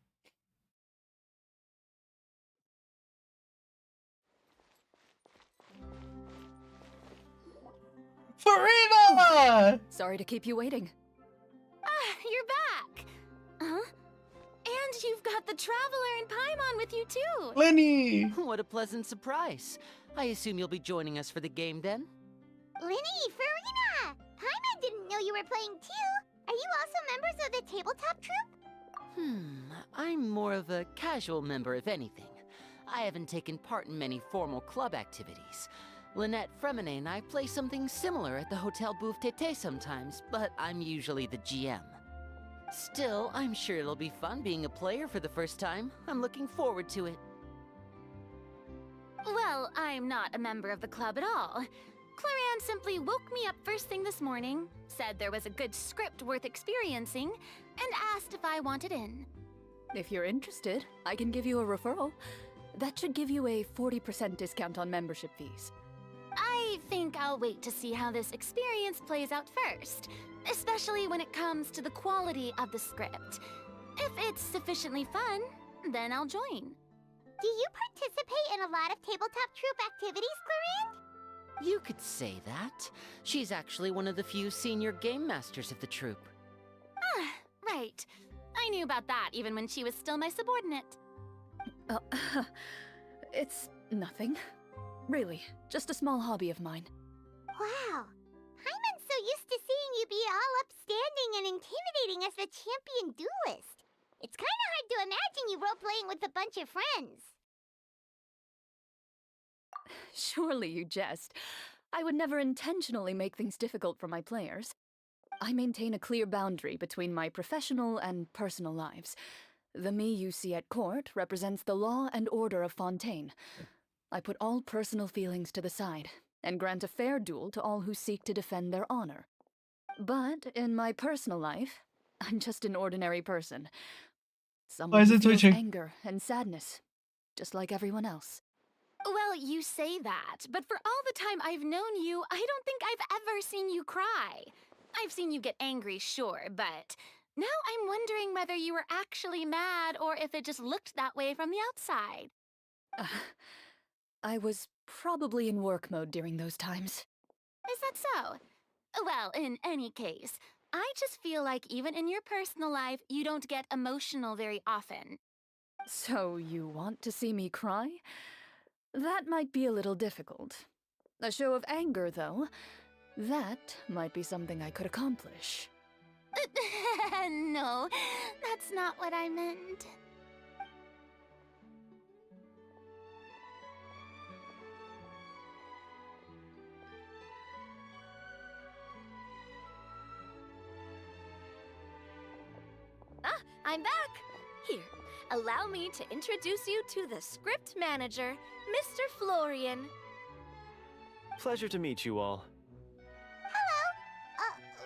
Farina! Sorry to keep you waiting. You're back! Huh? And you've got the Traveler and Paimon with you too! Lenny! What a pleasant surprise. I assume you'll be joining us for the game then? Linny, Farina! Paimon didn't know you were playing too. Are you also members of the tabletop troupe? I'm more of a casual member, if anything. I haven't taken part in many formal club activities. Lynette Fremine and I play something similar at the Hotel Bouffe Tété sometimes, but I'm usually the GM. Still, I'm sure it'll be fun being a player for the first time. I'm looking forward to it. Well, I'm not a member of the club at all. Clarion simply woke me up first thing this morning, said there was a good script worth experiencing, and asked if I wanted in. If you're interested, I can give you a referral. That should give you a 40% discount on membership fees. I think I'll wait to see how this experience plays out first, especially when it comes to the quality of the script. If it's sufficiently fun, then I'll join. Do you participate in a lot of tabletop troupe activities, Clarinde? You could say that. She's actually one of the few senior game masters of the troupe. Right. I knew about that even when she was still my subordinate. It's nothing. Really, just a small hobby of mine. Wow. Paimon's so used to seeing you be all upstanding and intimidating as the champion duelist. It's kind of hard to imagine you role-playing with a bunch of friends. Surely you jest. I would never intentionally make things difficult for my players. I maintain a clear boundary between my professional and personal lives. The me you see at court represents the law and order of Fontaine. I put all personal feelings to the side and grant a fair duel to all who seek to defend their honor. But in my personal life, I'm just an ordinary person. Someone is who it feels switching? anger and sadness, just like everyone else. Well, you say that, but for all the time I've known you, I don't think I've ever seen you cry. I've seen you get angry, sure, but now I'm wondering whether you were actually mad or if it just looked that way from the outside. I was probably in work mode during those times. Is that so? Well, in any case, I just feel like even in your personal life, you don't get emotional very often. So you want to see me cry? That might be a little difficult. A show of anger, though, that might be something I could accomplish. No, that's not what I meant. I'm back! Here, allow me to introduce you to the script manager, Mr. Florian. Pleasure to meet you all.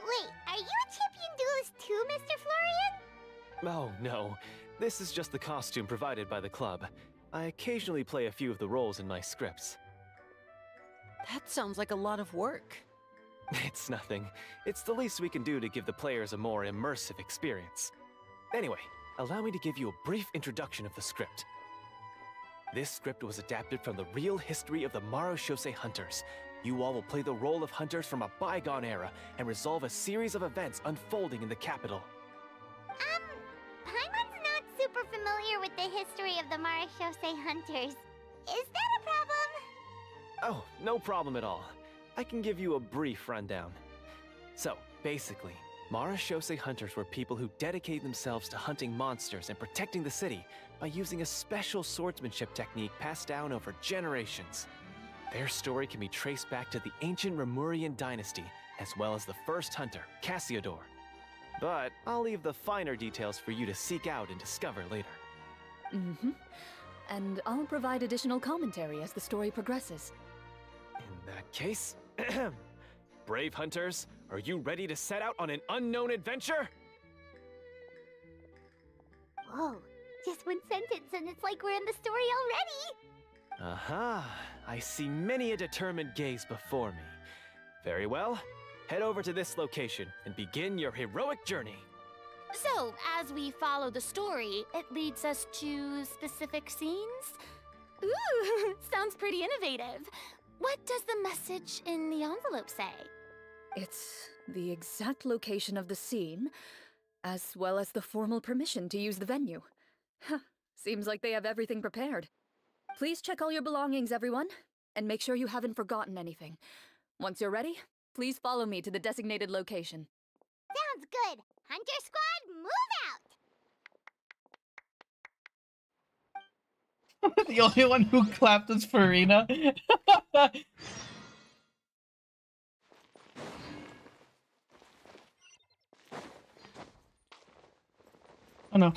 Wait, are you a champion duelist too, Mr. Florian? Oh, no. This is just the costume provided by the club. I occasionally play a few of the roles in my scripts. That sounds like a lot of work. It's nothing. It's the least we can do to give the players a more immersive experience. Anyway, allow me to give you a brief introduction of the script. This script was adapted from the real history of the Marashose Hunters. You all will play the role of hunters from a bygone era and resolve a series of events unfolding in the capital. Paimon's not super familiar with the history of the Marashose Hunters. Is that a problem? Oh, no problem at all. I can give you a brief rundown. So, basically, Marashose Hunters were people who dedicated themselves to hunting monsters and protecting the city by using a special swordsmanship technique passed down over generations. Their story can be traced back to the ancient Remurian dynasty, as well as the first hunter, Cassiodor. But I'll leave the finer details for you to seek out and discover later. Mm-hmm. And I'll provide additional commentary as the story progresses. In that case, brave hunters, are you ready to set out on an unknown adventure? Whoa, just one sentence and it's like we're in the story already! Aha, I see many a determined gaze before me. Very well, head over to this location and begin your heroic journey. So, as we follow the story, it leads us to specific scenes? Ooh, sounds pretty innovative. What does the message in the envelope say? It's the exact location of the scene, as well as the formal permission to use the venue. Huh, seems like they have everything prepared. Please check all your belongings, everyone, and make sure you haven't forgotten anything. Once you're ready, please follow me to the designated location. Sounds good! Hunter Squad, move out! The only one who clapped is Farina. Oh no.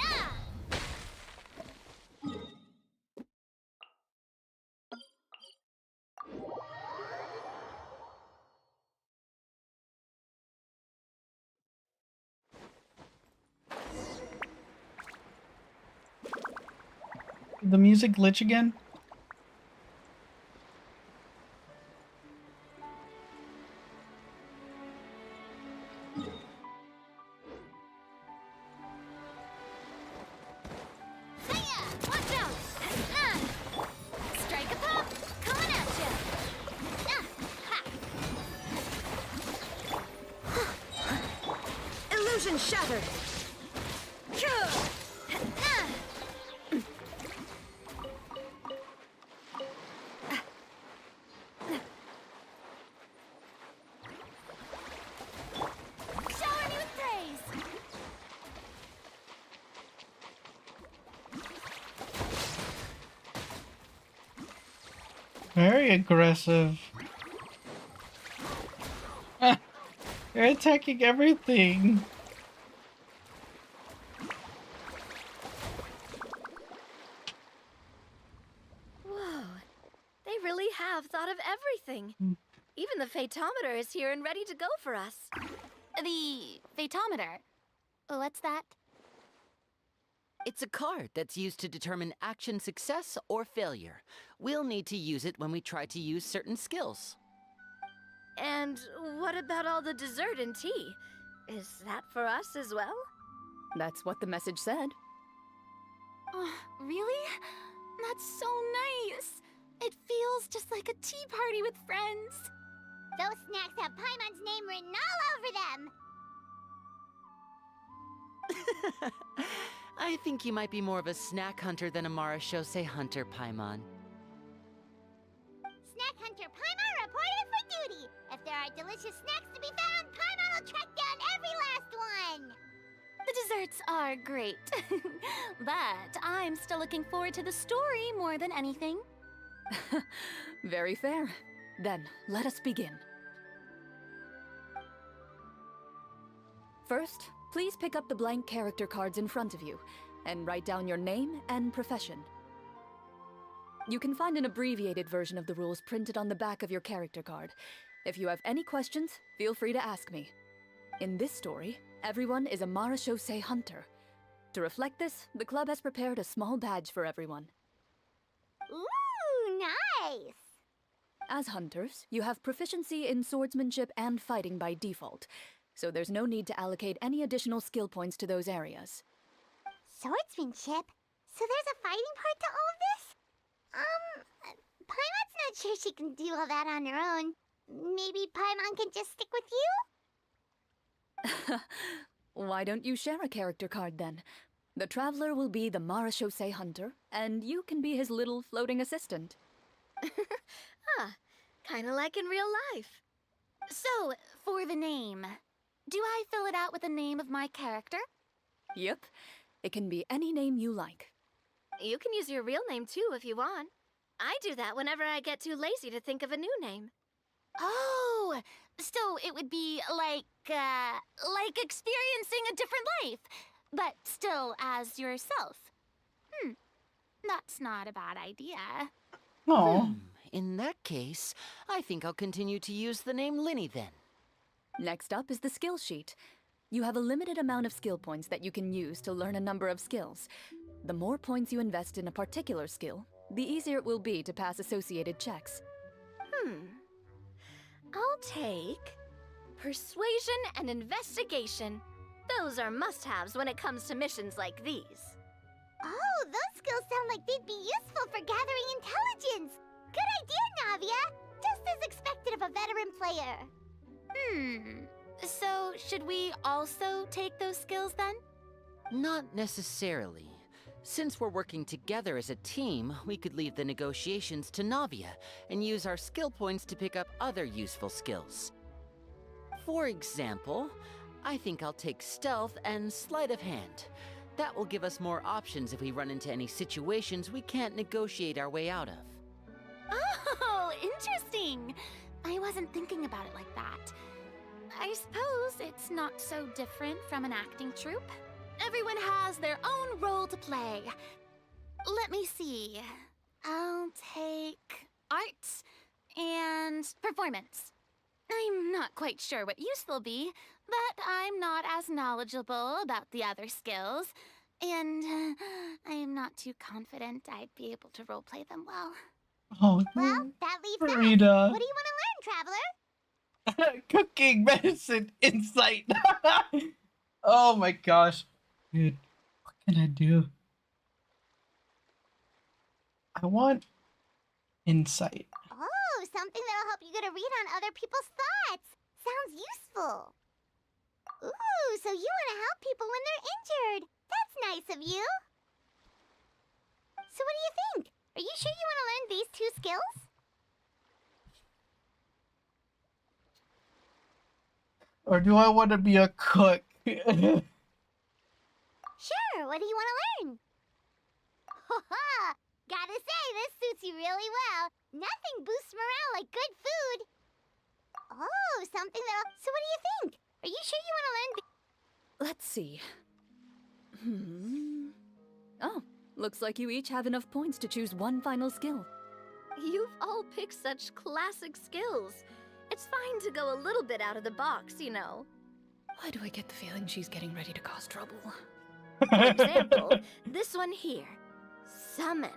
Did the music glitch again? Watch out! Strike a pop! Coming at you! Illusion shattered! Shower me with praise! Very aggressive. Ah, they're attacking everything. Whoa, they really have thought of everything. Even the phaetometer is here and ready to go for us. The phaetometer? What's that? It's a card that's used to determine action success or failure. We'll need to use it when we try to use certain skills. And what about all the dessert and tea? Is that for us as well? That's what the message said. Oh, really? That's so nice. It feels just like a tea party with friends. Those snacks have Paimon's name written all over them! I think you might be more of a snack hunter than a Marashose hunter, Paimon. Snack Hunter Paimon reported for duty! If there are delicious snacks to be found, Paimon will track down every last one! The desserts are great. But I'm still looking forward to the story more than anything. Very fair. Then, let us begin. First, please pick up the blank character cards in front of you, and write down your name and profession. You can find an abbreviated version of the rules printed on the back of your character card. If you have any questions, feel free to ask me. In this story, everyone is a Marashosei hunter. To reflect this, the club has prepared a small badge for everyone. Ooh, nice! As hunters, you have proficiency in swordsmanship and fighting by default, so there's no need to allocate any additional skill points to those areas. Swordsmanship? So there's a fighting part to all of this? Paimon's not sure she can do all that on her own. Maybe Paimon can just stick with you? Why don't you share a character card then? The Traveler will be the Marashosei hunter, and you can be his little floating assistant. Kinda like in real life. So, for the name, do I fill it out with the name of my character? Yep, it can be any name you like. You can use your real name too if you want. I do that whenever I get too lazy to think of a new name. Oh, so it would be like experiencing a different life, but still as yourself. That's not a bad idea. Oh. In that case, I think I'll continue to use the name Linny then. Next up is the skill sheet. You have a limited amount of skill points that you can use to learn a number of skills. The more points you invest in a particular skill, the easier it will be to pass associated checks. I'll take persuasion and investigation. Those are must-haves when it comes to missions like these. Oh, those skills sound like they'd be useful for gathering intelligence! Good idea, Navia! Just as expected of a veteran player. So should we also take those skills then? Not necessarily. Since we're working together as a team, we could leave the negotiations to Navia and use our skill points to pick up other useful skills. For example, I think I'll take stealth and sleight of hand. That will give us more options if we run into any situations we can't negotiate our way out of. Oh, interesting. I wasn't thinking about it like that. I suppose it's not so different from an acting troupe. Everyone has their own role to play. Let me see. I'll take arts and performance. I'm not quite sure what use they'll be, but I'm not as knowledgeable about the other skills, and I am not too confident I'd be able to roleplay them well. Oh, Well, that leaves us. Rita. What do you want to learn, Traveler? Cooking, medicine, insight. Oh my gosh. Dude, what can I do? I want insight. Oh, something that'll help you get a read on other people's thoughts. Sounds useful. Ooh, so you want to help people when they're injured. That's nice of you. So what do you think? Are you sure you want to learn these two skills? Or do I want to be a cook? Sure, what do you want to learn? Ha! Gotta say, this suits you really well. Nothing boosts morale like good food. Oh, something that'll... So what do you think? Are you sure you want to learn... Let's see. Oh, looks like you each have enough points to choose one final skill. You've all picked such classic skills. It's fine to go a little bit out of the box, you know. Why do I get the feeling she's getting ready to cause trouble? For example, this one here. Summon.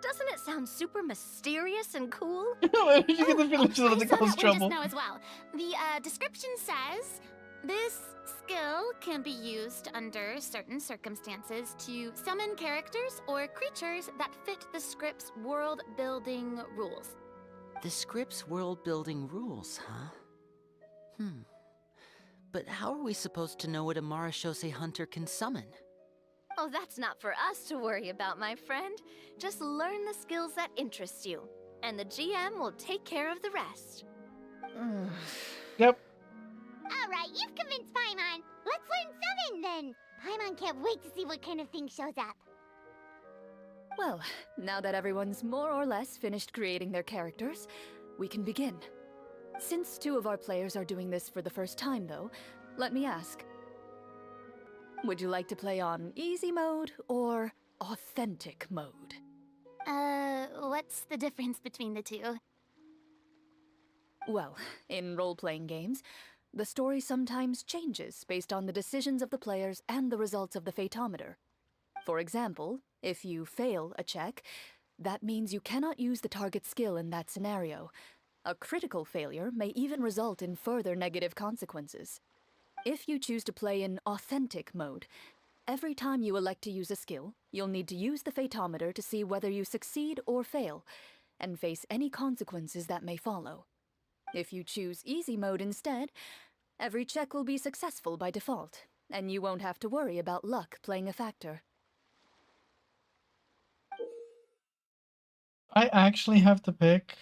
Doesn't it sound super mysterious and cool? Where did you get the feeling she's going to cause trouble? Just now as well. The description says, this skill can be used under certain circumstances to summon characters or creatures that fit the script's world-building rules. The script's world-building rules, huh? But how are we supposed to know what a Marashosei hunter can summon? Oh, that's not for us to worry about, my friend. Just learn the skills that interest you, and the GM will take care of the rest. Yep. Alright, you've convinced Paimon. Let's learn summon then. Paimon can't wait to see what kind of thing shows up. Well, now that everyone's more or less finished creating their characters, we can begin. Since two of our players are doing this for the first time, though, let me ask. Would you like to play on easy mode or authentic mode? What's the difference between the two? Well, in role-playing games, the story sometimes changes based on the decisions of the players and the results of the Fatometer. For example, if you fail a check, that means you cannot use the target skill in that scenario. A critical failure may even result in further negative consequences. If you choose to play in authentic mode, every time you elect to use a skill, you'll need to use the Fatometer to see whether you succeed or fail, and face any consequences that may follow. If you choose easy mode instead, every check will be successful by default, and you won't have to worry about luck playing a factor. I actually have to pick.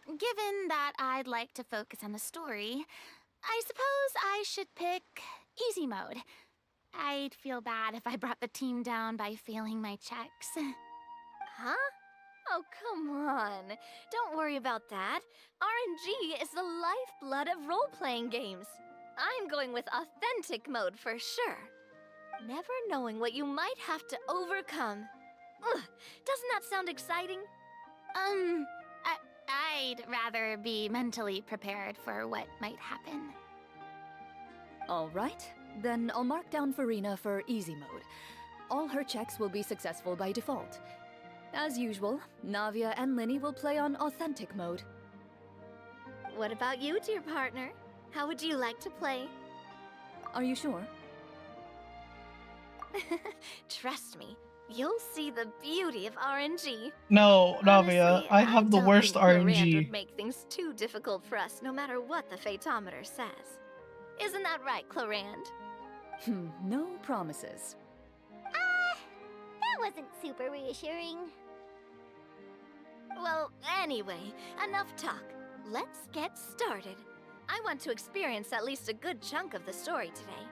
Given that I'd like to focus on the story, I suppose I should pick easy mode. I'd feel bad if I brought the team down by failing my checks. Huh? Oh, come on. Don't worry about that. RNG is the lifeblood of role-playing games. I'm going with authentic mode for sure. Never knowing what you might have to overcome. Ugh, doesn't that sound exciting? I'd rather be mentally prepared for what might happen. Alright, then I'll mark down Farina for easy mode. All her checks will be successful by default. As usual, Navia and Linny will play on authentic mode. What about you, dear partner? How would you like to play? Are you sure? Trust me, you'll see the beauty of RNG. No, Navia, Honestly, I have the don't worst think Clorand RNG. would make things too difficult for us, no matter what the Fatometer says. Isn't that right, Clorand? No promises. That wasn't super reassuring. Well, anyway, enough talk. Let's get started. I want to experience at least a good chunk of the story today.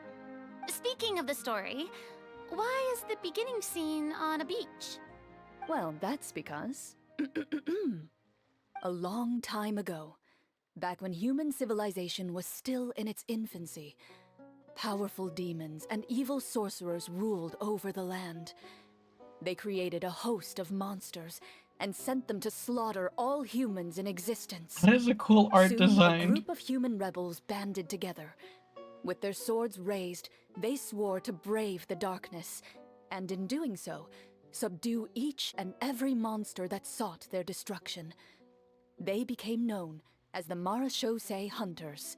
Speaking of the story, why is the beginning scene on a beach? Well, that's because... a long time ago, back when human civilization was still in its infancy, powerful demons and evil sorcerers ruled over the land. They created a host of monsters and sent them to slaughter all humans in existence. That is a cool art Soon, design. a group of human rebels banded together. With their swords raised, they swore to brave the darkness, and in doing so, subdue each and every monster that sought their destruction. They became known as the Marashosei Hunters.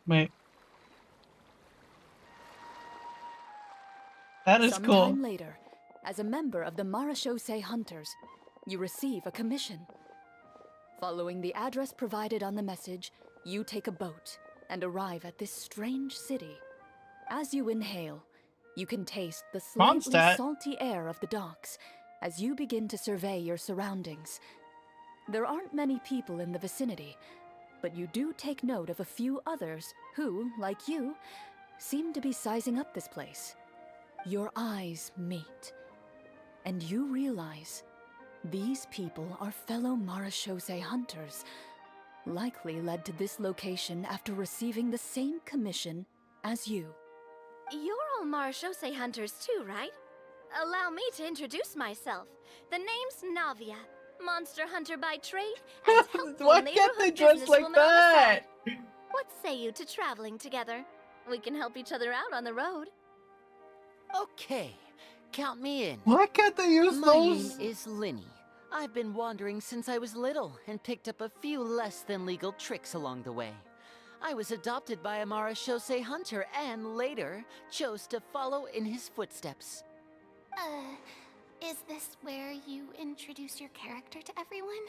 Wait. That is cool. Sometime later, as a member of the Marashosei Hunters, you receive a commission. Following the address provided on the message, you take a boat and arrive at this strange city. As you inhale, you can taste the slightly Mondstadt. salty air of the docks as you begin to survey your surroundings. There aren't many people in the vicinity, but you do take note of a few others who, like you, seem to be sizing up this place. Your eyes meet, and you realize these people are fellow Marashosei hunters, likely led to this location after receiving the same commission as you. You're all Marashosei hunters too, right? Allow me to introduce myself. The name's Navia, monster hunter by trade, and helpful Why can't they neighborhood dress like businesswoman on the that? side. What say you to traveling together? We can help each other out on the road. Okay, count me in. Why can't they use My those? name is Linny. I've been wandering since I was little and picked up a few less than legal tricks along the way. I was adopted by a Marashosei hunter and later chose to follow in his footsteps. Is this where you introduce your character to everyone?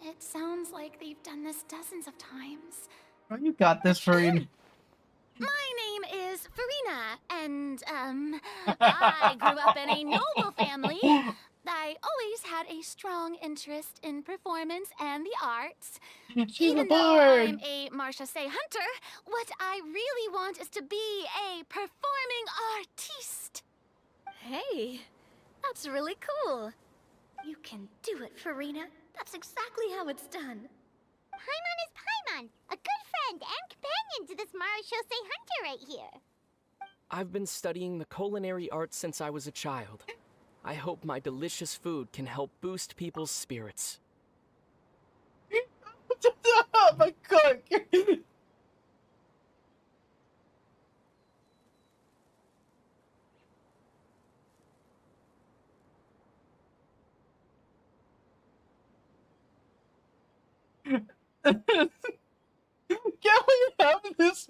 It sounds like they've done this dozens of times. Oh, you got this, Farine. My name is Farina, and, I grew up in a noble family. I always had a strong interest in performance and the arts. She's Even a though I'm bard. a Marchese hunter, what I really want is to be a performing artiste. Hey, that's really cool. You can do it, Farina. That's exactly how it's done. Paimon is Paimon, a good friend and companion to this Marachose hunter right here. I've been studying the culinary arts since I was a child. I hope my delicious food can help boost people's spirits. Oh my god. Can we have this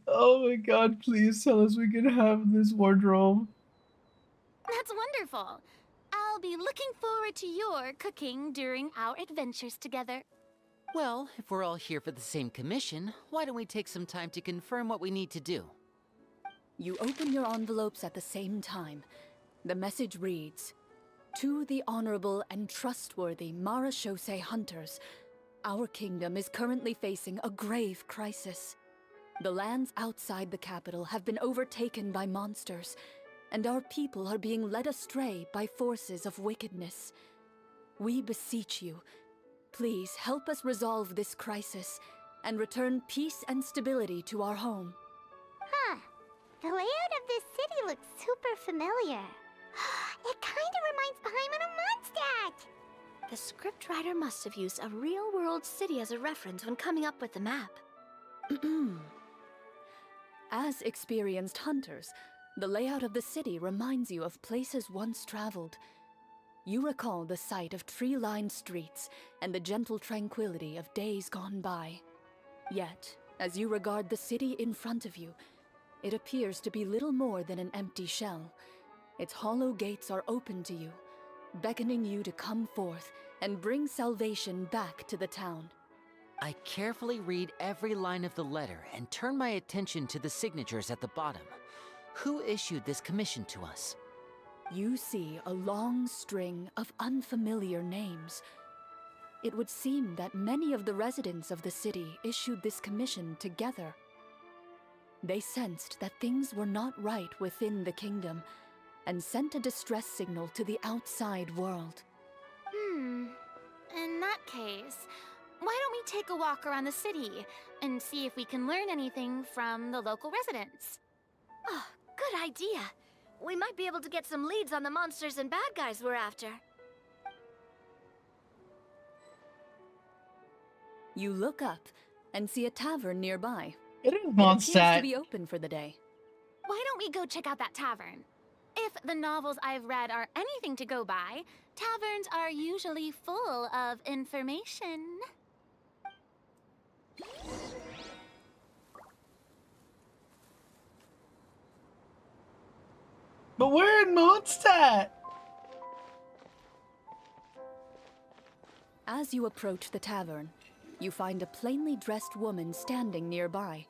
oh my god, please tell us we can have this wardrobe. That's wonderful. I'll be looking forward to your cooking during our adventures together. Well, if we're all here for the same commission, why don't we take some time to confirm what we need to do? You open your envelopes at the same time. The message reads, "To the honorable and trustworthy Marachose hunters, our kingdom is currently facing a grave crisis. The lands outside the capital have been overtaken by monsters, and our people are being led astray by forces of wickedness. We beseech you, please help us resolve this crisis and return peace and stability to our home." Huh. The layout of this city looks super familiar. It kinda reminds Paimon of Mondstadt! The scriptwriter must have used a real-world city as a reference when coming up with the map. As experienced hunters, the layout of the city reminds you of places once traveled. You recall the sight of tree-lined streets and the gentle tranquility of days gone by. Yet, as you regard the city in front of you, it appears to be little more than an empty shell. Its hollow gates are open to you, beckoning you to come forth and bring salvation back to the town. I carefully read every line of the letter and turn my attention to the signatures at the bottom. Who issued this commission to us? You see a long string of unfamiliar names. It would seem that many of the residents of the city issued this commission together. They sensed that things were not right within the kingdom and sent a distress signal to the outside world. In that case, why don't we take a walk around the city and see if we can learn anything from the local residents? Oh, good idea. We might be able to get some leads on the monsters and bad guys we're after. You look up and see a tavern nearby. It is It appears Mondstadt. to be open for the day. Why don't we go check out that tavern? If the novels I've read are anything to go by, taverns are usually full of information. But we're in Mondstadt. As you approach the tavern, you find a plainly dressed woman standing nearby.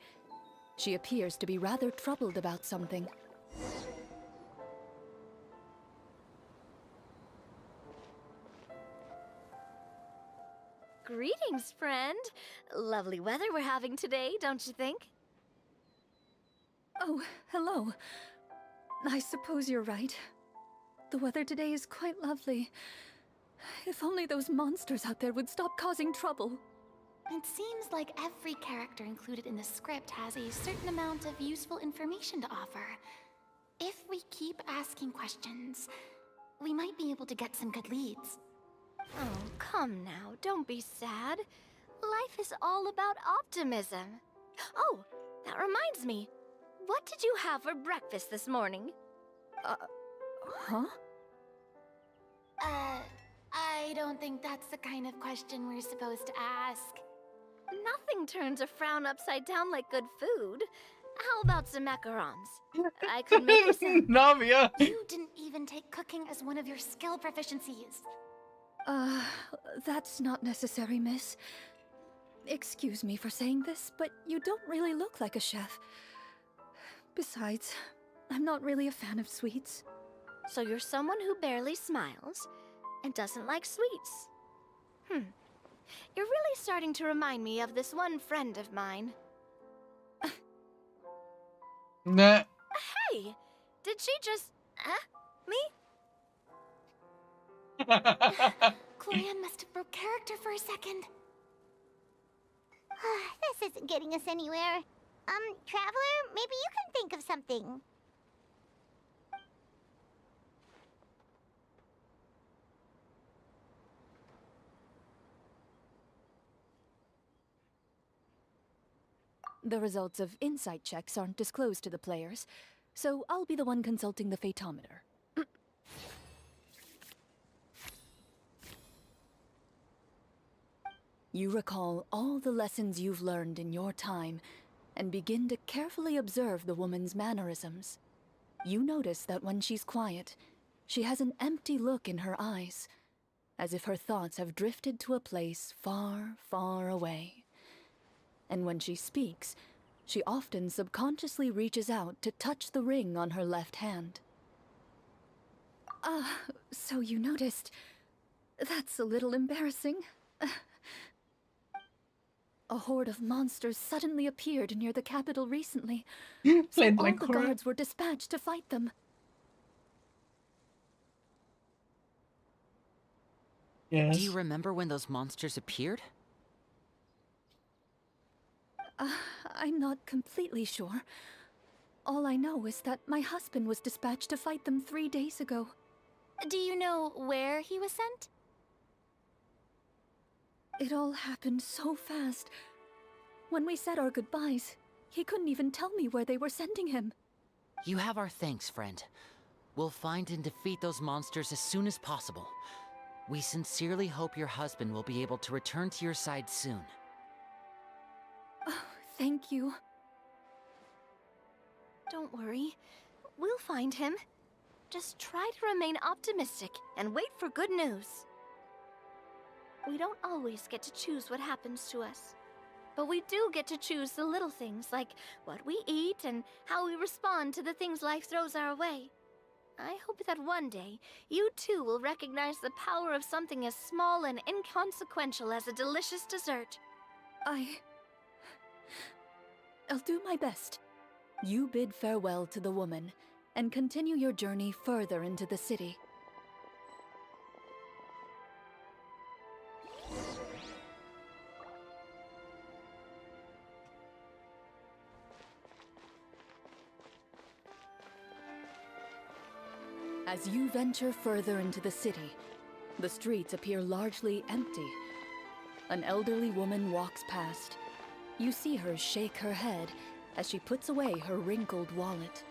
She appears to be rather troubled about something. Greetings, friend. Lovely weather we're having today, don't you think? Oh, hello. I suppose you're right. The weather today is quite lovely. If only those monsters out there would stop causing trouble. It seems like every character included in the script has a certain amount of useful information to offer. If we keep asking questions, we might be able to get some good leads. Oh, come now, don't be sad. Life is all about optimism. Oh, that reminds me. What did you have for breakfast this morning? Huh? I don't think that's the kind of question we're supposed to ask. Nothing turns a frown upside down like good food. How about some macarons? I could make you some. Navia. You didn't even take cooking as one of your skill proficiencies. That's not necessary, miss. Excuse me for saying this, but you don't really look like a chef. Besides, I'm not really a fan of sweets. So you're someone who barely smiles and doesn't like sweets. You're really starting to remind me of this one friend of mine. Nah. Hey! Did she just... me? Chlorian must have broke character for a second. This isn't getting us anywhere. Traveler, maybe you can think of something. The results of insight checks aren't disclosed to the players, so I'll be the one consulting the fathometer. You recall all the lessons you've learned in your time and begin to carefully observe the woman's mannerisms. You notice that when she's quiet, she has an empty look in her eyes, as if her thoughts have drifted to a place far, far away. And when she speaks, she often subconsciously reaches out to touch the ring on her left hand. So you noticed. That's a little embarrassing. A horde of monsters suddenly appeared near the capital recently, so all the guards were dispatched to fight them. Yes. Do you remember when those monsters appeared? I'm not completely sure. All I know is that my husband was dispatched to fight them 3 days ago. Do you know where he was sent? It all happened so fast. When we said our goodbyes, he couldn't even tell me where they were sending him. You have our thanks, friend. We'll find and defeat those monsters as soon as possible. We sincerely hope your husband will be able to return to your side soon. Oh, thank you. Don't worry. We'll find him. Just try to remain optimistic and wait for good news. We don't always get to choose what happens to us. But we do get to choose the little things, like what we eat and how we respond to the things life throws our way. I hope that one day, you too will recognize the power of something as small and inconsequential as a delicious dessert. I'll do my best. You bid farewell to the woman, and continue your journey further into the city. As you venture further into the city, the streets appear largely empty. An elderly woman walks past. You see her shake her head as she puts away her wrinkled wallet.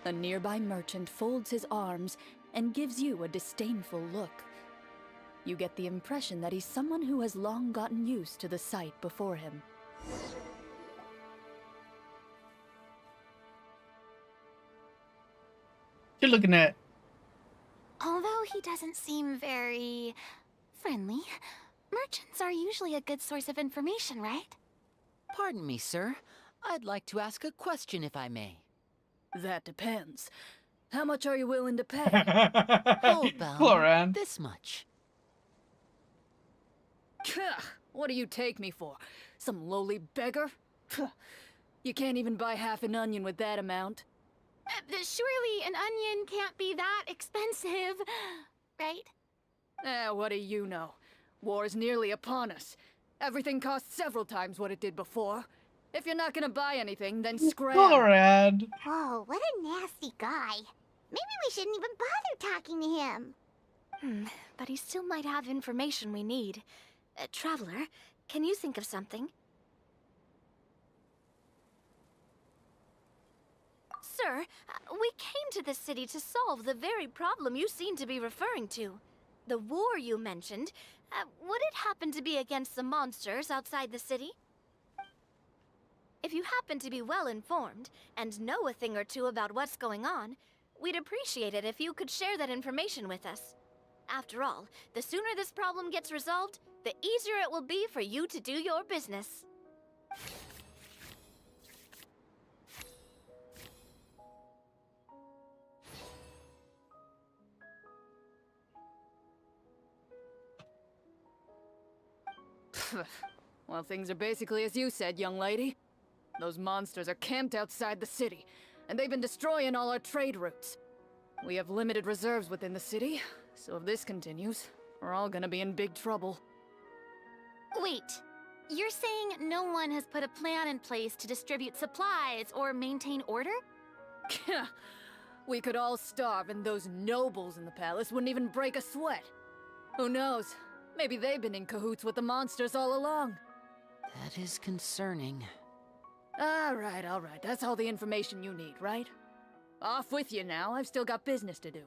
A nearby merchant folds his arms and gives you a disdainful look. You get the impression that he's someone who has long gotten used to the sight before him. You're looking at. Although he doesn't seem very friendly, merchants are usually a good source of information, right? Pardon me, sir. I'd like to ask a question if I may. That depends. How much are you willing to pay? Hold on. Chlorian. This much. What do you take me for? Some lowly beggar? You can't even buy half an onion with that amount. Surely an onion can't be that expensive, right? What do you know? War is nearly upon us. Everything costs several times what it did before. If you're not gonna buy anything, then scram. Chlorian. Whoa, what a nasty guy. Maybe we shouldn't even bother talking to him. But he still might have information we need. Traveler, can you think of something? Sir, we came to this city to solve the very problem you seem to be referring to. The war you mentioned, would it happen to be against the monsters outside the city? If you happen to be well informed and know a thing or two about what's going on, we'd appreciate it if you could share that information with us. After all, the sooner this problem gets resolved, the easier it will be for you to do your business. Well, things are basically as you said, young lady. Those monsters are camped outside the city, and they've been destroying all our trade routes. We have limited reserves within the city, so if this continues, we're all gonna be in big trouble. Wait, you're saying no one has put a plan in place to distribute supplies or maintain order? We could all starve, and those nobles in the palace wouldn't even break a sweat. Who knows? Maybe they've been in cahoots with the monsters all along. That is concerning. All right. That's all the information you need, right? Off with you now. I've still got business to do.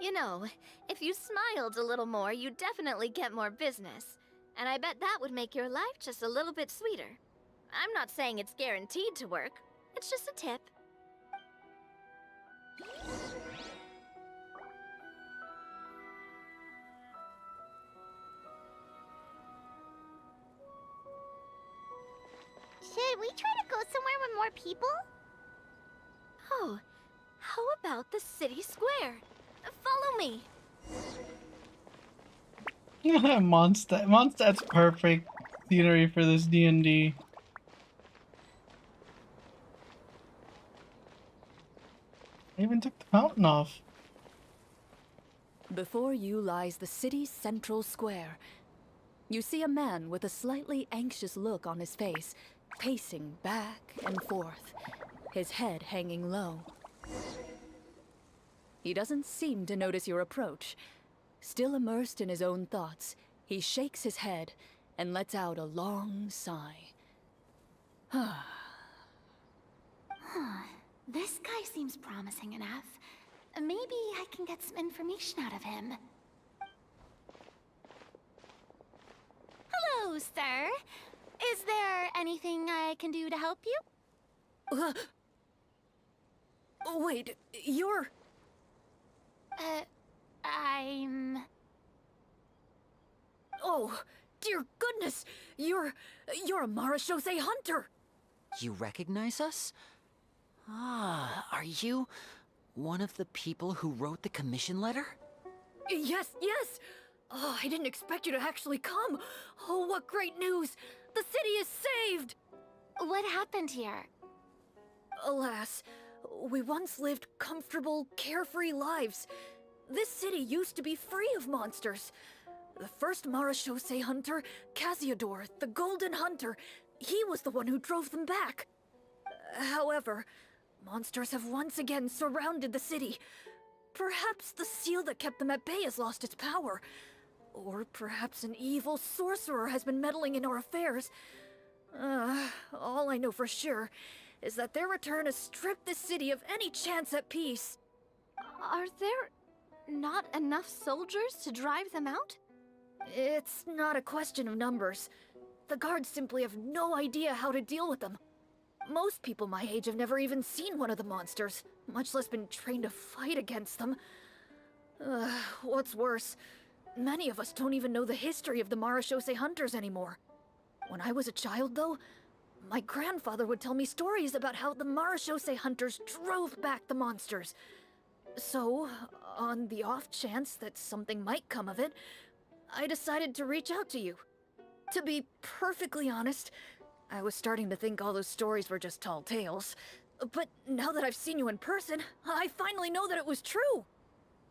You know, if you smiled a little more, you'd definitely get more business. And I bet that would make your life just a little bit sweeter. I'm not saying it's guaranteed to work. It's just a tip. Should we try to go somewhere with more people? Oh, how about the city square? Follow me. Mondstadt's perfect scenery for this D&D. I even took the fountain off. Before you lies the city's central square. You see a man with a slightly anxious look on his face, pacing back and forth, his head hanging low. He doesn't seem to notice your approach. Still immersed in his own thoughts, he shakes his head and lets out a long sigh. This guy seems promising enough. Maybe I can get some information out of him. Hello, sir. Is there anything I can do to help you? Wait, you're... I'm... Oh, dear goodness! You're a Marashose hunter! You recognize us? Ah, are you one of the people who wrote the commission letter? Yes! Oh, I didn't expect you to actually come! Oh, what great news! The city is saved! What happened here? Alas, we once lived comfortable, carefree lives. This city used to be free of monsters. The first Marashose hunter, Casiodor, the Golden Hunter, he was the one who drove them back. However, monsters have once again surrounded the city. Perhaps the seal that kept them at bay has lost its power. Or perhaps an evil sorcerer has been meddling in our affairs. All I know for sure is that their return has stripped the city of any chance at peace. Are there not enough soldiers to drive them out? It's not a question of numbers. The guards simply have no idea how to deal with them. Most people my age have never even seen one of the monsters, much less been trained to fight against them. What's worse, many of us don't even know the history of the Marashose hunters anymore. When I was a child, though, my grandfather would tell me stories about how the Marashose hunters drove back the monsters. So, on the off chance that something might come of it, I decided to reach out to you. To be perfectly honest, I was starting to think all those stories were just tall tales. But now that I've seen you in person, I finally know that it was true!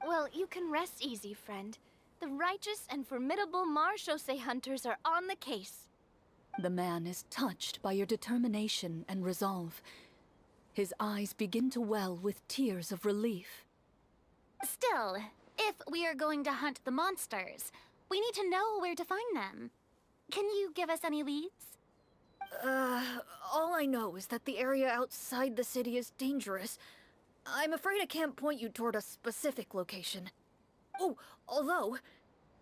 Well, you can rest easy, friend. The righteous and formidable Marashose hunters are on the case. The man is touched by your determination and resolve. His eyes begin to well with tears of relief. Still, if we are going to hunt the monsters, we need to know where to find them. Can you give us any leads? All I know is that the area outside the city is dangerous. I'm afraid I can't point you toward a specific location. Oh, although,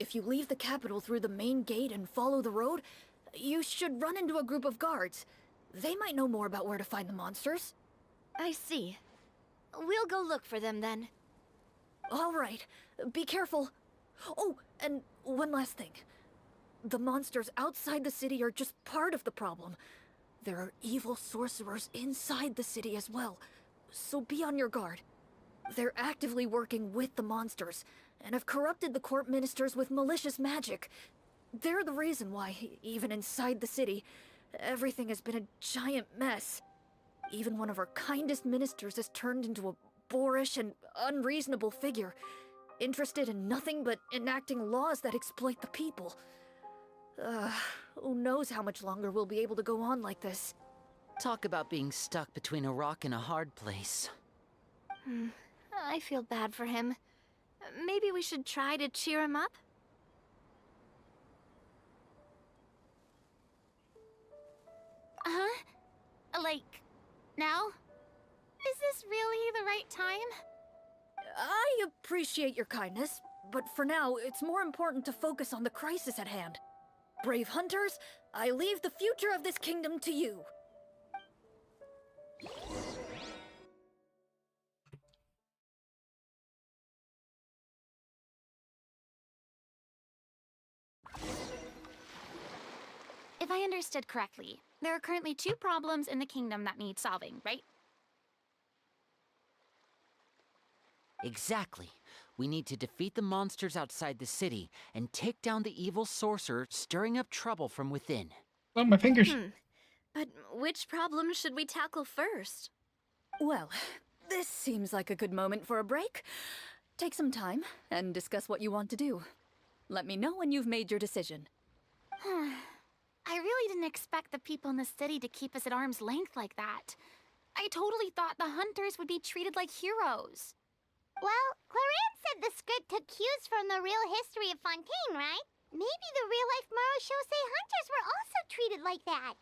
if you leave the capital through the main gate and follow the road, you should run into a group of guards. They might know more about where to find the monsters. I see. We'll go look for them then. All right. Be careful. Oh, and one last thing. The monsters outside the city are just part of the problem. There are evil sorcerers inside the city as well, so be on your guard. They're actively working with the monsters, and have corrupted the court ministers with malicious magic. They're the reason why, even inside the city, everything has been a giant mess. Even one of our kindest ministers has turned into a boorish and unreasonable figure, interested in nothing but enacting laws that exploit the people. Who knows how much longer we'll be able to go on like this. Talk about being stuck between a rock and a hard place. I feel bad for him. Maybe we should try to cheer him up? Huh? Like, now? Is this really the right time? I appreciate your kindness, but for now, it's more important to focus on the crisis at hand. Brave hunters, I leave the future of this kingdom to you. If I understood correctly, there are currently 2 problems in the kingdom that need solving, right? Exactly. We need to defeat the monsters outside the city and take down the evil sorcerer stirring up trouble from within. Oh, my fingers. But which problem should we tackle first? Well, this seems like a good moment for a break. Take some time and discuss what you want to do. Let me know when you've made your decision. I really didn't expect the people in the city to keep us at arm's length like that. I totally thought the hunters would be treated like heroes. Well, Clarence said the script took cues from the real history of Fontaine, right? Maybe the real-life Marashosei hunters were also treated like that.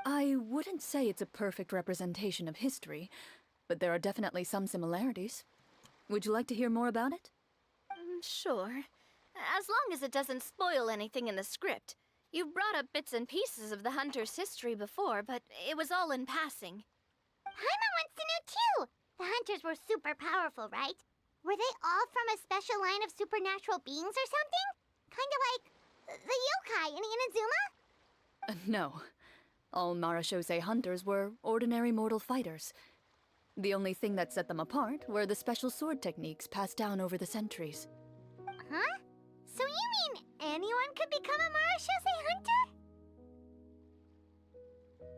I wouldn't say it's a perfect representation of history, but there are definitely some similarities. Would you like to hear more about it? Sure. As long as it doesn't spoil anything in the script. You brought up bits and pieces of the hunter's history before, but it was all in passing. Paimon wants to know too! The hunters were super powerful, right? Were they all from a special line of supernatural beings or something? Kind of like the yokai in Inazuma? No. All Marashosei hunters were ordinary mortal fighters. The only thing that set them apart were the special sword techniques passed down over the centuries. Huh? So you mean anyone could become a Marashosei hunter?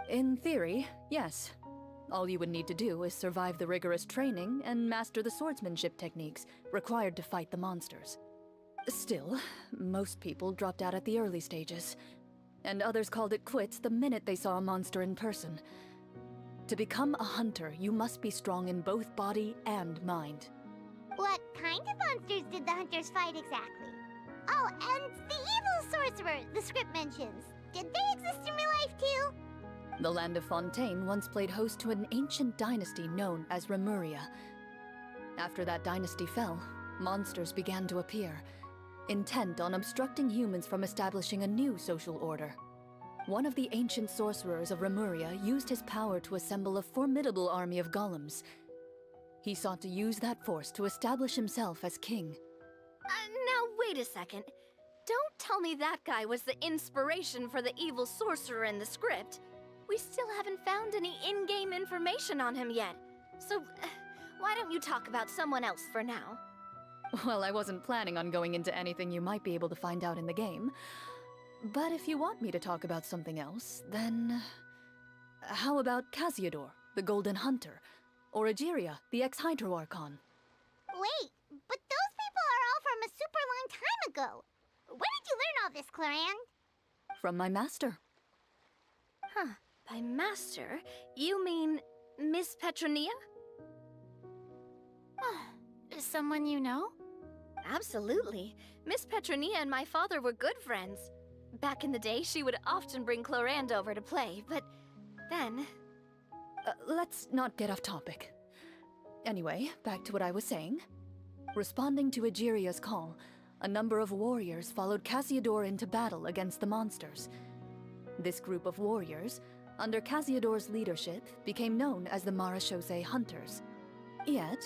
In theory, yes. All you would need to do is survive the rigorous training and master the swordsmanship techniques required to fight the monsters. Still, most people dropped out at the early stages, and others called it quits the minute they saw a monster in person. To become a hunter, you must be strong in both body and mind. What kind of monsters did the hunters fight exactly? Oh, and the evil sorcerer the script mentions. Did they exist in real life too? The land of Fontaine once played host to an ancient dynasty known as Remuria. After that dynasty fell, monsters began to appear, intent on obstructing humans from establishing a new social order. One of the ancient sorcerers of Remuria used his power to assemble a formidable army of golems. He sought to use that force to establish himself as king. Now wait a second. Don't tell me that guy was the inspiration for the evil sorcerer in the script. We still haven't found any in-game information on him yet. So, why don't you talk about someone else for now? Well, I wasn't planning on going into anything you might be able to find out in the game. But if you want me to talk about something else, then... How about Casiodor, the Golden Hunter? Or Egeria, the ex-Hydro Archon? Wait, but those people are all from a super long time ago. Where did you learn all this, Clarand? From my master. Huh. By master, you mean Miss Petronia? Someone you know? Absolutely. Miss Petronia and my father were good friends. Back in the day, she would often bring Clarand over to play, but then... Let's not get off topic. Anyway, back to what I was saying. Responding to Egeria's call, a number of warriors followed Casiodor into battle against the monsters. This group of warriors, under Casiodor's leadership, became known as the Marashosei Hunters. Yet,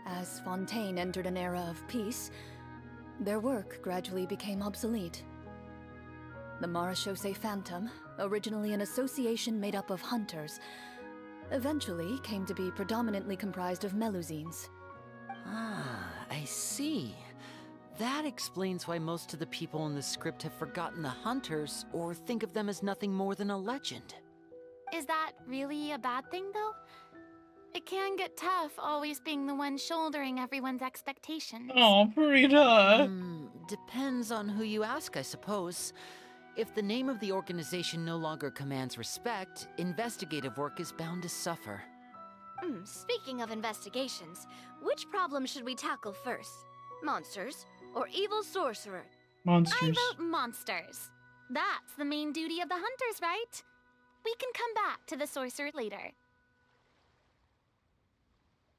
As Fontaine entered an era of peace, their work gradually became obsolete. The Marechaussee Phantom, originally an association made up of hunters, eventually came to be predominantly comprised of Melusines. Ah, I see. That explains why most of the people in the script have forgotten the hunters or think of them as nothing more than a legend. Is that really a bad thing, though? It can get tough always being the one shouldering everyone's expectations. Oh, Farida. Depends on who you ask, I suppose. If the name of the organization no longer commands respect, investigative work is bound to suffer. Speaking of investigations, which problem should we tackle first? Monsters or evil sorcerer? Monsters. I vote monsters. That's the main duty of the hunters, right? We can come back to the sorcerer later.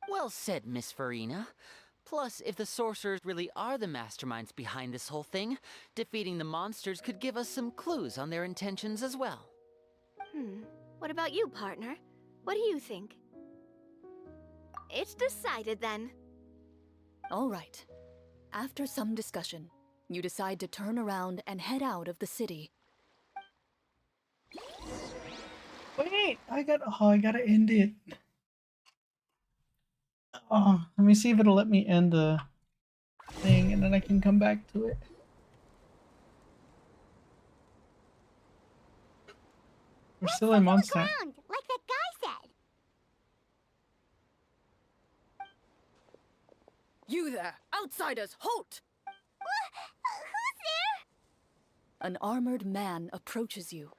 Well said, Miss Farina. Plus, if the sorcerers really are the masterminds behind this whole thing, defeating the monsters could give us some clues on their intentions as well. What about you, partner? What do you think? It's decided then. All right. After some discussion, you decide to turn around and head out of the city. Wait, I gotta end it. Oh, let me see if it'll let me end the thing and then I can come back to it. We're still in Mondstadt. Ground, like that guy said. You there! Outsiders, halt! Who's there? An armored man approaches you.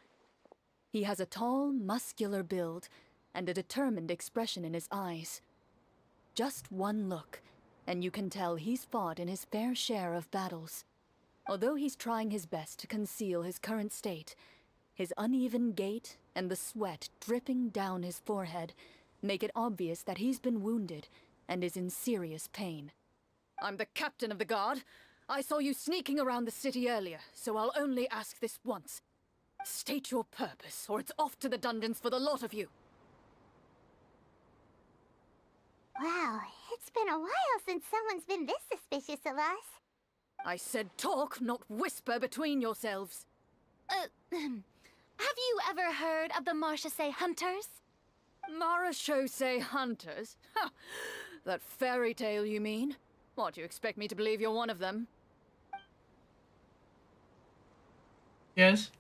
He has a tall, muscular build and a determined expression in his eyes. Just one look, and you can tell he's fought in his fair share of battles. Although he's trying his best to conceal his current state, his uneven gait and the sweat dripping down his forehead make it obvious that he's been wounded and is in serious pain. I'm the captain of the guard. I saw you sneaking around the city earlier, so I'll only ask this once. State your purpose, or it's off to the dungeons for the lot of you. Wow, it's been a while since someone's been this suspicious of us. I said talk, not whisper between yourselves. Have you ever heard of the Marechaussee Hunters? Marechaussee Hunters? Ha! That fairy tale, you mean? What, you expect me to believe you're one of them? Yes.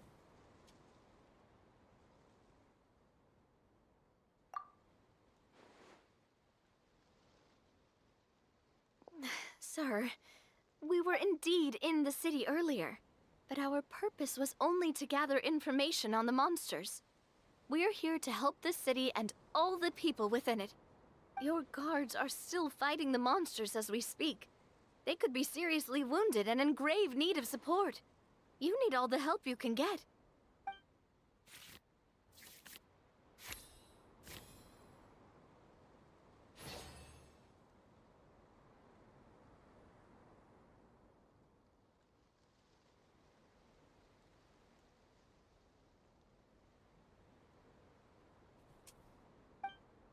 Sir, we were indeed in the city earlier, but our purpose was only to gather information on the monsters. We're here to help the city and all the people within it. Your guards are still fighting the monsters as we speak. They could be seriously wounded and in grave need of support. You need all the help you can get.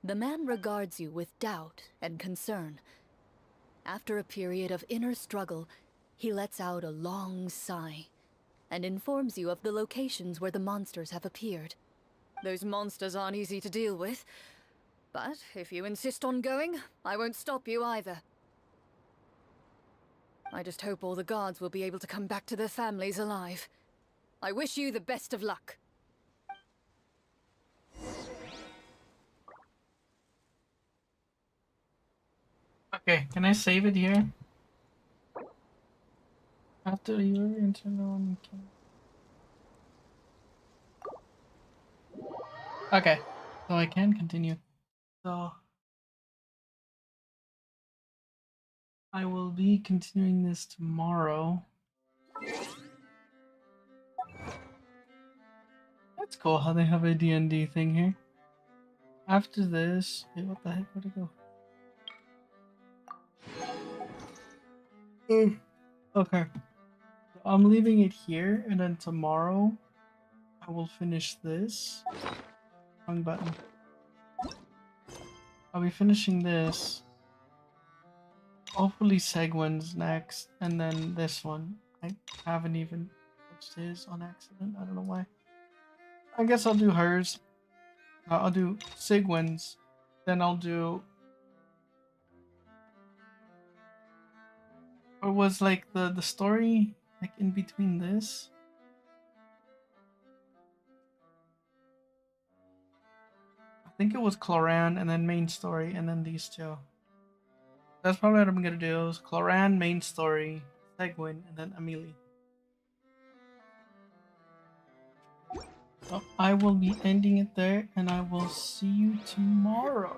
The man regards you with doubt and concern. After a period of inner struggle, he lets out a long sigh and informs you of the locations where the monsters have appeared. Those monsters aren't easy to deal with, but if you insist on going, I won't stop you either. I just hope all the guards will be able to come back to their families alive. I wish you the best of luck. Okay, can I save it here? After your internal. Okay, so I can continue. So I will be continuing this tomorrow. That's cool how they have a D&D thing here. After this, wait, what the heck? Where'd it go? Okay. I'm leaving it here, and then tomorrow I will finish this. Wrong button. I'll be finishing this, Hopefully Segwin's next, and then this one. I haven't even touched his on accident. I don't know why. I guess I'll do hers. I'll do Sigwin's. Then I'll do... Or was like the story like in between this? I think it was Cloran and then main story and then these two. That's probably what I'm gonna do. Is Cloran, main story, Segwin, and then Amelie. So I will be ending it there, and I will see you tomorrow.